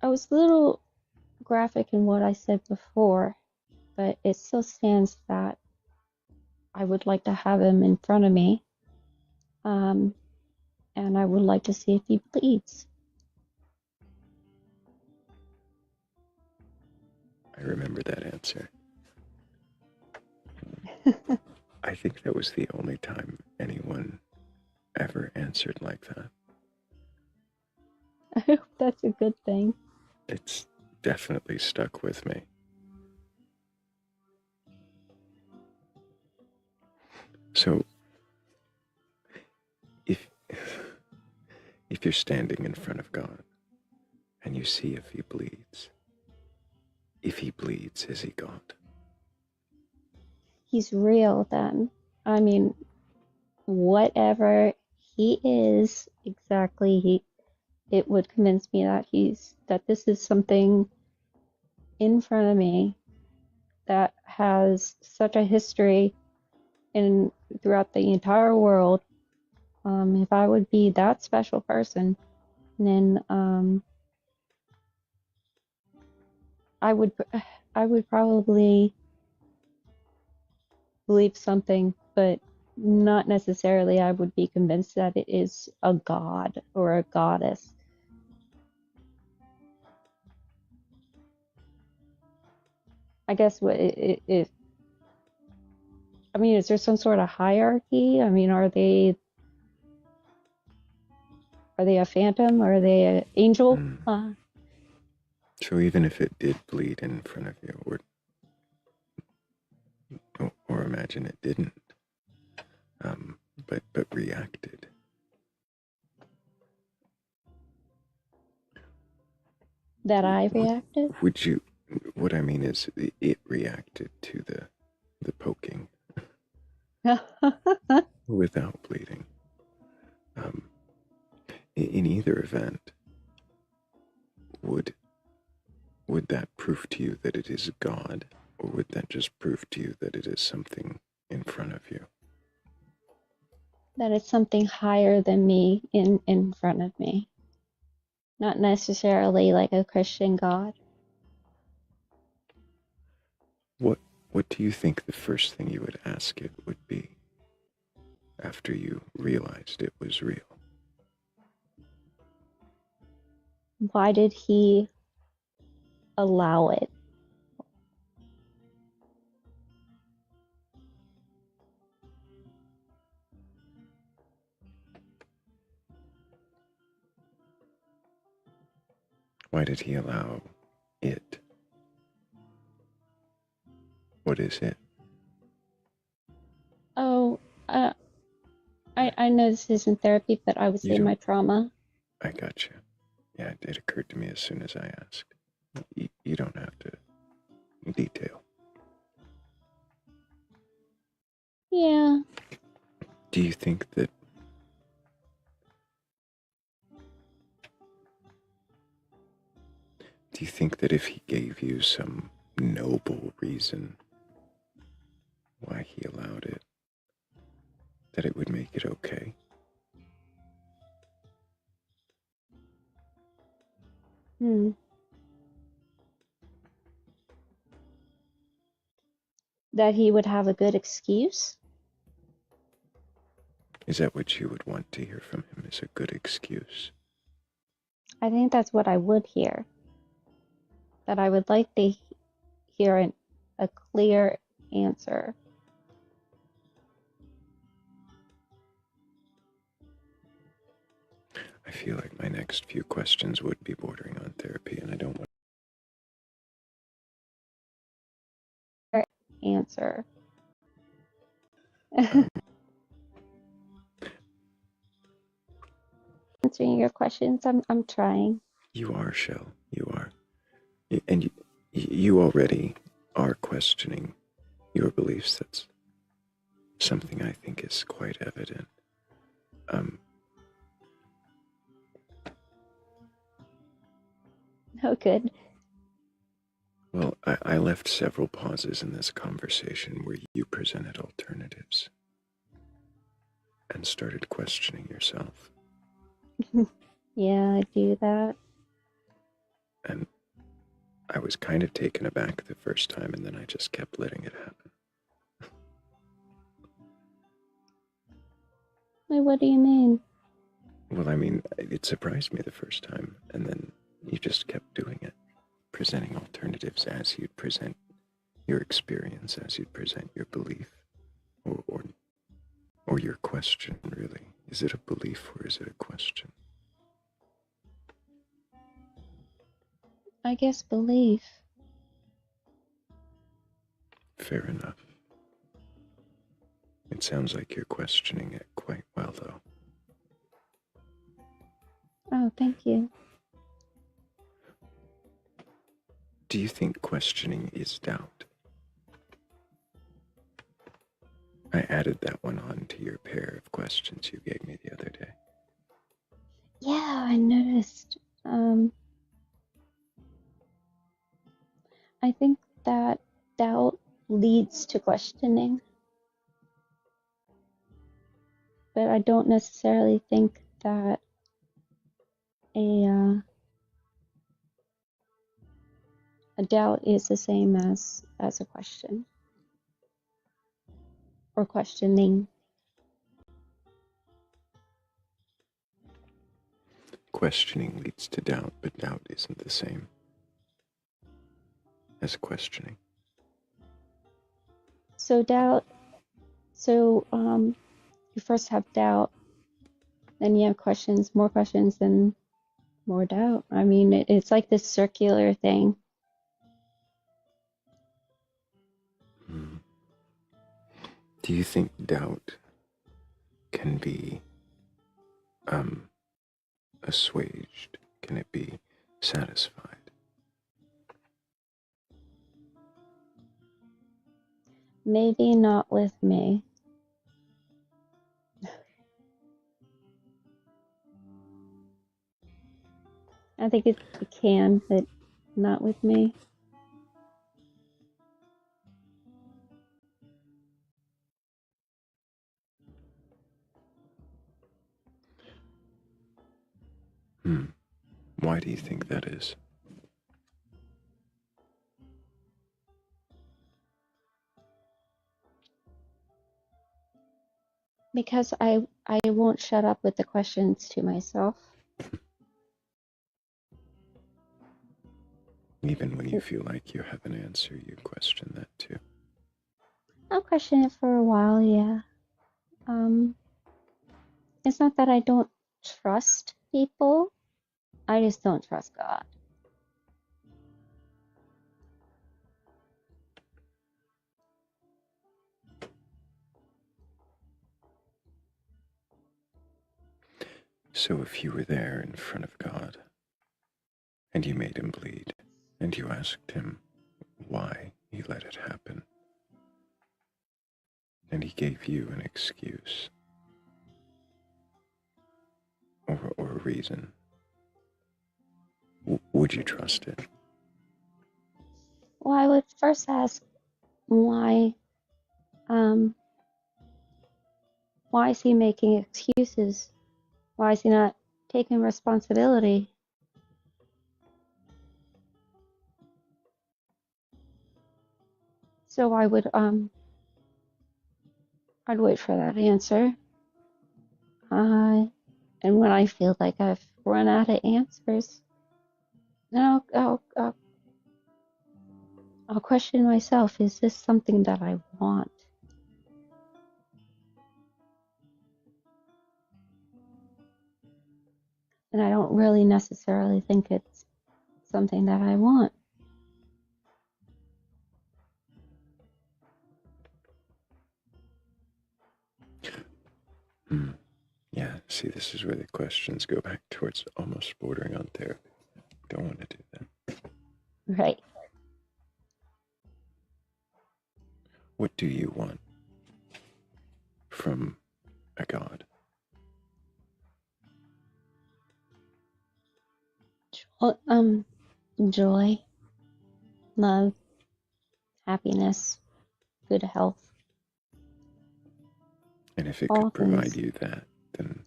I was a little graphic in what I said before, but it still stands that I would like to have him in front of me. And I would like to see if he bleeds. I remember that answer. I think that was the only time anyone ever answered like that. I hope that's a good thing. It's definitely stuck with me. So, if you're standing in front of God and you see if he bleeds, is he God? He's real then. I mean, whatever he is exactly, it would convince me that this is something in front of me that has such a history throughout the entire world. If I would be that special person, then I would probably believe something, but not necessarily I would be convinced that it is a god or a goddess. I guess I mean, is there some sort of hierarchy? I mean, are they a phantom? Are they an angel? So even if it did bleed in front of you, or imagine it didn't, but reacted. That I reacted? Would you? What I mean is, it reacted to the poking without bleeding. In either event, would that prove to you that it is God, or would that just prove to you that it is something in front of you? That it's something higher than me in front of me. Not necessarily like a Christian God. What do you think the first thing you would ask it would be after you realized it was real? Why did he allow it. Why did he allow it? What is it? Oh, I know this isn't therapy, but I would say my trauma. I got you. Yeah, it occurred to me as soon as I asked. You don't have to detail. Yeah. Do you think that if he gave you some noble reason why he allowed it, that it would make it okay? That he would have a good excuse? Is that what you would want to hear from him, is a good excuse? I think that's what I would hear. That I would like to hear a clear answer. I feel like my next few questions would be bordering on therapy, and I don't want answer. Answering your questions, I'm trying. You are, Shell. You are. And you already are questioning your beliefs. That's something I think is quite evident. Oh, good. Well, I left several pauses in this conversation where you presented alternatives and started questioning yourself. Yeah, I do that. And I was kind of taken aback the first time, and then I just kept letting it happen. Wait, what do you mean? Well, I mean, it surprised me the first time, and then you just kept doing it, presenting alternatives as you'd present your experience, as you'd present your belief, or your question, really. Is it a belief or is it a question? I guess belief. Fair enough. It sounds like you're questioning it quite well, though. Oh, thank you. Do you think questioning is doubt? I added that one on to your pair of questions you gave me the other day. Yeah, I noticed. I think that doubt leads to questioning. But I don't necessarily think that a doubt is the same as a question or questioning. Questioning leads to doubt, but doubt isn't the same as questioning. So you first have doubt, then you have questions, more questions, then more doubt. I mean, it's like this circular thing. Do you think doubt can be assuaged? Can it be satisfied? Maybe not with me. I think it can, but not with me. Why do you think that is? Because I won't shut up with the questions to myself. Even when you feel like you have an answer, you question that too. I'll question it for a while, yeah. It's not that I don't trust people, I just don't trust God. So if you were there in front of God, and you made him bleed, and you asked him why he let it happen, and he gave you an excuse or a reason, would you trust it? Well, I would first ask why is he making excuses? Why is he not taking responsibility? So I'd wait for that answer. And when I feel like I've run out of answers, then I'll question myself, is this something that I want? And I don't really necessarily think it's something that I want. Yeah, see, this is where the questions go back towards almost bordering on therapy. Don't want to do that. Right. What do you want from a God? Joy, love, happiness, good health. And if it all could provide things. you that, then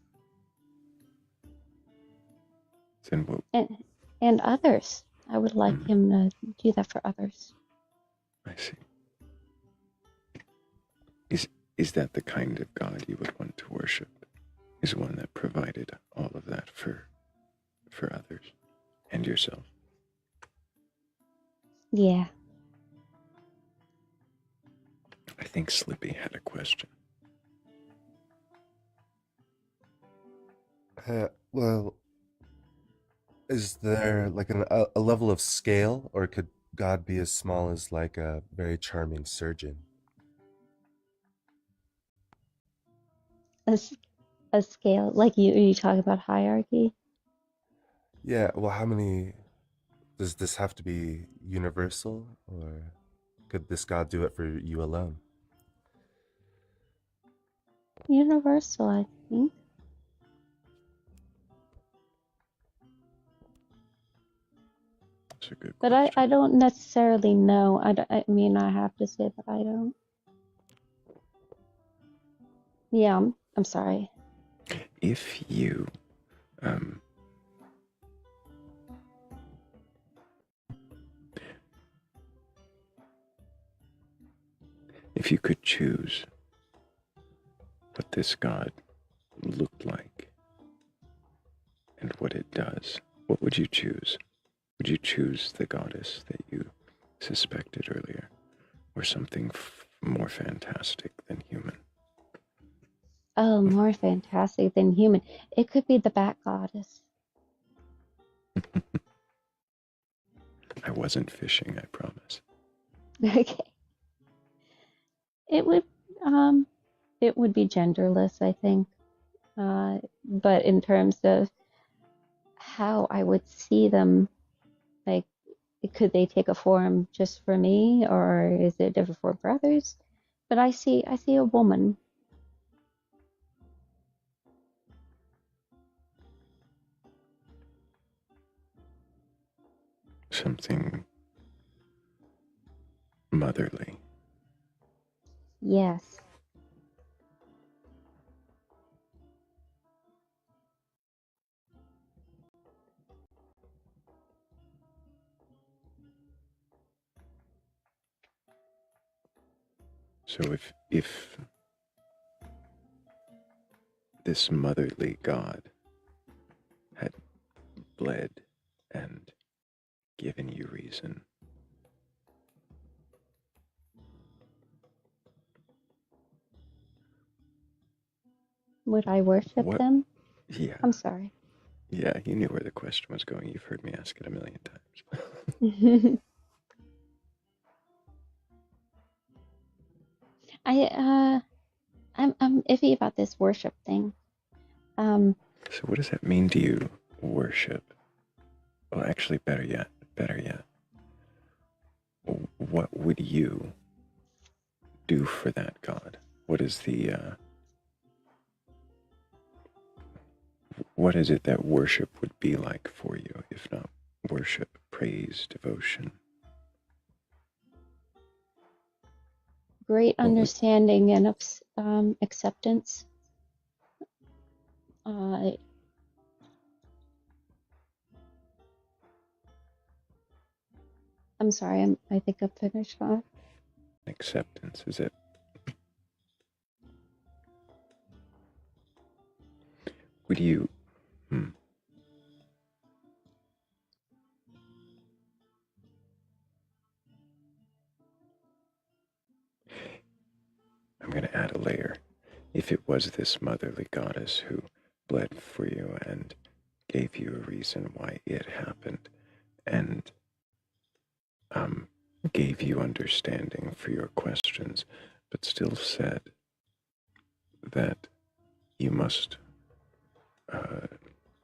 what? And others. I would like him to do that for others. I see. Is that the kind of God you would want to worship? Is one that provided all of that for others and yourself? Yeah. I think Slippy had a question. Well, is there like a level of scale, or could God be as small as like a very charming surgeon? A scale, like you talk about hierarchy? Yeah, well, how many, does this have to be universal, or could this God do it for you alone? Universal, I think. That's a good but question. I don't necessarily know. I mean, I have to say that I don't. Yeah, I'm sorry. If you if you could choose what this God looked like and what it does, what would you choose? Would you choose the goddess that you suspected earlier, or something more fantastic than human? Oh, more fantastic than human. It could be the Bat Goddess. I wasn't fishing, I promise. Okay. It would be genderless, I think. But in terms of how I would see them, like, could they take a form just for me, or is it a different form for others? But I see a woman. Something motherly. Yes. So if this motherly God had bled and given you reason? Would I worship What? them? Yeah. I'm sorry. Yeah, you knew where the question was going. You've heard me ask it a million times. I'm iffy about this worship thing. So what does that mean to you, worship? Well, actually, better yet, what would you do for that God? What is what is it that worship would be like for you, if not worship, praise, devotion? Great understanding and acceptance. I'm sorry. I think I'm finished off. Acceptance, is it? Would you? I'm going to add a layer. If it was this motherly goddess who bled for you and gave you a reason why it happened, and gave you understanding for your questions, but still said that you must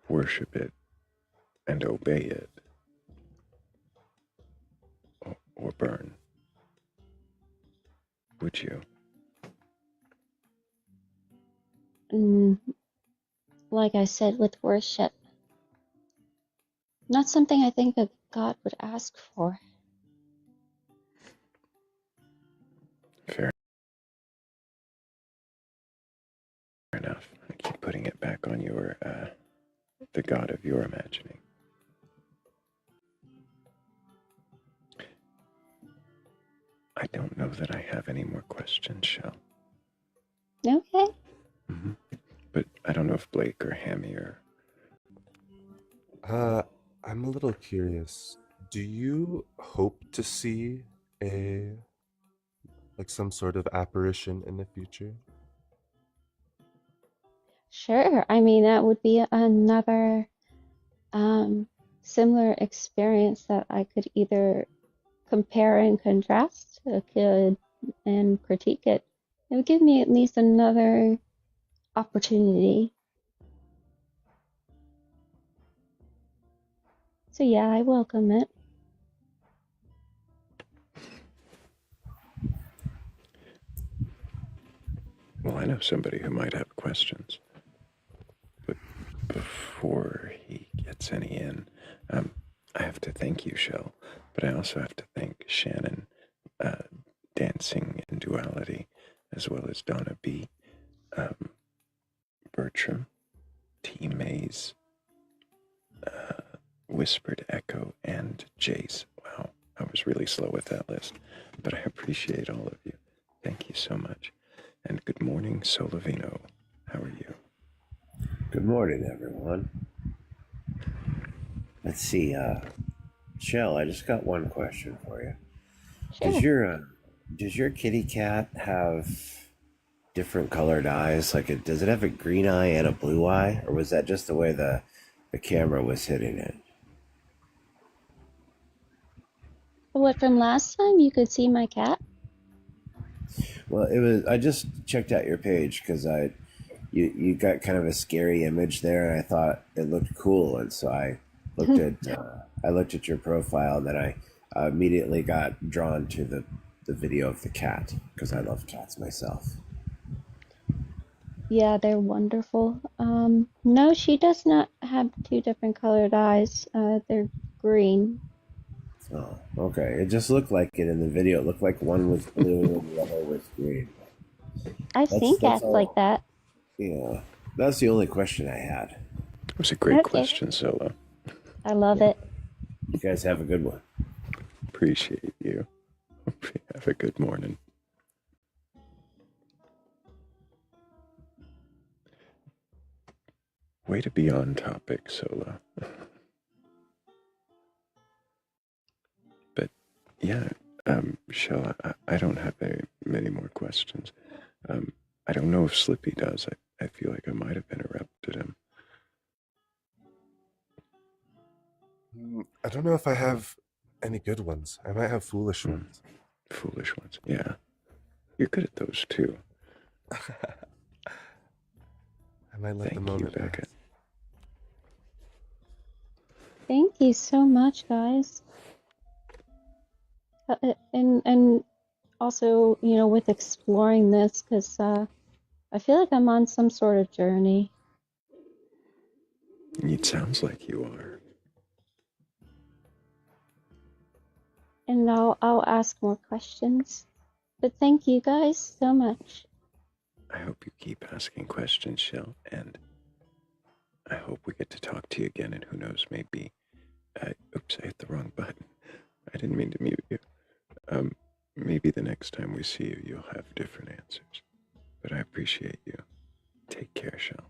worship it and obey it, or burn, would you? Like I said, with worship, not something I think a God would ask for. Fair enough. I keep putting it back on your, the God of your imagining. I don't know that I have any more questions, Shell. Okay. But I don't know if Blake or Hammy are... I'm a little curious. Do you hope to see some sort of apparition in the future? Sure. I mean, that would be another similar experience that I could either compare and contrast, and critique it. It would give me at least another opportunity. So yeah, I welcome it. Well, I know somebody who might have questions. But before he gets any in, I have to thank you, Shell, but I also have to thank Shannon, Dancing in Duality, as well as Donna B., Bertram, T. Mays, Whispered Echo, and Jace. Wow, I was really slow with that list, but I appreciate all of you. Thank you so much. And good morning, Solovino. How are you? Good morning, everyone. Let's see, Shell, I just got one question for you. Sure. Does your kitty cat have different colored eyes? Does it have a green eye and a blue eye, or was that just the way the camera was hitting it? What, from last time you could see my cat? Well, it was. I just checked out your page because you got kind of a scary image there, and I thought it looked cool, and so I looked at your profile, and then I immediately got drawn to the video of the cat because I love cats myself. Yeah, they're wonderful. No, she does not have two different colored eyes. They're green. Oh, okay. It just looked like it in the video. It looked like one was blue and the other was green. I've seen cats all. like that. Yeah, that's the only question I had. It was a great question, Solo. I love it. You guys have a good one. Appreciate you. Hope you have a good morning. Way to be on topic, Solo. Yeah, Shell, I don't have very many more questions. I don't know if Slippy does. I feel like I might have interrupted him. I don't know if I have any good ones. I might have foolish ones. Foolish ones, yeah. You're good at those too. I might let the Thank you, moment Becca. pass. Thank you so much, guys. And also, you know, with exploring this, because I feel like I'm on some sort of journey. It sounds like you are. And I'll ask more questions. But thank you guys so much. I hope you keep asking questions, Shell, and I hope we get to talk to you again, and who knows, maybe... oops, I hit the wrong button. I didn't mean to mute you. Maybe the next time we see you, you'll have different answers. But I appreciate you. Take care, Shell.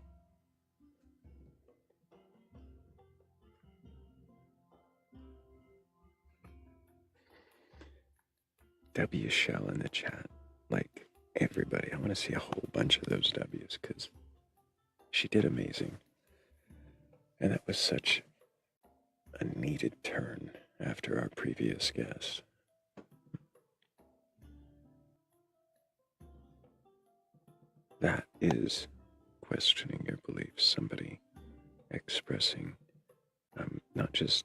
W Shell in the chat. Like, everybody. I want to see a whole bunch of those W's, because she did amazing. And that was such a needed turn after our previous guest. That is questioning your beliefs. Somebody expressing not just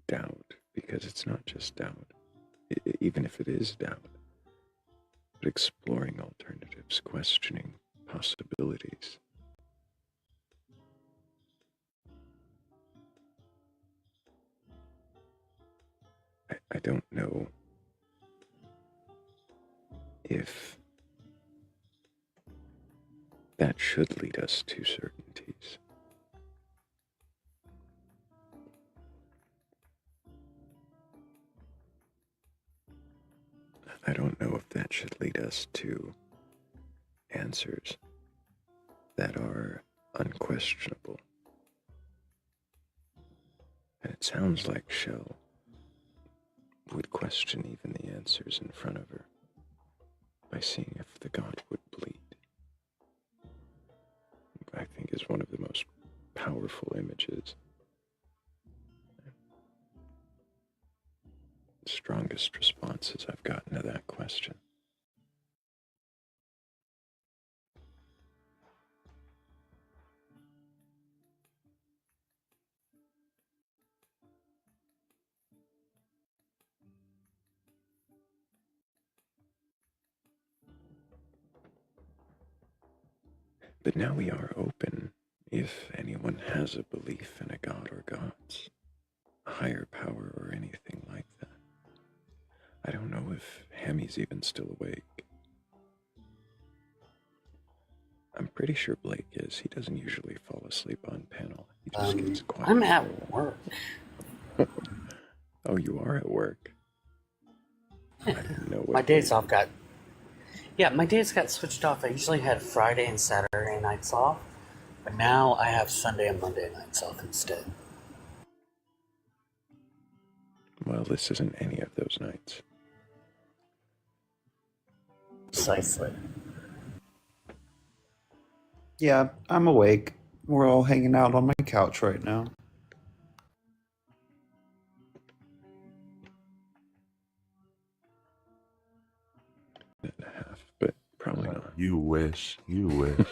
doubt, because it's not just doubt, even if it is doubt, but exploring alternatives, questioning possibilities. I don't know if that should lead us to certainties. I don't know if that should lead us to answers that are unquestionable. And it sounds like Shell would question even the answers in front of her by seeing if the god would bleed. I think is one of the most powerful images. Strongest responses I've gotten to that question. But now we are open if anyone has a belief in a god or gods, a higher power or anything like that. I don't know if Hemi's even still awake. I'm pretty sure Blake is. He doesn't usually fall asleep on panel. He just gets quiet. I'm at work. Oh, you are at work. I didn't know what My days off got... Yeah, my days got switched off. I usually had Friday and Saturday nights off, but now I have Sunday and Monday nights off instead. Well, this isn't any of those nights. Precisely. Yeah, I'm awake. We're all hanging out on my couch right now. And a half, but probably not. You wish. You wish.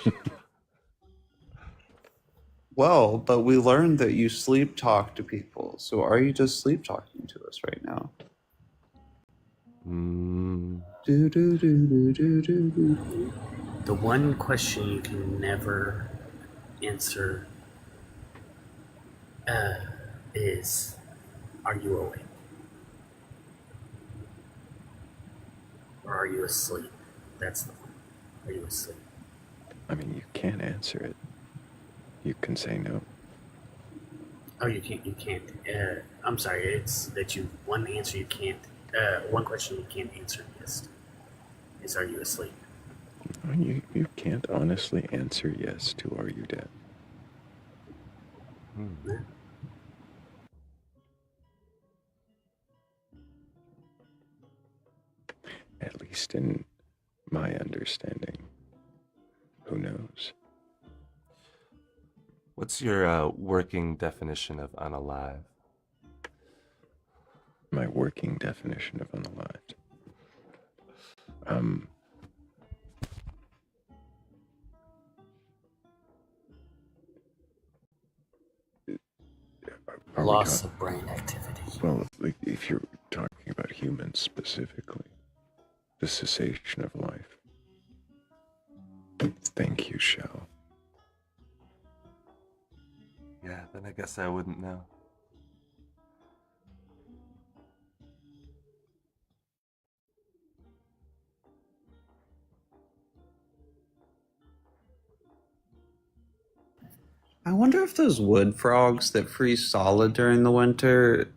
Well, but we learned that you sleep talk to people. So are you just sleep talking to us right now? Do, do, do, do, do, do, do. The one question you can never answer is, are you awake? Or are you asleep? That's the one. Are you asleep? I mean, you can't answer it. You can say no. Oh, you can't. I'm sorry. It's that you... One answer you can't... one question you can't answer yes is, are you asleep? You can't honestly answer yes to are you dead. least in my understanding. Who knows? What's your working definition of unalive? My working definition of unalived. Loss of brain activity. Well, like, if you're talking about humans specifically, the cessation of life. Thank you, Shell. Yeah, then I guess I wouldn't know. I wonder if those wood frogs that freeze solid during the winter,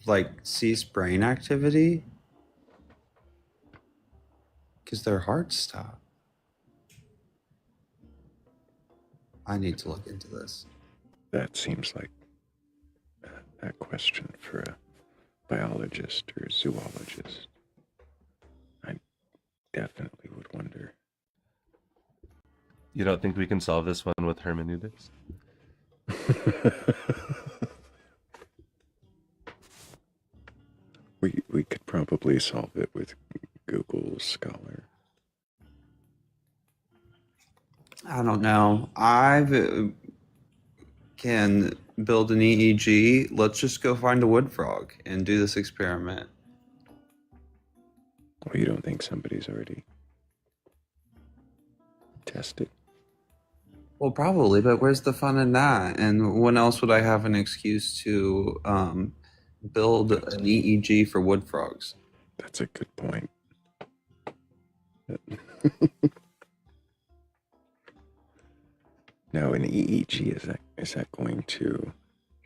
like cease brain activity, because their hearts stop. I need to look into this. That seems like a question for a biologist or zoologist. I definitely would wonder. You don't think we can solve this one with hermeneutics? We could probably solve it with Google Scholar. I don't know. I can build an EEG. Let's just go find a wood frog and do this experiment. Well, you don't think somebody's already tested? Well, probably, but where's the fun in that? And when else would I have an excuse to build an EEG for wood frogs? That's a good point. Now, an EEG, is that going to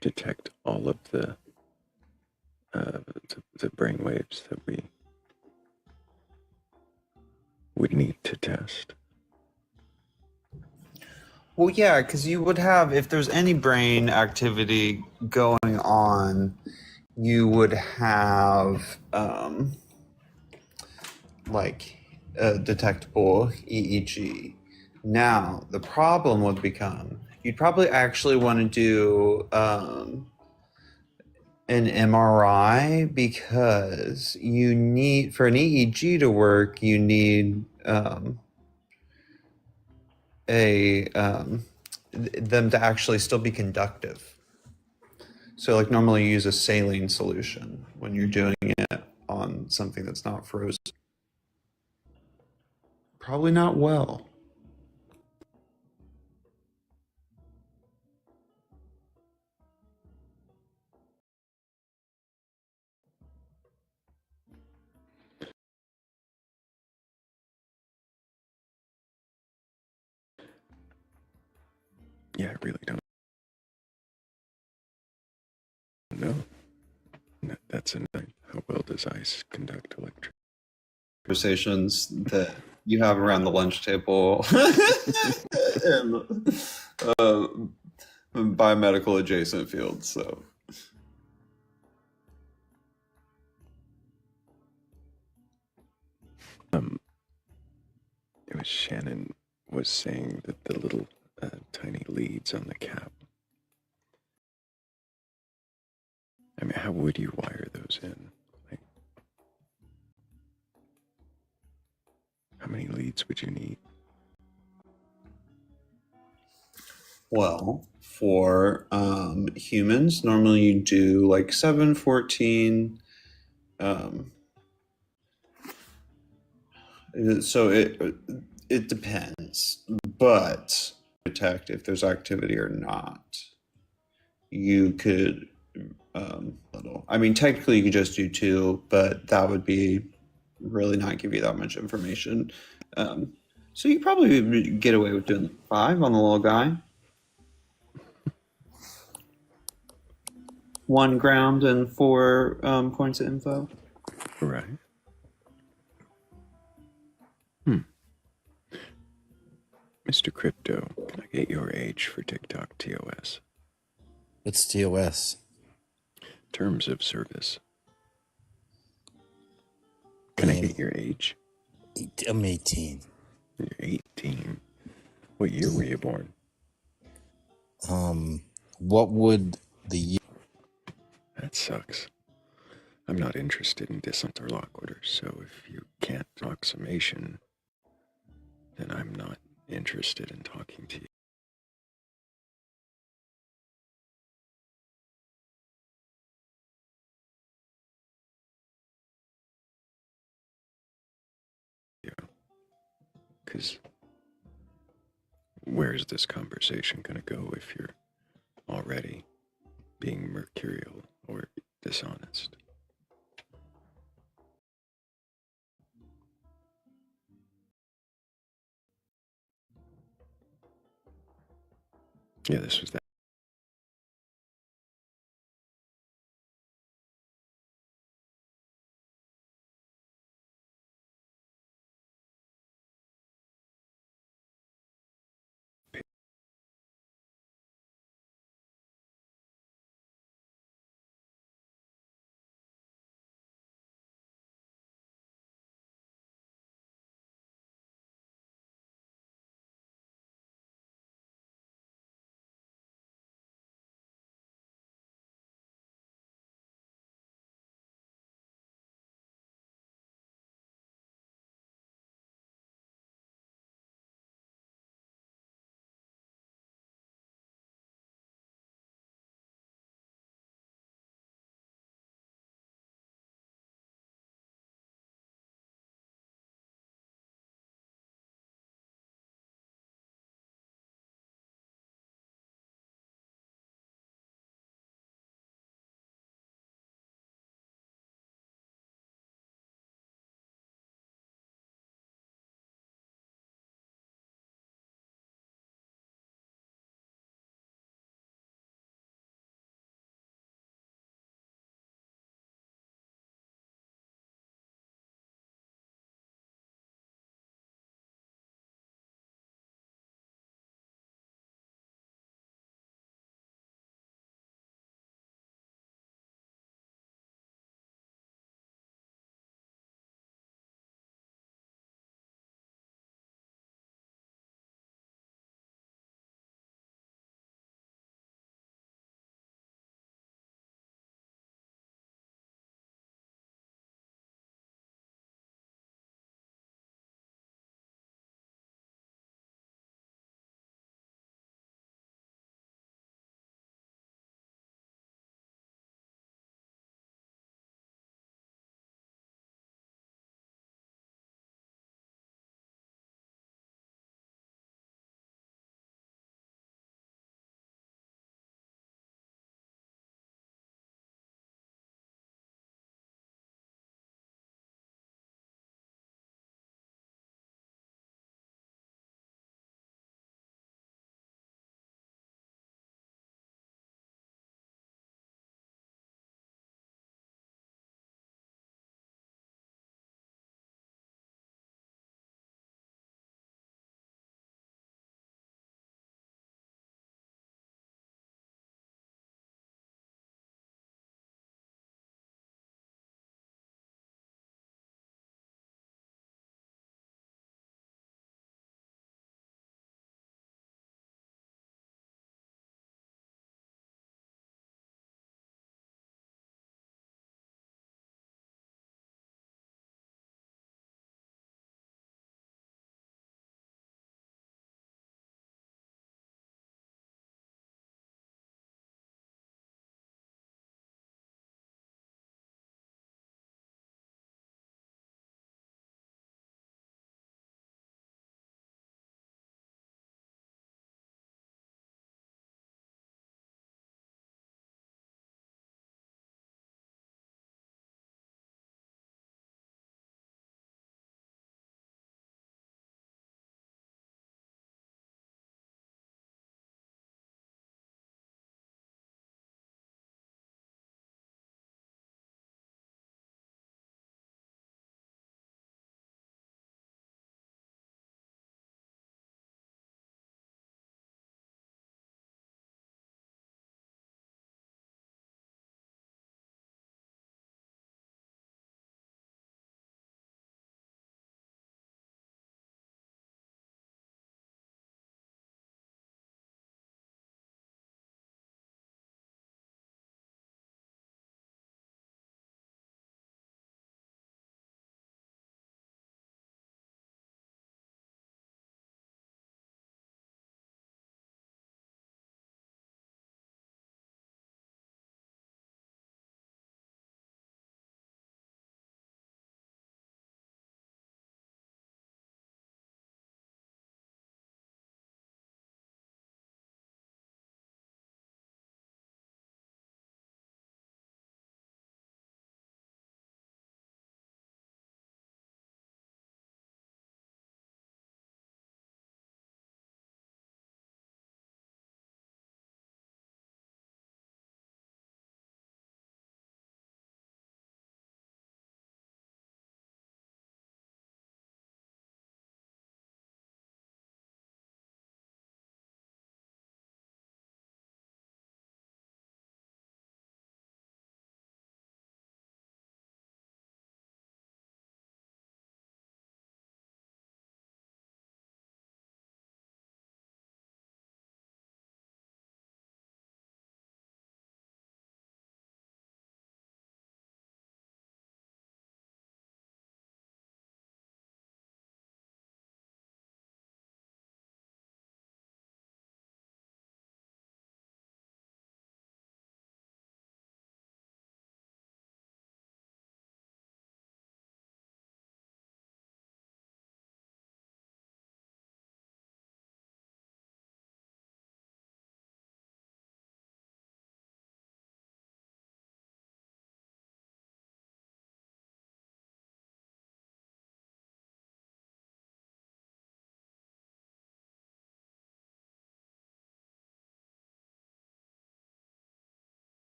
detect all of the brain waves that we would need to test? Well, yeah, because you would have, if there's any brain activity going on, you would have like a detectable EEG. Now, the problem would become, you'd probably actually want to do an MRI, because you need, for an EEG to work, you need them to actually still be conductive. So like normally you use a saline solution when you're doing it on something that's not frozen. Probably not well. Yeah, I really don't know. That's a night. How well does ice conduct electricity? Conversations that you have around the lunch table and biomedical adjacent fields. So it was Shannon was saying that the little tiny leads on the cap. I mean, how would you wire those in? Like, how many leads would you need? well, for humans, normally you do like 7, 14. So it depends, but detect if there's activity or not. You could little. I mean, technically you could just do 2, but that would be really not give you that much information. So you probably get away with doing 5 on the little guy. 1 ground and 4 points of info. Right. Mr. Crypto, can I get your age for TikTok TOS? What's TOS? Terms of service. Can I get your age? I'm 18. You're 18. What year were you born? What would the year? That sucks. I'm not interested in dissent or lock orders, so if you can't approximation, then I'm not interested in talking to you. Because where's this conversation going to go if you're already being mercurial or dishonest? Yeah, this was that.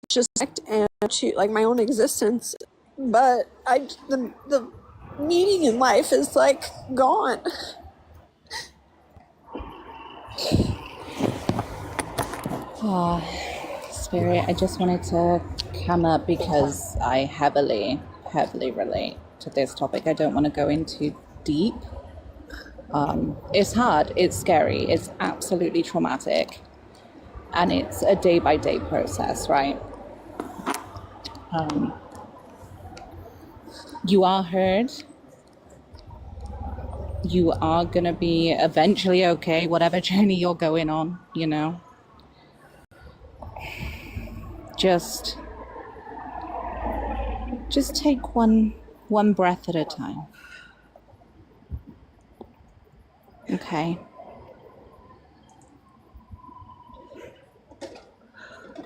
disrespect and to like my own existence. But the meaning in life is like gone. Spirit, I just wanted to come up because I heavily relate to this topic. I don't want to go into deep. It's hard, it's scary, it's absolutely traumatic, and it's a day-by-day process, right? You are heard. You are going to be eventually okay, whatever journey you're going on, you know? Just take one breath at a time. Okay.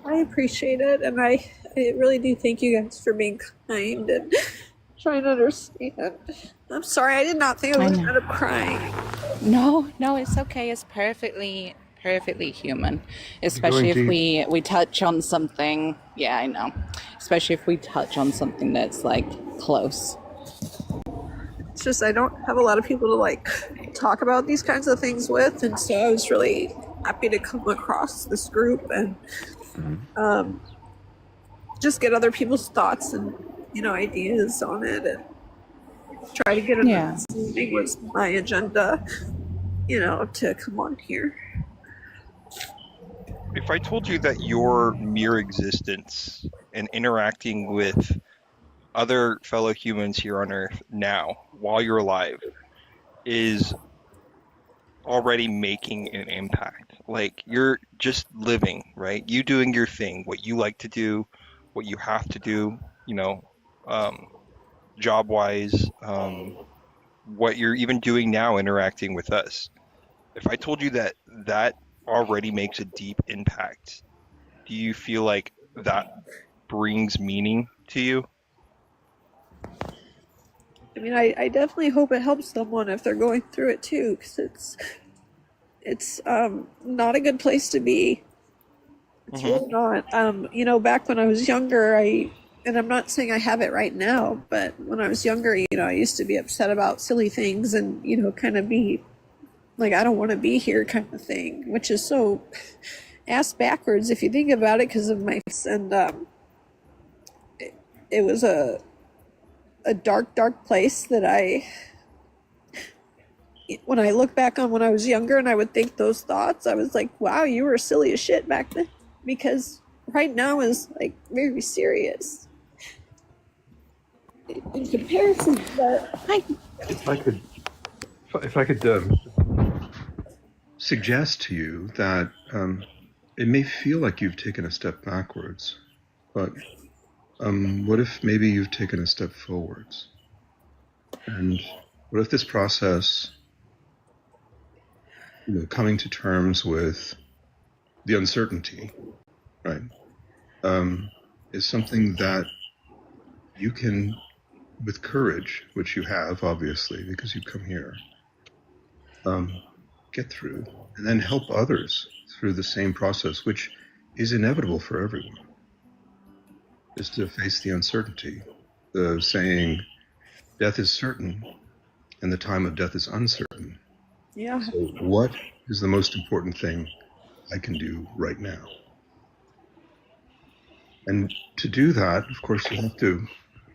I appreciate it, and I really do thank you guys for being kind and trying to understand. I'm sorry, I did not think I was going to end up crying. No, it's okay. It's perfectly human. Especially if we touch on something. Yeah, I know. Especially if we touch on something that's like close. It's just I don't have a lot of people to like talk about these kinds of things with, and so I was really happy to come across this group and just get other people's thoughts and ideas on it, and try to get an understanding was my agenda, to come on here. If I told you that your mere existence and interacting with other fellow humans here on Earth now, while you're alive, is already making an impact. Like, you're just living, right? You doing your thing, what you like to do, what you have to do, job-wise, what you're even doing now interacting with us. If I told you that that already makes a deep impact, do you feel like that brings meaning to you? I mean, I definitely hope it helps someone if they're going through it too, because it's not a good place to be. It's really not. Back when I was younger, and I'm not saying I have it right now, but when I was younger, I used to be upset about silly things and, kind of be like, I don't want to be here kind of thing, which is so ass backwards if you think about it because of my, and it was a dark place that when I look back on when I was younger and I would think those thoughts, I was like, wow, you were silly as shit back then, because right now is like very serious in comparison. But if I could suggest to you that it may feel like you've taken a step backwards, but what if maybe you've taken a step forwards? And what if this process, coming to terms with the uncertainty, right, is something that you can, with courage, which you have, obviously, because you've come here, get through, and then help others through the same process, which is inevitable for everyone, is to face the uncertainty. The saying, death is certain, and the time of death is uncertain. Yeah. So what is the most important thing I can do right now? And to do that, of course, you have to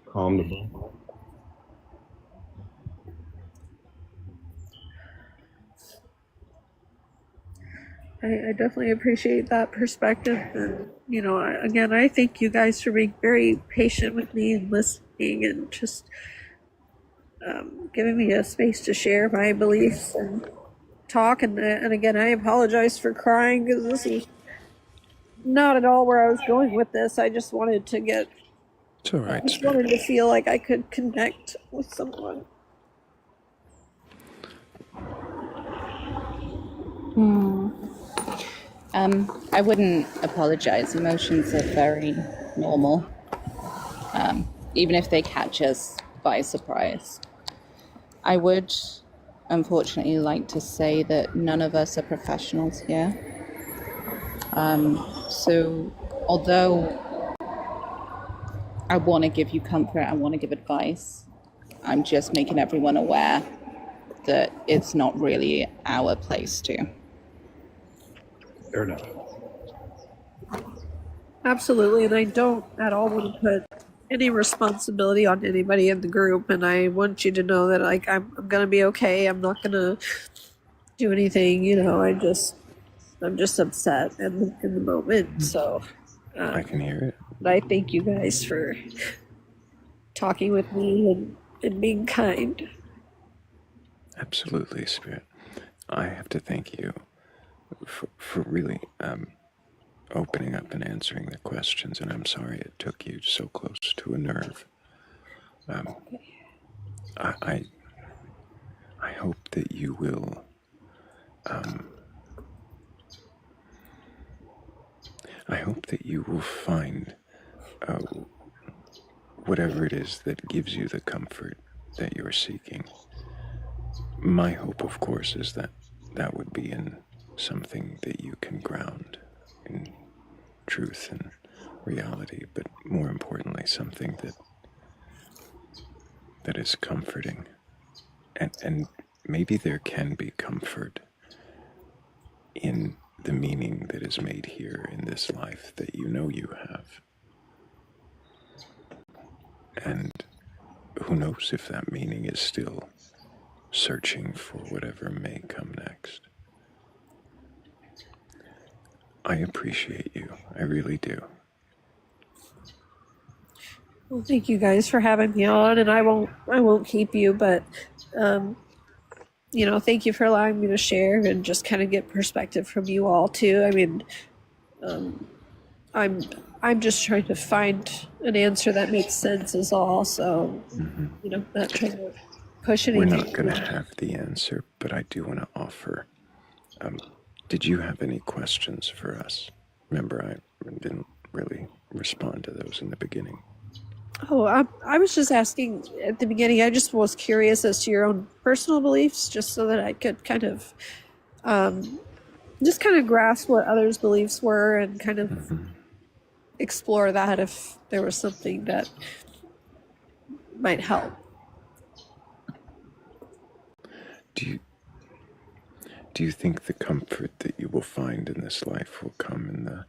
calm the body. I definitely appreciate that perspective, and again, I thank you guys for being very patient with me and listening and just giving me a space to share my beliefs and talk. And again, I apologize for crying because this is not at all where I was going with this. I just wanted to get. It's all right. I just wanted to feel like I could connect with someone. I wouldn't apologize. Emotions are very normal, even if they catch us by surprise. I would, unfortunately, like to say that none of us are professionals here. So, although I want to give you comfort. I want to give advice. I'm just making everyone aware that it's not really our place to. Fair enough. Absolutely, and I don't at all want to put any responsibility on anybody in the group, and I want you to know that like I'm gonna be okay. I'm not gonna do anything, I'm just upset in the moment. So I can hear it. but I thank you guys for talking with me and being kind. Absolutely, Spirit. I have to thank you for really opening up and answering the questions, and I'm sorry it took you so close to a nerve. I hope that you will I hope that you will find whatever it is that gives you the comfort that you're seeking. My hope, of course, is that that would be in something that you can ground in truth and reality, but more importantly, something that is comforting. And maybe there can be comfort in the meaning that is made here in this life that you know you have. And who knows if that meaning is still searching for whatever may come next. I appreciate you. I really do. Well, thank you guys for having me on, and I won't keep you, but thank you for allowing me to share and just kind of get perspective from you all too. I mean, I'm just trying to find an answer that makes sense is all. So, not trying to push anything. We're not going to have the answer, but I do want to offer. Did you have any questions for us? Remember, I didn't really respond to those in the beginning. Oh, I was just asking at the beginning. I just was curious as to your own personal beliefs, just so that I could kind of, grasp what others' beliefs were and kind of explore that if there was something that might help. Do you think the comfort that you will find in this life will come in the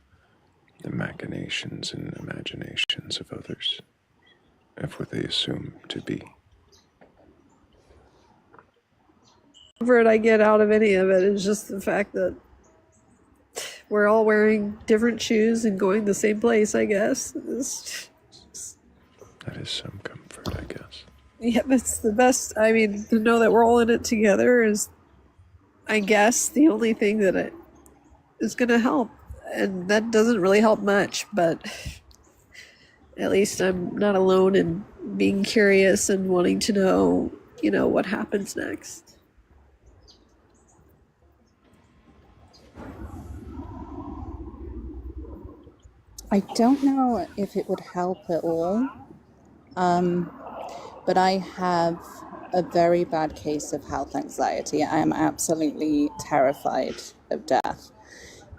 machinations and imaginations of others, of what they assume to be? The comfort I get out of any of it is just the fact that we're all wearing different shoes and going the same place, I guess. That is some comfort, I guess. Yeah, that's the best. I mean, to know that we're all in it together is, I guess, the only thing that is going to help. And that doesn't really help much, but at least I'm not alone in being curious and wanting to know, what happens next. I don't know if it would help at all, but I have a very bad case of health anxiety. I am absolutely terrified of death.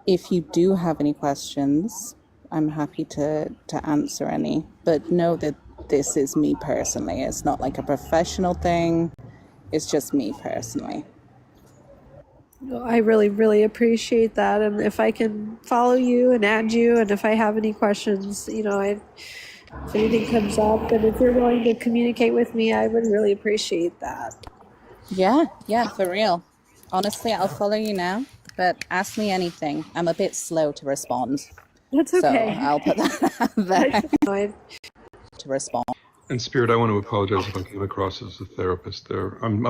If you do have any questions, I'm happy to answer any, but know that this is me personally. It's not like a professional thing. It's just me personally. Well, I really, really appreciate that. And if I can follow you and add you, and if I have any questions, if anything comes up, and if you're willing to communicate with me, I would really appreciate that. Yeah, for real. Honestly, I'll follow you now, but ask me anything. I'm a bit slow to respond. That's okay. So I'll put that out there to respond. And Spirit, I want to apologize if I came across as a therapist there. I'm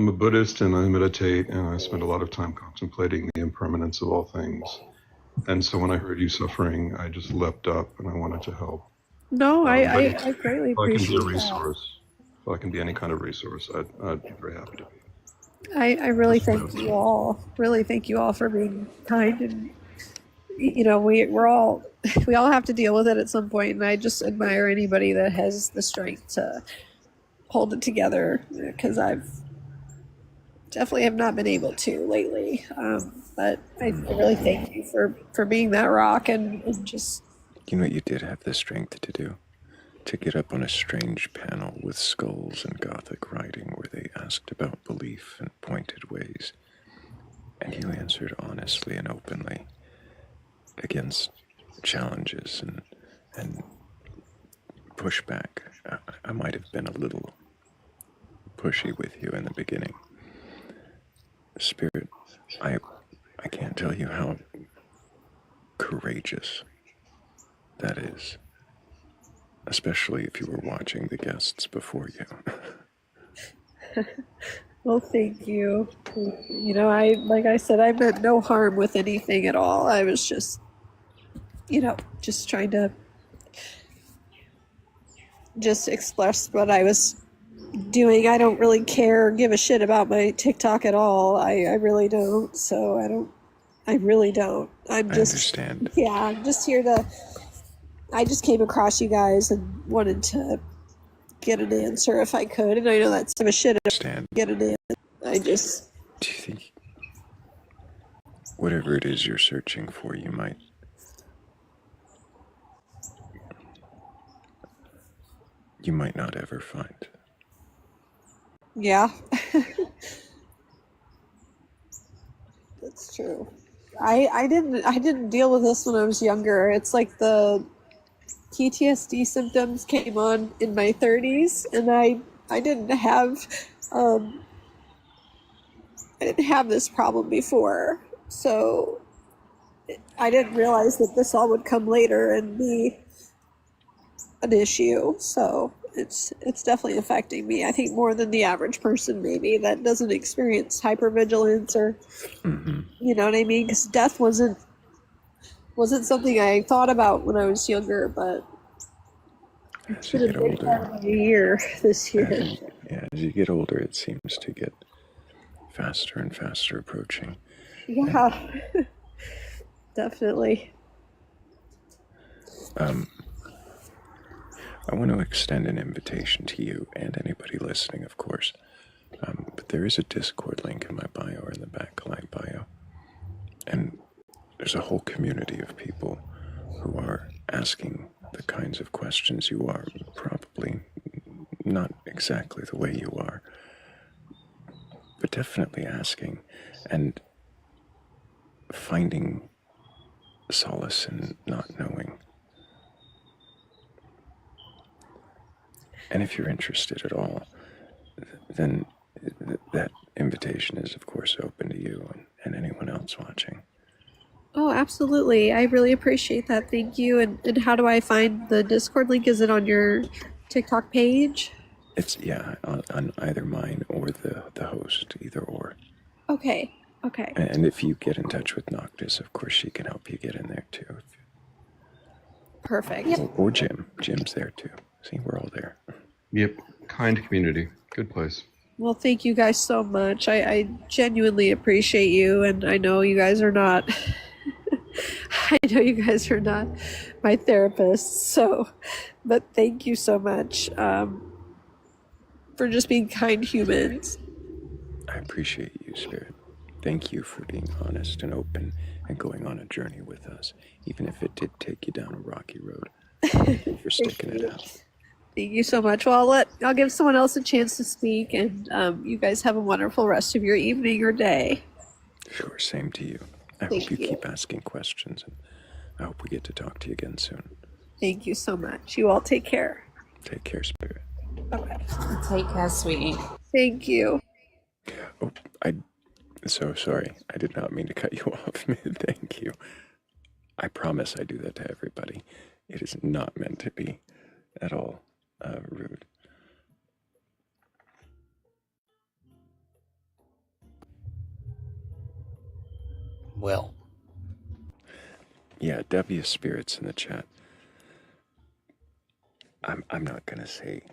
a Buddhist and I meditate and I spend a lot of time contemplating the impermanence of all things. And so when I heard you suffering, I just leapt up and I wanted to help. No, I greatly if I can be appreciate a that. resource, if I can be any kind of resource, I'd be very happy to be. I really thank you all. Really thank you all for being kind, and we all have to deal with it at some point, and I just admire anybody that has the strength to hold it together, because I've definitely have not been able to lately. But I really thank you for being that rock and just. You did have the strength to do. to get up on a strange panel with skulls and Gothic writing where they asked about belief in pointed ways, and you answered honestly and openly against challenges and pushback. I might have been a little pushy with you in the beginning. Spirit, I can't tell you how courageous that is, especially if you were watching the guests before you. Well, thank you. You know, like I said, I meant no harm with anything at all. I was just, just trying to just express what I was doing. I don't really care or give a shit about my TikTok at all. I really don't. So I really don't. I understand. Yeah, I'm just here I just came across you guys and wanted to get an answer if I could. And I know that's some shit. Understand. Get an answer. Do you think whatever it is you're searching for, you might not ever find? Yeah. That's true. I didn't deal with this when I was younger. It's like the PTSD symptoms came on in my 30s, and I didn't have this problem before. So I didn't realize that this all would come later and be an issue. So it's definitely affecting me. I think more than the average person maybe that doesn't experience hypervigilance or you know what I mean? Because death wasn't something I thought about when I was younger, but As you get older, a year this year. As you get older, it seems to get faster and faster approaching. Yeah, definitely. I want to extend an invitation to you and anybody listening, of course. But there is a Discord link in my bio or in the Batcolyte bio. And there's a whole community of people who are asking the kinds of questions you are, probably not exactly the way you are, but definitely asking and finding solace in not knowing. And if you're interested at all, then that invitation is, of course, open to you and anyone else watching. Oh, absolutely. I really appreciate that. Thank you. And how do I find the Discord link? Is it on your TikTok page? It's, on either mine or the host, either or. Okay. Okay. And if you get in touch with Noctis, of course, she can help you get in there, too. Perfect. Or Jim. Jim's there, too. See, we're all there. Yep. Kind community. Good place. Well, thank you guys so much. I genuinely appreciate you, and I know you guys are not I know you guys are not my therapists, so but thank you so much for just being kind humans. I appreciate you, Spirit. Thank you for being honest and open and going on a journey with us, even if it did take you down a rocky road. Thank you for sticking it out. Thank you so much. Well, I'll give someone else a chance to speak, and you guys have a wonderful rest of your evening or day. Sure, same to you. I hope you keep asking questions, and I hope we get to talk to you again soon. Thank you so much. You all take care. Take care, Spirit. Okay. Take care, sweetie. Thank you. Oh, so sorry. I did not mean to cut you off. Thank you. I promise I do that to everybody. It is not meant to be at all rude. Well. Yeah, W Spirits in the chat. I'm not going to say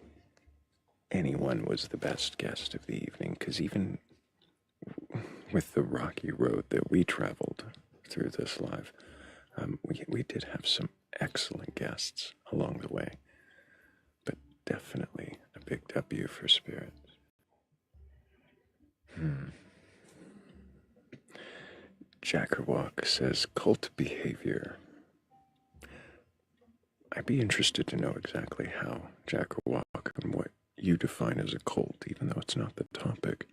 anyone was the best guest of the evening, because even with the rocky road that we traveled through this live, we did have some excellent guests along the way. But definitely a big W for Spirit. Jackerwalk says cult behavior. I'd be interested to know exactly how Jack walk and what you define as a cult, even though it's not the topic.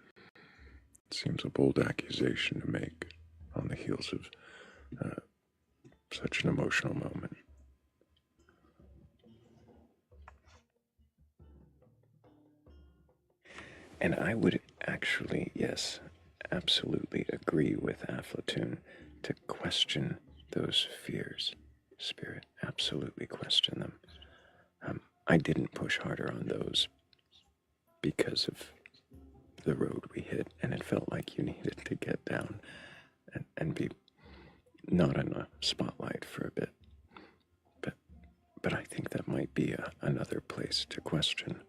It seems a bold accusation to make on the heels of such an emotional moment. And I would actually, yes, absolutely agree with Aflatun to question those fears, Spirit. Absolutely question them. I didn't push harder on those because of the road we hit, and it felt like you needed to get down and be not in a spotlight for a bit. But I think that might be another place to question.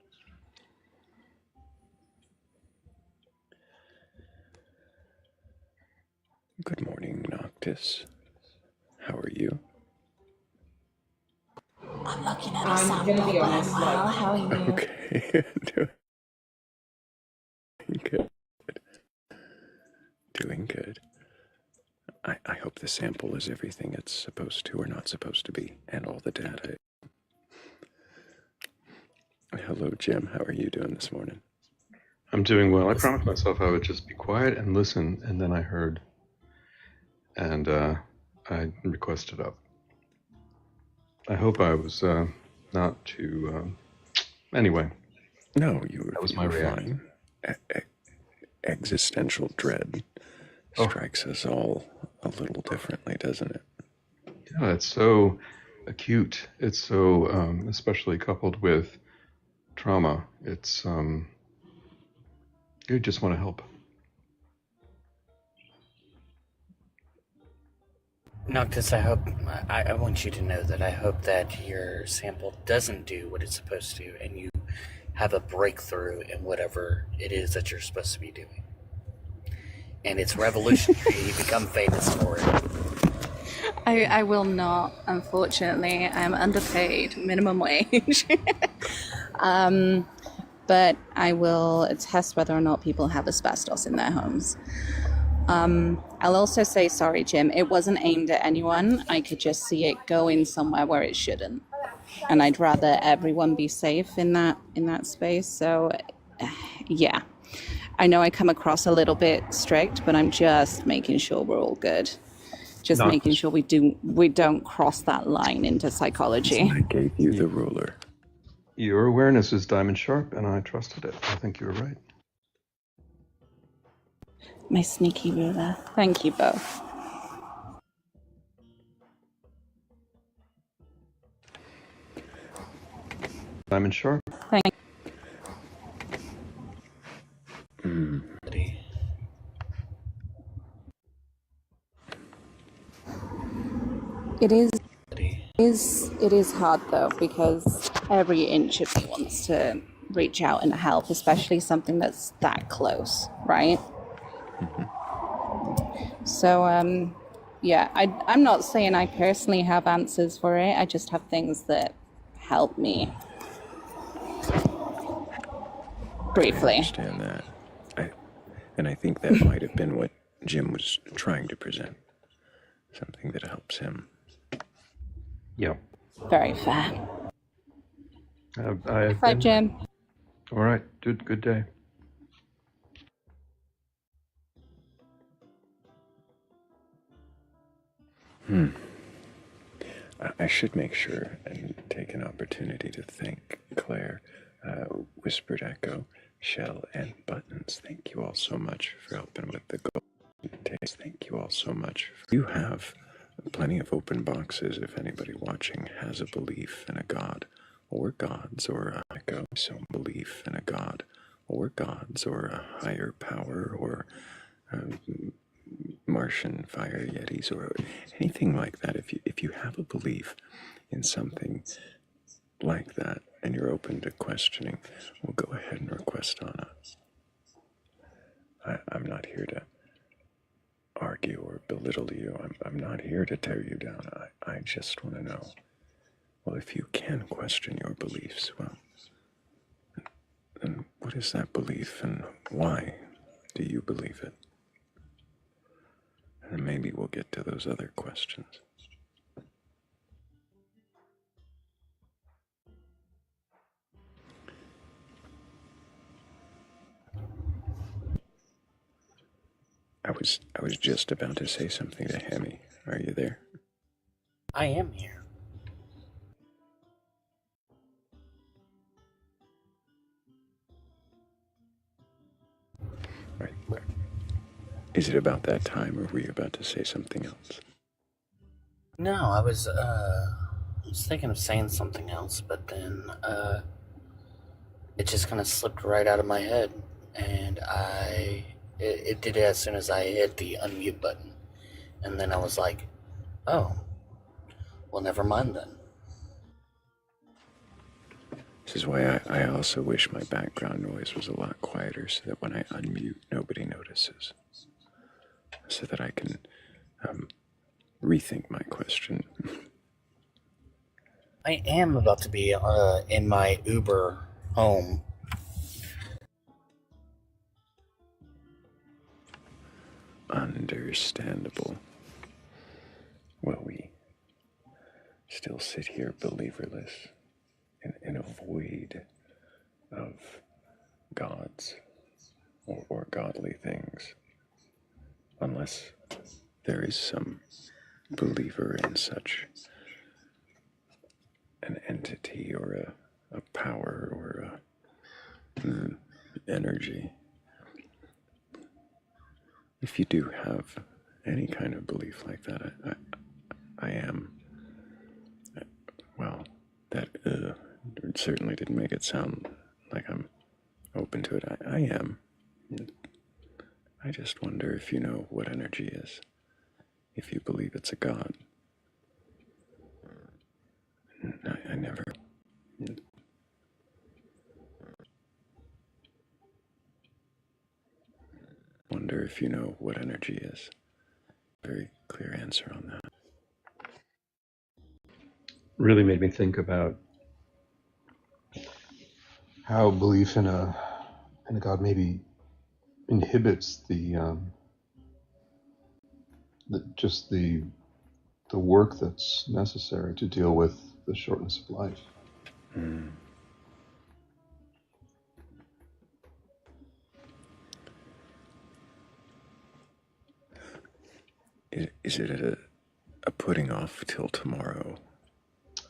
Good morning, Noctis. How are you? I'm looking at a sample, but I'm well. How are you? Okay. Doing good. Doing good. I hope the sample is everything it's supposed to or not supposed to be, and all the data. Hello, Jim. How are you doing this morning? I'm doing well. I promised myself I would just be quiet and listen, and then I heard, and I requested up. I hope I was not too. Anyway. No, that was my reaction. Existential dread strikes us all a little differently, doesn't it? Yeah, it's so acute. It's so, especially coupled with trauma. It's, you just want to help. Noctis, I want you to know that I hope that your sample doesn't do what it's supposed to, and you have a breakthrough in whatever it is that you're supposed to be doing. And it's revolutionary. You become famous for it. I will not, unfortunately. I'm underpaid, minimum wage. But I will test whether or not people have asbestos in their homes. I'll also say, sorry, Jim, it wasn't aimed at anyone. I could just see it going somewhere where it shouldn't. And I'd rather everyone be safe in that space. So, yeah. I know I come across a little bit strict, but I'm just making sure we're all good. Just making sure we don't cross that line into psychology. I gave you the ruler. Your awareness is diamond sharp, and I trusted it. I think you were right. My sneaky ruler. Thank you both. Diamond sharp. Thank you. It is hard though, because every inch of me wants to reach out and help, especially something that's that close, right? So, yeah, I'm not saying I personally have answers for it. I just have things that help me. Briefly. I understand that. I think that might have been what Jim was trying to present. Something that helps him. Yeah. Very fair. Bye, Jim. All right. Good day. I should make sure and take an opportunity to thank Claire, Whispered Echo, Shell, and Buttons. Thank you all so much for helping with the golden taste. Thank you all so much. You have plenty of open boxes if anybody watching has a belief in a god or gods or a echo. So belief in a god or gods or a higher power or Martian fire yetis or anything like that. If you have a belief in something like that and you're open to questioning, we'll go ahead and request on us. I'm not here to argue or belittle you. I'm not here to tear you down. I just want to know, well, if you can question your beliefs, well, then what is that belief and why do you believe it? And maybe we'll get to those other questions. I was just about to say something to Hammy. Are you there? I am here. Right. Is it about that time, or were you about to say something else? No, I was thinking of saying something else, but then it just kind of slipped right out of my head, and it did it as soon as I hit the unmute button, and then I was like, oh, well, never mind then. This is why I also wish my background noise was a lot quieter, so that when I unmute, nobody notices. So that I can rethink my question. I am about to be in my Uber home. Understandable. Well, we still sit here believerless in a void of gods or godly things, unless there is some believer in such an entity or a power or a energy. If you do have any kind of belief like that, I am, well, that certainly didn't make it sound like I'm open to it. I am. I just wonder if you know what energy is, if you believe it's a god. I never. Wonder if you know what energy is. Very clear answer on that. Really made me think about how belief in a god maybe inhibits just the work that's necessary to deal with the shortness of life. Is it a putting off till tomorrow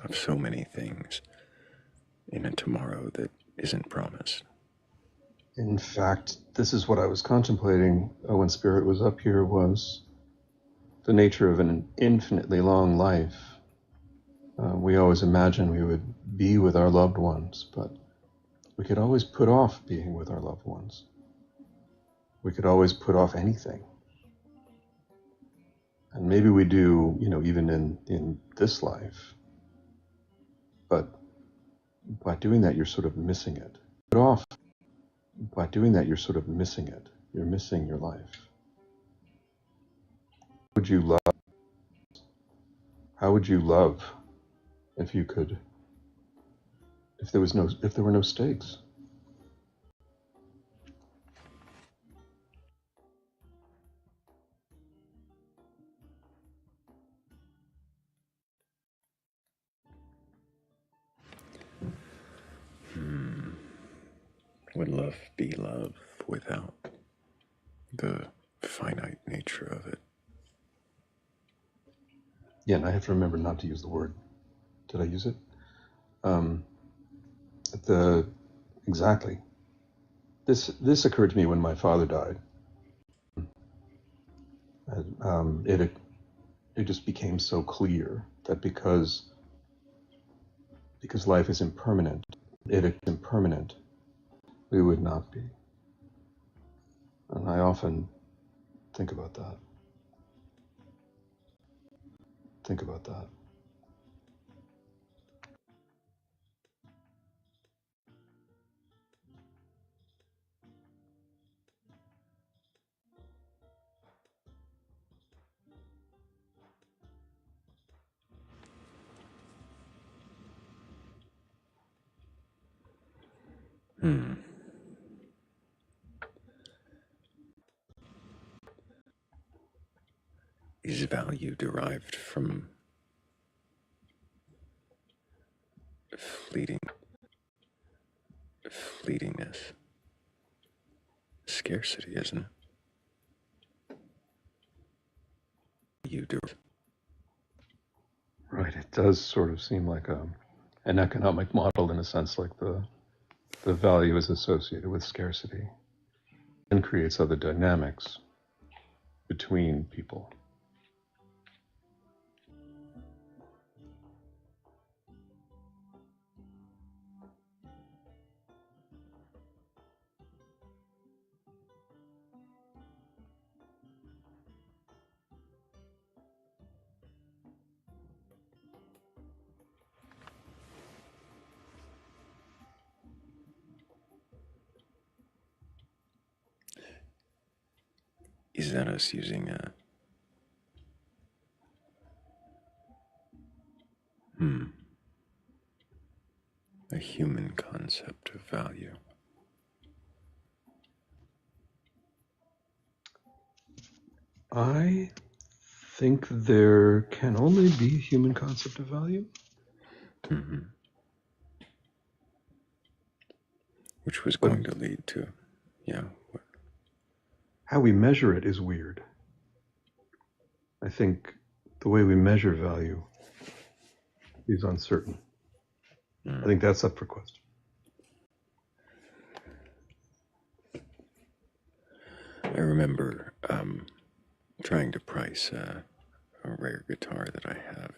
of so many things in a tomorrow that isn't promised? In fact, this is what I was contemplating when Spirit was up here, was the nature of an infinitely long life. We always imagine we would be with our loved ones, but we could always put off being with our loved ones. We could always put off anything. And maybe we do, even in this life. But by doing that, you're sort of missing it. Put off. By doing that, you're sort of missing it. You're missing your life. Would you love? How would you love if you could? If there were no stakes? Would love be love without the finite nature of it? Yeah, and I have to remember not to use the word. Did I use it? Exactly. This occurred to me when my father died. It just became so clear that because life is impermanent, we would not be. And I often think about that. Is value derived from fleetingness? Scarcity, isn't it? value to. Right. It does sort of seem like an economic model in a sense, like the value is associated with scarcity and creates other dynamics between people. Is that us using a human concept of value? I think there can only be a human concept of value. Which was going to lead to, how we measure it is weird. I think the way we measure value is uncertain. I think that's up for question. I remember trying to price a rare guitar that I have,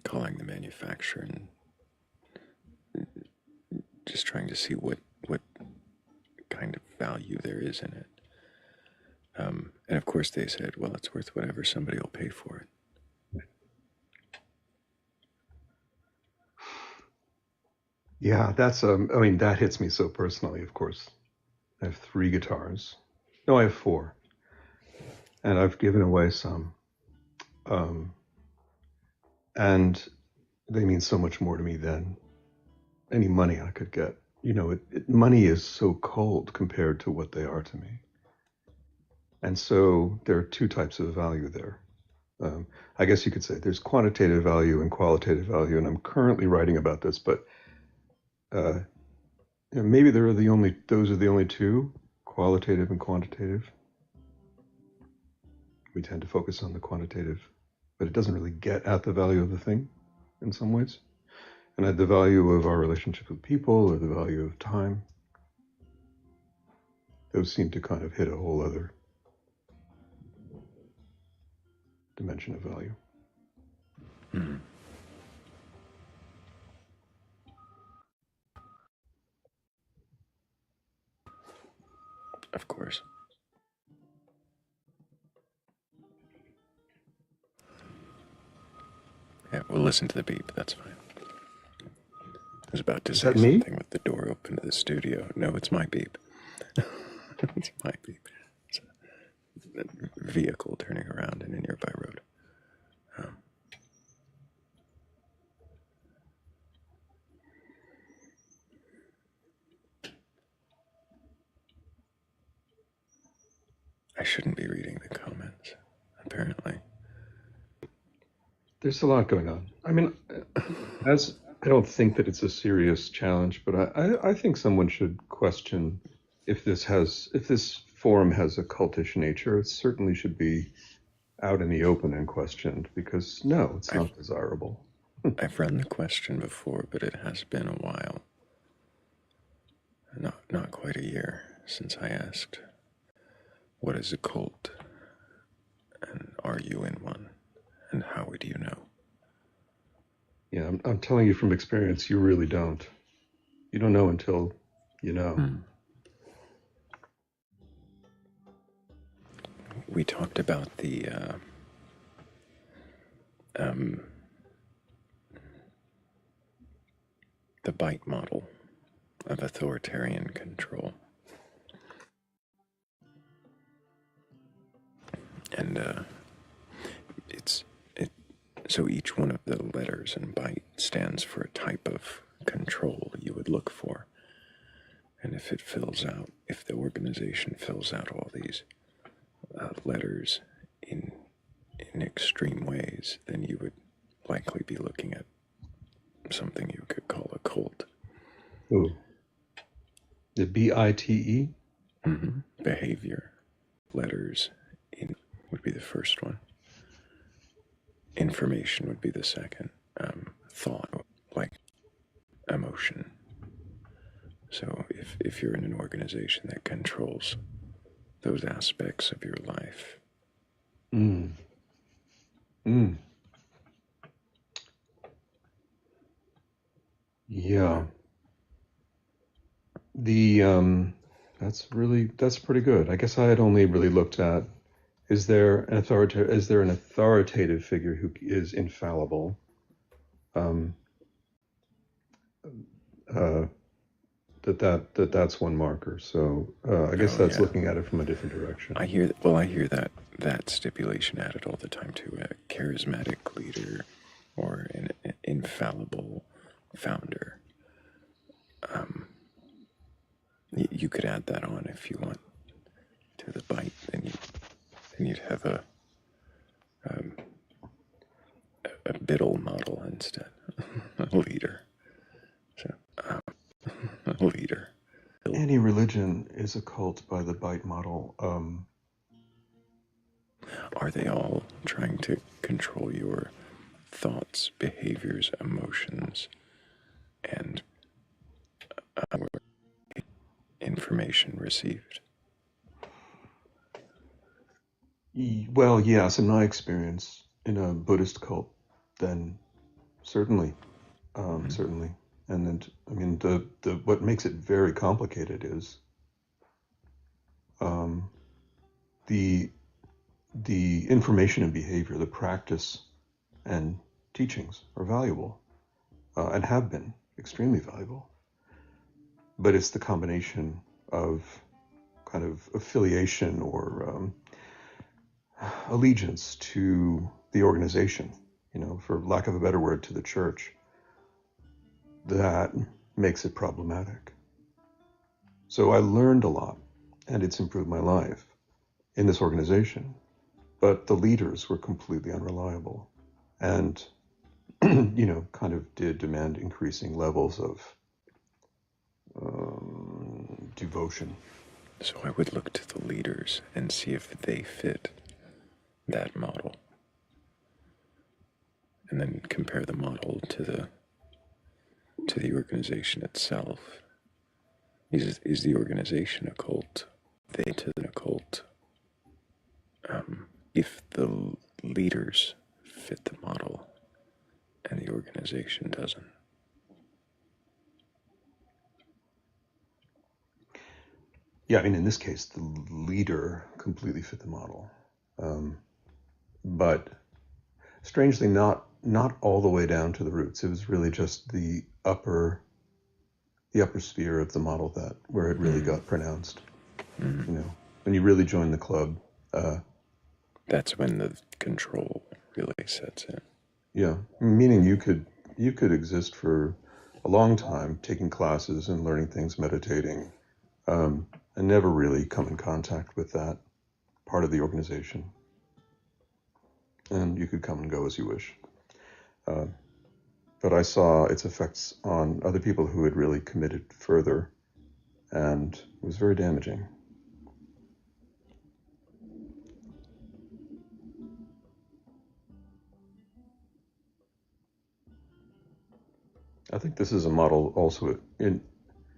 calling the manufacturer and just trying to see what kind of value there is in it. And of course they said, well, it's worth whatever somebody will pay for it. Yeah, that's I mean, that hits me so personally, of course. I have 3 guitars. No, I have 4. And I've given away some. And they mean so much more to me than any money I could get. You know, money is so cold compared to what they are to me. And so there are 2 types of value there. I guess you could say there's quantitative value and qualitative value, and I'm currently writing about this, but maybe those are the only 2, qualitative and quantitative. We tend to focus on the quantitative, but it doesn't really get at the value of the thing in some ways. And at the value of our relationship with people or the value of time, those seem to kind of hit a whole other dimension of value. Of course. Yeah, we'll listen to the beep. That's fine. I was about to say something with the door open to the studio. No, it's my beep. It's my beep. It's a vehicle turning around in a nearby road. I shouldn't be reading the comments, apparently. There's a lot going on. I mean, I don't think that it's a serious challenge, but I think someone should question if this forum has a cultish nature. It certainly should be out in the open and questioned, because no, it's not desirable. I've run the question before, but it has been a while. Not quite a year since I asked, what is a cult? And are you in one? And how would you know? Yeah, I'm telling you from experience, you really don't. You don't know until you know. We talked about the bite model of authoritarian control. And so each one of the letters in bite stands for a type of control you would look for. And if the organization fills out all these letters in extreme ways, then you would likely be looking at something you could call a cult. Ooh. The BITE? Behavior letters would be be the first one. Information would be the second. Thought, like emotion. So if you're in an organization that controls those aspects of your life. Yeah. That's pretty good. I guess I had only really looked at, is there an authoritative figure who is infallible? That's one marker. So I guess that's looking at it from a different direction. I hear that stipulation added all the time to a charismatic leader or an infallible founder. You could add that on if you want to the bite, then you'd have a Biddle model instead, a leader. So a leader. Any religion is a cult by the bite model. Are they all trying to control your thoughts, behaviors, emotions, and information received? Well, yes, in my experience in a Buddhist cult, then certainly, certainly. And then, I mean, the what makes it very complicated is the information and behavior, the practice and teachings are valuable and have been extremely valuable. But it's the combination of kind of affiliation or allegiance to the organization, for lack of a better word, to the church, that makes it problematic. So I learned a lot, and it's improved my life in this organization, but the leaders were completely unreliable and, kind of did demand increasing levels of devotion. So I would look to the leaders and see if they fit that model, and then compare the model to the organization itself. Is the organization a cult? They to the cult. If the leaders fit the model and the organization doesn't. Yeah, I mean, in this case, the leader completely fit the model, but strangely, not all the way down to the roots. It was really just the upper sphere of the model where it really got pronounced. When you really join the club, that's when the control really sets in. Yeah, meaning you could exist for a long time, taking classes and learning things, meditating, and never really come in contact with that part of the organization. And you could come and go as you wish. But I saw its effects on other people who had really committed further, and it was very damaging. I think this is a model also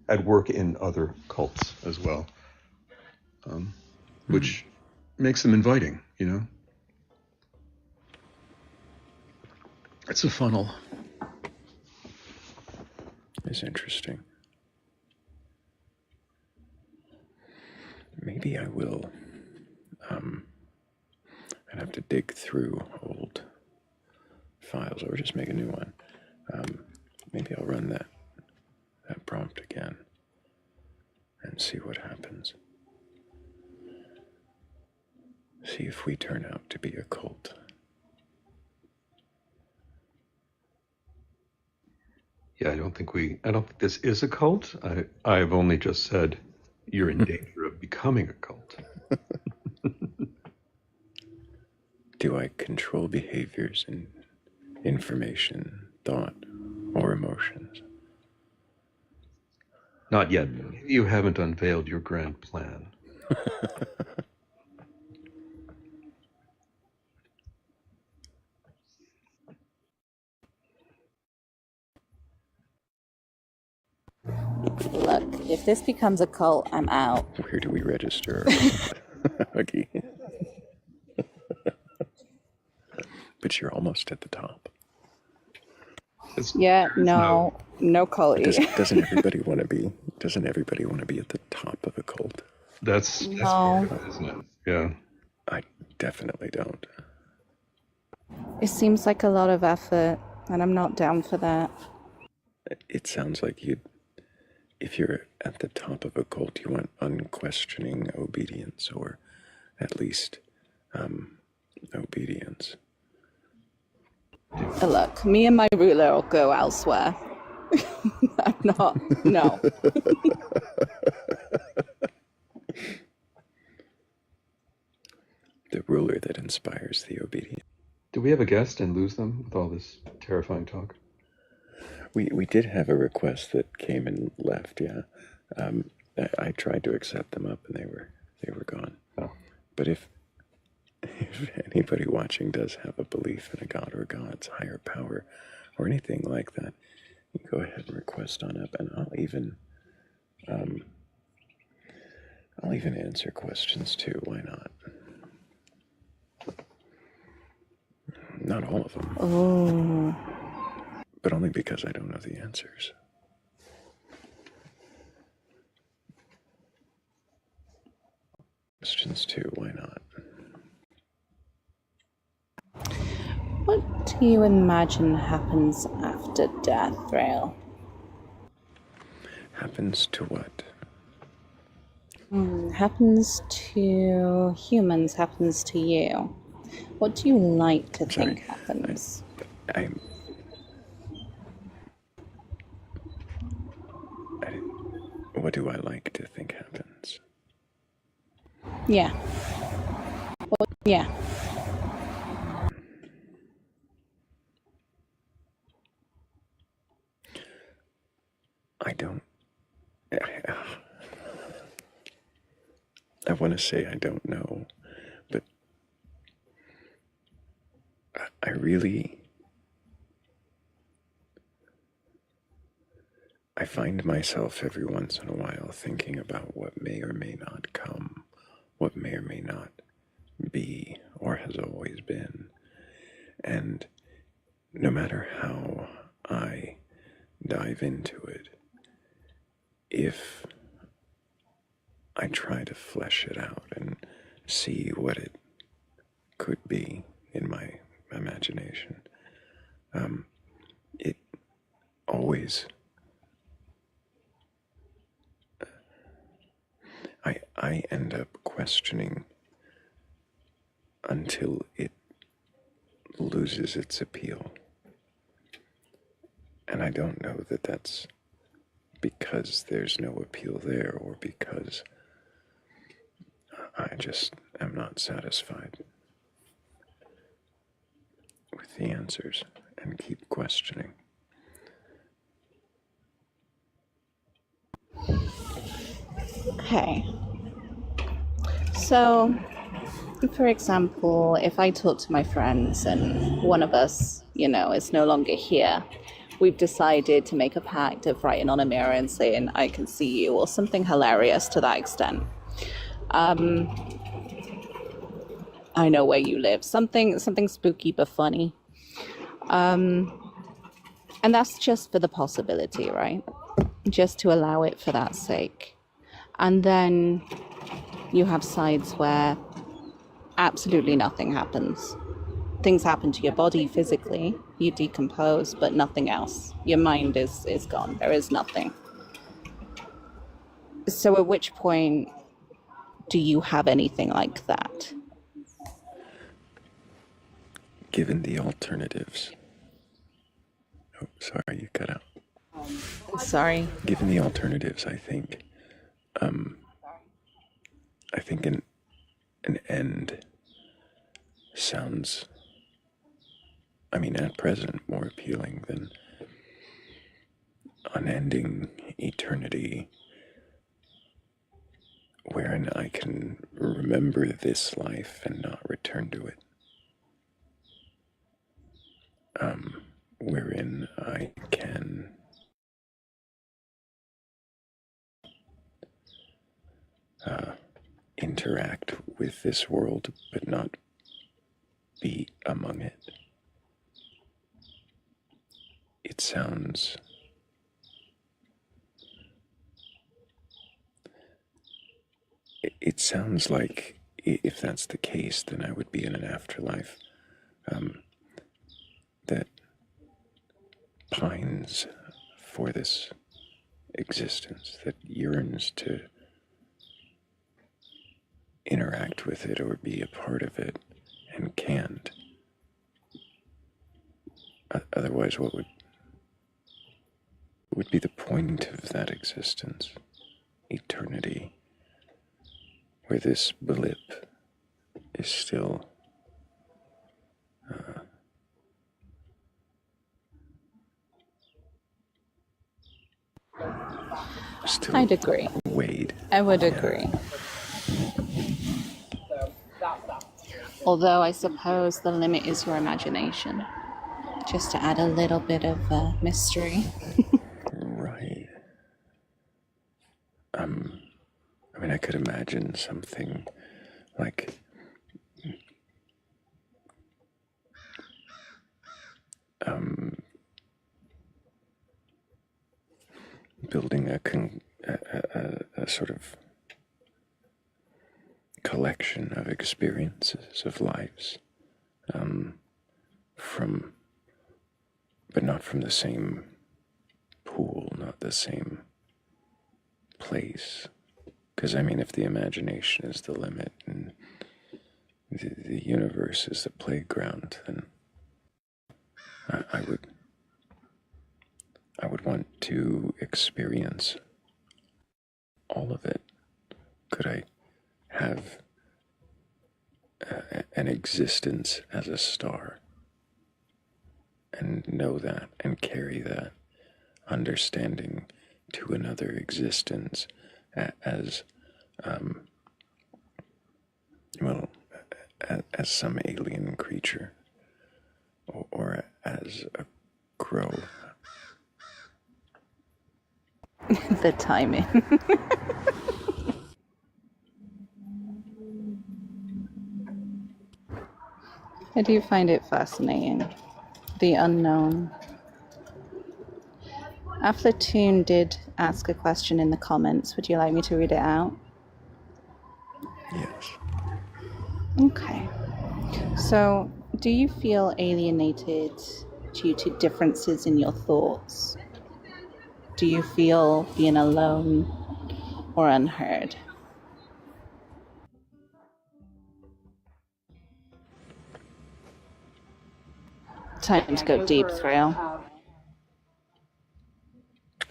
at work in other cults as well, which makes them inviting, It's a funnel. It's interesting. Maybe I will. I'd have to dig through old files or just make a new one. Maybe I'll run that prompt again and see what happens. See if we turn out to be a cult. Yeah, I don't think this is a cult. I've only just said you're in danger of becoming a cult. Do I control behaviors and information, thought, or emotions? Not yet. You haven't unveiled your grand plan. Look, if this becomes a cult, I'm out. Where do we register? Huggy. But you're almost at the top. Yeah, no culty. Doesn't everybody want to be? Doesn't everybody want to be at the top of a cult? That's No. part of it, isn't it? Yeah. I definitely don't. It seems like a lot of effort, and I'm not down for that. It sounds like if you're at the top of a cult, you want unquestioning obedience, or at least obedience. Look, me and my ruler will go elsewhere. I'm not. No. The ruler that inspires the obedience. Do we have a guest and lose them with all this terrifying talk? We did have a request that came and left. Yeah, I tried to accept them up, and they were gone. Oh. But if anybody watching does have a belief in a god or gods, higher power, or anything like that, you go ahead and request on up, and I'll even answer questions too. Why not? Not all of them. Oh. But only because I don't know the answers. Questions too, why not? What do you imagine happens after death, Thrayle? Happens to what? Happens to humans, happens to you. What do you like to think happens? What do I like to think happens? Yeah. Well, yeah. I don't. I want to say I don't know, but I really. I find myself every once in a while thinking about what may or may not come, what may or may not be, or has always been. And no matter how I dive into it, if I try to flesh it out and see what it could be in my imagination, it always... I end up questioning until it loses its appeal. And I don't know that that's because there's no appeal there or because I just am not satisfied with the answers and keep questioning. Okay. So, for example, if I talk to my friends and one of us, is no longer here, we've decided to make a pact of writing on a mirror and saying, I can see you, or something hilarious to that extent. I know where you live. Something spooky but funny. And that's just for the possibility, right? Just to allow it for that sake. And then you have sides where absolutely nothing happens. Things happen to your body physically, you decompose, but nothing else. Your mind is gone. There is nothing. So at which point do you have anything like that? Given the alternatives. Oh, sorry, you cut out. Sorry. Given the alternatives, I think an end sounds, at present, more appealing than unending eternity, wherein I can remember this life and not return to it. Wherein I can interact with this world but not be among it. It sounds like if that's the case, then I would be in an afterlife that pines for this existence, that yearns to interact with it or be a part of it and can't. Otherwise, what would be the point of that existence? Eternity, where this blip is still I'd agree. weighed. I would agree. Although I suppose the limit is your imagination. Just to add a little bit of mystery. Right. I mean, I could imagine something like building a sort of collection of experiences, of lives, but not from the same pool, not the same place. Because, I mean, if the imagination is the limit and the universe is the playground, then I would want to experience all of it. Could I have an existence as a star and know that and carry that understanding to another existence as as some alien creature or as a crow? The timing. I do find it fascinating. The unknown. Aflatoon did ask a question in the comments. Would you like me to read it out? Yes. Okay. So, do you feel alienated due to differences in your thoughts? Do you feel being alone or unheard? Time to go deep, Thrayle.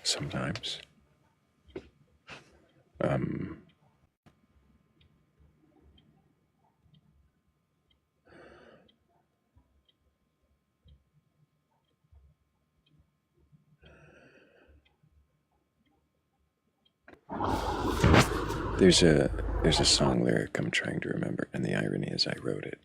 Sometimes. There's a song lyric I'm trying to remember, and the irony is I wrote it.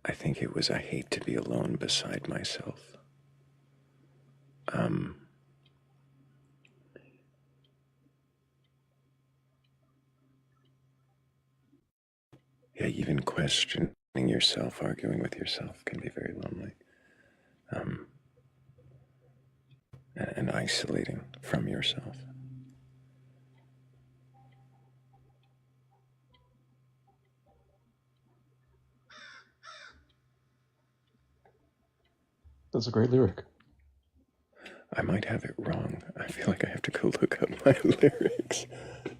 I think it was I hate to be alone beside myself. Yeah, even questioning yourself, arguing with yourself can be very lonely. And isolating from yourself. That's a great lyric. I might have it wrong. I feel like I have to go look up my lyrics.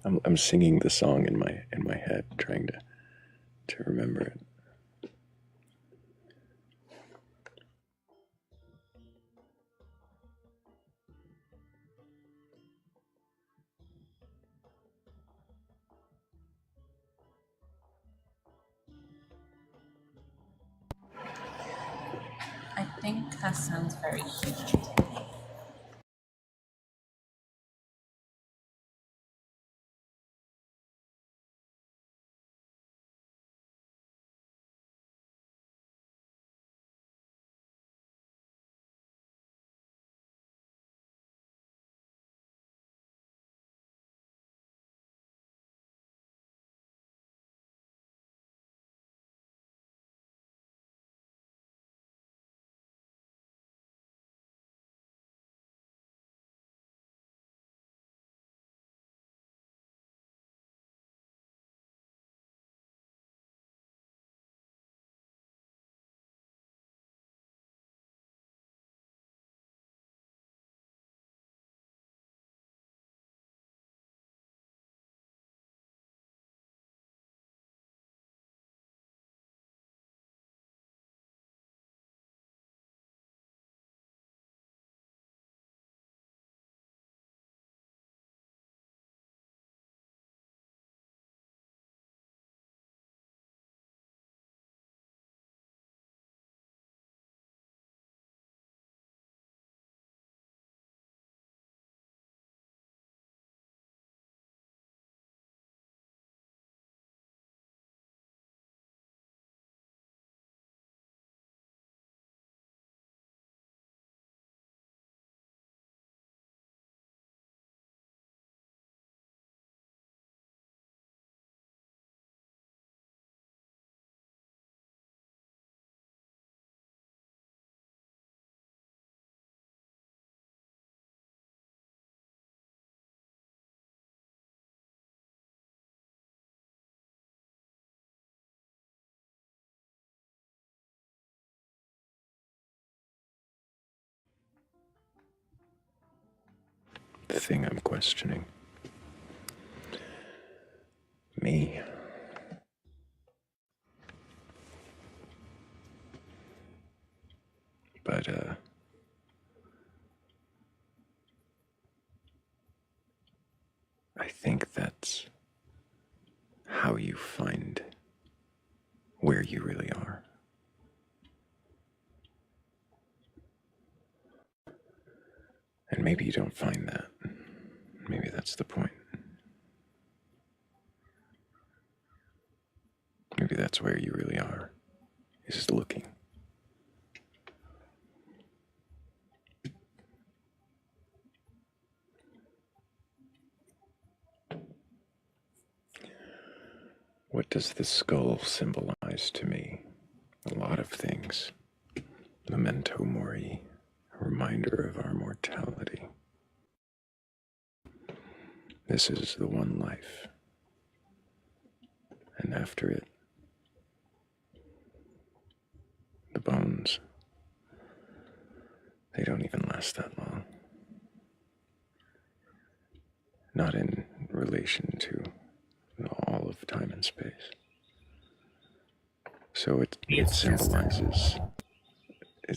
I'm singing the song in my head, trying to remember it. I think that sounds very human to me. thing I'm questioning. Me. But, I think that's how you find where you really are. And maybe you don't find that. Maybe that's the point. Maybe that's where you really are, is looking. What does the skull symbolize to me? A lot of things. Memento mori, a reminder of our mortality. This is the one life. And after it, the bones, they don't even last that long. Not in relation to all of time and space. So it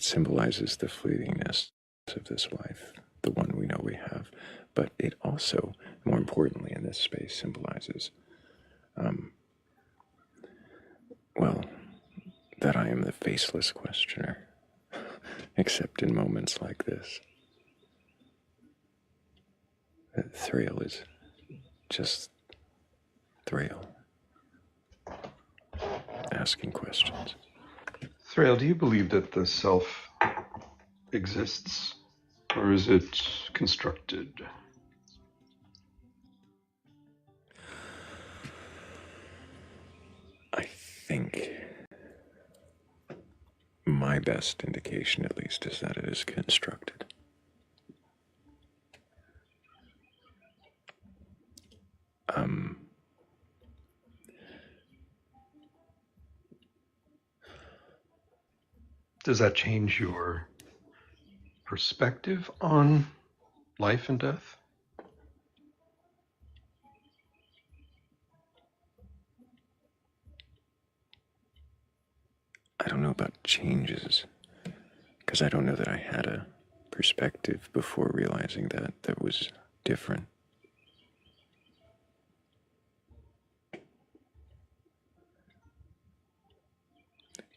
symbolizes the fleetingness of this life, the one we know we have. But it also, more importantly in this space, symbolizes, well, that I am the faceless questioner, except in moments like this. That Thrayle is just Thrayle, asking questions. Thrayle, do you believe that the self exists, or is it constructed? I think my best indication, at least, is that it is constructed. Does that change your perspective on life and death? I don't know about changes, because I don't know that I had a perspective before realizing that was different.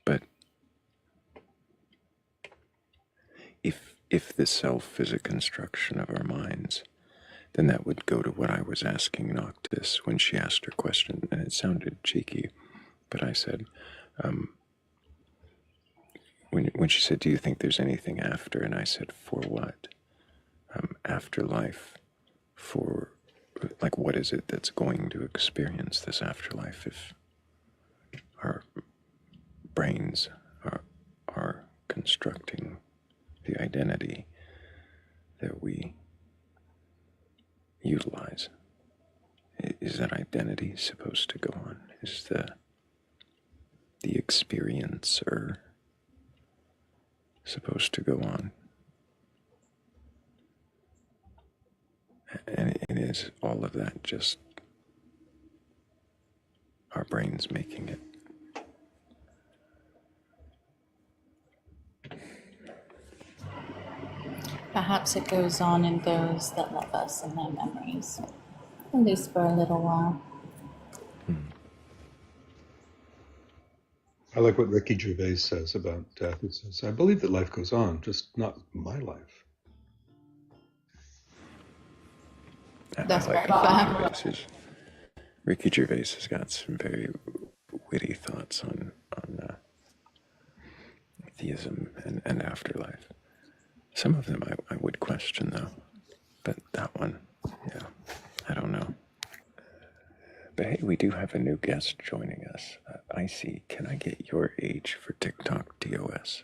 But if the self is a construction of our minds, then that would go to what I was asking Noctis when she asked her question, and it sounded cheeky, but I said, when she said, do you think there's anything after? And I said, for what? Afterlife, for, like, what is it that's going to experience this afterlife if our brains are constructing the identity that we utilize? Is that identity supposed to go on? Is the experiencer supposed to go on? And is all of that just our brains making it? Perhaps it goes on in those that love us in their memories, at least for a little while. I like what Ricky Gervais says about death. He says, I believe that life goes on, just not my life. That's I like Ricky Gervais has got some very witty thoughts on theism and afterlife. Some of them I would question, though. But that one, yeah, I don't know. But hey, we do have a new guest joining us. Icy, can I get your age for TikTok TOS?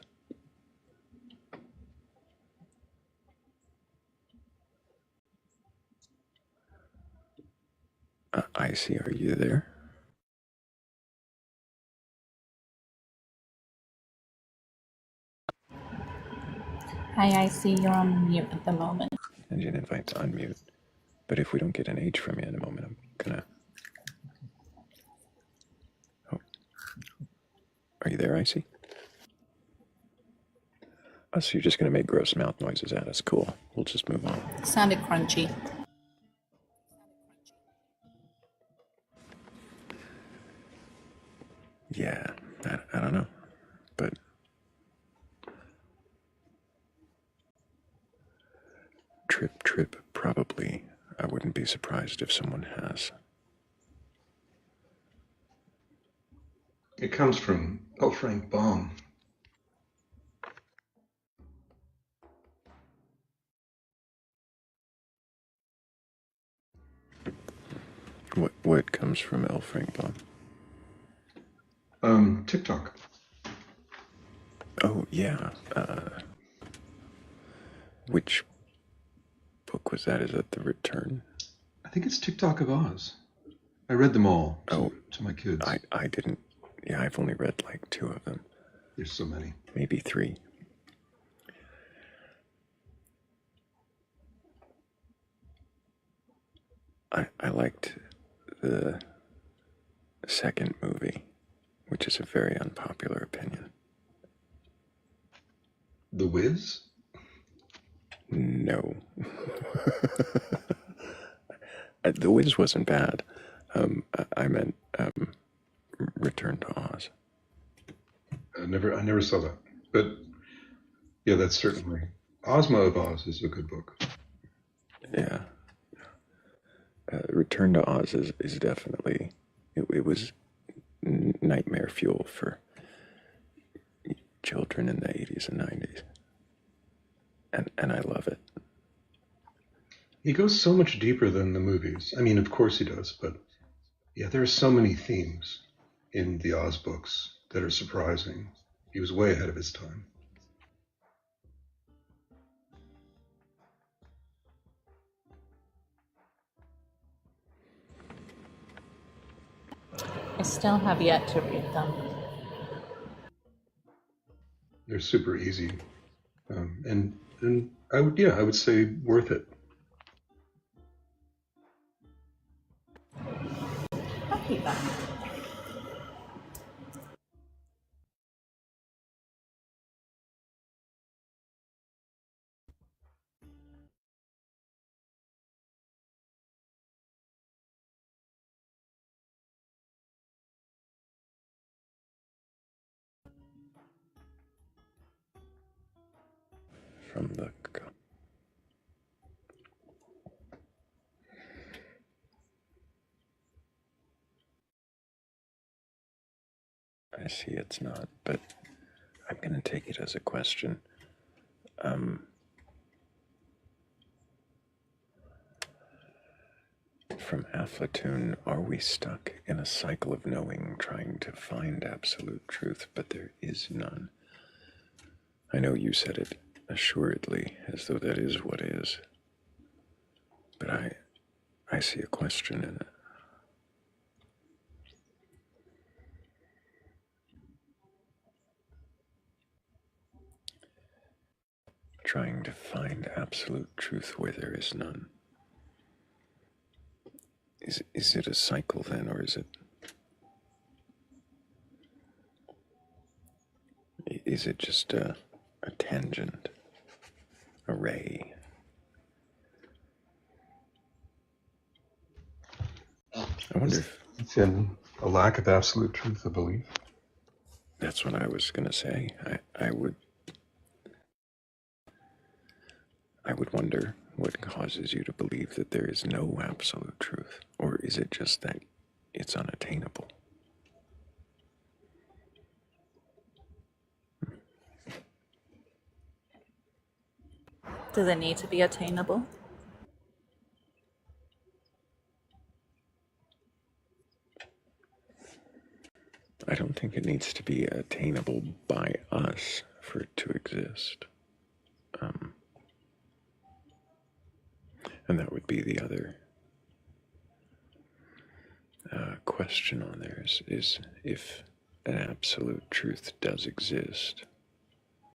Icy, are you there? Hi, I see you're on mute at the moment. And you invite to unmute. But if we don't get an H from you in a moment, I'm gonna... Oh. Are you there, Icy? Oh, so you're just gonna make gross mouth noises at us. Cool. We'll just move on. Sounded crunchy. Yeah, I don't know. But trip, probably. I wouldn't be surprised if someone has. It comes from L. Frank Baum. What comes from L. Frank Baum? TikTok. Oh, yeah. Which book was that? Is that The Return? I think it's TikTok of Oz. I read them all to my kids. I didn't. Yeah, I've only read like 2 of them. There's so many. Maybe 3. I liked the second movie, which is a very unpopular opinion. The Wiz? No. The Wiz wasn't bad. I meant Return to Oz. I never saw that. But yeah, that's certainly... Ozma of Oz is a good book. Yeah. Return to Oz is definitely... It was nightmare fuel for children in the 80s and 90s. And I love it. He goes so much deeper than the movies. I mean, of course he does, but yeah, there are so many themes in the Oz books that are surprising. He was way ahead of his time. I still have yet to read them. They're super easy, and I would say worth it. I'll keep that. From the... I see it's not, but I'm going to take it as a question. From Aflatun, are we stuck in a cycle of knowing, trying to find absolute truth, but there is none? I know you said it assuredly, as though that is what is. But I see a question in it. Trying to find absolute truth where there is none. Is it a cycle then, or is it just a tangent, a ray? I wonder if it's in a lack of absolute truth, a belief. That's what I was going to say. I would wonder what causes you to believe that there is no absolute truth, or is it just that it's unattainable? Does it need to be attainable? I don't think it needs to be attainable by us for it to exist. And that would be the other question on there is if an absolute truth does exist,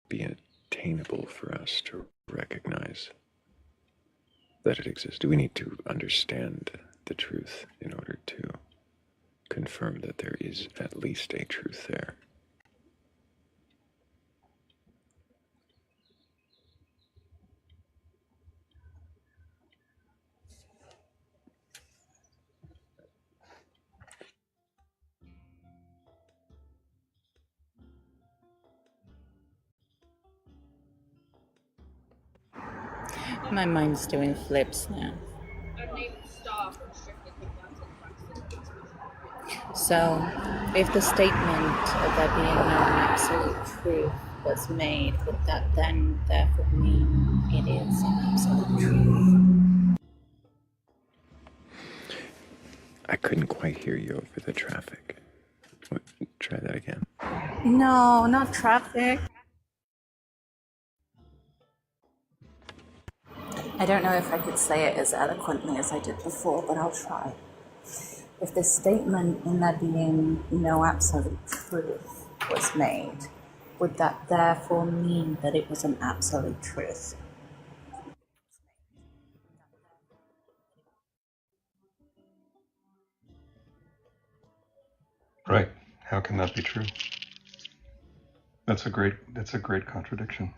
be it attainable for us to recognize that it exists? Do we need to understand the truth in order to confirm that there is at least a truth there? My mind's doing flips now. So, if the statement of there being no absolute truth was made, would that then therefore mean it is an absolute truth? I couldn't quite hear you over the traffic. Try that again. No, not traffic. I don't know if I could say it as eloquently as I did before, but I'll try. If the statement in there being no absolute truth was made, would that therefore mean that it was an absolute truth? Right. How can that be true? That's a great contradiction.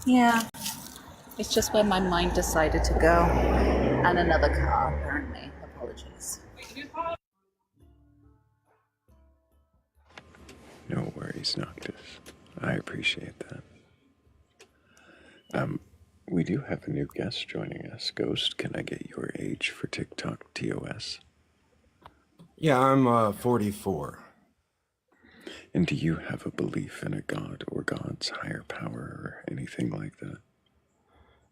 Yeah, it's just where my mind decided to go. And another car, apparently. Apologies. No worries, Noctis. I appreciate that. We do have a new guest joining us. Ghost, can I get your age for TikTok TOS? Yeah, I'm 44. And do you have a belief in a god or gods, higher power, or anything like that?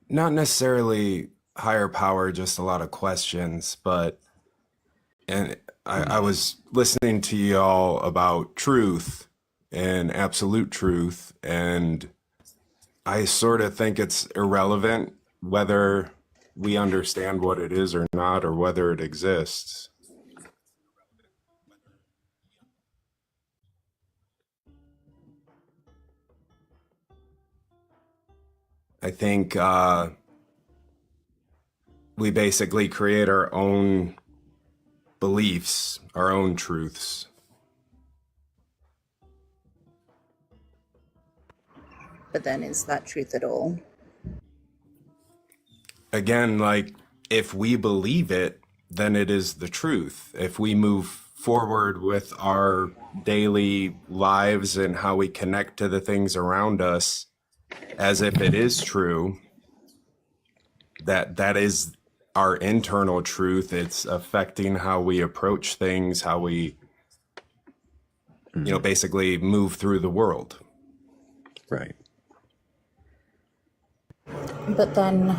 Not necessarily higher power, just a lot of questions, but I was listening to y'all about truth and absolute truth, and I sort of think it's irrelevant whether we understand what it is or not, or whether it exists. I think we basically create our own beliefs, our own truths. But then is that truth at all? Again, like, if we believe it, then it is the truth. If we move forward with our daily lives and how we connect to the things around us as if it is true, that is our internal truth. It's affecting how we approach things, how we, basically move through the world. Right. But then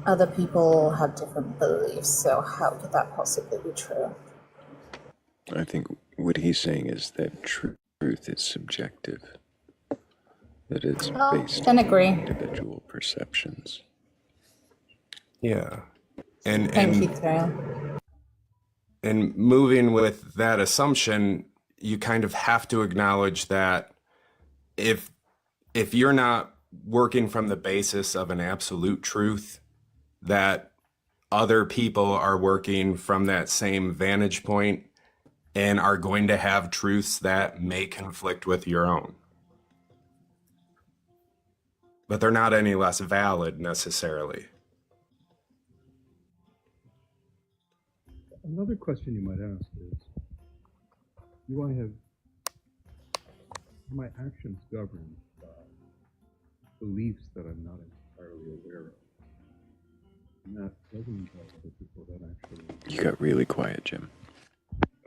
other people have different beliefs, so how could that possibly be true? I think what he's saying is that truth is subjective. That it's based then on agree. individual perceptions. Yeah. And Thank you, Thrayle. And moving with that assumption, you kind of have to acknowledge that if you're not working from the basis of an absolute truth, that other people are working from that same vantage point and are going to have truths that may conflict with your own. But they're not any less valid necessarily. Another question you might ask is, do I have my actions governed by beliefs that I'm not entirely aware of? And that doesn't involve other people that actually... You got really quiet, Jim.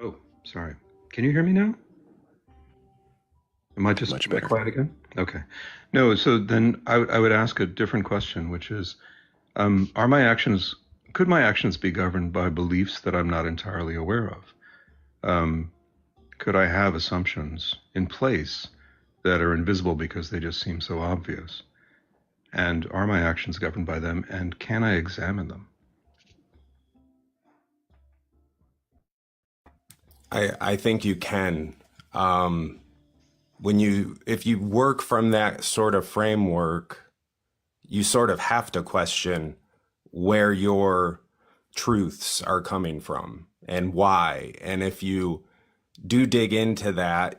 Oh, sorry. Can you hear me now? Am I just Much better. quiet again? Okay. No, so then I would ask a different question, which is, could my actions be governed by beliefs that I'm not entirely aware of? Could I have assumptions in place that are invisible because they just seem so obvious? And are my actions governed by them? And can I examine them? I think you can. If you work from that sort of framework, you sort of have to question where your truths are coming from and why. And if you do dig into that,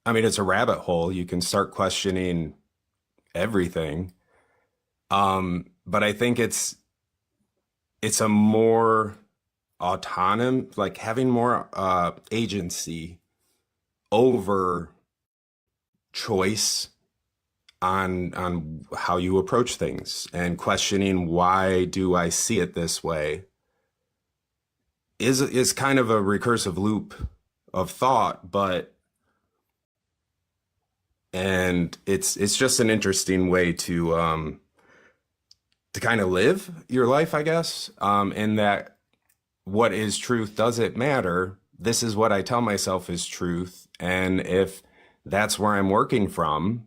it's a rabbit hole. You can start questioning everything. But I think it's a more autonomous, like having more agency over choice on how you approach things, and questioning why do I see it this way is kind of a recursive loop of thought, and it's just an interesting way to kind of live your life, I guess, in that what is truth, does it matter? This is what I tell myself is truth, and if that's where I'm working from,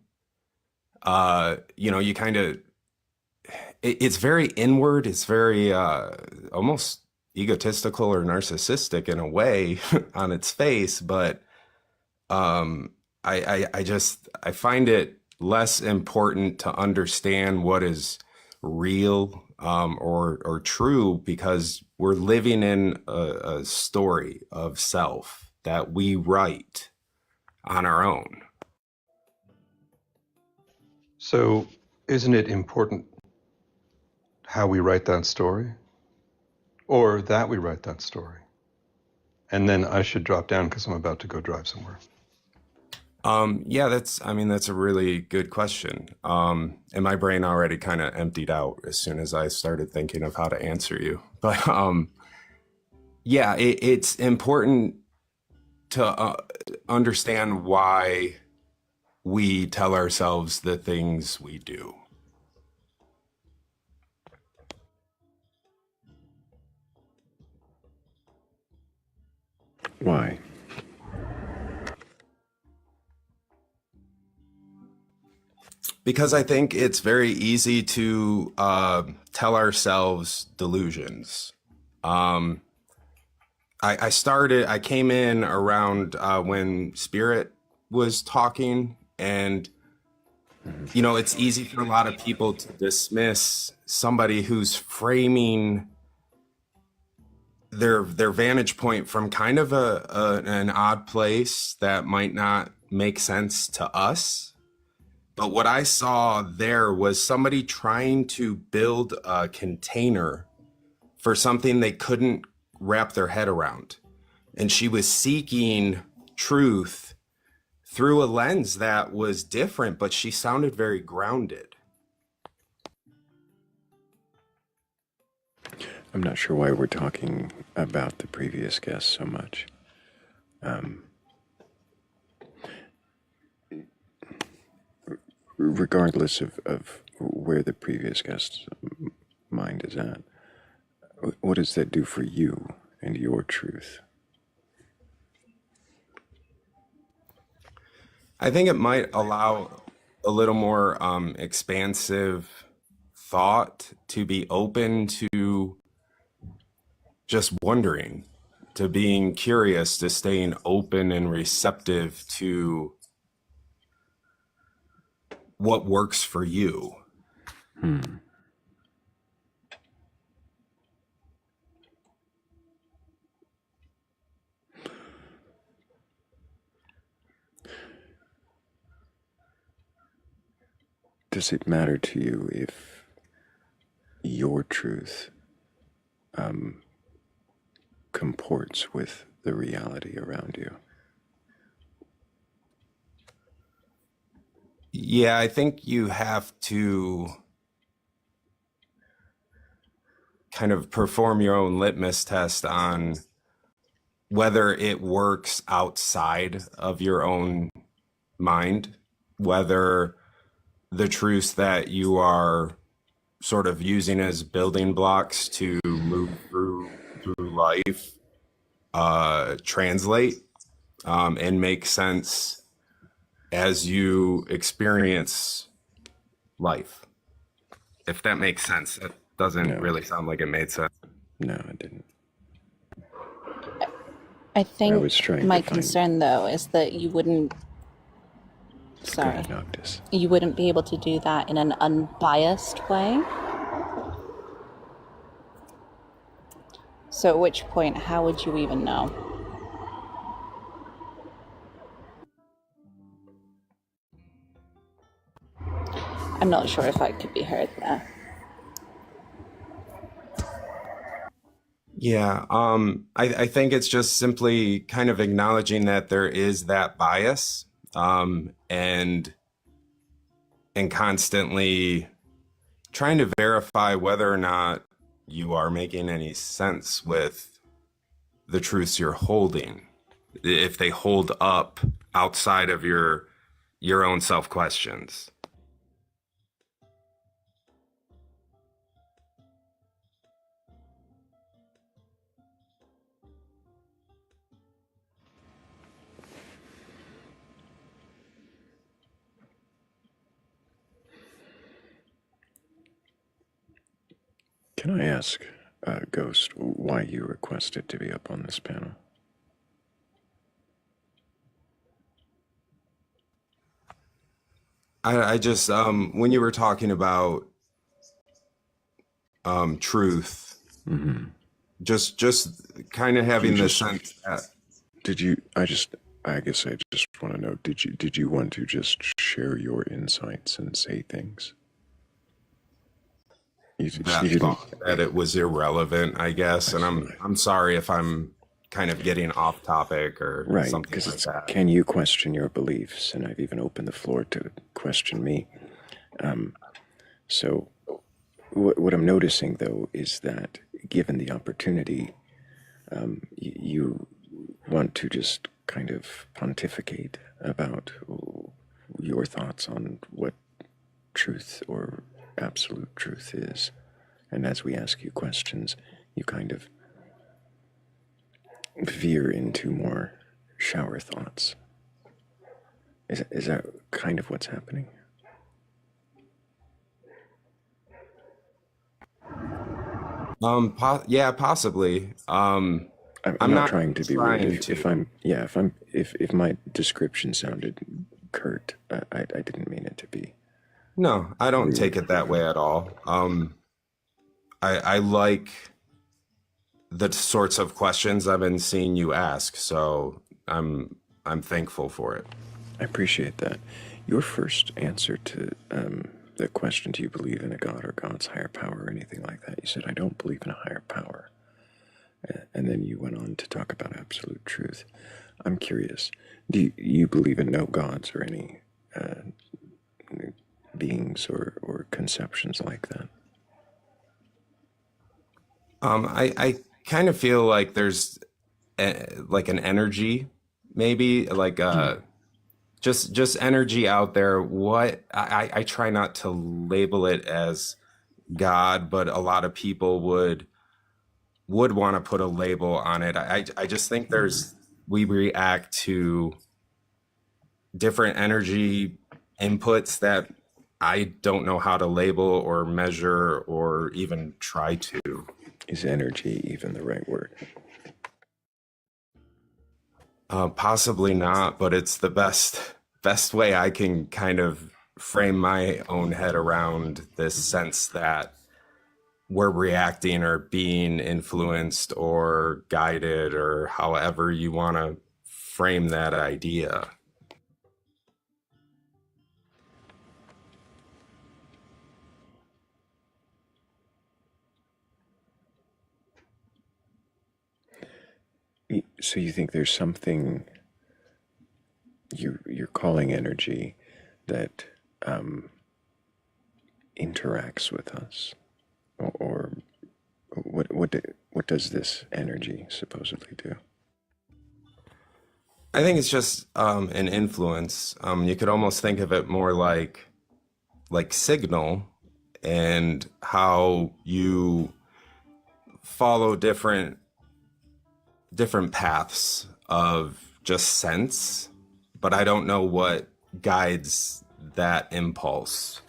you kind of, it's very inward. It's very almost egotistical or narcissistic in a way on its face. But I find it less important to understand what is real or true, because we're living in a story of self that we write on our own. So, isn't it important how we write that story? Or that we write that story? And then I should drop down because I'm about to go drive somewhere. Yeah, that's a really good question. And my brain already kind of emptied out as soon as I started thinking of how to answer you. But yeah, it's important to understand why we tell ourselves the things we do. Why? Because I think it's very easy to tell ourselves delusions. I came in around when Spirit was talking, and it's easy for a lot of people to dismiss somebody who's framing their vantage point from kind of an odd place that might not make sense to us. But what I saw there was somebody trying to build a container for something they couldn't wrap their head around. And she was seeking truth through a lens that was different, but she sounded very grounded. I'm not sure why we're talking about the previous guest so much. Regardless of where the previous guest's mind is at, what does that do for you and your truth? I think it might allow a little more expansive thought, to be open to just wondering, to being curious, to staying open and receptive to what works for you. Does it matter to you if your truth comports with the reality around you? Yeah, I think you have to kind of perform your own litmus test on whether it works outside of your own mind, whether the truths that you are sort of using as building blocks to move through life translate and make sense as you experience life. If that makes sense. It doesn't really sound like it made sense. No, it didn't. I think was trying to my find- concern, though, is that you wouldn't Sorry. ahead, Noctis. You wouldn't be able to do that in an unbiased way. So at which point, how would you even know? I'm not sure if I could be heard there. Yeah, I think it's just simply kind of acknowledging that there is that bias, and constantly trying to verify whether or not you are making any sense with the truths you're holding, if they hold up outside of your own self questions. Can I ask, Ghost, why you requested to be up on this panel? I just when you were talking about truth, just kind of having the sense that did you? I guess I just want to know. Did you want to just share your insights and say things? You thought that it was irrelevant, I guess, and I'm sorry if I'm kind of getting off topic or right, something because like that. Can you question your beliefs? And I've even opened the floor to question me. So what I'm noticing, though, is that given the opportunity, you want to just kind of pontificate about your thoughts on what truth or absolute truth is. And as we ask you questions, you kind of veer into more shower thoughts. Is that kind of what's happening? Yeah, possibly. I'm not trying to be rude. If my description sounded curt, I didn't mean it to be. No, I don't take it that way at all. I like the sorts of questions I've been seeing you ask, so I'm thankful for it. I appreciate that. Your first answer to the question, do you believe in a God or God's higher power or anything like that? You said, I don't believe in a higher power. And then you went on to talk about absolute truth. I'm curious, do you believe in no gods or any beings or conceptions like that? I kind of feel like there's like an energy, maybe like just energy out there. What I try not to label it as God, but a lot of people would want to put a label on it. I just think we react to different energy inputs that I don't know how to label or measure or even try to. Is energy even the right word? Possibly not, but it's the best way I can kind of frame my own head around this sense that we're reacting or being influenced or guided or however you want to frame that idea. So you think there's something you're calling energy that interacts with us, or what does this energy supposedly do? I think it's just an influence. You could almost think of it more like signal, and how you follow different paths of just sense, but I don't know what guides that impulse.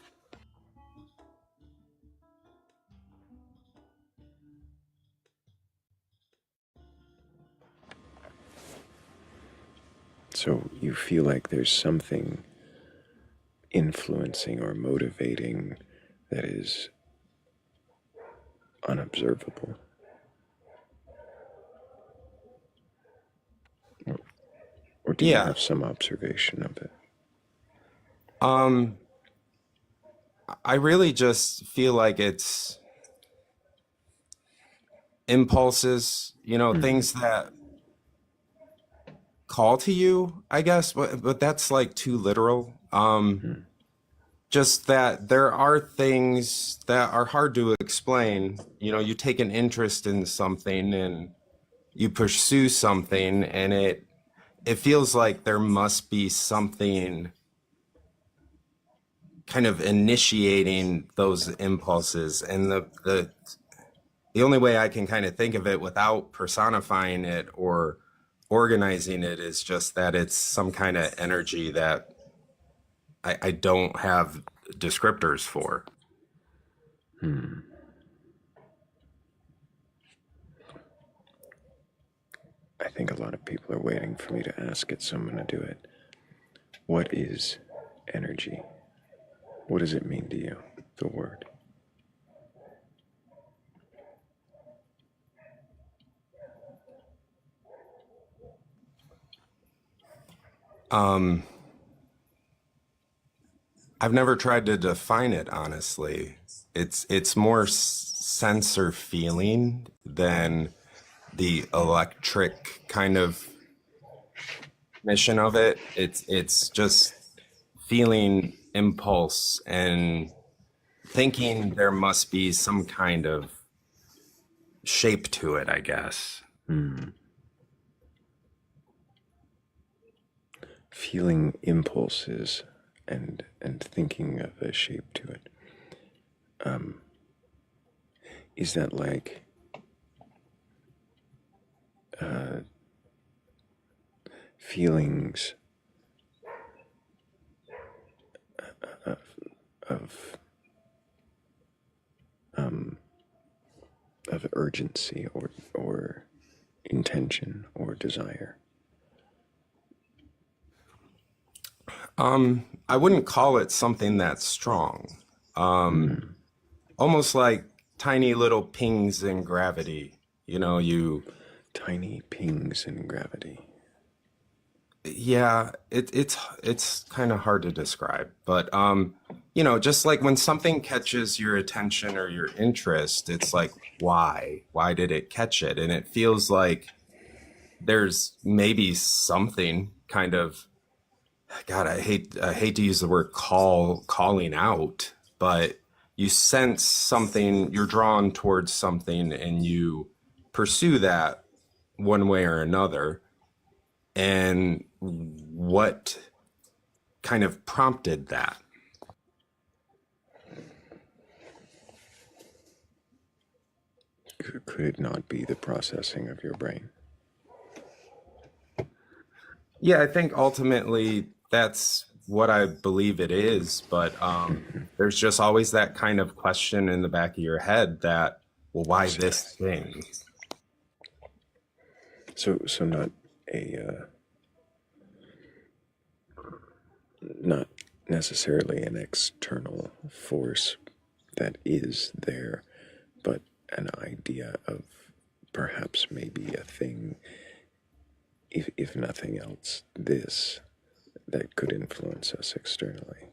So you feel like there's something influencing or motivating that is unobservable? Or do you have some observation of it? I really just feel like it's impulses, things that call to you, I guess, but that's like too literal. Just that there are things that are hard to explain. You take an interest in something and you pursue something, and it feels like there must be something kind of initiating those impulses. And the only way I can kind of think of it without personifying it or organizing it is just that it's some kind of energy that I don't have descriptors for. I think a lot of people are waiting for me to ask it, so I'm going to do it. What is energy? What does it mean to you, the word? I've never tried to define it, honestly. It's more sense or feeling than the electric kind of mission of it. It's just feeling impulse and thinking there must be some kind of shape to it, I guess. Feeling impulses and thinking of a shape to it. Is that like feelings of urgency or intention or desire? I wouldn't call it something that's strong. Almost like tiny little pings in gravity. Tiny pings in gravity. Yeah, it's kind of hard to describe, but just like when something catches your attention or your interest, it's like, why did it catch it? And it feels like there's maybe something kind of, God, I hate to use the word calling out, but you sense something, you're drawn towards something, and you pursue that one way or another. And what kind of prompted that? Could it not be the processing of your brain? Yeah, I think ultimately that's what I believe it is, but there's just always that kind of question in the back of your head that, well, why this thing? So not necessarily an external force that is there, but an idea of perhaps maybe a thing, if nothing else, this that could influence us externally.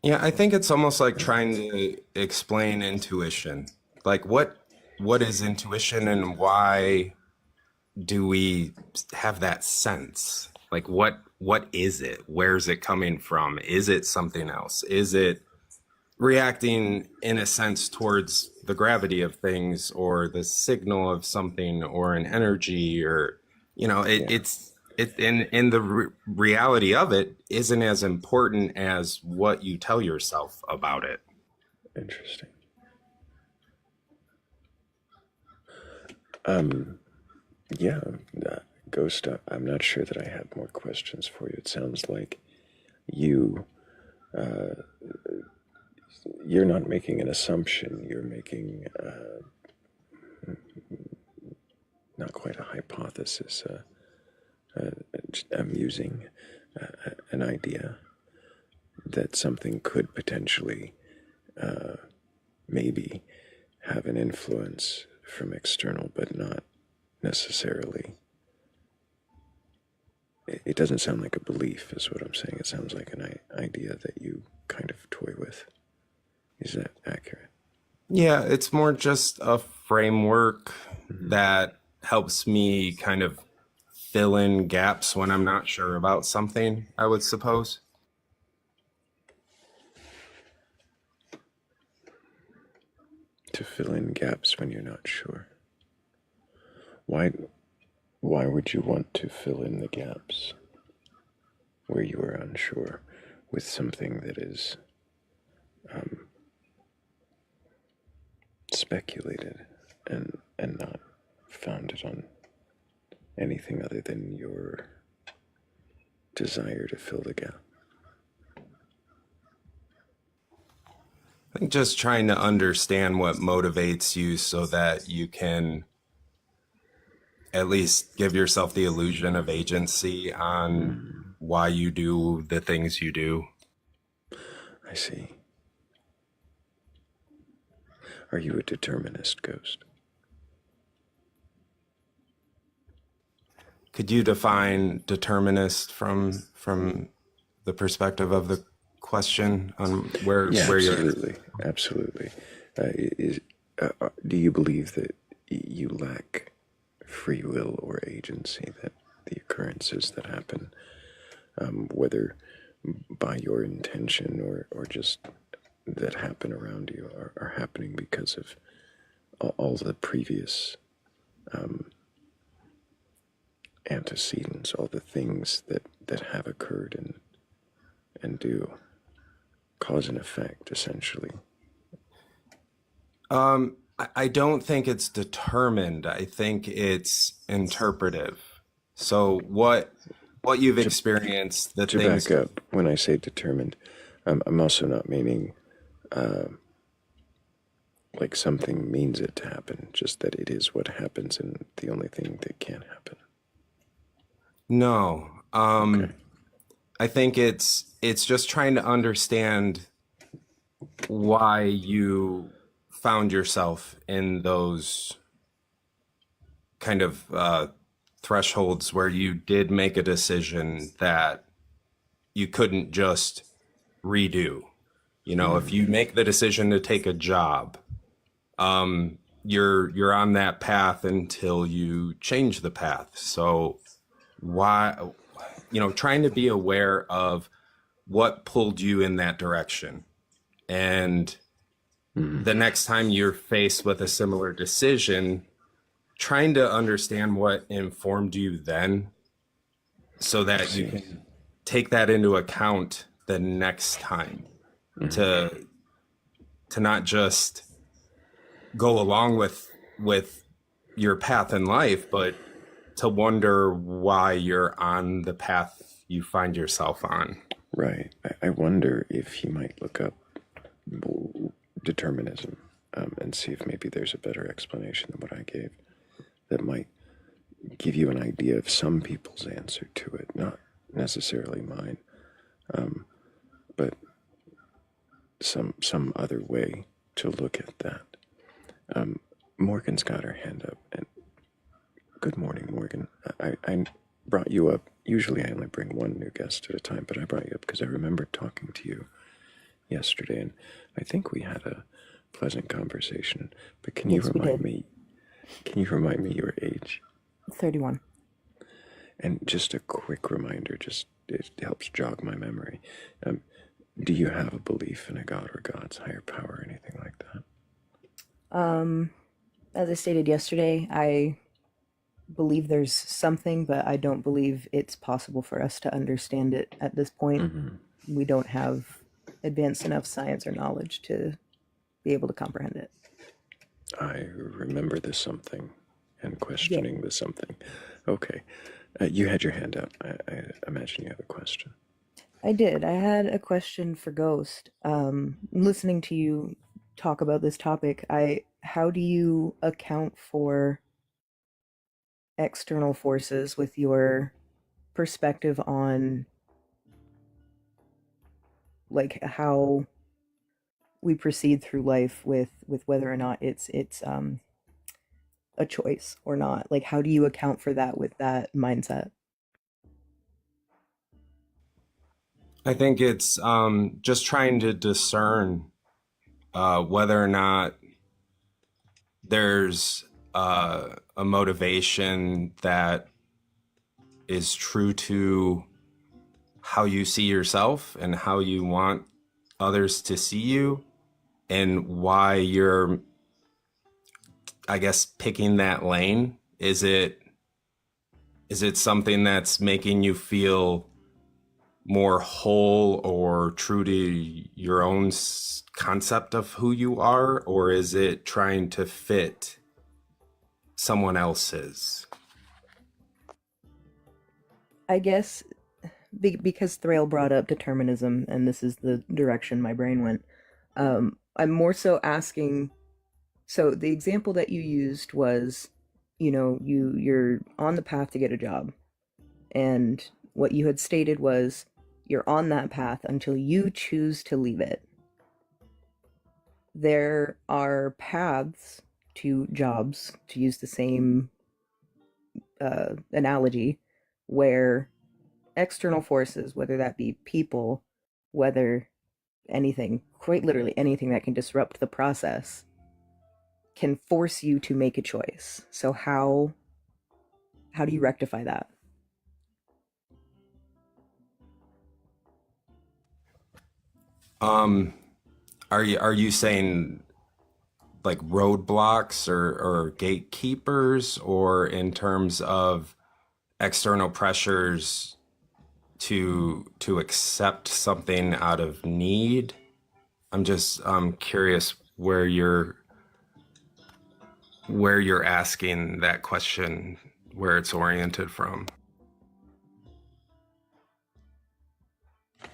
Yeah, I think it's almost like trying to explain intuition. Like what is intuition and why do we have that sense? Like what is it? Where's it coming from? Is it something else? Is it reacting in a sense towards the gravity of things or the signal of something or an energy or it's in the reality of it isn't as important as what you tell yourself about it. Interesting. Yeah, Ghost, I'm not sure that I have more questions for you. It sounds like you're not making an assumption. You're making not quite a hypothesis, a musing, an idea that something could potentially maybe have an influence from external, but not necessarily. It doesn't sound like a belief, is what I'm saying. It sounds like an idea that you kind of toy with. Is that accurate? Yeah, it's more just a framework that helps me kind of fill in gaps when I'm not sure about something, I would suppose. To fill in gaps when you're not sure. Why would you want to fill in the gaps where you are unsure with something that is speculated and not founded on anything other than your desire to fill the gap? I think just trying to understand what motivates you so that you can at least give yourself the illusion of agency on why you do the things you do. I see. Are you a determinist, Ghost? Could you define determinist from the perspective of the question on where absolutely, you're absolutely. Do you believe that you lack free will or agency, that the occurrences that happen, whether by your intention or just that happen around you, are happening because of all the previous antecedents, all the things that have occurred and do cause and effect, essentially? I don't think it's determined. I think it's interpretive. So what you've experienced, the To things. back up, when I say determined, I'm also not meaning like something means it to happen, just that it is what happens and the only thing that can happen. No. Okay. I think it's just trying to understand why you found yourself in those kind of thresholds where you did make a decision that you couldn't just redo. You know, if you make the decision to take a job, you're on that path until you change the path. So why, trying to be aware of what pulled you in that direction. And the next time you're faced with a similar decision, trying to understand what informed you then so that you can take that into account the next time to not just go along with your path in life, but to wonder why you're on the path you find yourself on. Right. I wonder if you might look up determinism and see if maybe there's a better explanation than what I gave that might give you an idea of some people's answer to it, not necessarily mine, but some other way to look at that. Morgan's got her hand up, and good morning, Morgan. I brought you up. Usually I only bring one new guest at a time, but I brought you up because I remember talking to you yesterday, and I think we had a pleasant conversation. But can you remind me your age? 31. And just a quick reminder, it helps jog my memory. Do you have a belief in a god or gods, higher power, or anything like that? As I stated yesterday, I believe there's something, but I don't believe it's possible for us to understand it at this point. We don't have advanced enough science or knowledge to be able to comprehend it. I remember the something and questioning the something. Okay. You had your hand up. I imagine you have a question. I did. I had a question for Ghost. Listening to you talk about this topic, how do you account for external forces with your perspective on like how we proceed through life with whether or not it's a choice or not. Like, how do you account for that with that mindset? I think it's just trying to discern whether or not there's a motivation that is true to how you see yourself and how you want others to see you, and why you're, I guess, picking that lane. Is it something that's making you feel more whole or true to your own concept of who you are, or is it trying to fit someone else's? I guess because Thrayle brought up determinism, and this is the direction my brain went. I'm more so asking. So the example that you used was, you're on the path to get a job, and what you had stated was you're on that path until you choose to leave it. There are paths to jobs, to use the same analogy, where external forces, whether that be people, whether anything, quite literally anything that can disrupt the process, can force you to make a choice. So how do you rectify that? Are you saying like roadblocks or gatekeepers, or in terms of external pressures to accept something out of need? I'm just curious where you're asking that question, where it's oriented from.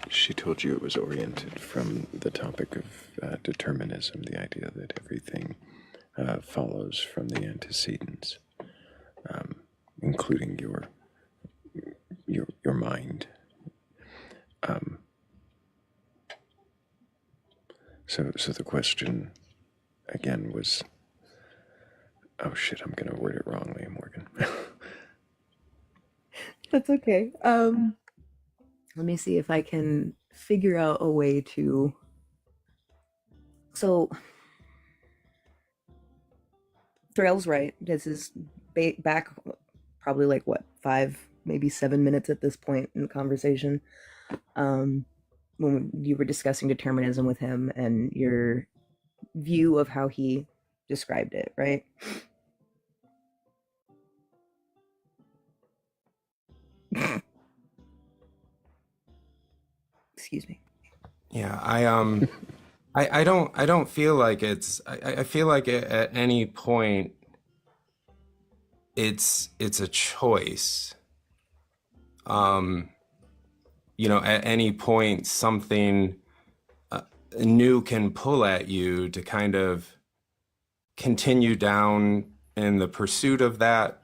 She told you it was oriented from the topic of determinism, the idea that everything follows from the antecedents, including your mind. So the question again was, oh shit, I'm gonna word it wrongly, Morgan. That's okay. Let me see if I can figure out a way to. So, Thrale's right. This is back probably like what, 5, maybe 7 minutes at this point in the conversation. When you were discussing determinism with him and your view of how he described it, right? Excuse me. Yeah, I don't feel like it's. I feel like at any point it's a choice. At any point something new can pull at you to kind of continue down in the pursuit of that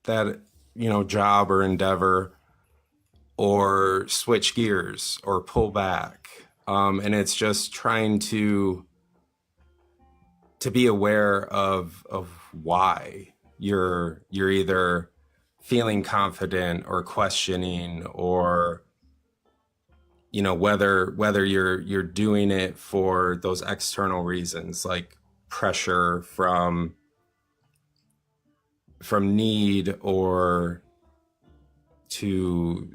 job or endeavor, or switch gears or pull back. And it's just trying to be aware of why you're either feeling confident or questioning, or whether you're doing it for those external reasons, like pressure from need, or to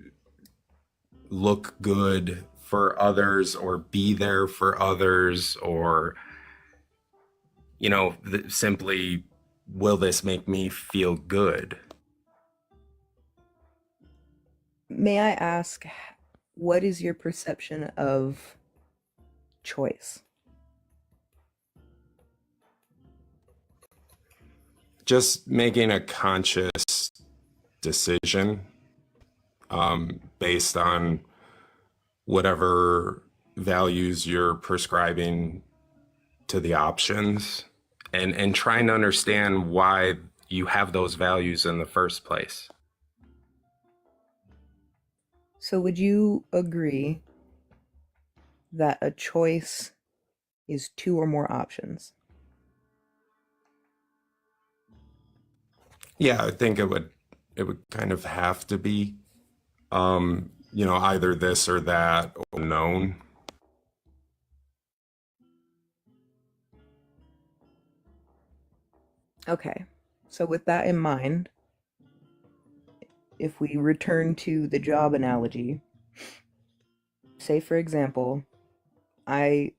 look good for others, or be there for others, or simply, will this make me feel good? May I ask, what is your perception of choice? Just making a conscious decision based on whatever values you're prescribing to the options, and trying to understand why you have those values in the first place. So would you agree that a choice is two or more options? Yeah, I think it would kind of have to be, either this or that or known. Okay, so with that in mind, if we return to the job analogy, say for example, I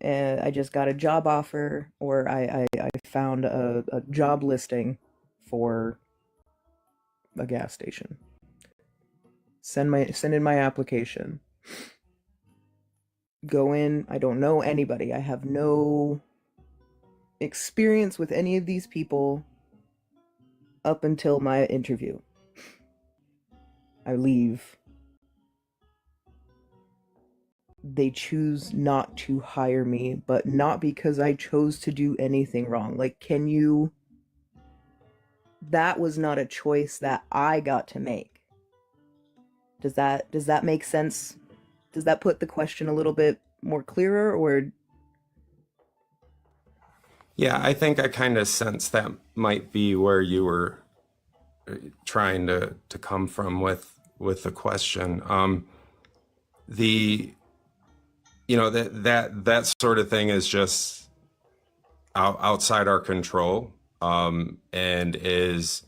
just got a job offer, or I found a job listing for a gas station. Send in my application. Go in, I don't know anybody. I have no experience with any of these people up until my interview. I leave. They choose not to hire me, but not because I chose to do anything wrong. Like, that was not a choice that I got to make. Does that make sense? Does that put the question a little bit more clearer, or? Yeah, I think I kind of sense that might be where you were trying to come from with the question. That sort of thing is just outside our control, and is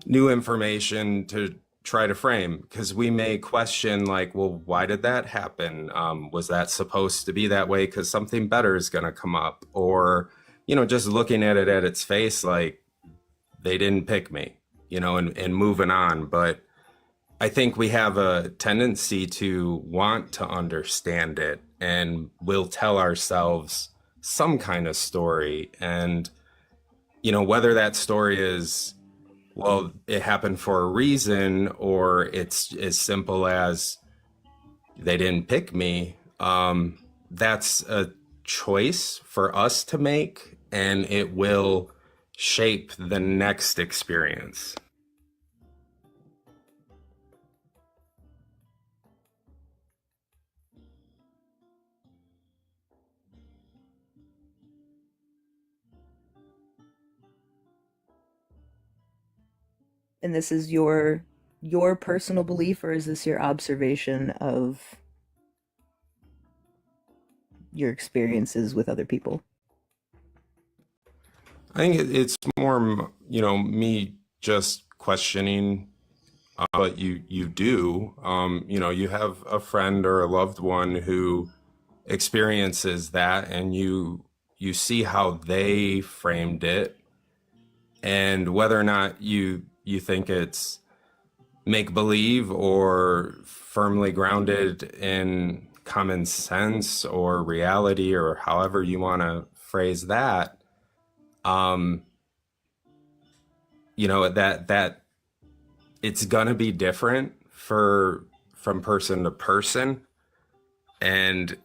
new information to try to frame, because we may question, like, well, why did that happen? Was that supposed to be that way because something better is going to come up? Or, just looking at it at its face, like, they didn't pick me, and moving on. But I think we have a tendency to want to understand it, and we'll tell ourselves some kind of story. And, whether that story is, well, it happened for a reason, or it's as simple as they didn't pick me, that's a choice for us to make, and it will shape the next experience. And this is your personal belief, or is this your observation of your experiences with other people? I think it's more, me just questioning what you do. You have a friend or a loved one who experiences that, and you see how they framed it, and whether or not you think it's make believe or firmly grounded in common sense or reality, or however you want to phrase that. That it's gonna be different from person to person, and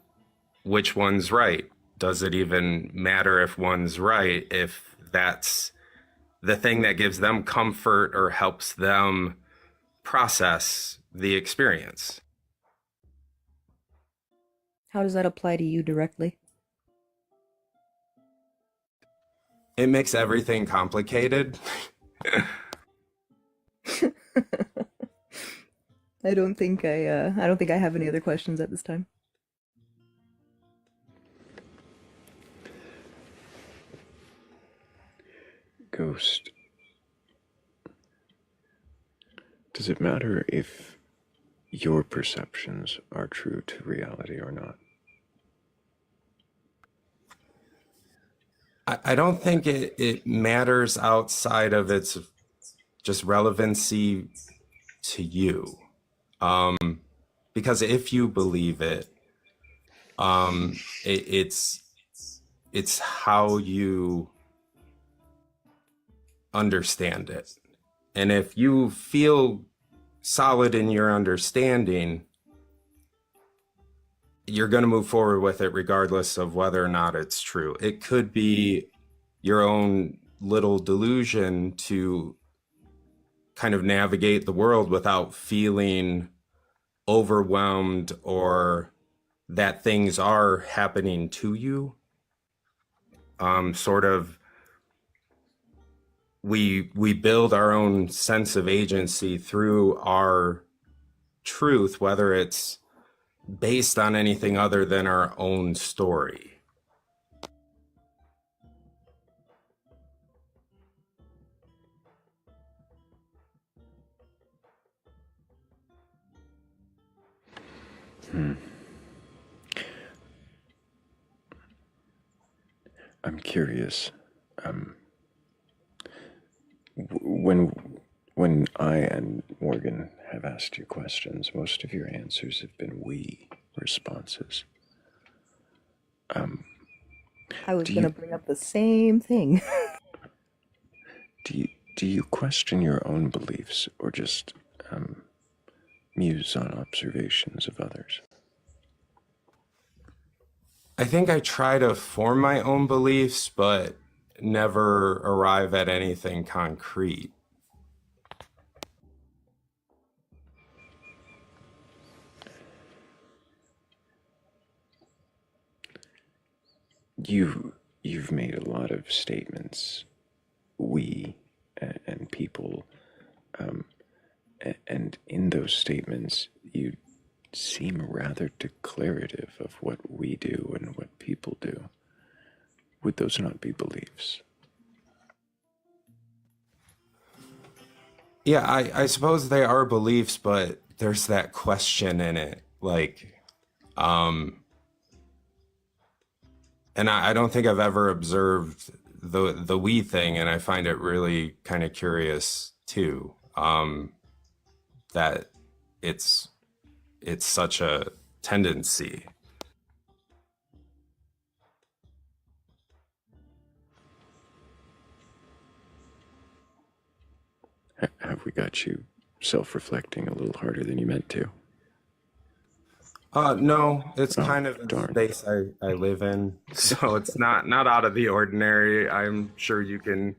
which one's right? Does it even matter if one's right, if that's the thing that gives them comfort or helps them process the experience? How does that apply to you directly? It makes everything complicated. I don't think I have any other questions at this time. Ghost, does it matter if your perceptions are true to reality or not? I don't think it matters outside of its just relevancy to you. Because if you believe it, it's how you understand it. And if you feel solid in your understanding, you're going to move forward with it regardless of whether or not it's true. It could be your own little delusion to kind of navigate the world without feeling overwhelmed or that things are happening to you. Sort of, we build our own sense of agency through our truth, whether it's based on anything other than our own story. I'm curious. When I and Morgan have asked you questions, most of your answers have been we responses. I was going to bring up the same thing. Do you question your own beliefs or just muse on observations of others? I think I try to form my own beliefs, but never arrive at anything concrete. You've made a lot of statements, we and people, and in those statements you seem rather declarative of what we do and what people do. Would those not be beliefs? Yeah, I suppose they are beliefs, but there's that question in it. Like, and I don't think I've ever observed the we thing, and I find it really kind of curious too. That it's such a tendency. Have we got you self-reflecting a little harder than you meant to? No, it's kind of the space I live in, so it's not out of the ordinary. I'm sure you can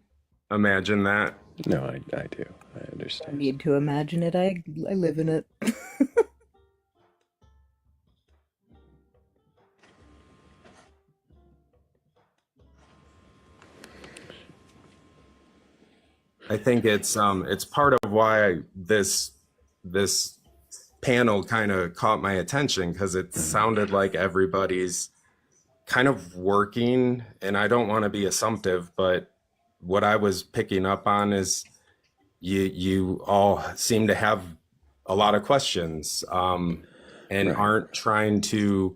imagine that. No, I do. I understand. I need to imagine it. I live in it. I think it's part of why this panel kind of caught my attention, because it sounded like everybody's kind of working, and I don't want to be assumptive, but what I was picking up on is you all seem to have a lot of questions, and aren't trying to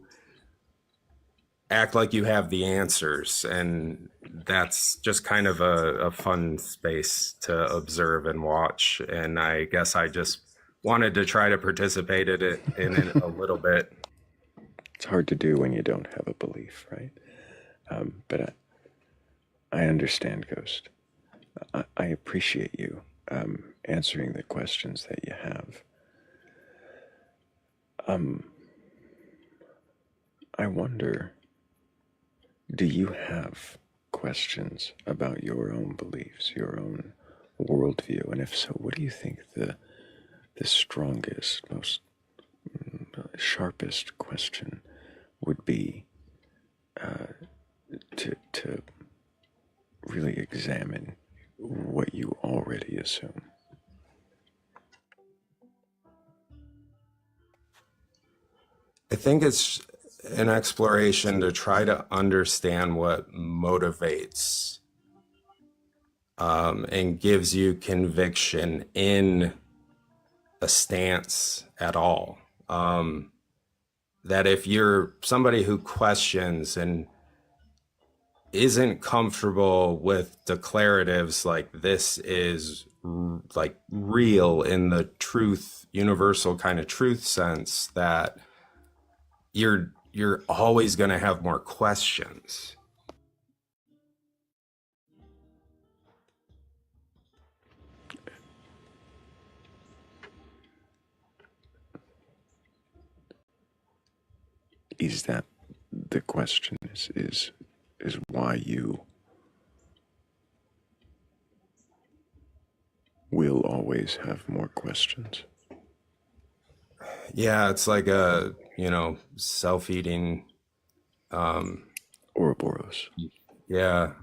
act like you have the answers, and that's just kind of a fun space to observe and watch. And I guess I just wanted to try to participate in it a little bit. It's hard to do when you don't have a belief, right? But I understand, Ghost. I appreciate you answering the questions that you have. I wonder, do you have questions about your own beliefs, your own worldview? And if so, what do you think the strongest, most sharpest question would be to really examine what you already assume? I think it's an exploration to try to understand what motivates and gives you conviction in a stance at all. That if you're somebody who questions and isn't comfortable with declaratives like this is like real in the truth, universal kind of truth sense, that you're always going to have more questions. Is that the question? Is why you will always have more questions? Yeah, it's like self-eating, Ouroboros. yeah,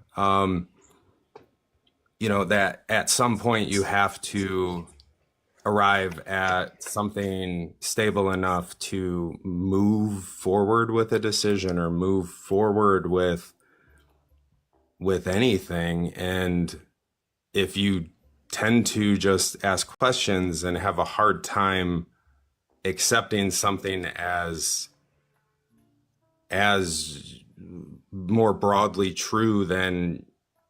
that at some point you have to arrive at something stable enough to move forward with a decision or move forward with anything. And if you tend to just ask questions and have a hard time accepting something as more broadly true than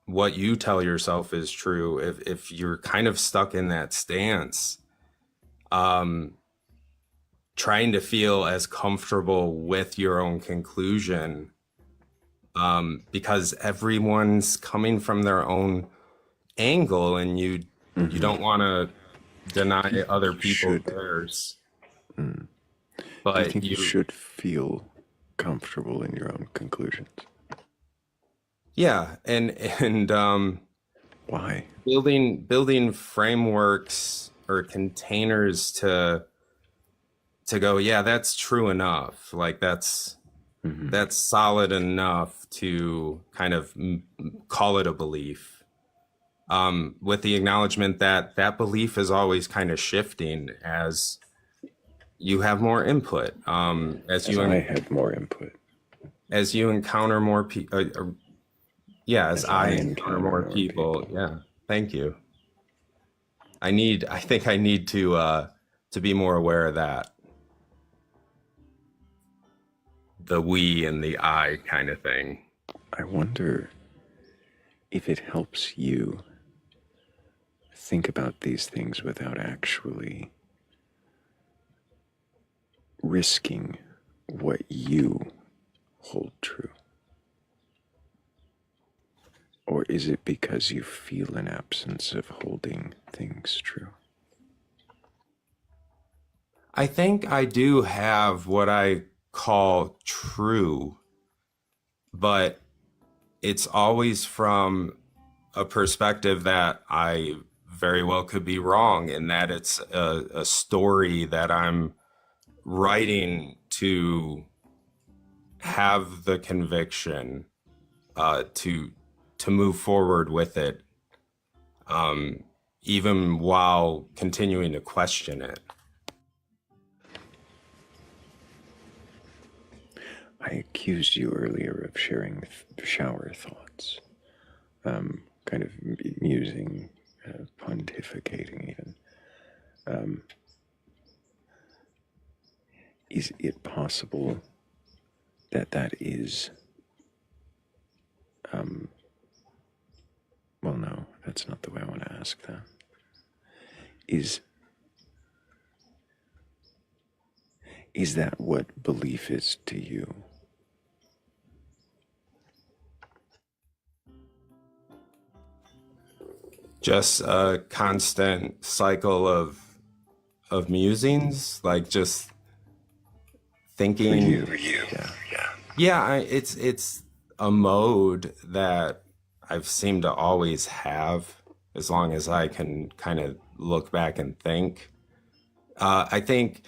what you tell yourself is true, if you're kind of stuck in that stance, trying to feel as comfortable with your own conclusion, because everyone's coming from their own angle, and you don't want to deny other people theirs. I think you should feel comfortable in your own conclusions. Yeah, and why building frameworks or containers to go, yeah, that's true enough. Like that's solid enough to kind of call it a belief, with the acknowledgement that that belief is always kind of shifting as you have more input, as I have more input, as you encounter more people. Yeah, as I encounter more people. Yeah, thank you. I think I need to be more aware of that. The we and the I kind of thing. I wonder if it helps you think about these things without actually risking what you hold true. Or is it because you feel an absence of holding things true? I think I do have what I call true, but it's always from a perspective that I very well could be wrong, in that it's a story that I'm writing to have the conviction to move forward with it, even while continuing to question it. I accused you earlier of sharing shower thoughts, kind of musing, pontificating even. Is it possible that that is, well, no, that's not the way I want to ask that. Is that what belief is to you? Just a constant cycle of musings, like just thinking. For you. Yeah, it's a mode that I've seemed to always have, as long as I can kind of look back and think. I think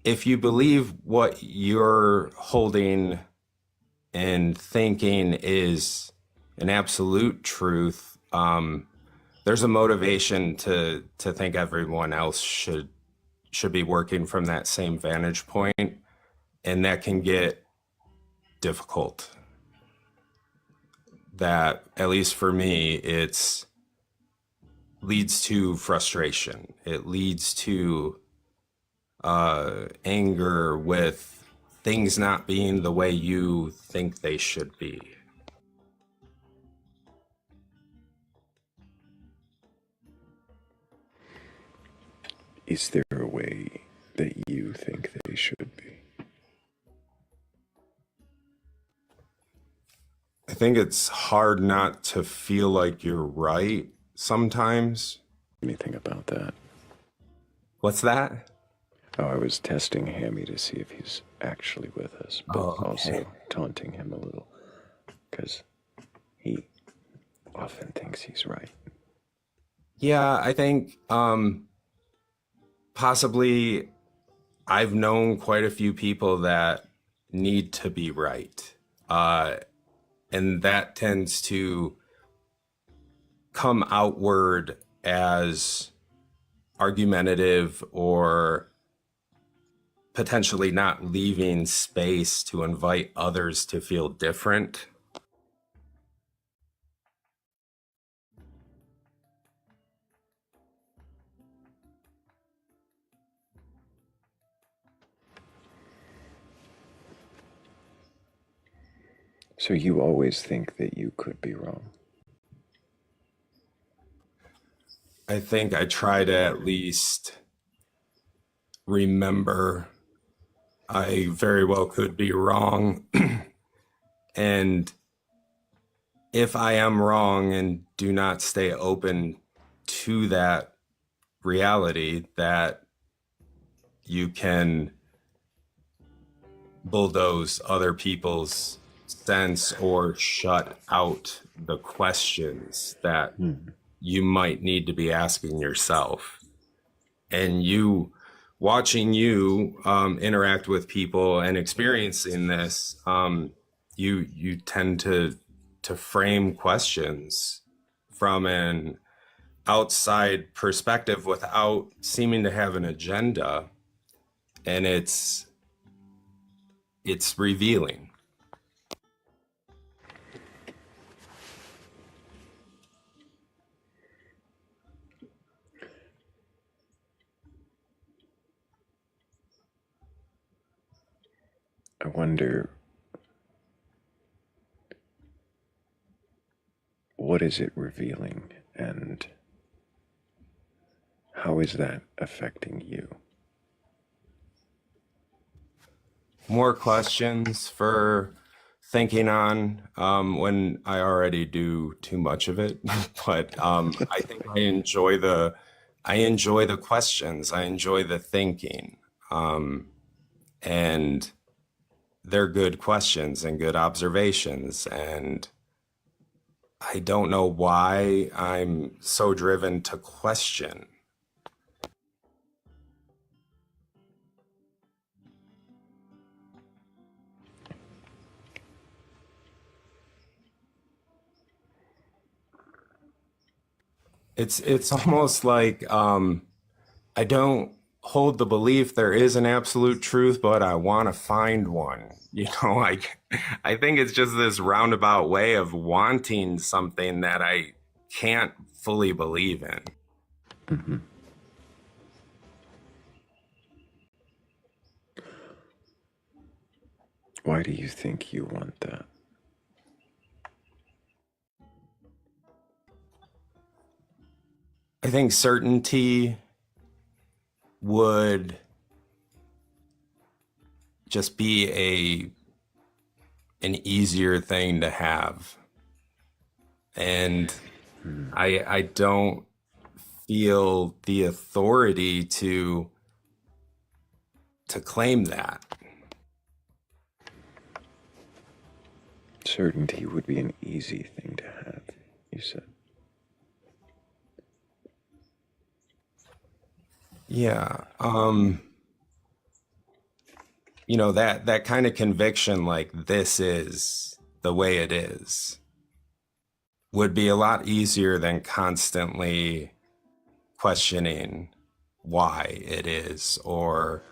if you believe what you're holding and thinking is an absolute truth, there's a motivation to think everyone else should be working from that same vantage point, and that can get difficult. That, at least for me, it's leads to frustration. It leads to anger with things not being the way you think they should be. Is there a way that you think they should be? I think it's hard not to feel like you're right sometimes. Anything about that? What's that? Oh, I was testing Hammy to see if he's actually with us, but also taunting him a little, because he often thinks he's right. Yeah, I think possibly I've known quite a few people that need to be right. And that tends to come outward as argumentative or potentially not leaving space to invite others to feel different. So you always think that you could be wrong? I think I try to at least remember I very well could be wrong. And if I am wrong and do not stay open to that reality, that you can bulldoze other people's sense or shut out the questions that you might need to be asking yourself. And watching you interact with people and experiencing this, you tend to frame questions from an outside perspective without seeming to have an agenda, and it's revealing. I wonder, what is it revealing, and how is that affecting you? More questions for thinking on when I already do too much of it. But I think I enjoy the questions. I enjoy the thinking. And they're good questions and good observations. And I don't know why I'm so driven to question. It's almost like I don't hold the belief there is an absolute truth, but I want to find one. I think it's just this roundabout way of wanting something that I can't fully believe in. Mm-hmm. Why do you think you want that? I think certainty would just be an easier thing to have. And I don't feel the authority to claim that. Certainty would be an easy thing to have, you said. Yeah. That kind of conviction, like this is the way it is, would be a lot easier than constantly questioning why it is, or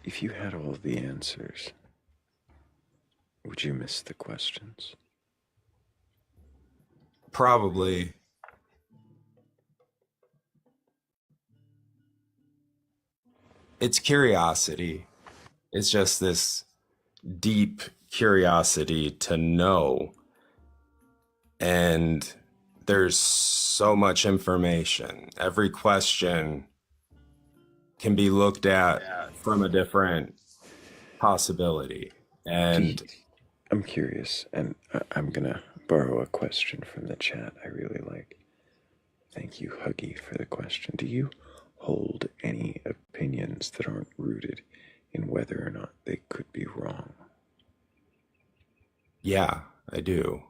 if you had all the answers, would you miss the questions? Probably. It's curiosity. It's just this deep curiosity to know. And there's so much information. Every question can be looked at from a different possibility. And I'm curious, and I'm gonna borrow a question from the chat I really like. Thank you, Huggy, for the question. Do you hold any opinions that aren't rooted in whether or not they could be wrong? Yeah, I do.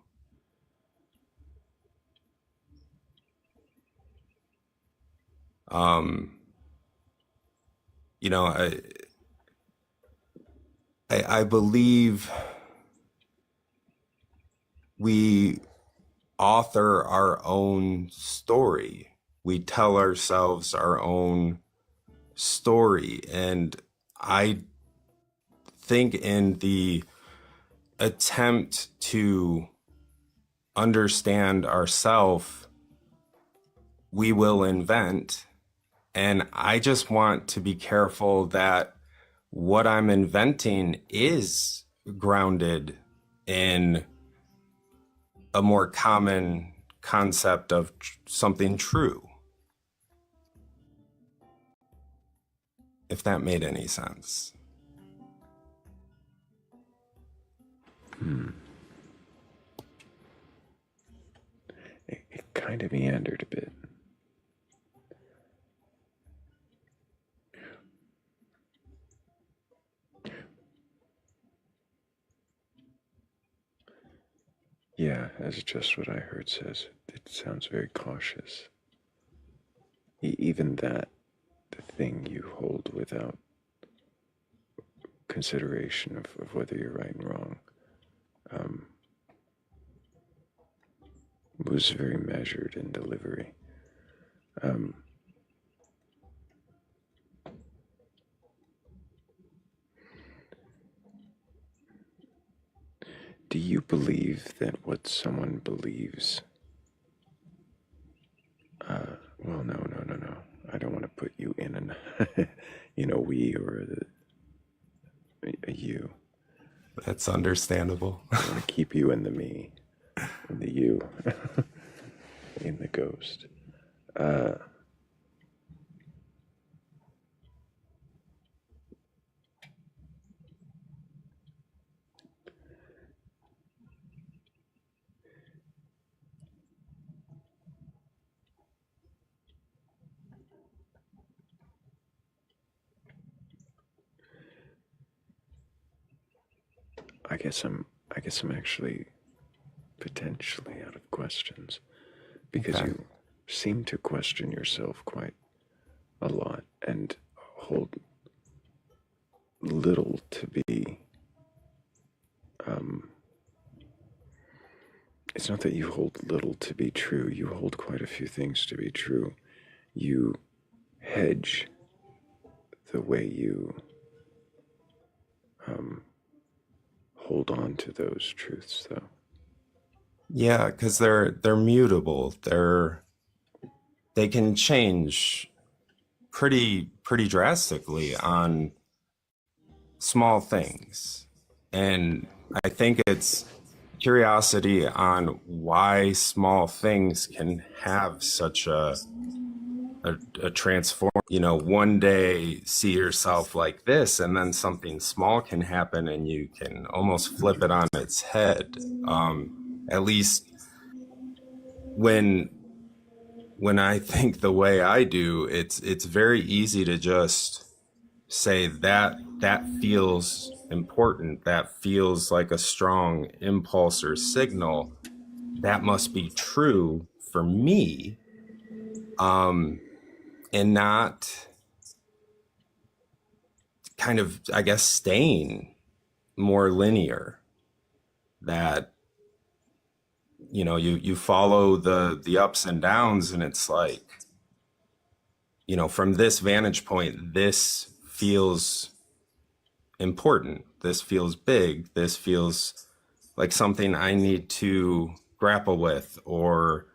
you know, I believe we author our own story. We tell ourselves our own story. And I think in the attempt to understand ourselves, we will invent. And I just want to be careful that what I'm inventing is grounded in a more common concept of something true, if that made any sense. It kind of meandered a bit. Yeah, as just what I heard says. It sounds very cautious. Even that, the thing you hold without consideration of whether you're right and wrong, was very measured in delivery. Do you believe that what someone believes? Well, no. I don't want to put you in an, we or a you. That's understandable. I want to keep you in the me, in the you, in the ghost. I guess I'm actually potentially out of questions because Okay. you seem to question yourself quite a lot and hold little to be. It's not that you hold little to be true. You hold quite a few things to be true. You hedge the way you hold on to those truths, though. Yeah, because they're mutable. They can change pretty drastically on small things. And I think it's curiosity on why small things can have such a transform. One day see yourself like this, and then something small can happen and you can almost flip it on its head. At least when I think the way I do, it's very easy to just say that feels important, that feels like a strong impulse or signal, that must be true for me, and not kind of, I guess, staying more linear, that you follow the ups and downs, and it's like, from this vantage point, this feels important, this feels big, this feels like something I need to grapple with or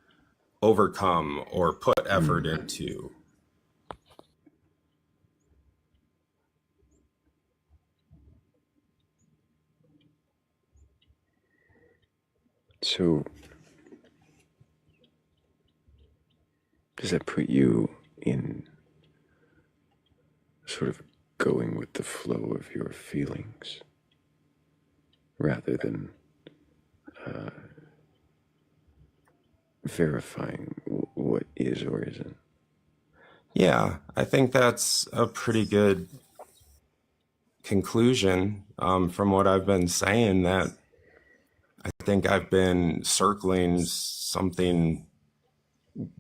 overcome or put effort into. So, does that put you in sort of going with the flow of your feelings rather than verifying what is or isn't? Yeah, I think that's a pretty good conclusion from what I've been saying, that I think I've been circling something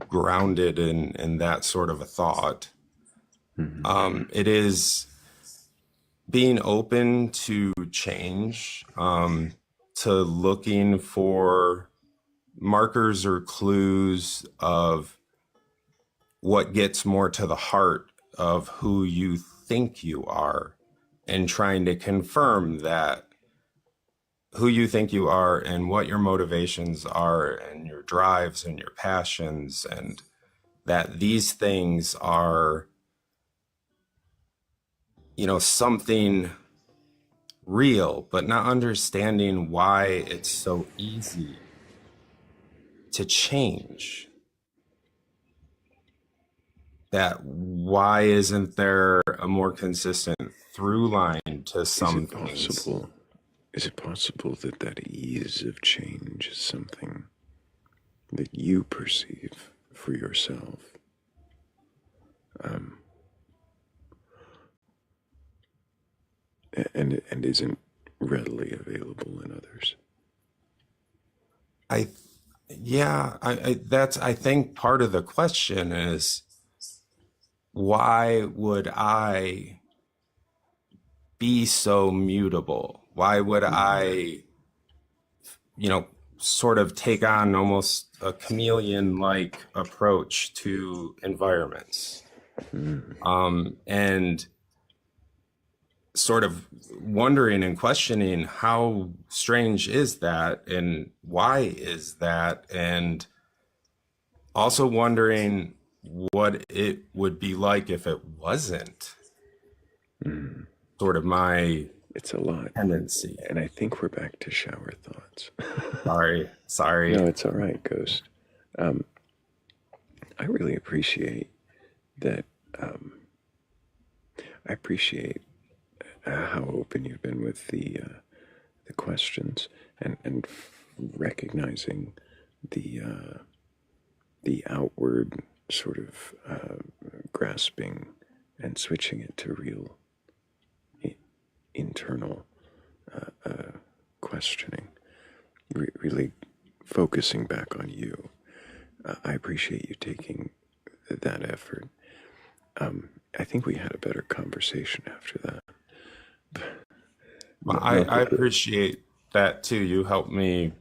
grounded in that sort of a thought. It is being open to change, to looking for markers or clues of what gets more to the heart of who you think you are, and trying to confirm that who you think you are and what your motivations are and your drives and your passions, and that these things are, something real, but not understanding why it's so easy to change. That why isn't there a more consistent through line to some things? Is it possible that that ease of change is something that you perceive for yourself? And isn't readily available in others? I think part of the question is, why would I be so mutable? Why would I, sort of take on almost a chameleon-like approach to environments? And sort of wondering and questioning, how strange is that, and why is that? And also wondering what it would be like if it wasn't. Sort of my It's a lot. tendency. And I think we're back to shower thoughts. Sorry. No, it's all right, Ghost. I really appreciate that. I appreciate how open you've been with the questions, and recognizing the outward sort of grasping and switching it to real internal questioning, really focusing back on you. I appreciate you taking that effort. I think we had a better conversation after that. Well, I appreciate that too. You helped me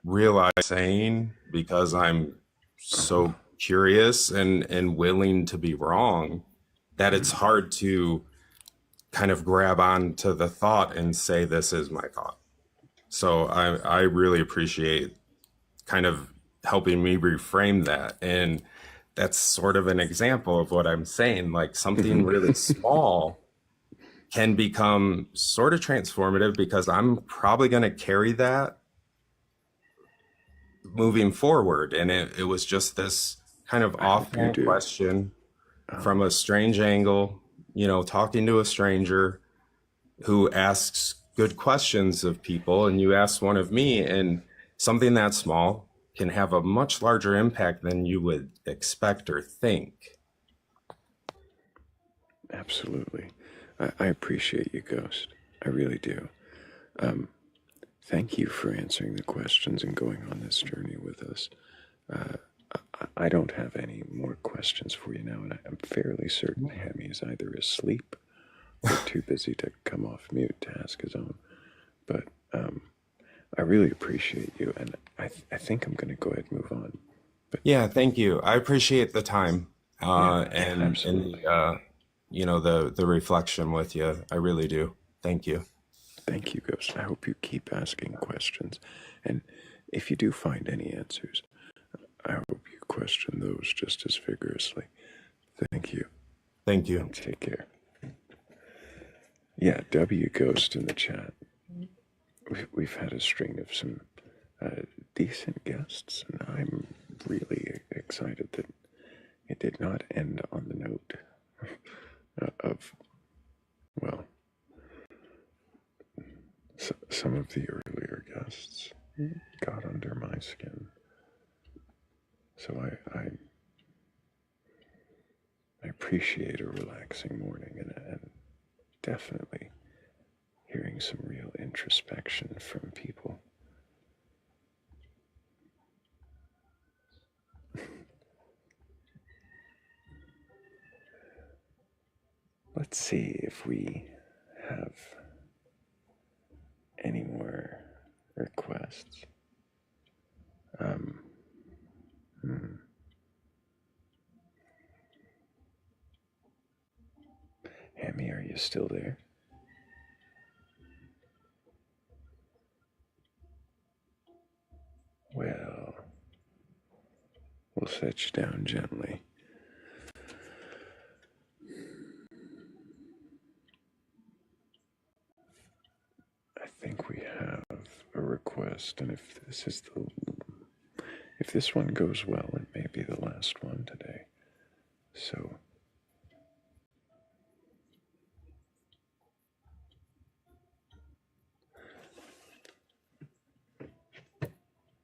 realize saying, because I'm so curious and willing to be wrong, that it's hard to kind of grab on to the thought and say, this is my thought. So I really appreciate kind of helping me reframe that. And that's sort of an example of what I'm saying, like something really small can become sort of transformative, because I'm probably going to carry that moving forward. And it was just this kind of offhand question from a strange angle, talking to a stranger who asks good questions of people, and you ask one of me, and something that small can have a much larger impact than you would expect or think. Absolutely. I appreciate you, Ghost. I really do. Thank you for answering the questions and going on this journey with us. I don't have any more questions for you now, and I'm fairly certain Hemi is either asleep or too busy to come off mute to ask his own. But I really appreciate you, and I think I'm going to go ahead and move on. But yeah, thank you. I appreciate the time and absolutely. the reflection with you. I really do. Thank you. Thank you, Ghost. I hope you keep asking questions, and if you do find any answers, I hope you question those just as vigorously. Thank you. Thank you. And take care. Yeah, W Ghost in the chat. We've had a string of some decent guests, and I'm really excited that it did not end on the note of, well, some of the earlier guests got under my skin. So I appreciate a relaxing morning, and definitely hearing some real introspection from people. Let's see if we have any more requests. Hammy, are you still there? Well, we'll set you down gently. I think we have a request, and if this one goes well, it may be the last one today. So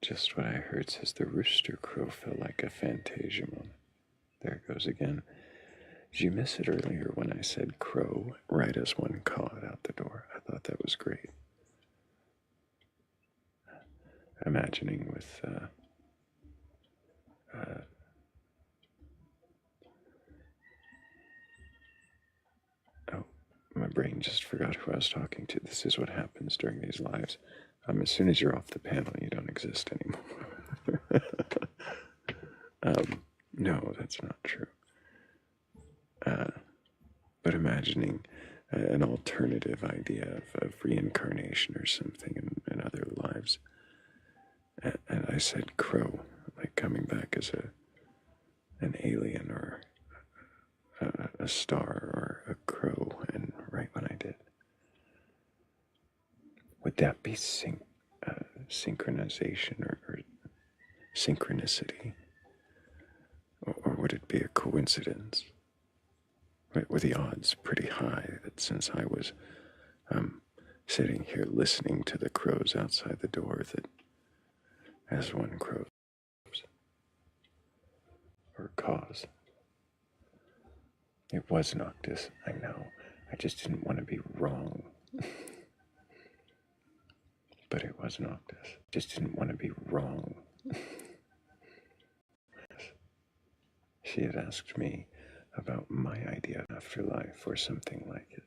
just what I heard says the rooster crow felt like a fantasia moment. There it goes again. Did you miss it earlier when I said crow right as one cawed out the door? I thought that was great. Imagining with oh, my brain just forgot who I was talking to. This is what happens during these lives. As soon as you're off the panel, you don't exist anymore. No, that's not true. But imagining an alternative idea of reincarnation or something in other lives. And I said crow, like coming back as an alien or a star or a crow, and right when I did. Would that be synchronization or synchronicity? Or would it be a coincidence? Were the odds pretty high that since I was sitting here listening to the crows outside the door, that as one crows or caws, it was Noctis, I know. I just didn't want to be wrong. But it was Noctis. Just didn't want to be wrong. She had asked me about my idea of afterlife or something like it.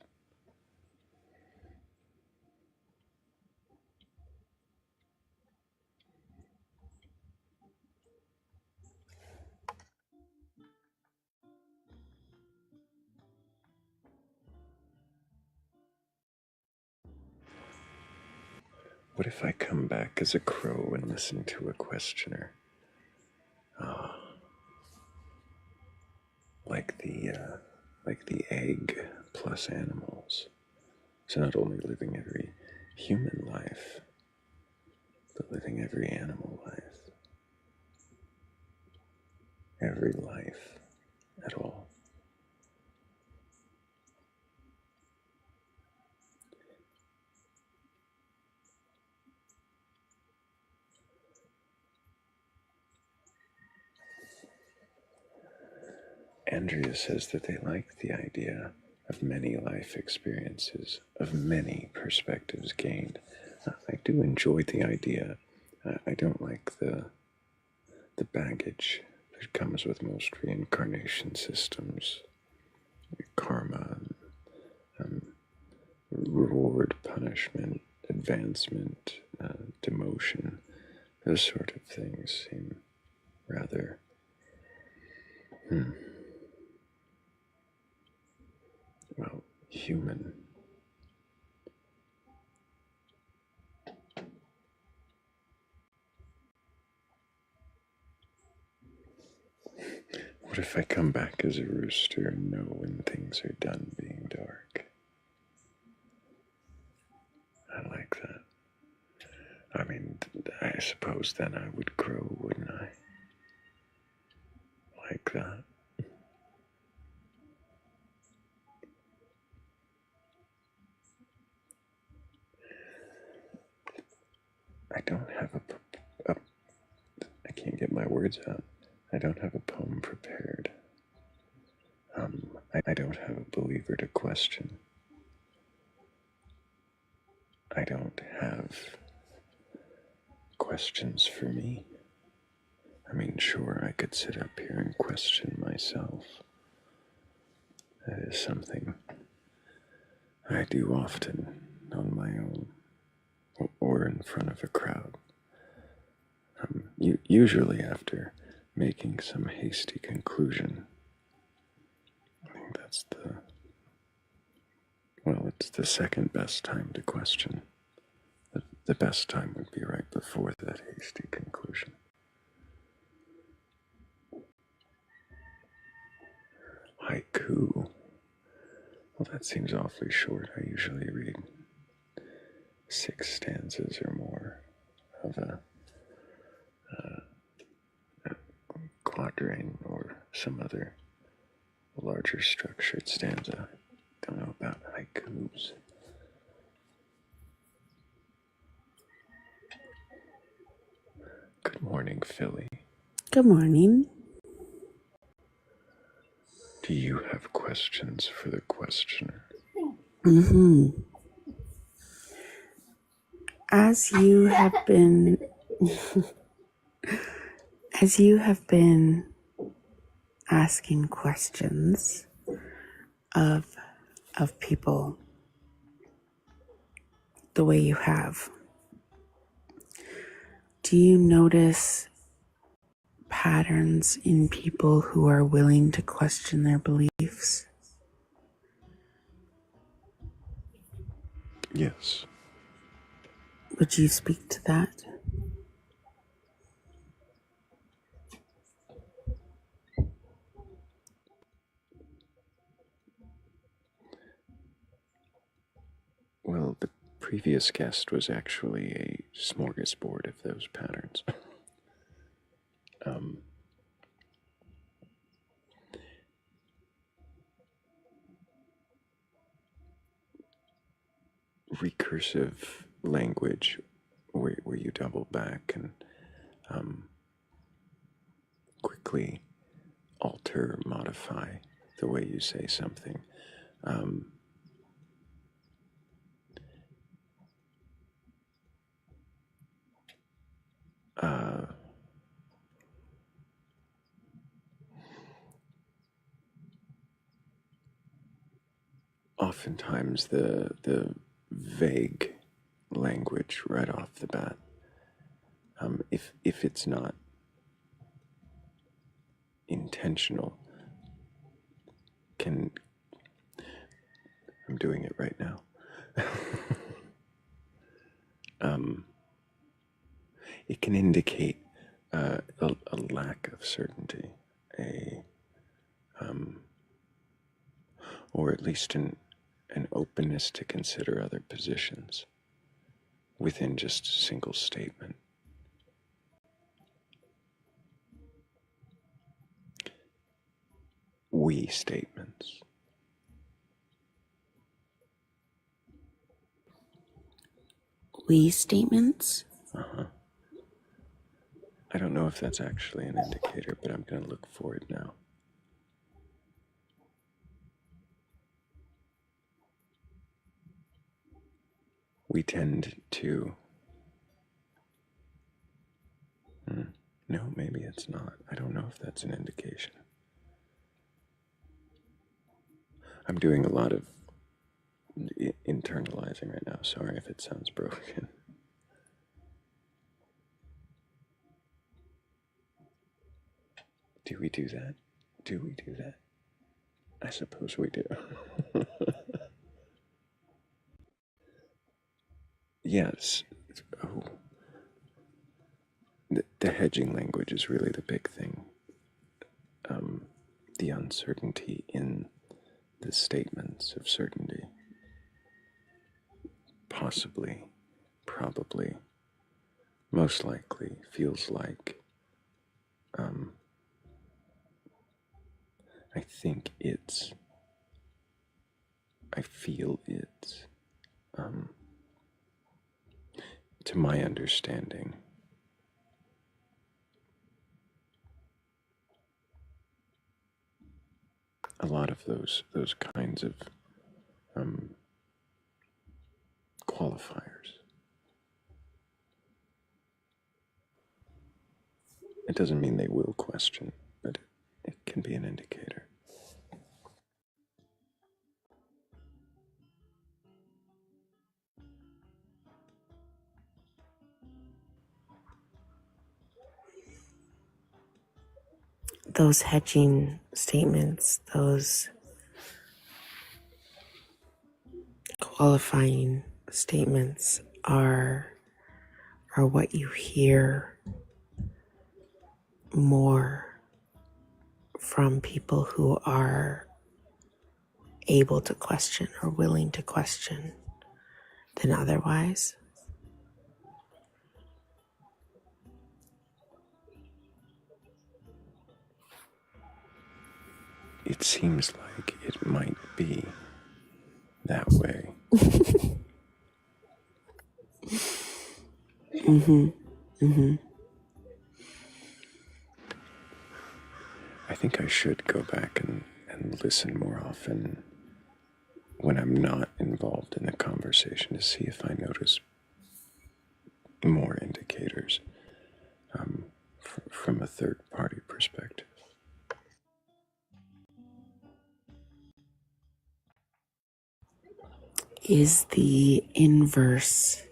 What if I come back as a crow and listen to a questioner? Like the egg plus animals. So not only living every human life, but living every animal life. Every life at all. Andrea says that they like the idea of many life experiences, of many perspectives gained. I do enjoy the idea. I don't like the baggage that comes with most reincarnation systems, karma, reward, punishment, advancement, demotion. Those sort of things seem rather well, human. What if I come back as a rooster and know when things are done being dark? I like that. I mean, I suppose then I would crow, wouldn't I? Like that. I don't have I can't get my words out. I don't have a poem prepared. I don't have a believer to question. I don't have questions for me. I mean, sure, I could sit up here and question myself. That is something I do often on my own or in front of a crowd. Usually after making some hasty conclusion. I think that's it's the second best time to question. The best time would be right before that hasty conclusion. Haiku. Well, that seems awfully short. I usually read 6 stanzas or more of a quatrain or some other larger structured stanza. I don't know about haikus. Good morning, Philly. Good morning. Do you have questions for the questioner? hmm As you have been, as you have been asking questions of people the way you have, do you notice patterns in people who are willing to question their beliefs? Yes. Would you speak to that? Well, the previous guest was actually a smorgasbord of those patterns. um, Recursive language where you double back and quickly alter, modify the way you say something. Uh, Oftentimes the vague language right off the bat, if it's not intentional, can I'm doing it right now. It can indicate a lack of certainty, or at least an openness to consider other positions within just a single statement. We statements. We statements? Uh-huh. I don't know if that's actually an indicator, but I'm going to look for it now. We tend to... No, maybe it's not. I don't know if that's an indication. I'm doing a lot of internalizing right now. Sorry if it sounds broken. Do we do that? Do we do that? I suppose we do. Yes. Oh. The hedging language is really the big thing. The uncertainty in the statements of certainty. Possibly, probably, most likely feels like, I think it's, I feel it's, to my understanding, a lot of those kinds of qualifiers. It doesn't mean they will question, but it can be an indicator. those hedging statements, those qualifying statements are what you hear more from people who are able to question or willing to question than otherwise. It seems like it might be that way. I think I should go back and listen more often when I'm not involved in the conversation to see if I notice more indicators from a third party perspective. Is the inverse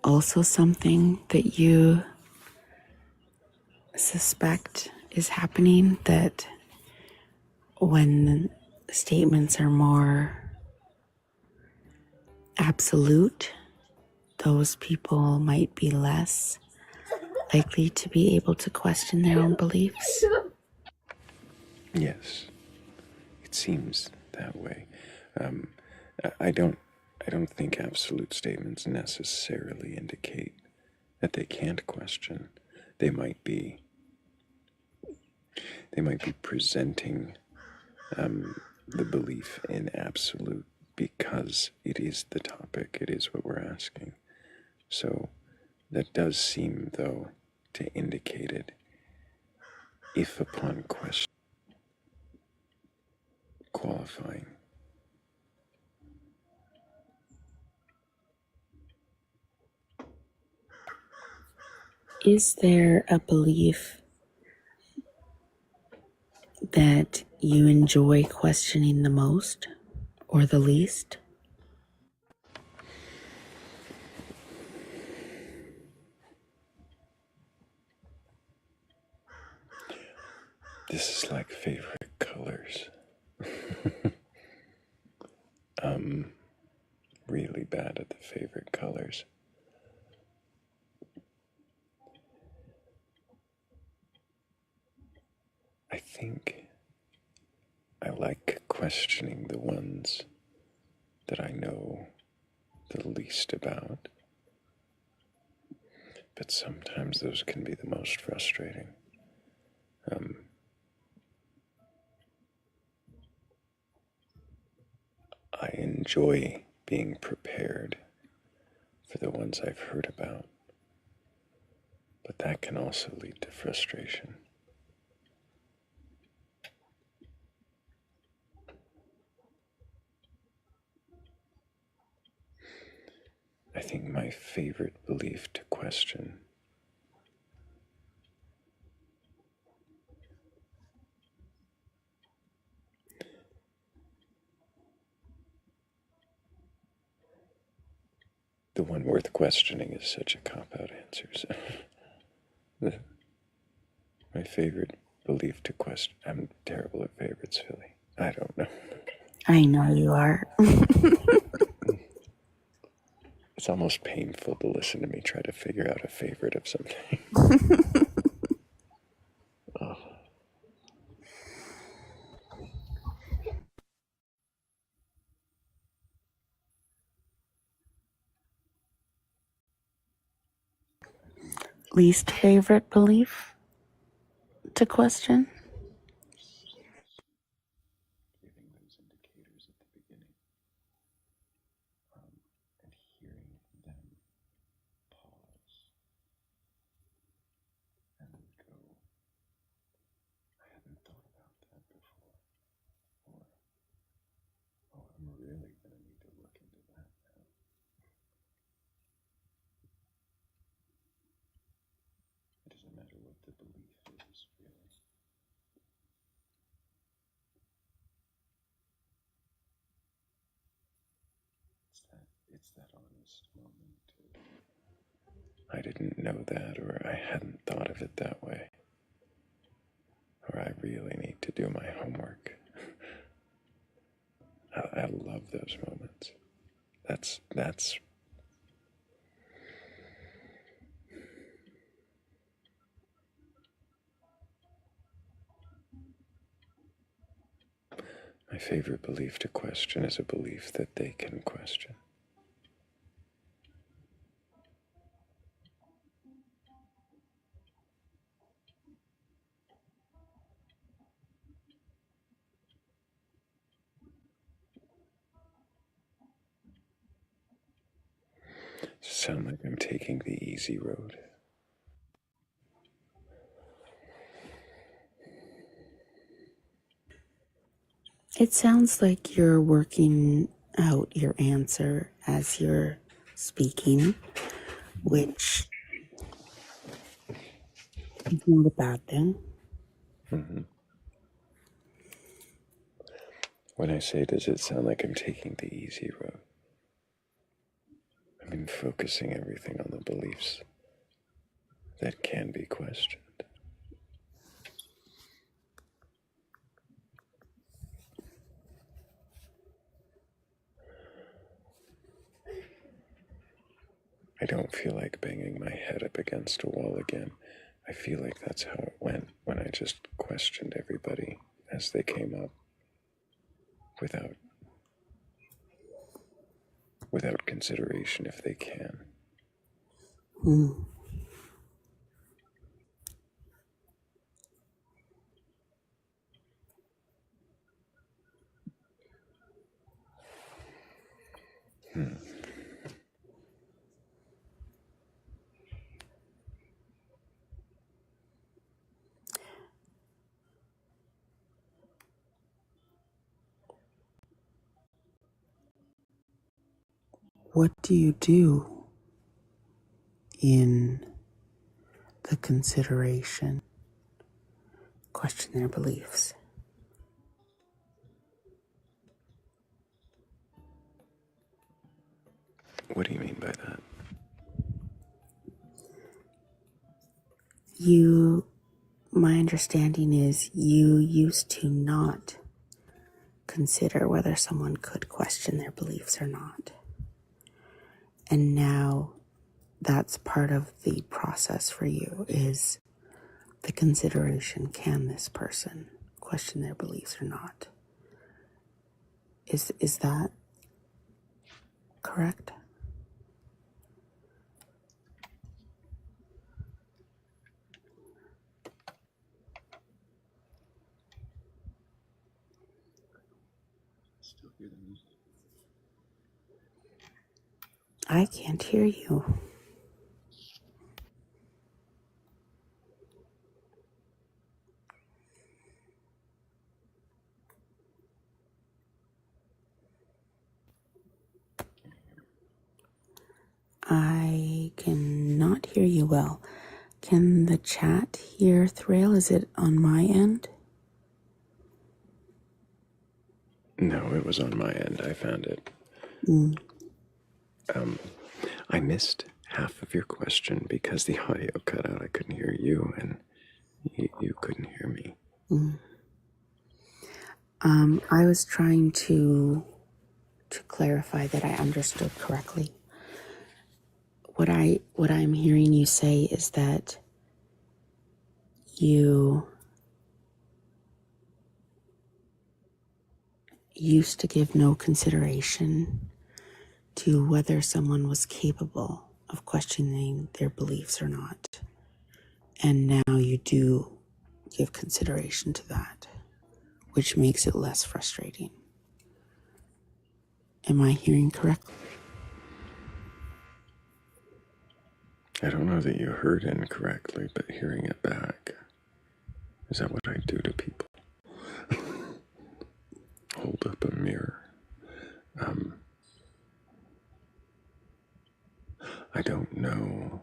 also something that you suspect is happening? That when statements are more absolute, those people might be less likely to be able to question their own beliefs? Yes, it seems that way. I don't think absolute statements necessarily indicate that they can't question. They might be presenting the belief in absolute because it is the topic, it is what we're asking. So that does seem, though, to indicate it if upon question qualifying. Is there a belief that you enjoy questioning the most or the least? This is like favorite colors. Really bad at the favorite colors. I think I like questioning the ones that I know the least about, but sometimes those can be the most frustrating. I enjoy being prepared for the ones I've heard about, but that can also lead to frustration. I think my favorite belief to question the one worth questioning is such a cop-out answer. So my favorite belief to question. I'm terrible at favorites, Philly. I don't know. I know you are. It's almost painful to listen to me try to figure out a favorite of something. Oh. Least favorite belief to question? Giving those indicators at the beginning, and hearing them pause and go, I hadn't thought about that before. Or, oh, I'm really going to need to look into that now. It doesn't matter what the belief is, really. It's that honest moment of, I didn't know that, or I hadn't thought of it that way. or I really need to do my homework. I love those moments. That's my favorite belief to question is a belief that they can question. Sound like I'm taking the easy road. It sounds like you're working out your answer as you're speaking, which is not a bad thing. Mm-hmm. When I say, does it sound like I'm taking the easy road? I've been focusing everything on the beliefs that can be questioned. I don't feel like banging my head up against a wall again. I feel like that's how it went when I just questioned everybody as they came up without consideration if they can. Mm. What do you do in the consideration? Question their beliefs. What do you mean by that? My understanding is you used to not consider whether someone could question their beliefs or not. And now that's part of the process for you is the consideration, can this person question their beliefs or not? Is that correct? I can't hear you. I cannot hear you well. Can the chat hear Thrayle? Is it on my end? No, it was on my end. I found it. Mm. I missed half of your question because the audio cut out. I couldn't hear you, and you couldn't hear me. Mm. I was trying to clarify that I understood correctly. What I'm hearing you say is that you used to give no consideration to whether someone was capable of questioning their beliefs or not. And now you do give consideration to that, which makes it less frustrating. Am I hearing correctly? I don't know that you heard incorrectly, but hearing it back, is that what I do to people? Hold up a mirror. I don't know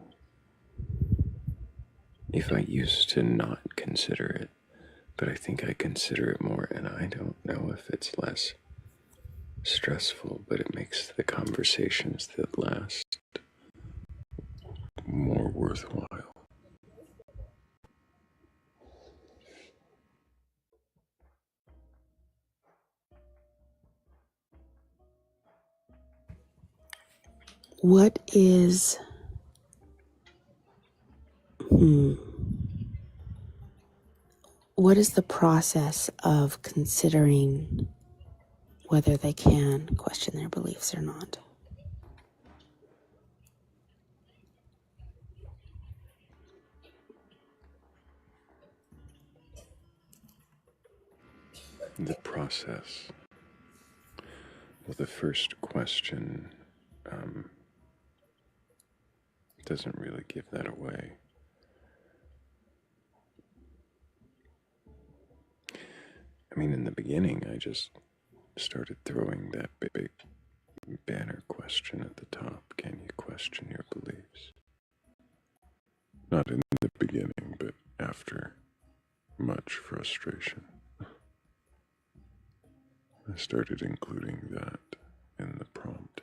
if I used to not consider it, but I think I consider it more, and I don't know if it's less stressful, but it makes the conversations that last more worthwhile. What is what is the process of considering whether they can question their beliefs or not? The process. Well, the first question doesn't really give that away. I mean, in the beginning, I just started throwing that big banner question at the top. Can you question your beliefs? Not in the beginning, but after much frustration. I started including that in the prompt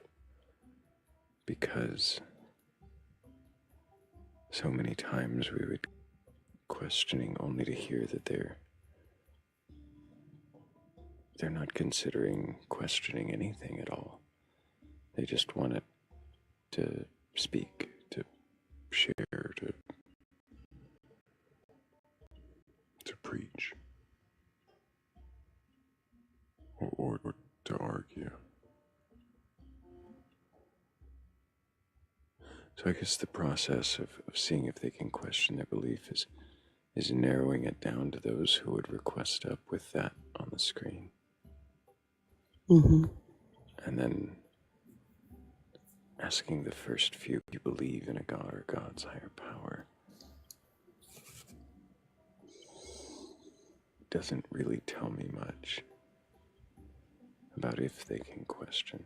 because so many times we would questioning only to hear that they're not considering questioning anything at all. They just want it to speak, to share, to preach, or to argue. So I guess the process of seeing if they can question their belief is narrowing it down to those who would request up with that on the screen. Mm-hmm. And then asking the first few, you believe in a God or God's higher power, doesn't really tell me much about if they can question.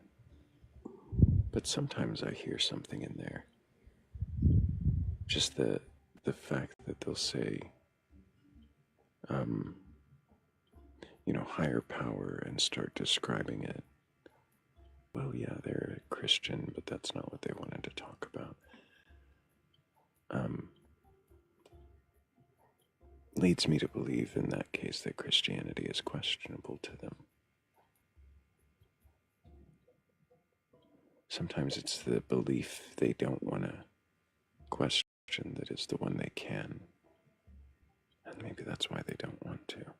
But sometimes I hear something in there. Just the fact that they'll say, higher power and start describing it. Well, yeah, they're a Christian, but that's not what they wanted to talk about. Leads me to believe in that case that Christianity is questionable to them. Sometimes it's the belief they don't want to question that is the one they can. And maybe that's why they don't want to.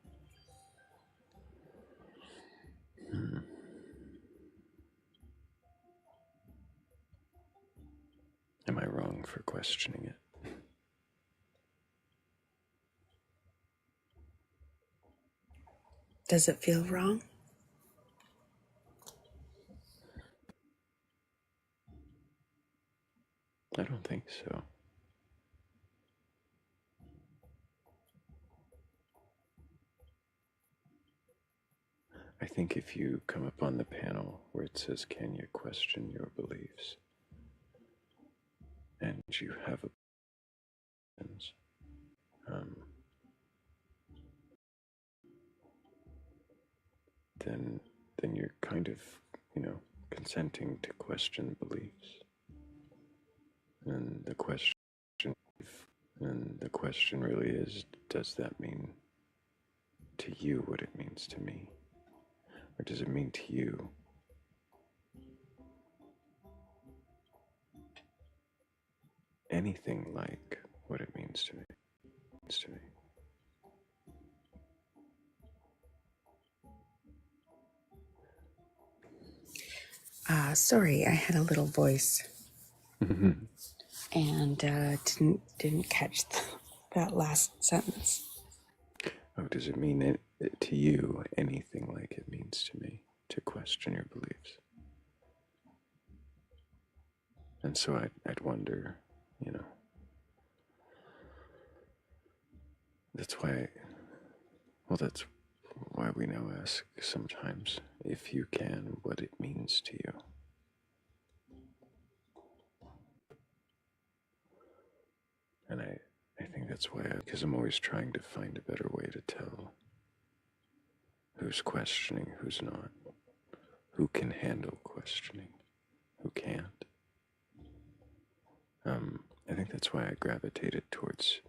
Am I wrong for questioning it? Does it feel wrong? I don't think so. I think if you come up on the panel where it says, can you question your beliefs? And you have then you're kind of, consenting to question beliefs. And the question really is, does that mean to you what it means to me? Or does it mean to you anything like what it means to me? Sorry, I had a little voice and didn't catch that last sentence. Oh, does it mean it to you anything like it means to me to question your beliefs? And so I'd wonder, that's why we now ask sometimes if you can, what it means to you. And I think that's why, because I'm always trying to find a better way to tell who's questioning, who's not, who can handle questioning, who can't. I think that's why I gravitated towards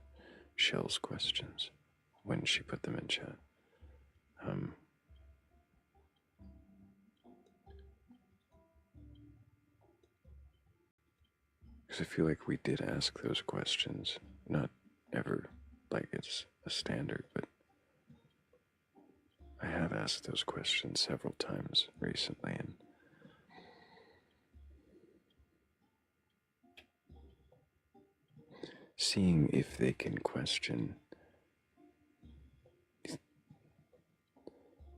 Shell's questions when she put them in chat. Because I feel like we did ask those questions, not ever like it's a standard, but I have asked those questions several times recently, and seeing if they can question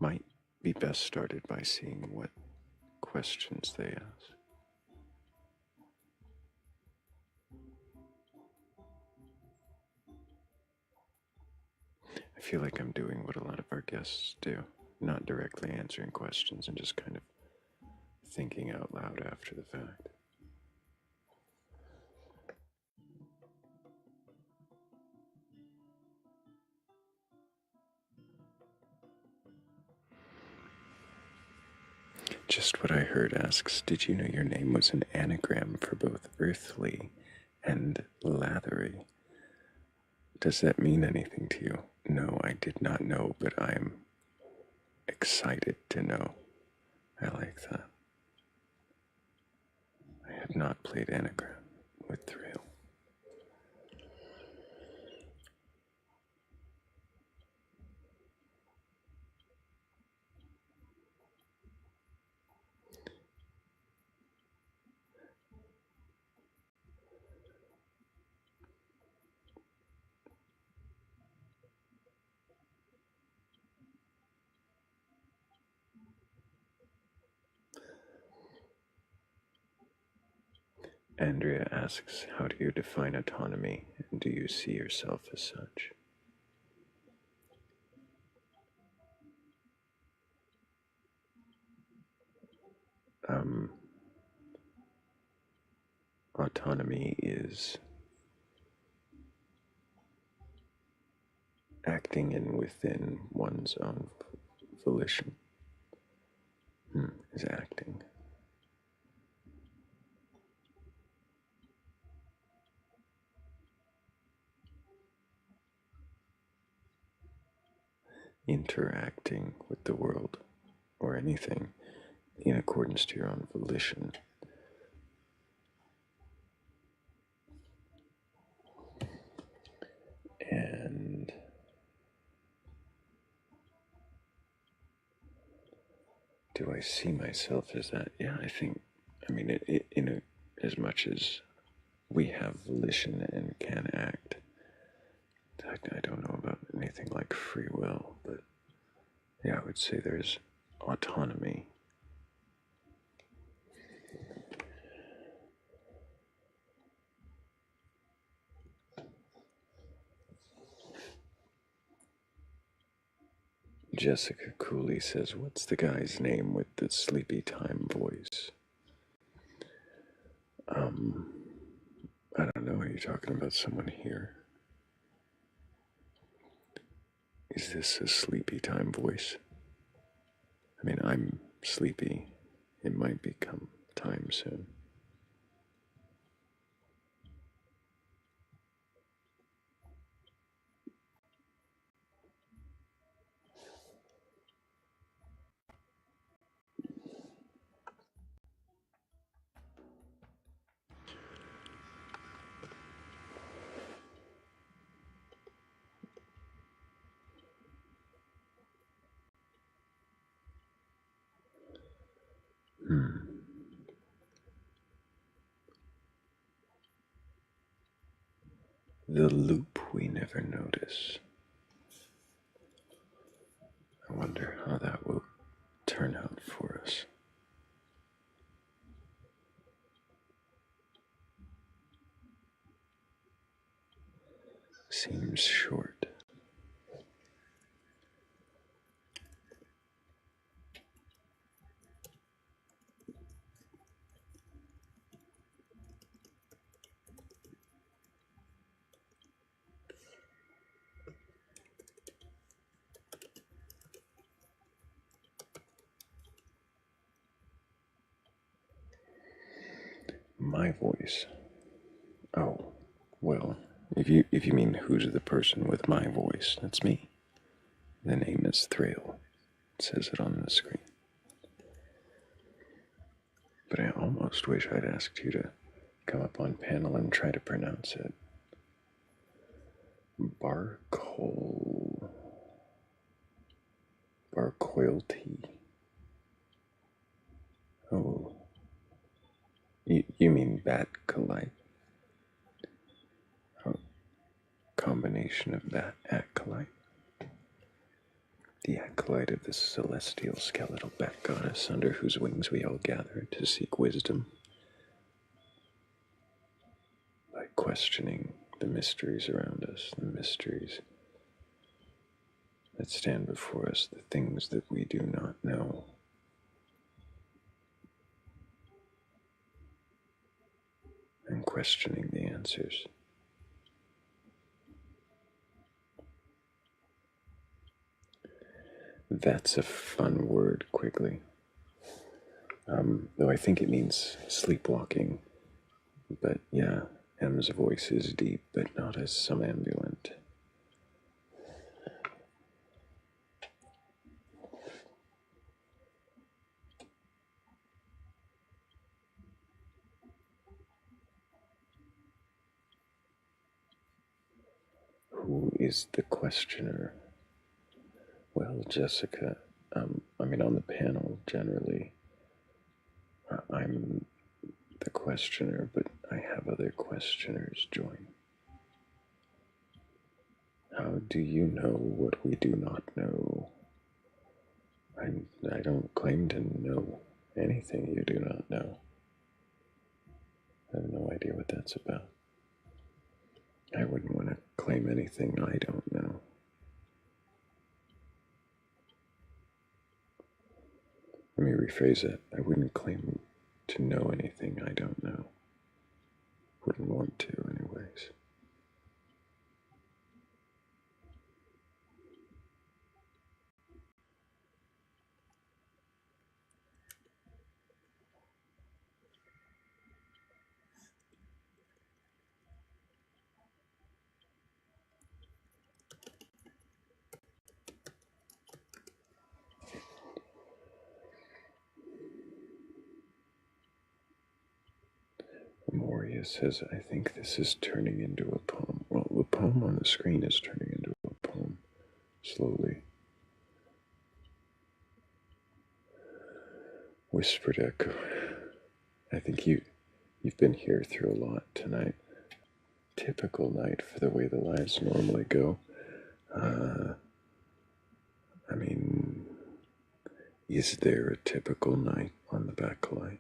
might be best started by seeing what questions they ask. I feel like I'm doing what a lot of our guests do, not directly answering questions and just kind of thinking out loud after the fact. Just What I Heard asks, did you know your name was an anagram for both earthly and lathery? Does that mean anything to you? No, I did not know, but I'm excited to know. I like that. I have not played anagram with Thrayle. Andrea asks, how do you define autonomy, and do you see yourself as such? Autonomy is acting in within one's own volition. Is acting. Interacting with the world or anything in accordance to your own volition. And do I see myself as that? Yeah, I mean, as much as we have volition and can act, I don't know about anything like free will, but yeah, I would say there's autonomy. Jessica Cooley says, what's the guy's name with the sleepy time voice? I don't know, are you talking about someone here? Is this a sleepy time voice? I mean, I'm sleepy. It might become time soon. The loop we never notice. I wonder how that will turn out for us. Seems short. My voice. Oh, well, if you mean who's the person with my voice, that's me. The name is Thrayle. It says it on the screen. But I almost wish I'd asked you to come up on panel and try to pronounce it. Batcolyte. Oh, you mean Batcolyte? Oh, combination of that acolyte. The acolyte of the celestial skeletal bat goddess under whose wings we all gather to seek wisdom. By questioning the mysteries around us, the mysteries that stand before us, the things that we do not know. And questioning the answers. That's a fun word, quickly. Though I think it means sleepwalking. But yeah, M's voice is deep, but not as somnambulant. Who is the questioner? Well, Jessica, on the panel, generally, I'm the questioner, but I have other questioners join. How do you know what we do not know? I don't claim to know anything you do not know. I have no idea what that's about. I wouldn't want to claim anything I don't know. Let me rephrase it. I wouldn't claim to know anything I don't know. Wouldn't want to, anyways. Moria says, I think this is turning into a poem. Well, the poem on the screen is turning into a poem, slowly. Whispered echo. I think you've been here through a lot tonight. Typical night for the way the lives normally go. Is there a typical night on the Batcolyte?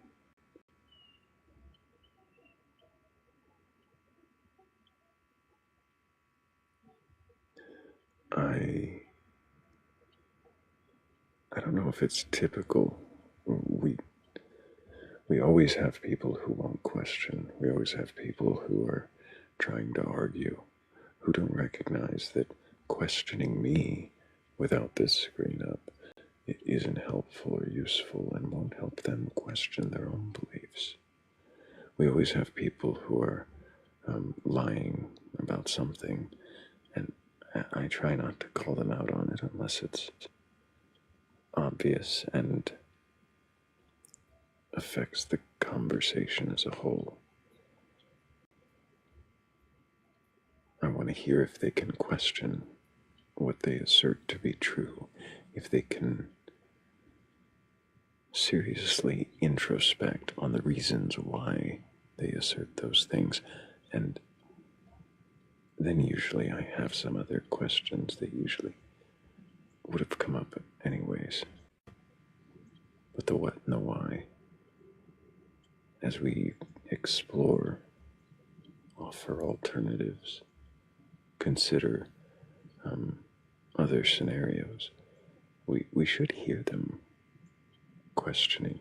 I don't know if it's typical. We always have people who won't question. We always have people who are trying to argue, who don't recognize that questioning me without this screen up, it isn't helpful or useful and won't help them question their own beliefs. We always have people who are lying about something, and I try not to call them out on it unless it's obvious and affects the conversation as a whole. I want to hear if they can question what they assert to be true, if they can seriously introspect on the reasons why they assert those things, and then usually I have some other questions that usually would have come up anyways. But the what and the why, as we explore, offer alternatives, consider other scenarios, we should hear them questioning,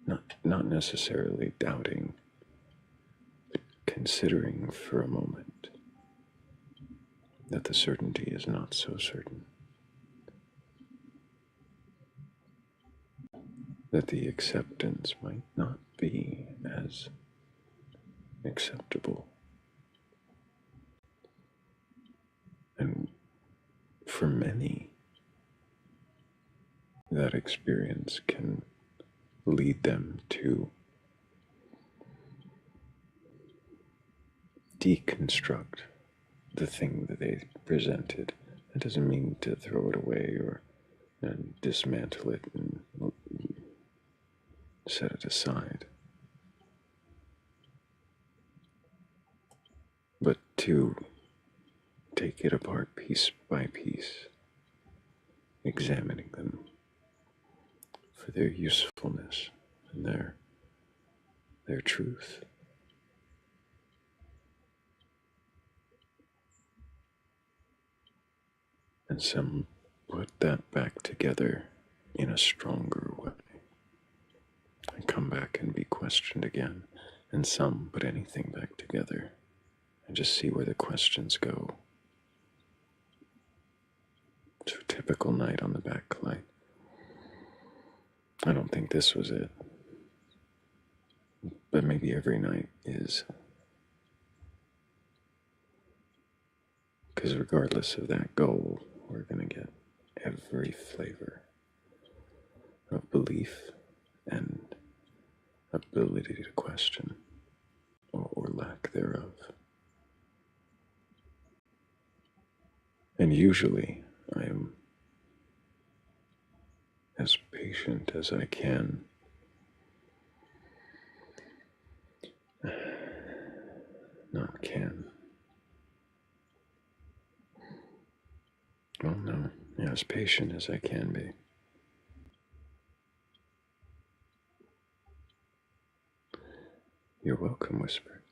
not necessarily doubting, but considering for a moment that the certainty is not so certain, that the acceptance might not be as acceptable. And for many, that experience can lead them to deconstruct the thing that they presented. That doesn't mean to throw it away or dismantle it and set it aside, but to take it apart piece by piece, examining them for their usefulness and their truth. And some put that back together in a stronger way and come back and be questioned again. And some put anything back together and just see where the questions go. So typical night on the Batcolyte. I don't think this was it, but maybe every night is. Because regardless of that goal, we're going to get every flavor of belief and ability to question or lack thereof. And usually I am as patient as I can. Not can. Well, no, as patient as I can be. You're welcome, Whisper.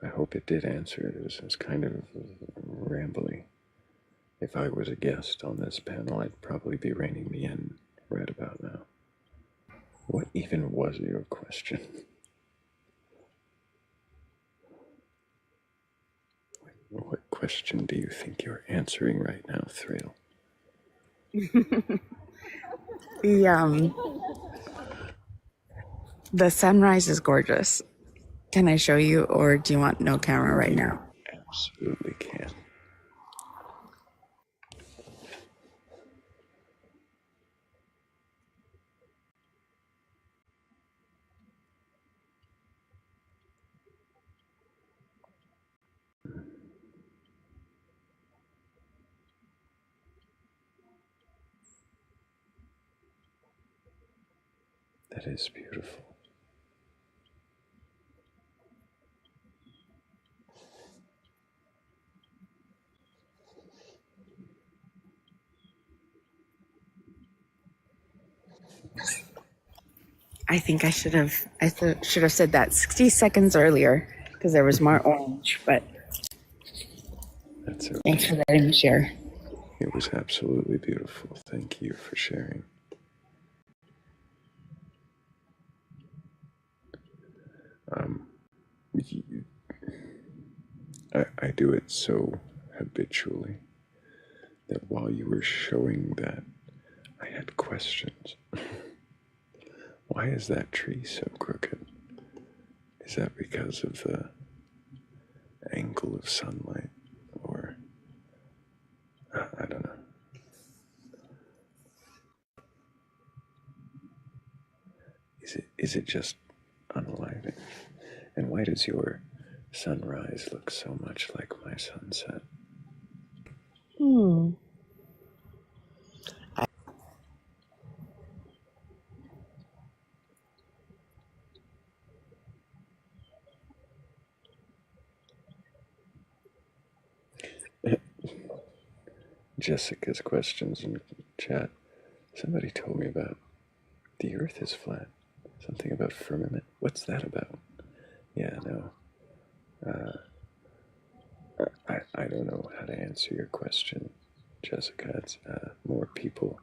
I hope it did answer it. It was kind of rambly. If I was a guest on this panel, I'd probably be reining me in right about now. What even was your question? What question do you think you're answering right now, Thrayle? The sunrise is gorgeous. Can I show you, or do you want no camera right now? Absolutely can. That is beautiful. I think I should have said that 60 seconds earlier because there was more orange, but That's okay. Thanks for letting me share. It was absolutely beautiful. Thank you for sharing. I do it so habitually that while you were showing that, I had questions. Why is that tree so crooked? Is that because of the angle of sunlight? Or, I don't know. Is it just unaliving? And why does your sunrise look so much like my sunset? Jessica's questions in chat. Somebody told me about the earth is flat. Something about firmament. What's that about? Yeah, no. I don't know how to answer your question, Jessica. It's more people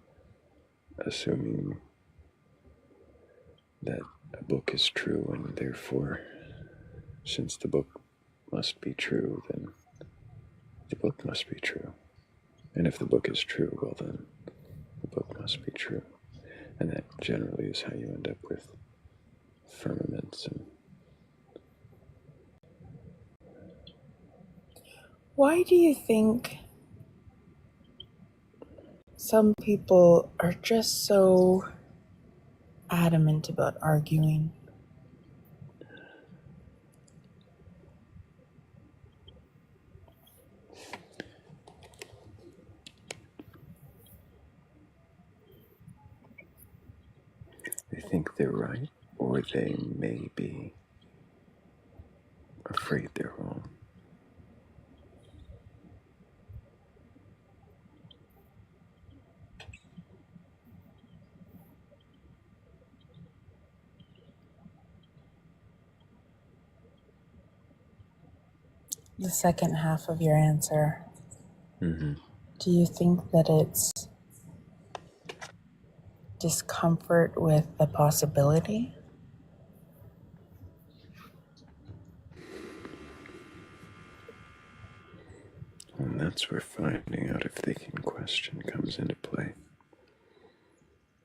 assuming that a book is true, and therefore, since the book must be true, then the book must be true. And if the book is true, well then, the book must be true. And that generally is how you end up with firmaments and Why do you think some people are just so adamant about arguing? think they're right, or they may be afraid they're wrong. The second half of your answer. Mm-hmm. Do you think that it's discomfort with the possibility? And that's where finding out if they can question comes into play.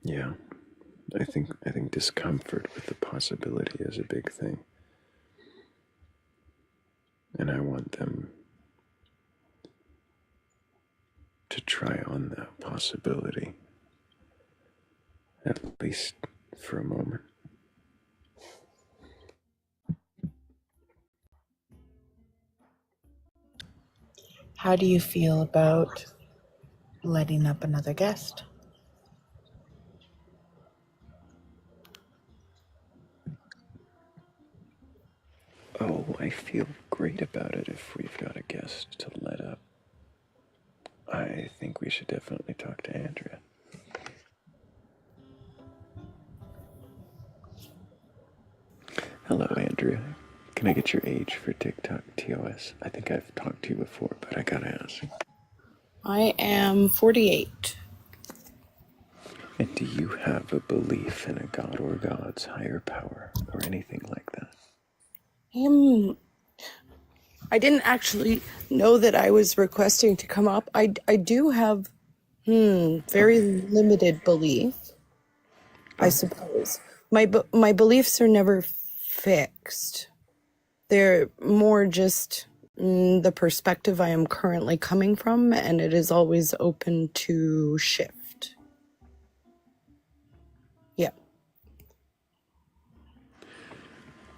Yeah, I think discomfort with the possibility is a big thing. And I want them to try on that possibility, at least for a moment. How do you feel about letting up another guest? Oh, I feel great about it if we've got a guest to let up. I think we should definitely talk to Andrea. Hello, Andrea. Can I get your age for TikTok TOS? I think I've talked to you before, but I gotta ask. I am 48. And do you have a belief in a god or gods, higher power, or anything like that? I didn't actually know that I was requesting to come up. I do have very limited belief, I suppose. My beliefs are never fixed. They're more just the perspective I am currently coming from, and it is always open to shift. Yeah.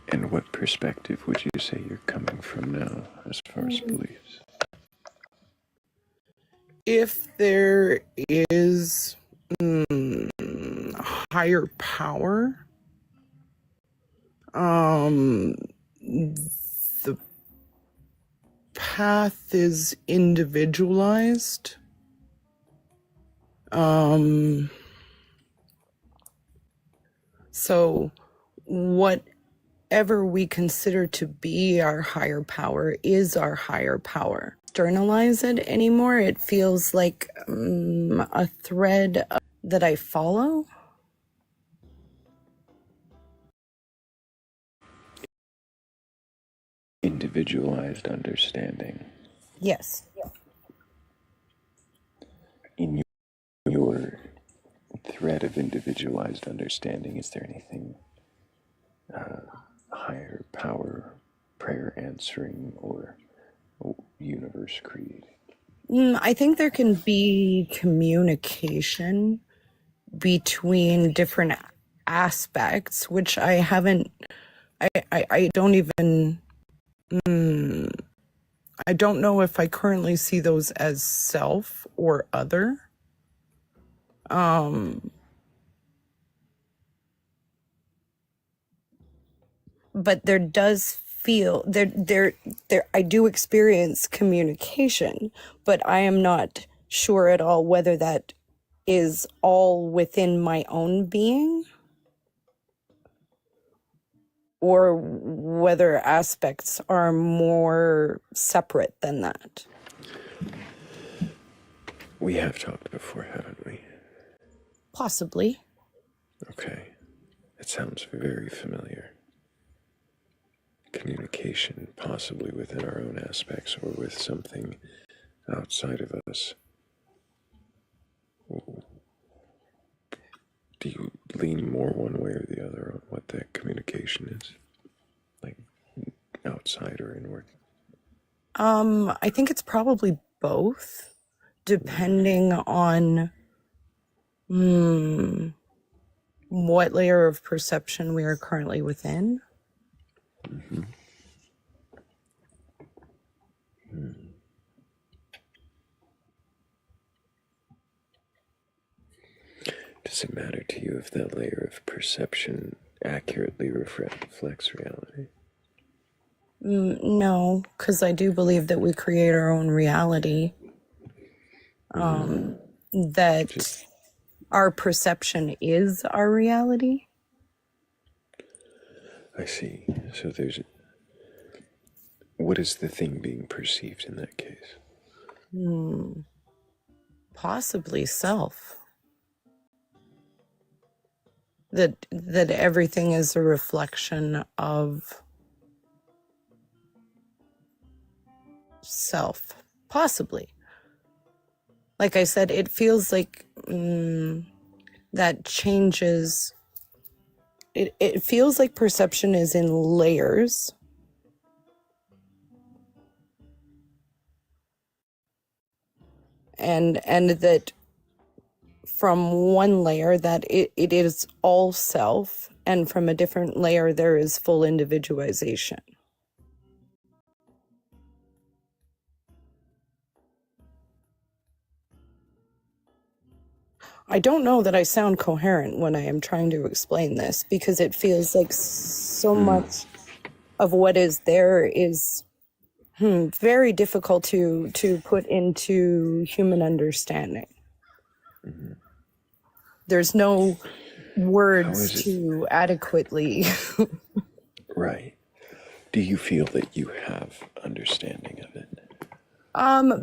And what perspective would you say you're coming from now, as far as beliefs? If there is higher power, the path is individualized. So whatever we consider to be our higher power is our higher power. Externalize it anymore. It feels like a thread that I follow. Individualized understanding. Yes. In your thread of individualized understanding, is there anything higher power, prayer answering, or universe creating? I think there can be communication between different aspects, which I haven't, I don't even, I don't know if I currently see those as self or other. But there does feel there I do experience communication, but I am not sure at all whether that is all within my own being or whether aspects are more separate than that. We have talked before, haven't we? Possibly. Okay. It sounds very familiar. Communication, possibly within our own aspects or with something outside of us. Do you lean more one way or the other on what that communication is? Like outside or inward? I think it's probably both, depending on what layer of perception we are currently within. Does does it matter to you if that layer of perception accurately reflects reality? No, because I do believe that we create our own reality. That our perception is our reality. I see. So what is the thing being perceived in that case? Possibly self. That everything is a reflection of self. Possibly. Like I said, it feels like that changes. It feels like perception is in layers. And that from one layer that it is all self, and from a different layer there is full individualization. I don't know that I sound coherent when I am trying to explain this, because it feels like so much of what is there is very difficult to put into human understanding. There's no words to adequately. Right. Do you feel that you have understanding of it?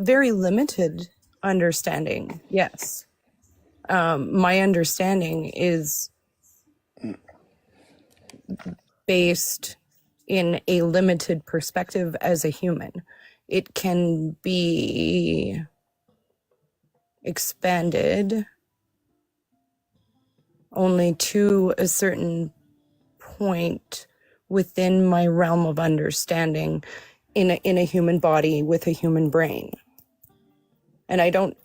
Very limited understanding, yes. My understanding is based in a limited perspective as a human. It can be expanded only to a certain point within my realm of understanding in a human body with a human brain. And I don't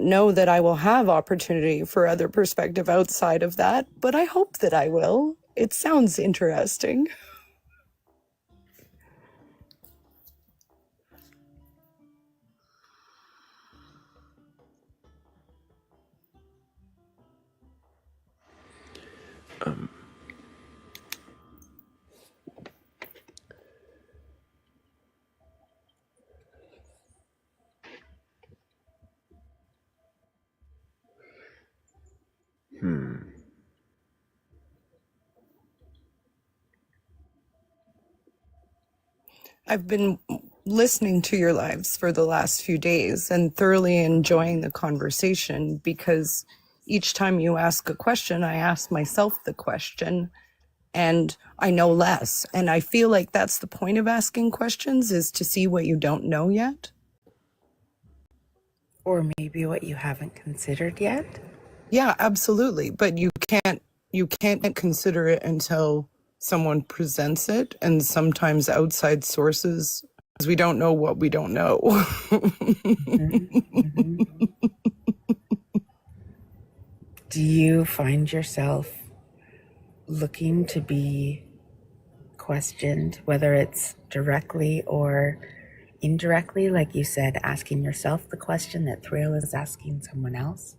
know that I will have opportunity for other perspective outside of that, but I hope that I will. It sounds interesting. I've been listening to your lives for the last few days and thoroughly enjoying the conversation, because each time you ask a question, I ask myself the question and I know less. And I feel like that's the point of asking questions, is to see what you don't know yet. Or maybe what you haven't considered yet. Yeah, absolutely. But you can't consider it until someone presents it, and sometimes outside sources, because we don't know what we don't know. Do you find yourself looking to be questioned, whether it's directly or indirectly, like you said, asking yourself the question that Thrayle is asking someone else?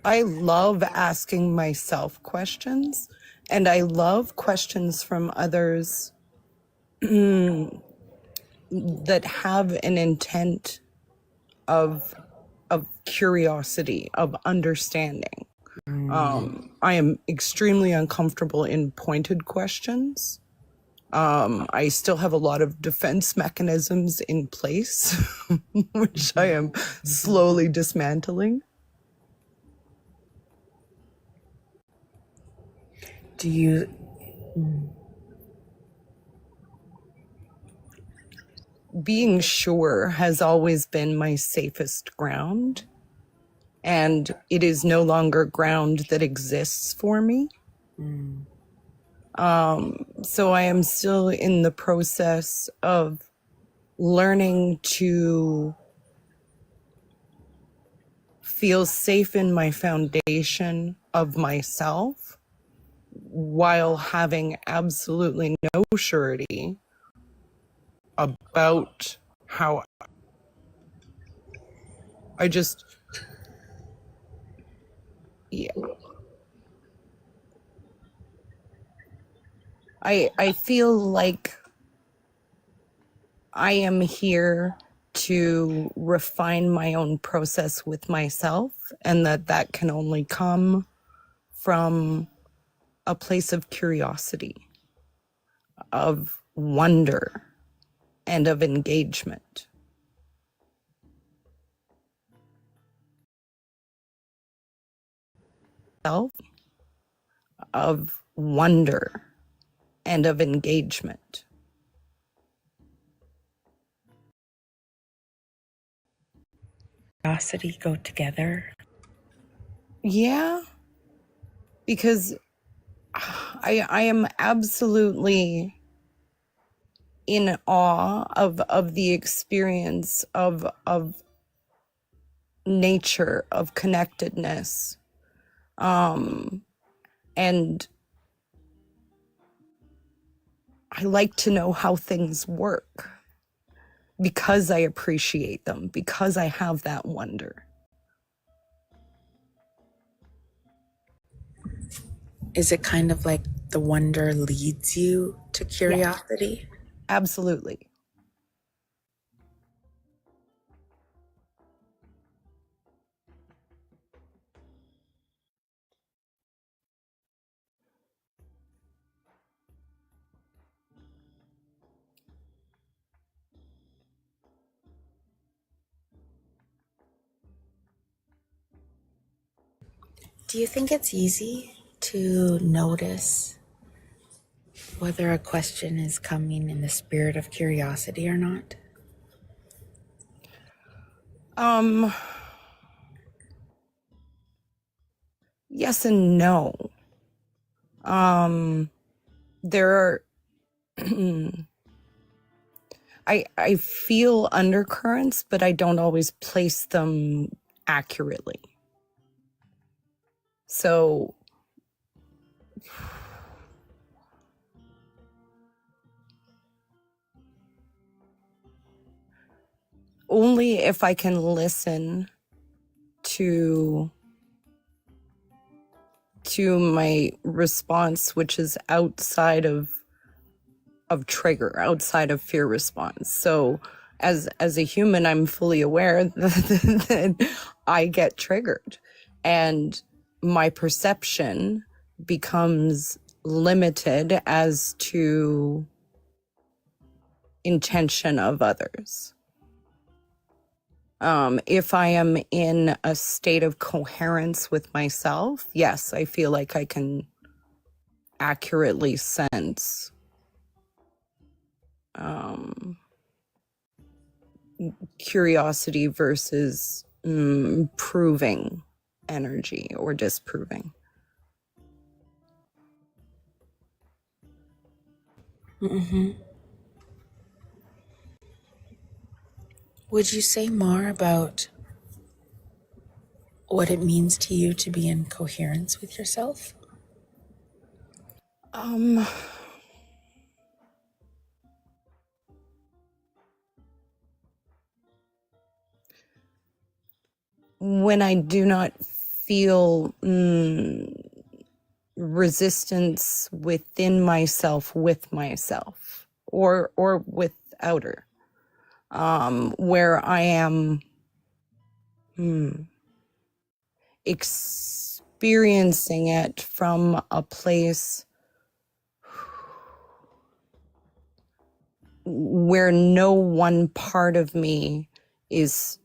I love asking myself questions, and I love questions from others that have an intent of curiosity, of understanding. I am extremely uncomfortable in pointed questions. I still have a lot of defense mechanisms in place, which I am slowly dismantling. Do you... Being sure has always been my safest ground, and it is no longer ground that exists for me. So I am still in the process of learning to feel safe in my foundation of myself, while having absolutely no surety about how I just, yeah, I feel like I am here to refine my own process with myself, and that can only come from a place of curiosity, of wonder, and of engagement. Self, of wonder, and of engagement. Curiosity go together? Yeah, because I am absolutely in awe of the experience of nature, of connectedness, and I like to know how things work because I appreciate them, because I have that wonder. Is it kind of like the wonder leads you to curiosity? Yeah, absolutely. Do you think it's easy to notice whether a question is coming in the spirit of curiosity or not? Yes and no. There are I feel undercurrents, but I don't always place them accurately. So only if I can listen to my response, which is outside of trigger, outside of fear response. So as a human, I'm fully aware that I get triggered, and my perception becomes limited as to intention of others. If I am in a state of coherence with myself, yes, I feel like I can accurately sense curiosity versus proving energy or disproving. Mm-hmm. Would you say more about what it means to you to be in coherence with yourself? When I do not feel resistance within myself with myself or with outer, where I am experiencing it from a place where no one part of me is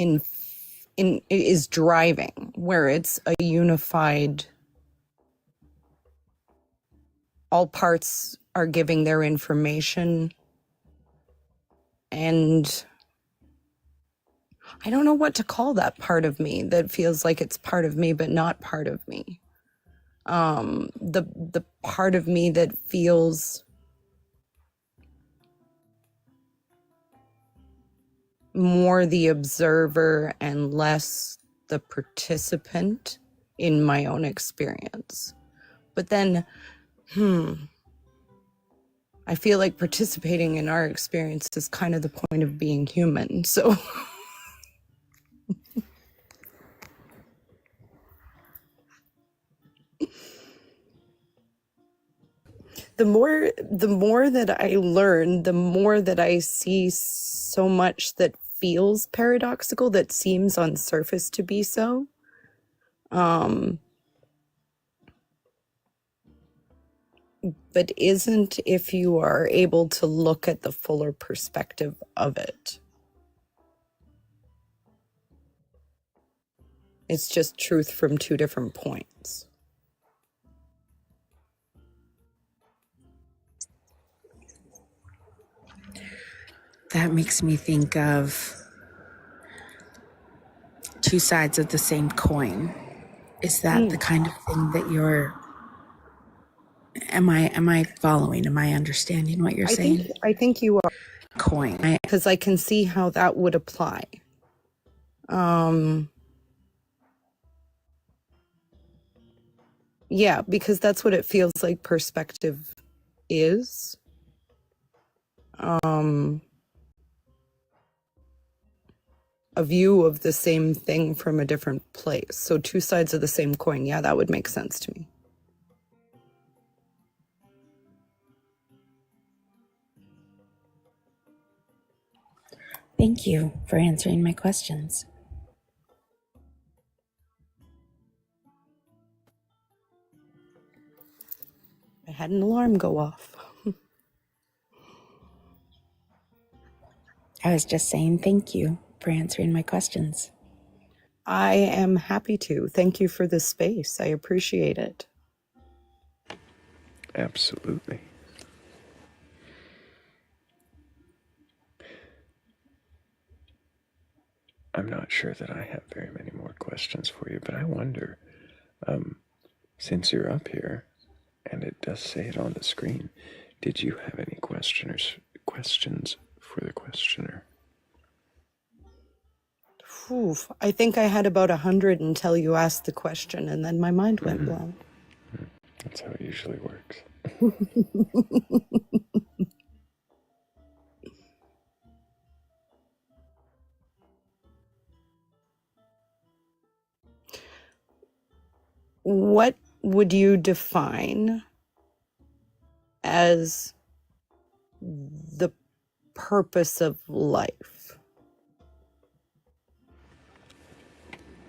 is driving, where it's a unified, all parts are giving their information, and I don't know what to call that part of me that feels like it's part of me but not part of me. The part of me that feels more the observer and less the participant in my own experience. But then, I feel like participating in our experience is kind of the point of being human. So the more that I learn, the more that I see so much that feels paradoxical, that seems on surface to be so. But isn't if you are able to look at the fuller perspective of it. It's just truth from two different points. That makes me think of two sides of the same coin. Is that the kind of thing that you're... Am I following? Am I understanding what you're saying? I think you are. Coin. Because I can see how that would apply. Yeah, because that's what it feels like perspective is. A view of the same thing from a different place. So two sides of the same coin. Yeah, that would make sense to me. Thank you for answering my questions. I had an alarm go off. I was just saying thank you for answering my questions. I am happy to. Thank you for this space. I appreciate it. Absolutely. I'm not sure that I have very many more questions for you, but I wonder, since you're up here, and it does say it on the screen, did you have any questions for the questioner? Whew, I think I had about 100 until you asked the question, and then my mind went blank. That's how it usually works. What would you define as the purpose of life?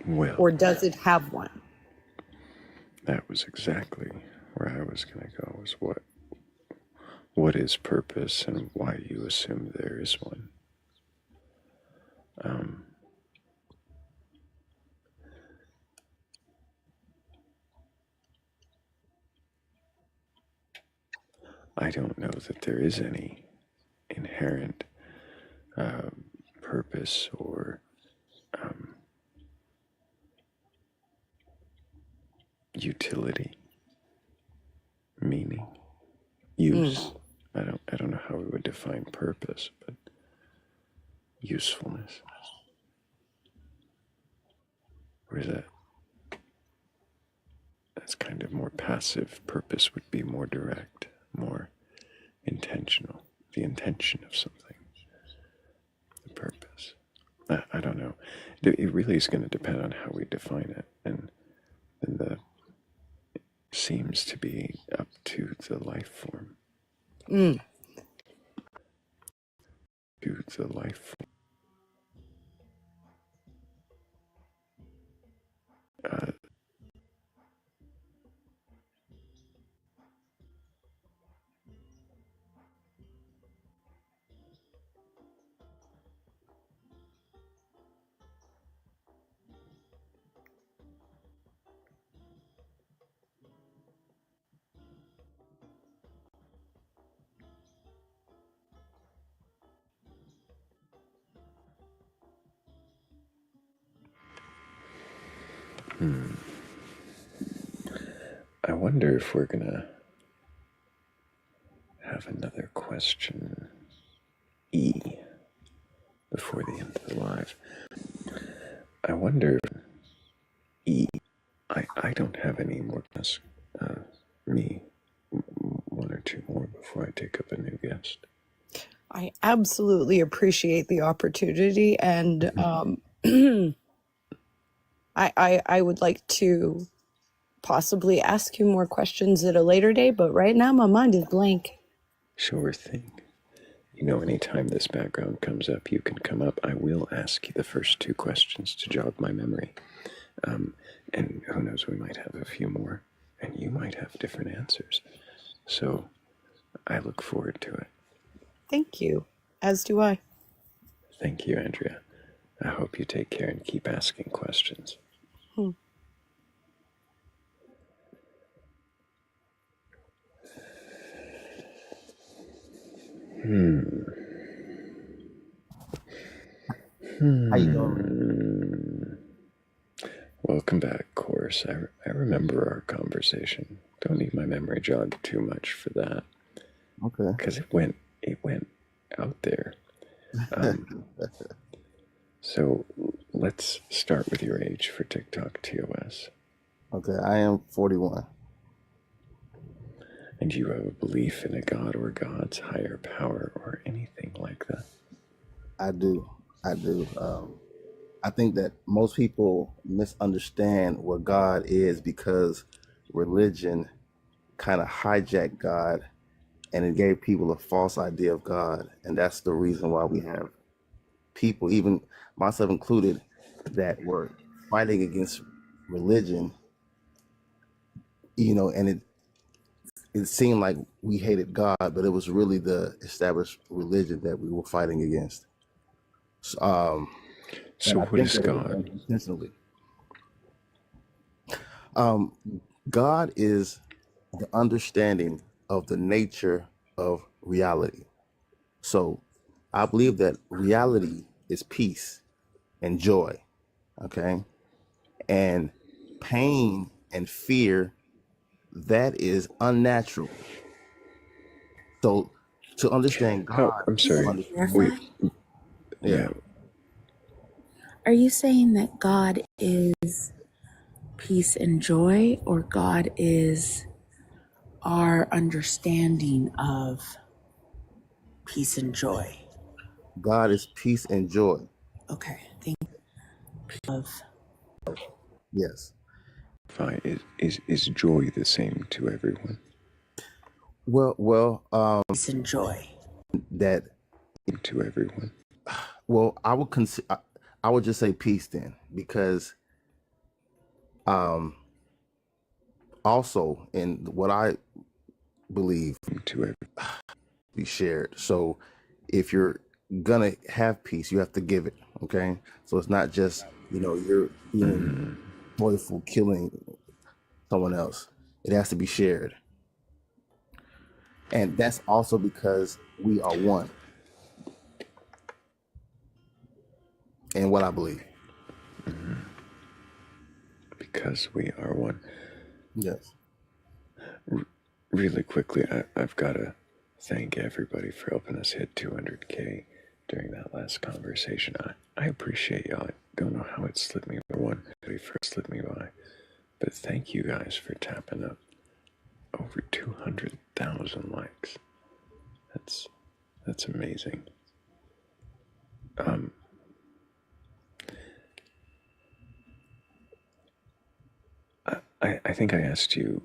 Well, or does it have one? that was exactly where I was going to go, was what is purpose and why you assume there is one. I don't know that there is any inherent purpose or utility, meaning, use. I don't know how we would define purpose, but usefulness. Or is that's kind of more passive. Purpose would be more direct, more intentional. The intention of something. The purpose. I don't know. It really is going to depend on how we define it, and it seems to be up to the life form. To the life form. I wonder if we're gonna have another question E before the end of the live. I wonder if E. I don't have any more questions. Me, one or two more before I take up a new guest. I absolutely appreciate the opportunity, and I would like to possibly ask you more questions at a later day, but right now my mind is blank. Sure thing. You know, anytime this background comes up, you can come up. I will ask you the first 2 questions to jog my memory. And who knows, we might have a few more, and you might have different answers. So I look forward to it. Thank you. As do I. Thank you, Andrea. I hope you take care and keep asking questions. Hmm. How you doing? Welcome back, course. I remember our conversation. Don't need my memory jogged too much for that. Okay. Because it went out there. So let's start with your age for TikTok TOS. Okay, I am 41. And do you have a belief in a god or gods, higher power, or anything like that? I do. I think that most people misunderstand what God is because religion kind of hijacked God and it gave people a false idea of God. And that's the reason why we have people, even myself included, that were fighting against religion, and it seemed like we hated God, but it was really the established religion that we were fighting against. So what is God? Intentionally. God is the understanding of the nature of reality. So I believe that reality is peace and joy, okay? And pain and fear, that is unnatural. So to understand God, I'm sorry. Yeah. Are you saying that God is peace and joy, or God is our understanding of peace and joy? God is peace and joy. Okay, thank you. Yes. Fine. Is joy the same to everyone? Well, peace and joy. That to everyone. Well, I would just say peace then, because also in what I believe to be shared. So if you're gonna have peace, you have to give it. Okay, so it's not just you're being joyful killing someone else. It has to be shared, and that's also because we are one. And what I believe. Because we are one. Yes. Really quickly, I've got to thank everybody for helping us hit 200K during that last conversation. I appreciate y'all. I don't know how it slipped me by, but thank you guys for tapping up over 200,000 likes. That's amazing. I think I asked you.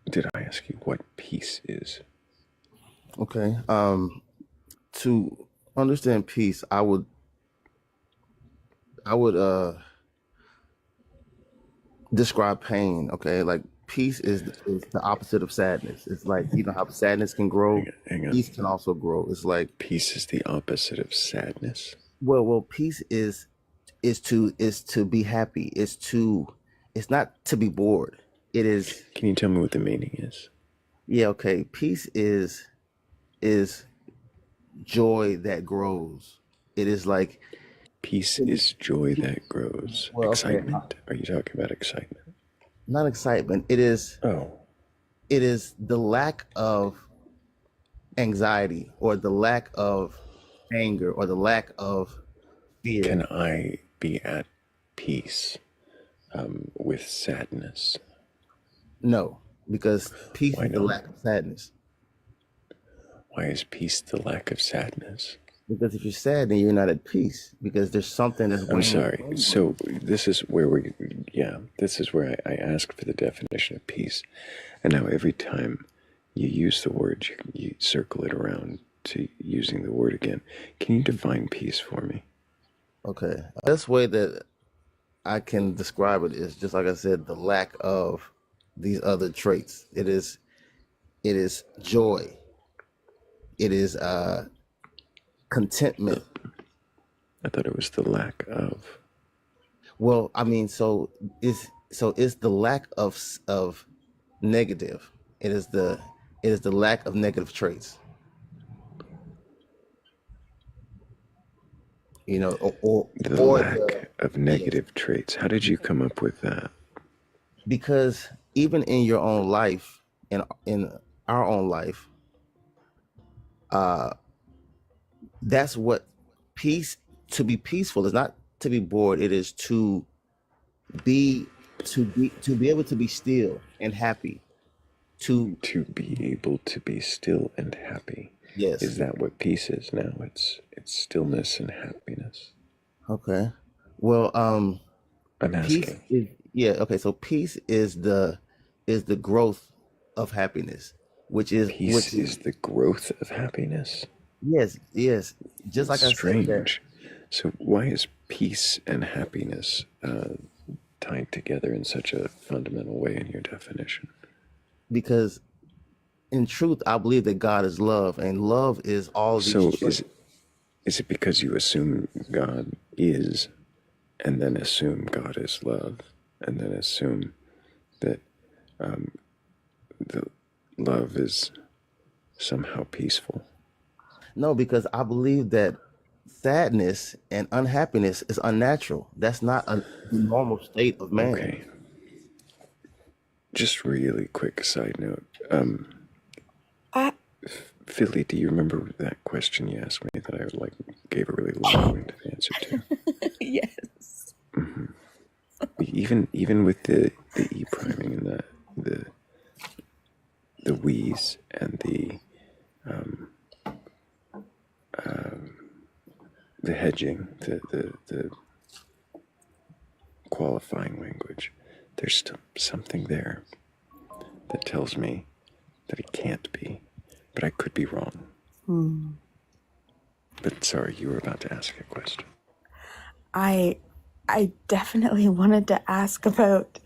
Did I ask you what peace is? Okay. To understand peace, I would describe pain. Okay, like peace is the opposite of sadness. It's like how sadness can grow, hang on. Peace can also grow. It's like peace is the opposite of sadness. Well, peace is to be happy. It's not to be bored. It is. Can you tell me what the meaning is? Yeah. Okay. Peace is joy that grows. It is like peace is joy that grows. Well, excitement. Are you talking about excitement? Not excitement. It is. Oh. It is the lack of anxiety, or the lack of anger, or the lack of fear. Can I be at peace with sadness? No, because peace is the lack of sadness. Why is peace the lack of sadness? Because if you're sad, then you're not at peace because there's something that's I'm weighing sorry. on you. So this is where this is where I ask for the definition of peace. And now every time you use the word, you circle it around to using the word again. Can you define peace for me? Okay. The best way that I can describe it is just like I said, the lack of these other traits. It is joy. It is contentment. I thought it was the lack of. Well, I mean, it's the lack of negative. It is the lack of negative traits. You know, The lack of negative traits. How did you come up with that? because even in your own life, in our own life, that's what peace. To be peaceful is not to be bored. It is be to be able to be still and happy. To be able to be still and happy. Yes. Is that what peace is now? It's stillness and happiness. Okay. Well, I'm peace asking. is okay. So peace is the growth of happiness, which is Peace is the growth of happiness. yes. Just like I said that. Strange. So why is peace and happiness tied together in such a fundamental way in your definition? Because in truth, I believe that God is love, and love is all these So traits. is it because you assume God is, and then assume God is love, and then assume that the love is somehow peaceful? No, because I believe that sadness and unhappiness is unnatural. That's not the normal state of man. Okay. Just really quick side note. Philly, do you remember that question you asked me that I gave a really long-winded answer to? Yes. Even with the e priming and the wheeze and the hedging, the qualifying language, there's still something there that tells me that it can't be, but I could be wrong. But sorry, you were about to ask a question. I definitely wanted to ask about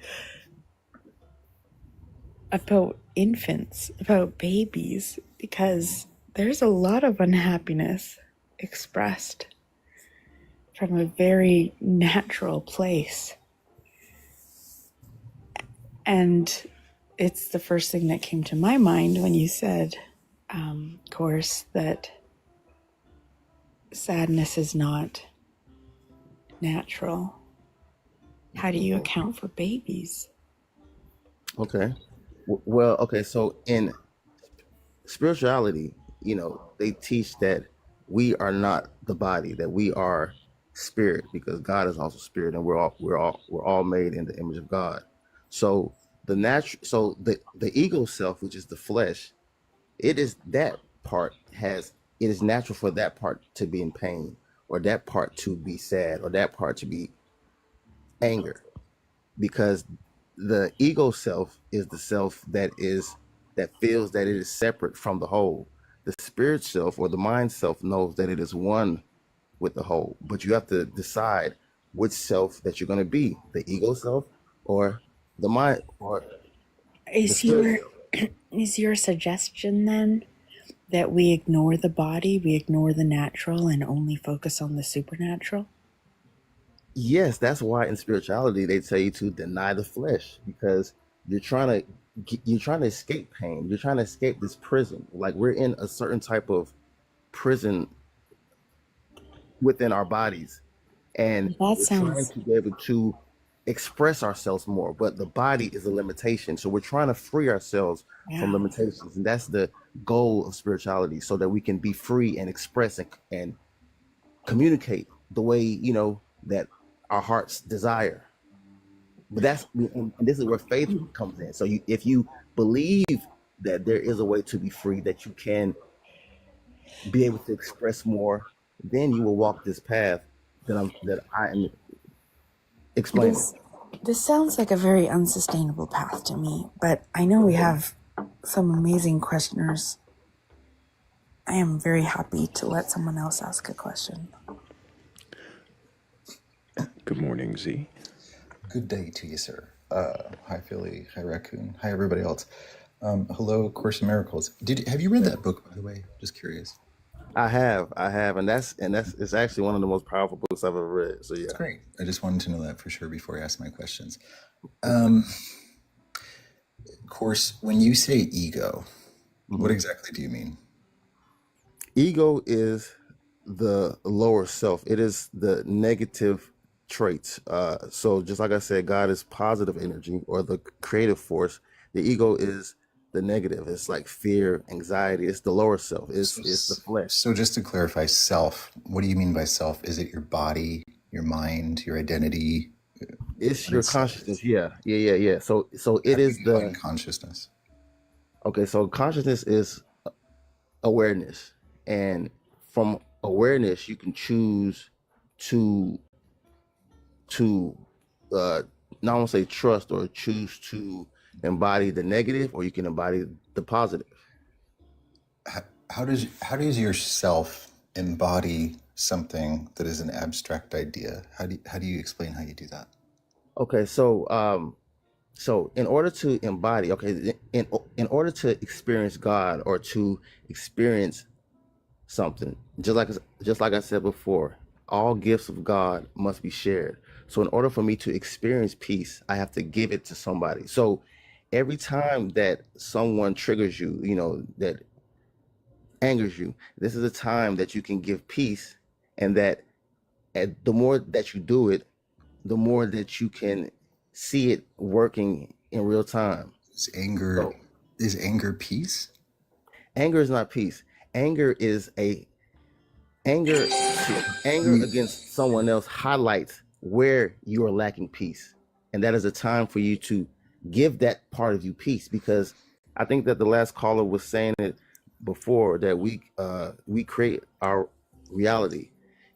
infants, about babies, because there's a lot of unhappiness expressed from a very natural place. And it's the first thing that came to my mind when you said, of course, that sadness is not natural. How do you account for babies? Okay. Well, okay. So in spirituality, they teach that we are not the body, that we are spirit, because God is also spirit, and we're all made in the image of God. So the ego self, which is the flesh, it is natural for that part to be in pain, or that part to be sad, or that part to be anger, because the ego self is the self that feels that it is separate from the whole. The spirit self, or the mind self, knows that it is one with the whole, but you have to decide which self that you're going to be, the ego self or the mind or the Is spirit your suggestion then that we ignore the body, we ignore the natural, and only focus on the supernatural? Yes, that's why in spirituality they tell you to deny the flesh, because you're trying to escape pain. You're trying to escape this prison. Like, we're in a certain type of prison within our bodies, and we're trying to be able to express ourselves more, but the body is a limitation. So we're trying to free ourselves from limitations, and that's the goal of spirituality, so that we can be free and express and communicate the way that our hearts desire. But and this is where faith comes in. So if you believe that there is a way to be free, that you can be able to express more, then you will walk this path that I am explaining. This sounds like a very unsustainable path to me, but I know we have some amazing questioners. I am very happy to let someone else ask a question. Good morning, Z. Good day to you, sir. Hi, Philly. Hi, Raccoon. Hi, everybody else. Hello, Course in Miracles. Have you read that book, by the way? Just curious. I have, and that's it's actually one of the most powerful books I've ever read. So yeah, That's great. I just wanted to know that for sure before I ask my questions. Course, when you say ego, what exactly do you mean? Ego is the lower self. It is the negative traits. So just like I said, God is positive energy or the creative force. The ego is the negative. It's like fear, anxiety. It's the lower self. It's the flesh. So just to clarify, self, what do you mean by self? Is it your body, your mind, your identity? It's your consciousness. Yeah. So it is the consciousness. Okay, so consciousness is awareness, and from awareness you can choose to not want to say trust or choose to embody the negative, or you can embody the positive. How does your self embody something that is an abstract idea? How do you explain how you do that? Okay, so in order to embody, in order to experience God or to experience something, just like I said before, all gifts of God must be shared. So in order for me to experience peace, I have to give it to somebody. So every time that someone triggers you, that angers you, this is a time that you can give peace, and that the more that you do it, the more that you can see it working in real time. Is anger peace? Anger is not peace. Anger is anger against someone else highlights where you are lacking peace, and that is a time for you to give that part of you peace. Because I think that the last caller was saying it before, that we create our reality,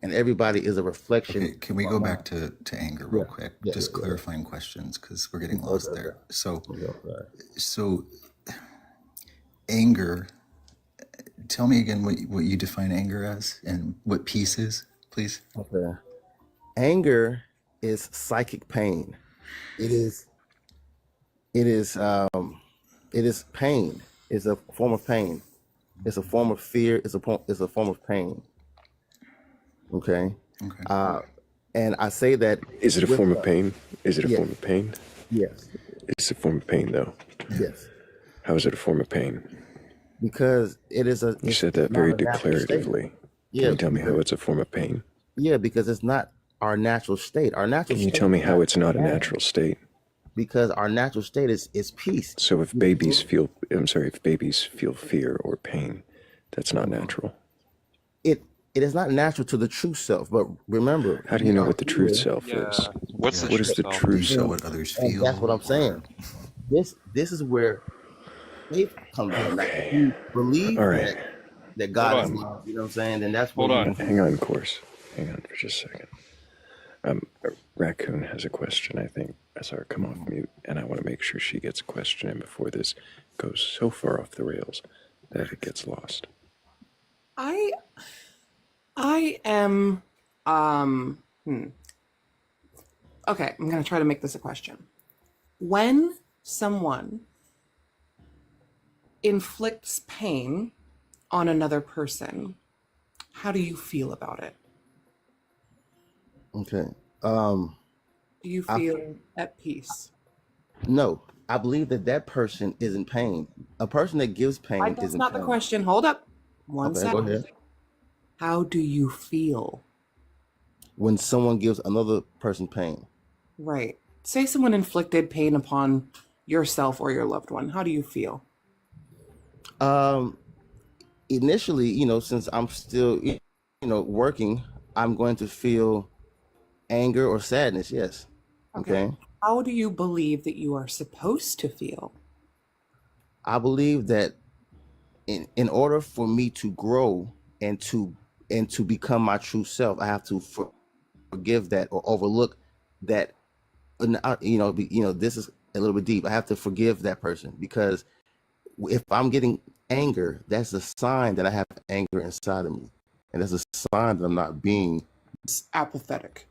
and everybody is a reflection. Okay, can we go back to anger real quick? Just clarifying questions, because we're getting lost there. So anger, tell me again what you define anger as and what peace is, please. Okay. Anger is psychic pain. It is pain. It's a form of pain. It's a form of fear. It's a form of pain. Okay. And I say that. Is it a form of pain? Is it a form of pain? Yes. It's a form of pain, though. Yes. How is it a form of pain? Because it is You said that very declaratively. Yeah. Can you tell me how it's a form of pain? Yeah, because it's not our natural state. Our natural. Can you tell me how it's not a natural state? Because our natural state is peace. So if babies feel fear or pain, that's not natural. It is not natural to the true self. But remember, how do you know what the true self is? What is the true self? What others feel. That's what I'm saying. This is where faith comes from. If you believe that God is love, you know what I'm saying? Then that's what. Hang on, Course. Hang on for just a second. Raccoon has a question, I think. I saw her come off mute, and I want to make sure she gets a question in before this goes so far off the rails that it gets lost. I am okay, I'm going to try to make this a question. When someone inflicts pain on another person, how do you feel about it? Okay. Do you feel at peace? No, I believe that person is in pain. A person that gives pain is in pain. That's not the question. Hold up. One second. Go ahead. How do you feel? When someone gives another person pain. Right. Say someone inflicted pain upon yourself or your loved one. How do you feel? Initially, since I'm still, working, I'm going to feel anger or sadness. Yes. Okay. How do you believe that you are supposed to feel? I believe that in order for me to grow and to and to become my true self, I have to forgive that or overlook that. This is a little bit deep. I have to forgive that person, because if I'm getting anger, that's a sign that I have anger inside of me, and that's a sign that I'm not being apathetic.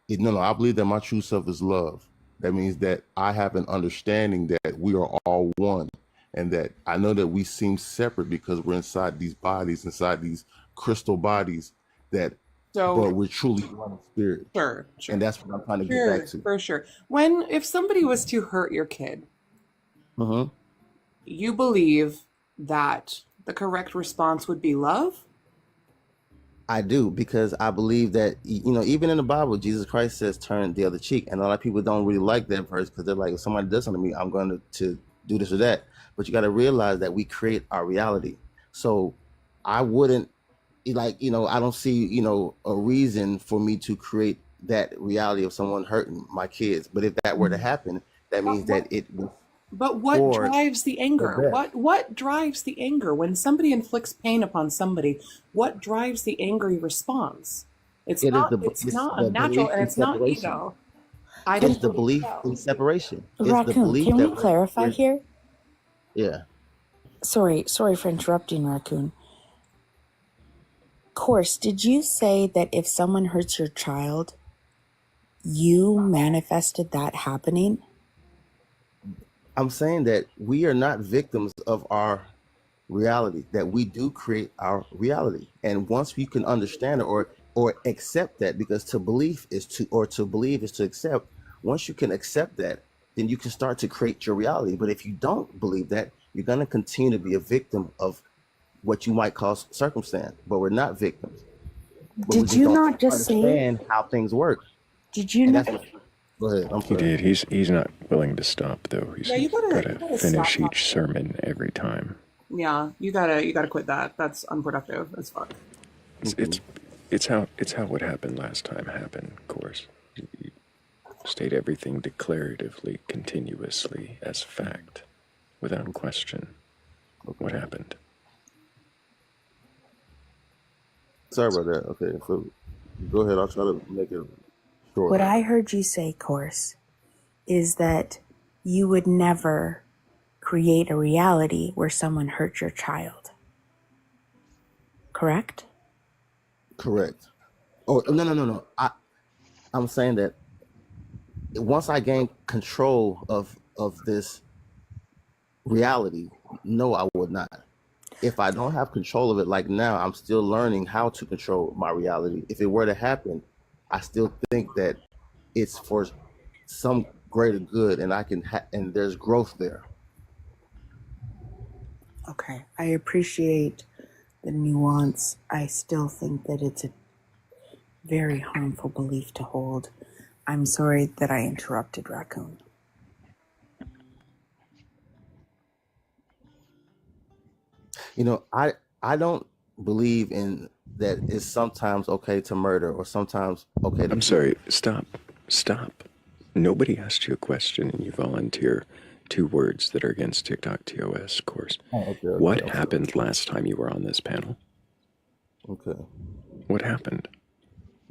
No, I believe that my true self is love. That means that I have an understanding that we are all one, and that I know that we seem separate because we're inside these bodies, inside these crystal bodies, but we're truly one spirit. Sure. And that's what I'm trying to get back to. For sure. If somebody was to hurt your kid, you believe that the correct response would be love? I do, because I believe that, even in the Bible, Jesus Christ says turn the other cheek. And a lot of people don't really like that verse, because they're like, if somebody does something to me, I'm going to do this or that. But you got to realize that we create our reality. So I wouldn't, I don't see, a reason for me to create that reality of someone hurting my kids. But if that were to happen, that means that it was. But what drives the anger? What drives the anger when somebody inflicts pain upon somebody? What drives the angry response? It's not unnatural, and it's not ego. It's the belief in separation. Raccoon, can we clarify here? Yeah. Sorry for interrupting, Raccoon. Course, did you say that if someone hurts your child, you manifested that happening? I'm saying that we are not victims of our reality, that we do create our reality. And once we can understand it or accept that, because to believe is to accept, once you can accept that, then you can start to create your reality. But if you don't believe that, you're going to continue to be a victim of what you might call circumstance. But we're not victims. Did you not just say understand how things work? Did you not? Go ahead. I'm sorry. He did. He's not willing to stop though. He's you gotta finish stop. each sermon every time. Yeah, you gotta quit that. That's unproductive as fuck. It's how what happened last time happened. Of course, you state everything declaratively, continuously as fact, without question. What happened? Sorry about that. Okay, so go ahead. I'll try to make it short. What I heard you say, Course, is that you would never create a reality where someone hurt your child. Correct? Correct. Oh, no. I'm saying that once I gain control of this reality, no, I would not. If I don't have control of it, like now, I'm still learning how to control my reality. If it were to happen, I still think that it's for some greater good, and and there's growth there. Okay, I appreciate the nuance. I still think that it's a very harmful belief to hold. I'm sorry that I interrupted, Raccoon. I don't believe in that it's sometimes okay to murder or sometimes okay to I'm sorry. Stop. Nobody asked you a question, and you volunteer 2 words that are against TikTok TOS course. Okay, What happened last time you were on this panel? Okay. What happened?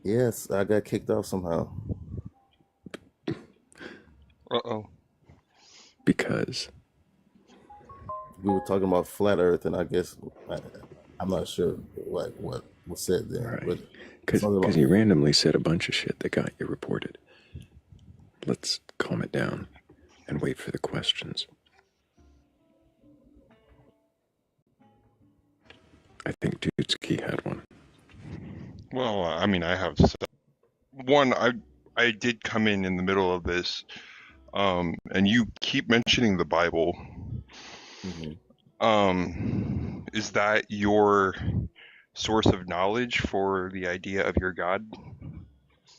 Yes, I got kicked off somehow. Uh-oh. Because we were talking about flat Earth, and I guess I'm not sure what was said there. Right. Because you randomly said a bunch of shit that got you reported. Let's calm it down and wait for the questions. I think Dudesky had one. Well, I mean, I have one. I did come in the middle of this, and you keep mentioning the Bible. Mm-hmm. Is that your source of knowledge for the idea of your God?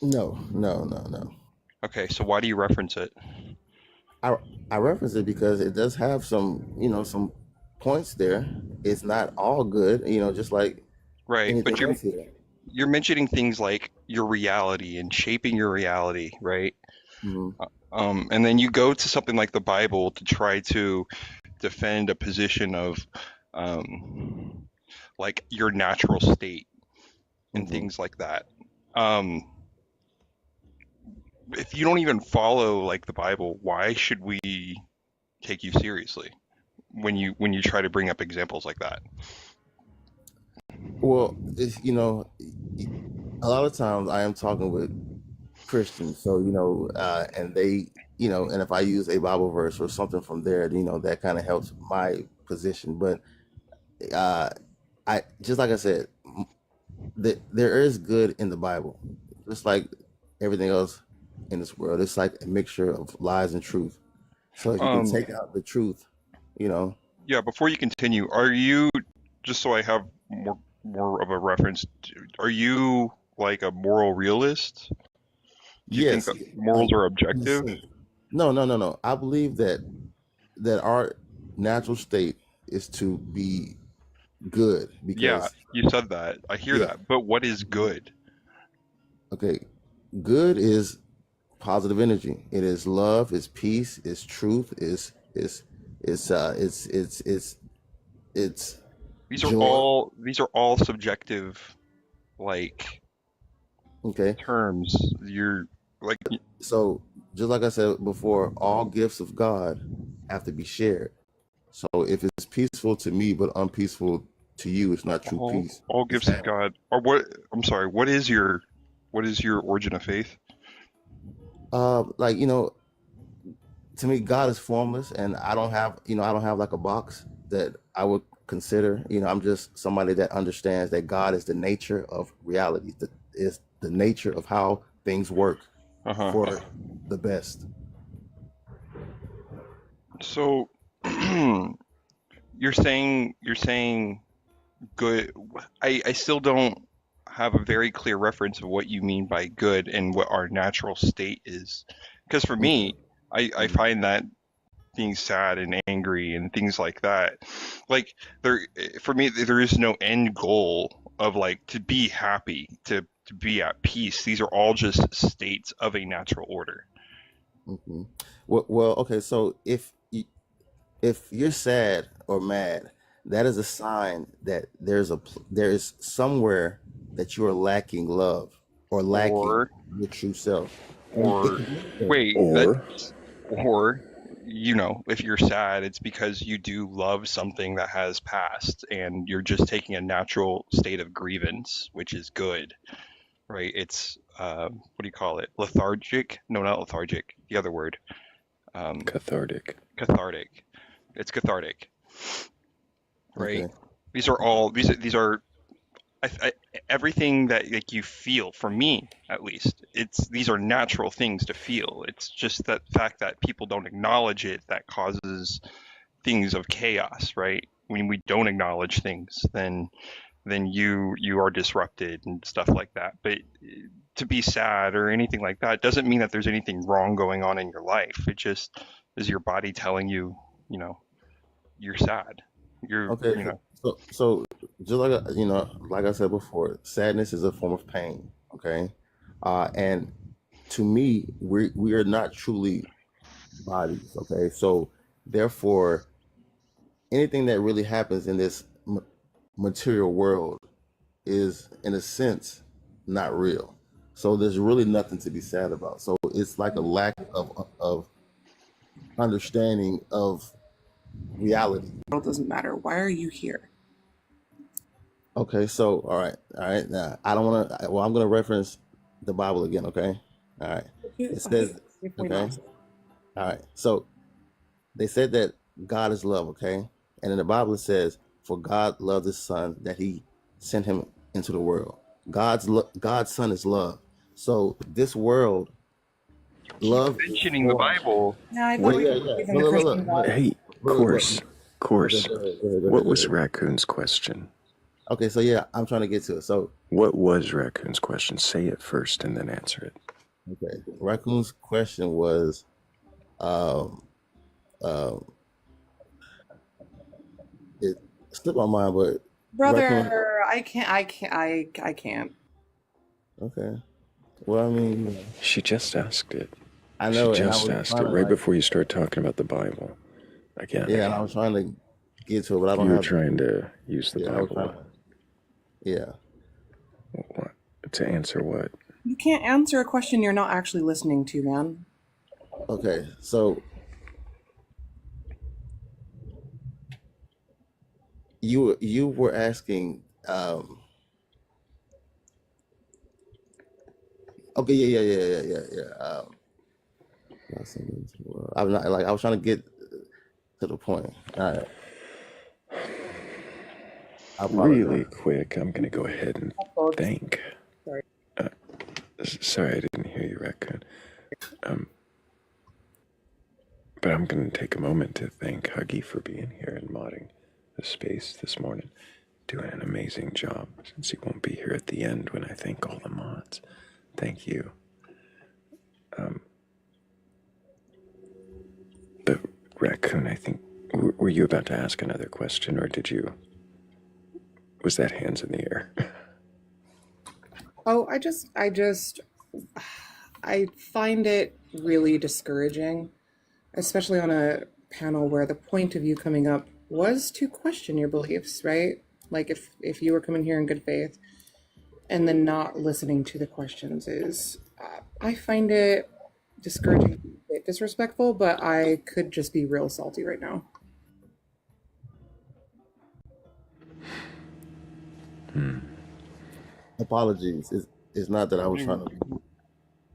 No. Okay, so why do you reference it? I reference it because it does have some points there. It's not all good, just like right. But else here. you're mentioning things like your reality and shaping your reality, right? Mm-hmm. And then you go to something like the Bible to try to defend a position of like your natural state. and things like that. If you don't even follow like the Bible, why should we take you seriously when you try to bring up examples like that? Well, it's, a lot of times I am talking with Christians, so and they, and if I use a Bible verse or something from there, that kind of helps my position. But I just like I said, that there is good in the Bible, just like everything else in this world. It's like a mixture of lies and truth. So if you can take out the truth, Yeah, before you continue, are you, just so I have more of a reference, are you like a moral realist? Do you think yes, that morals are objective? No. I believe that our natural state is to be good Yeah, because you said that. I hear yeah, that. But what is good? okay, good is positive energy. It is love, it's peace, it's truth, it's These are joy. all subjective, like, Okay. terms. You're like, So just like I said before, all gifts of God have to be shared. So if it's peaceful to me but unpeaceful to you, it's not true peace. all It's gifts of God. Or what? I'm sorry. What is your origin of faith? like to me, God is formless, and I don't have like a box that I would consider. I'm just somebody that understands that God is the nature of reality, that is the nature of how things work for the best. So you're saying good. I still don't have a very clear reference of what you mean by good and what our natural state is. Because for me, I find that being sad and angry and things like that, like for me, there is no end goal of like to be happy, to be at peace. These are all just states of a natural order. Mm-hmm. Well, okay. So if you're sad or mad, that is a sign that there is somewhere that you are lacking love or lacking your true self. Or wait, Or or if you're sad, it's because you do love something that has passed, and you're just taking a natural state of grievance, which is good, right? It's what do you call it? Lethargic? No, not lethargic. The other word. cathartic. Cathartic. It's cathartic, right? Okay. These are all these are everything that like you feel. For me, at least, these are natural things to feel. It's just that fact that people don't acknowledge it that causes things of chaos, right? When we don't acknowledge things, then you are disrupted and stuff like that. But to be sad or anything like that doesn't mean that there's anything wrong going on in your life. It just is your body telling you, you're sad. You're, Okay. So just like I said before, sadness is a form of pain. Okay. And to me, we are not truly bodies. Okay. So therefore, anything that really happens in this material world is, in a sense, not real. So there's really nothing to be sad about. So it's like a lack of understanding of reality. It doesn't matter. Why are you here? Okay, so all right. Now I don't want to. Well, I'm going to reference the Bible again. Okay, all right. It says, okay, all right. So they said that God is love. Okay, and in the Bible it says, "For God loved His Son, that He sent Him into the world." God's Son is love. So this world, love is mentioning the Bible. Yeah, I thought we were giving the Christian God. Hey, course. What was Raccoon's question? Okay, so yeah, I'm trying to get to it. So what was Raccoon's question? Say it first and then answer it. Okay, Raccoon's question was, it slipped my mind, but Brother, Raccoon, I can't. Okay, well, I mean, she just asked it. I know, she and I just was asked trying it to, right like, before you start talking about the Bible. Again, yeah, and I was trying to get to it, but I don't you were have. trying to use the Yeah, I was Bible. trying to, yeah. Well, To answer what? You can't answer a question you're not actually listening to, man. Okay, so you were asking. Okay, yeah. I'm not like I was trying to get to the point. All right. I apologize. Really quick, I'm going to go ahead and thank. Sorry. Sorry, I didn't hear you, Raccoon. But I'm going to take a moment to thank Huggy for being here and modding the space this morning. Doing an amazing job, since he won't be here at the end when I thank all the mods. Thank you. But Raccoon, I think, were you about to ask another question, or did you? Was that hands in the air? Oh, I find it really discouraging, especially on a panel where the point of you coming up was to question your beliefs, right? Like if you were coming here in good faith and then not listening to the questions is, I find it discouraging, a bit disrespectful, but I could just be real salty right now. Apologies. It's not that I was trying to be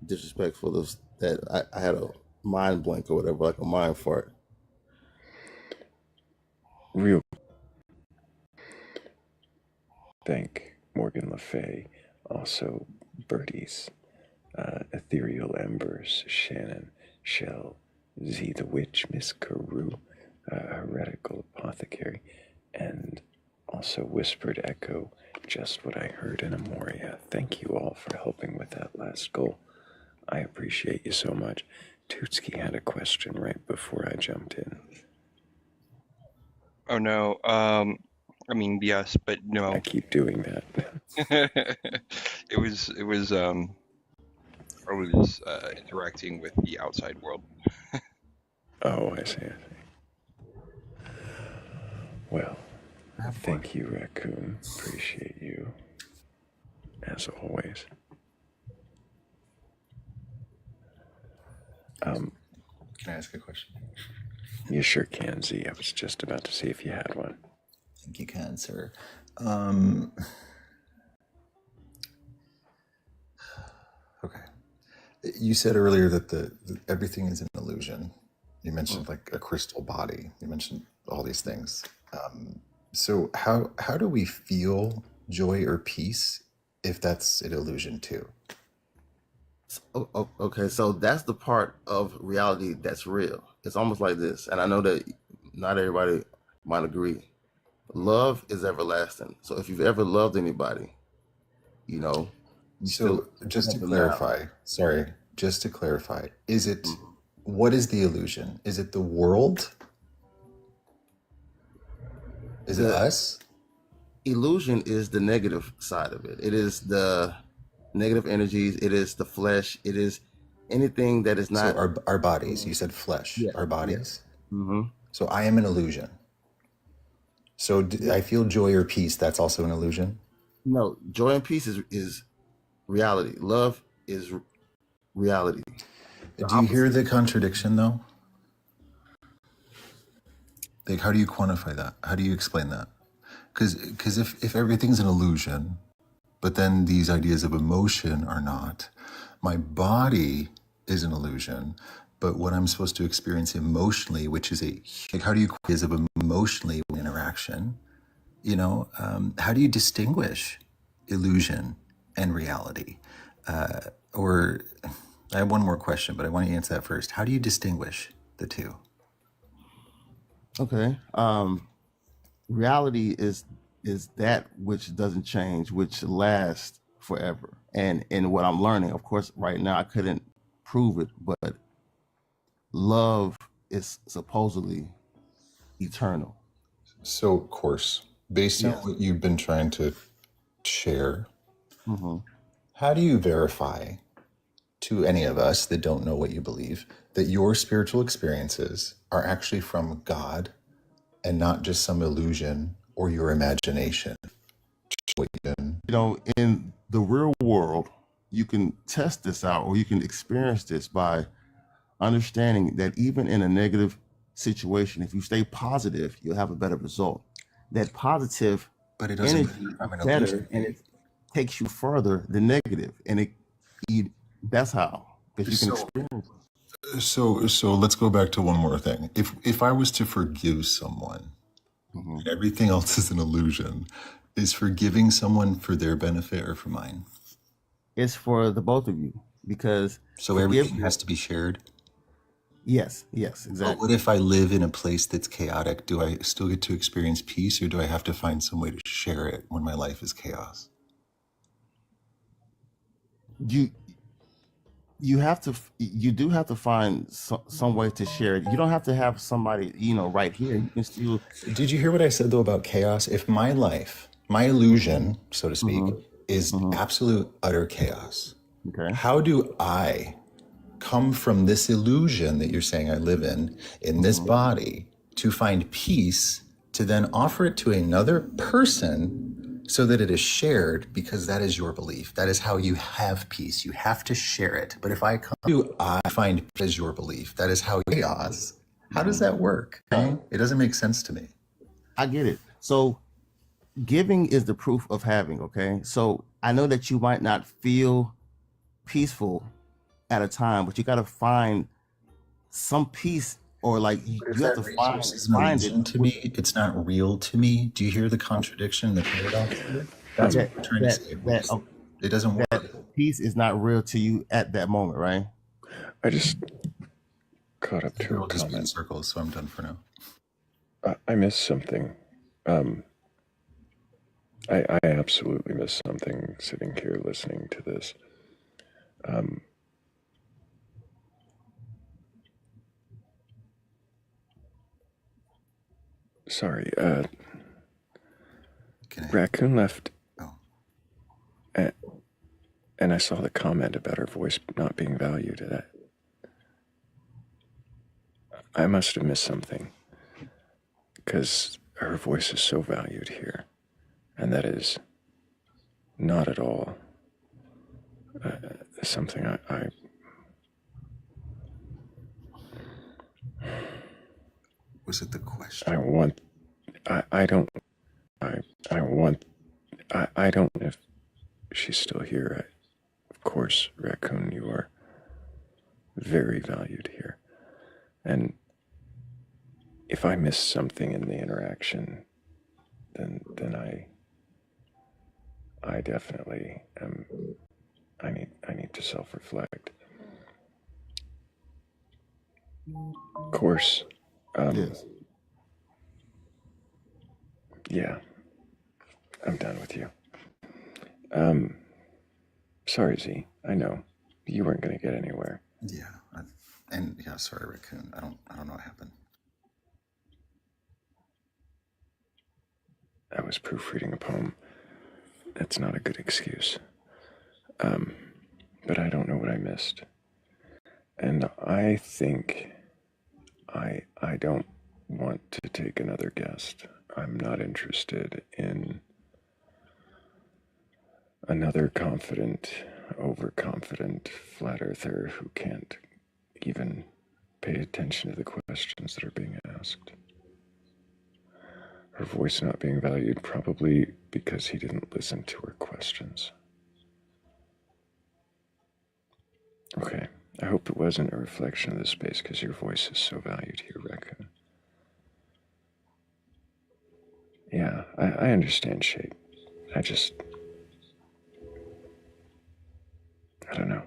disrespectful. It's that I had a mind blank or whatever, like a mind fart. Real. Thank Morgan Le Fay, also Birdies, Ethereal Embers, Shannon, Shell, Z the Witch, Miss Carew, Heretical Apothecary, and also Whispered Echo, Just What I Heard in Amoria. Thank you all for helping with that last goal. I appreciate you so much. Tootski had a question right before I jumped in. Oh no. I mean, yes, but no. I keep doing that. I was interacting with the outside world. Oh, I see. Well, thank you, Raccoon. Appreciate you, as always. Can I ask a question? You sure can, Z. I was just about to see if you had one. I think you can, sir. Okay. You said earlier that everything is an illusion. You mentioned like a crystal body. You mentioned all these things. So how do we feel joy or peace if that's an illusion too? Okay, so that's the part of reality that's real. It's almost like this, and I know that not everybody might agree. Love is everlasting. So if you've ever loved anybody, you know. So just to clarify, is it, what is the illusion? Is it the world? Is it us? Illusion is the negative side of it. It is the negative energies. It is the flesh. It is anything that is not. So our bodies, you said flesh, Yeah, our bodies. Yeah. Mm-hmm. So I am an illusion. So I feel joy or peace, that's also an illusion? No, joy and peace is reality. Love is reality. Do you hear the contradiction though? Like, how do you quantify that? How do you explain that? Because if everything's an illusion, but then these ideas of emotion are not, my body is an illusion, but what I'm supposed to experience emotionally, which is how do you ideas of emotionally interaction, how do you distinguish illusion and reality? Or I have one more question, but I want to answer that first. How do you distinguish the two? Okay. Reality is that which doesn't change, which lasts forever. And in what I'm learning, of course, right now I couldn't prove it, but love is supposedly eternal. So, of course, based on what you've been trying to share, how do you verify to any of us that don't know what you believe that your spiritual experiences are actually from God and not just some illusion or your imagination? In the real world, you can test this out, or you can experience this by understanding that even in a negative situation, if you stay positive, you'll have a better result. That positive But it doesn't energy matter if I'm is an better, illusion. and it takes you further than negative, and that's how, because you can So, experience. so let's go back to one more thing. If I was to forgive someone, and everything else is an illusion, is forgiving someone for their benefit or for mine? It's for the both of you, because So everything has to be shared? Yes, But exactly. what if I live in a place that's chaotic? Do I still get to experience peace, or do I have to find some way to share it when my life is chaos? You do have to find some way to share it. You don't have to have somebody, right here. You can still. Did you hear what I said, though, about chaos? If my life, my illusion, so to speak, is absolute, utter chaos, Okay. how do I come from this illusion that you're saying I live in this body, to find peace, to then offer it to another person so that it is shared, because that is your belief. That is how you have peace. You have to share it. But if I come to, I find it as your belief. That is how chaos. How does that work? Okay? It doesn't make sense to me. I get it. So giving is the proof of having. Okay. So I know that you might not feel peaceful at a time, but you got to find some peace, or like But if you have that to resource is an find illusion it. to me, it's not real to me. Do you hear the contradiction, the paradox here? That's what I'm trying to say. It doesn't work. That peace is not real to you at that moment, right? I just caught up to We'll a just be in comment. circles, so I'm done for now. I missed something. I absolutely missed something sitting here listening to this. Sorry. Raccoon left. Oh. And I saw the comment about her voice not being valued. I must have missed something, because her voice is so valued here, and that is not at all something I Was it the question? I don't if she's still here. Of course, Raccoon, you are very valued here. And if I miss something in the interaction, then I definitely am. I need to self-reflect. Of course. Yes. Yeah. I'm done with you. Sorry, Z. I know you weren't going to get anywhere. Yeah. Sorry, Raccoon. I don't know what happened. I was proofreading a poem. That's not a good excuse. But I don't know what I missed. And I think I don't want to take another guest. I'm not interested in another confident, overconfident flat earther who can't even pay attention to the questions that are being asked. Her voice not being valued, probably because he didn't listen to her questions. Okay, I hope it wasn't a reflection of the space, because your voice is so valued here, Raccoon. Yeah, I understand, Shade. I don't know.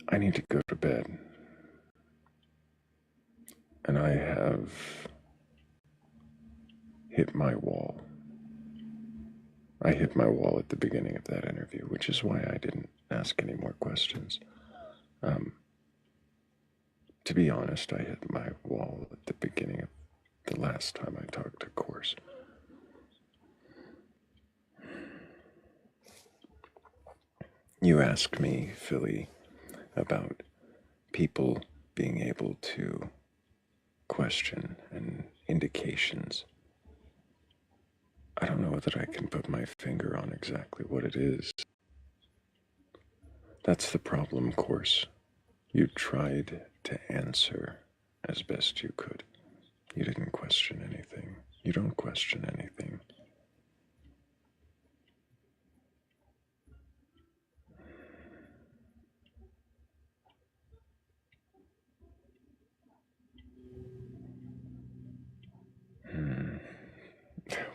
I need to go to bed. And I have hit my wall. I hit my wall at the beginning of that interview, which is why I didn't ask any more questions. To be honest, I hit my wall at the beginning of the last time I talked to Course. You asked me, Philly, about people being able to question and indications. I don't know that I can put my finger on exactly what it is. That's the problem, of course. You tried to answer as best you could. You didn't question anything. You don't question anything.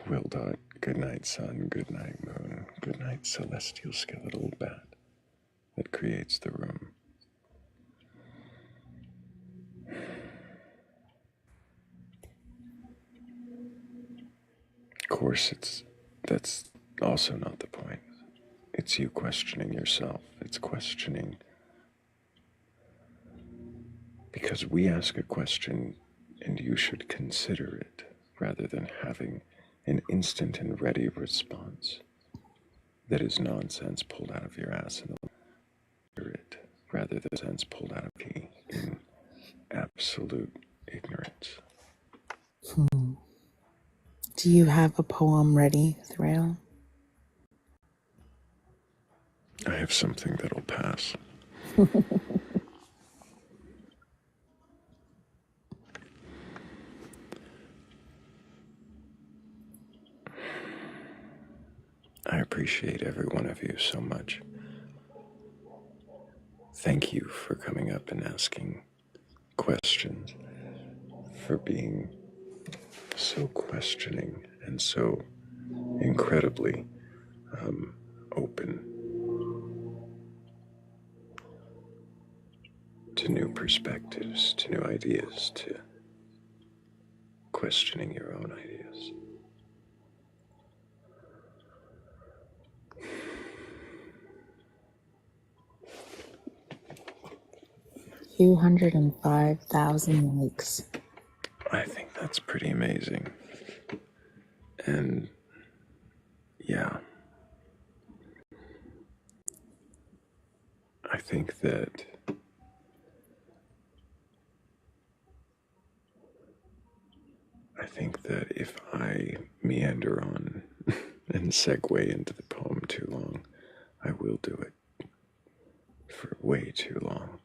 Will Dot, good night, sun, good night, moon, good night, celestial skeletal bat that creates the room. Of course, that's also not the point. It's you questioning yourself. It's questioning because we ask a question and you should consider it rather than having an instant and ready response that is nonsense pulled out of your ass and it rather than sense pulled out of me in absolute ignorance. Do you have a poem ready, Thrayle? I have something that'll pass. I appreciate every one of you so much. Thank you for coming up and asking questions, for being so questioning and so incredibly open to new perspectives, to new ideas, to questioning your own ideas. $205,000 likes. I think that's pretty amazing. And yeah, I think that if I meander on and segue into the poem too long, I will do it for way too long.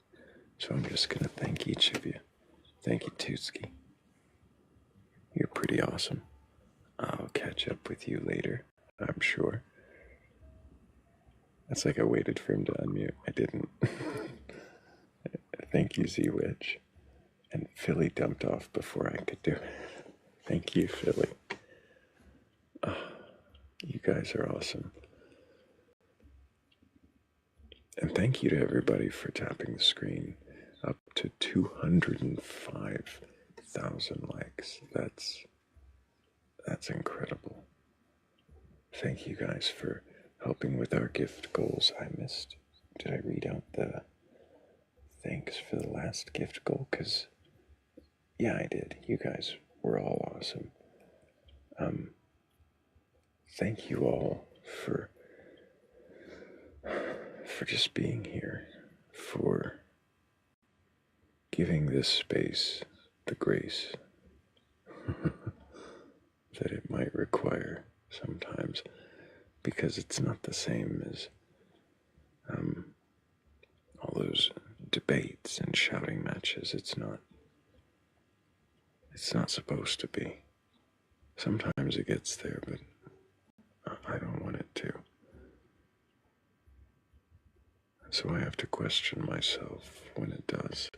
So I'm just gonna thank each of you. Thank you, Tutski. You're pretty awesome. I'll catch up with you later, I'm sure. That's like I waited for him to unmute. I didn't. Thank you, Z-Witch. And Philly dumped off before I could do it. Thank you, Philly. Oh, you guys are awesome. And thank you to everybody for tapping the screen up to 205,000 likes. That's incredible. Thank you guys for helping with our gift goals. Did I read out the thanks for the last gift goal? Because, yeah, I did. You guys were all awesome. Thank you all for just being here, for giving this space the grace that it might require sometimes, because it's not the same as all those debates and shouting matches. It's not supposed to be. Sometimes it gets there, but I don't want it to. So I have to question myself when it does.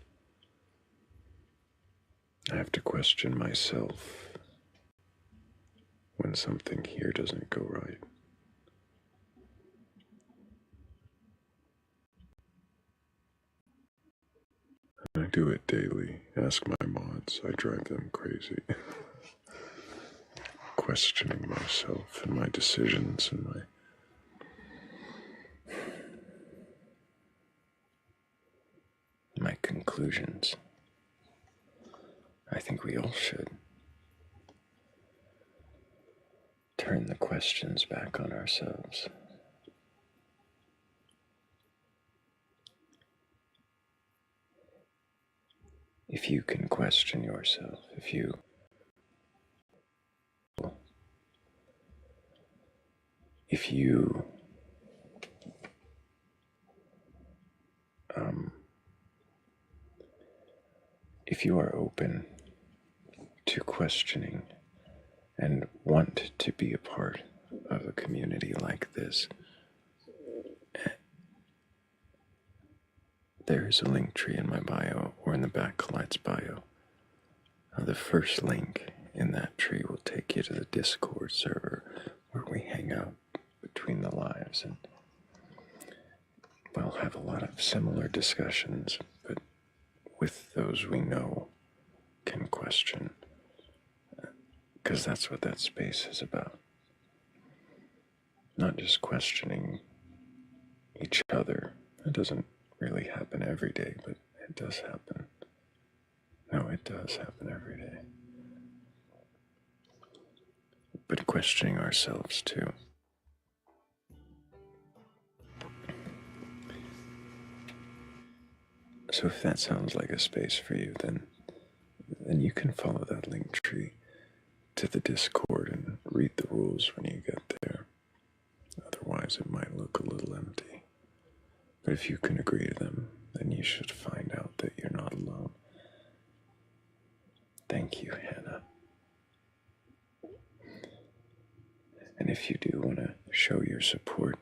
I have to question myself when something here doesn't go right. I do it daily. Ask my mods. I drive them crazy. Questioning myself and my decisions and my conclusions. I think we all should turn the questions back on ourselves. If if you can question yourself, if you if you are open to questioning and want to be a part of a community like this, there is a link tree in my bio or in the Batcolyte's bio. The first link in that tree will take you to the Discord server where we hang out between the lives, and we'll have a lot of similar discussions, but with those we know can question, because that's what that space is about. Not just questioning each other. It doesn't really happen every day, but it does happen. No, it does happen every day. But questioning ourselves too. So if that sounds like a space for you, then you can follow that link tree to the Discord and read the rules when you get there. Otherwise, it might look a little empty. But if you can agree to them, then you should find out that you're not alone. Thank you, Hannah. And if you do want to show your support,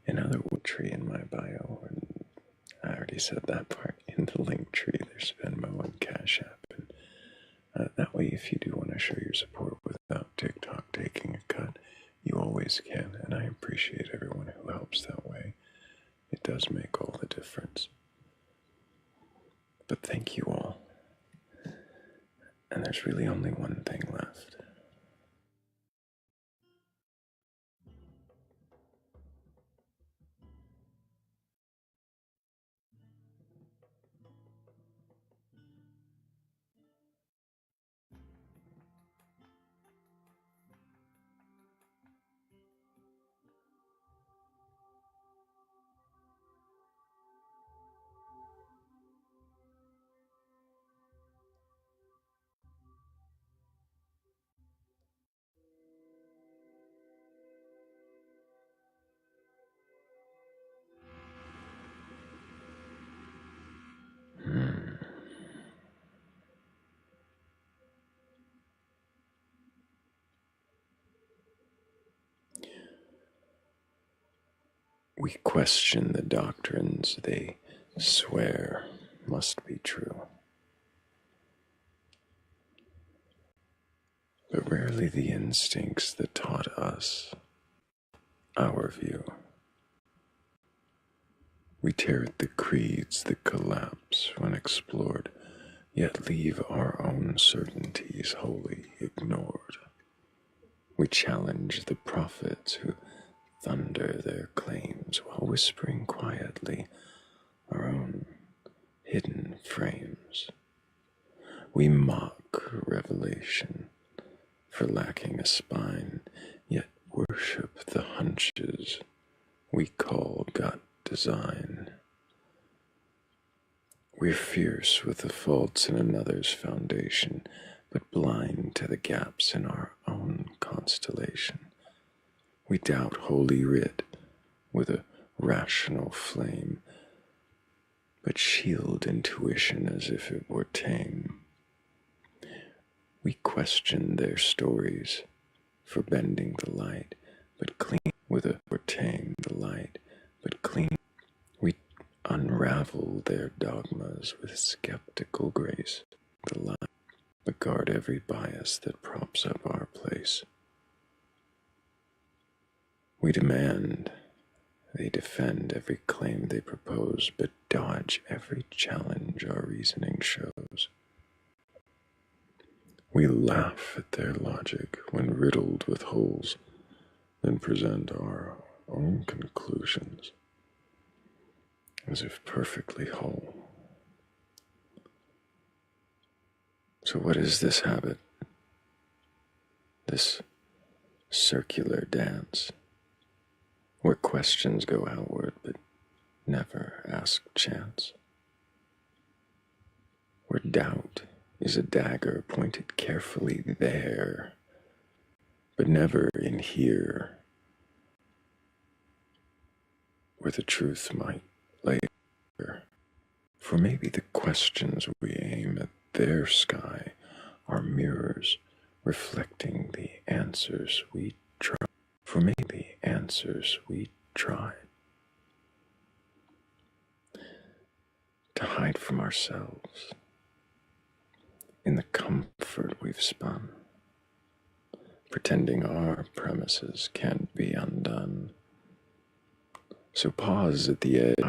another tree in my bio, and I already said that part, in the link tree, there's Venmo and Cash App. And that way, if you do want to show your support without TikTok taking a cut, you always can, and I appreciate everyone who helps that way. It does make all the difference. But thank you all. And there's really only one thing left. We question the doctrines they swear must be true, but rarely the instincts that taught us our view. We tear at the creeds that collapse when explored, yet leave our own certainties wholly ignored. We challenge the prophets who thunder their claims while whispering quietly our own hidden frames. We mock revelation for lacking a spine, yet worship the hunches we call gut design. We're fierce with the faults in another's foundation, but blind to the gaps in our own constellation. We doubt Holy Writ with a rational flame, but shield intuition as if it were tame. We question their stories for bending the light, but clean with a tame the light, but clean. We unravel their dogmas with skeptical grace, the light, but guard every bias that props up our place. We demand they defend every claim they propose, but dodge every challenge our reasoning shows. We laugh at their logic when riddled with holes, then present our own conclusions as if perfectly whole. So what is this habit? This circular dance, where questions go outward but never ask chance? where doubt is a dagger pointed carefully there, but never in here, where the truth might lay. For maybe the questions we aim at their sky are mirrors reflecting the answers we try. For maybe the answers we try to hide from ourselves in the comfort we've spun, pretending our premises can't be undone. So pause at the edge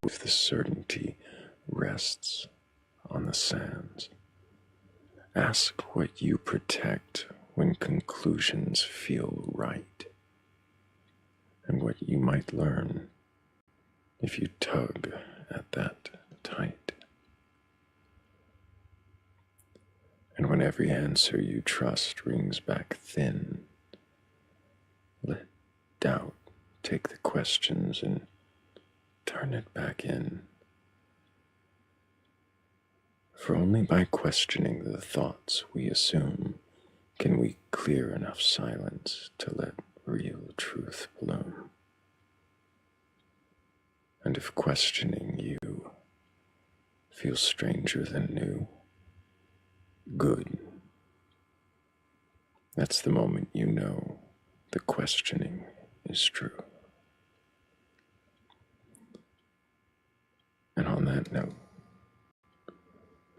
with the certainty rests on the sands. Ask what you protect when conclusions feel right, and what you might learn if you tug at that tight. And when every answer you trust rings back thin, let doubt take the questions and turn it back in. For only by questioning the thoughts we assume can we clear enough silence to let real truth bloom. And if questioning you feels stranger than new, good. That's the moment you know the questioning is true. And on that note,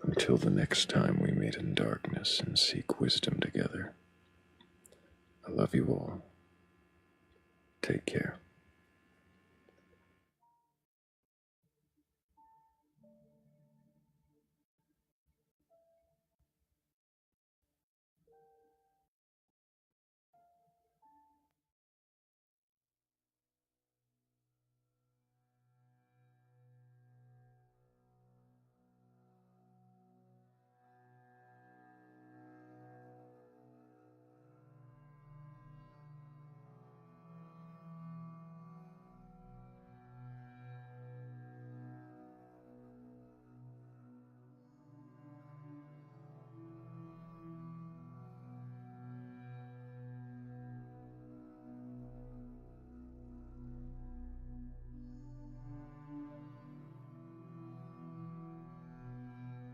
until the next time we meet in darkness and seek wisdom together, I love you all. Take care.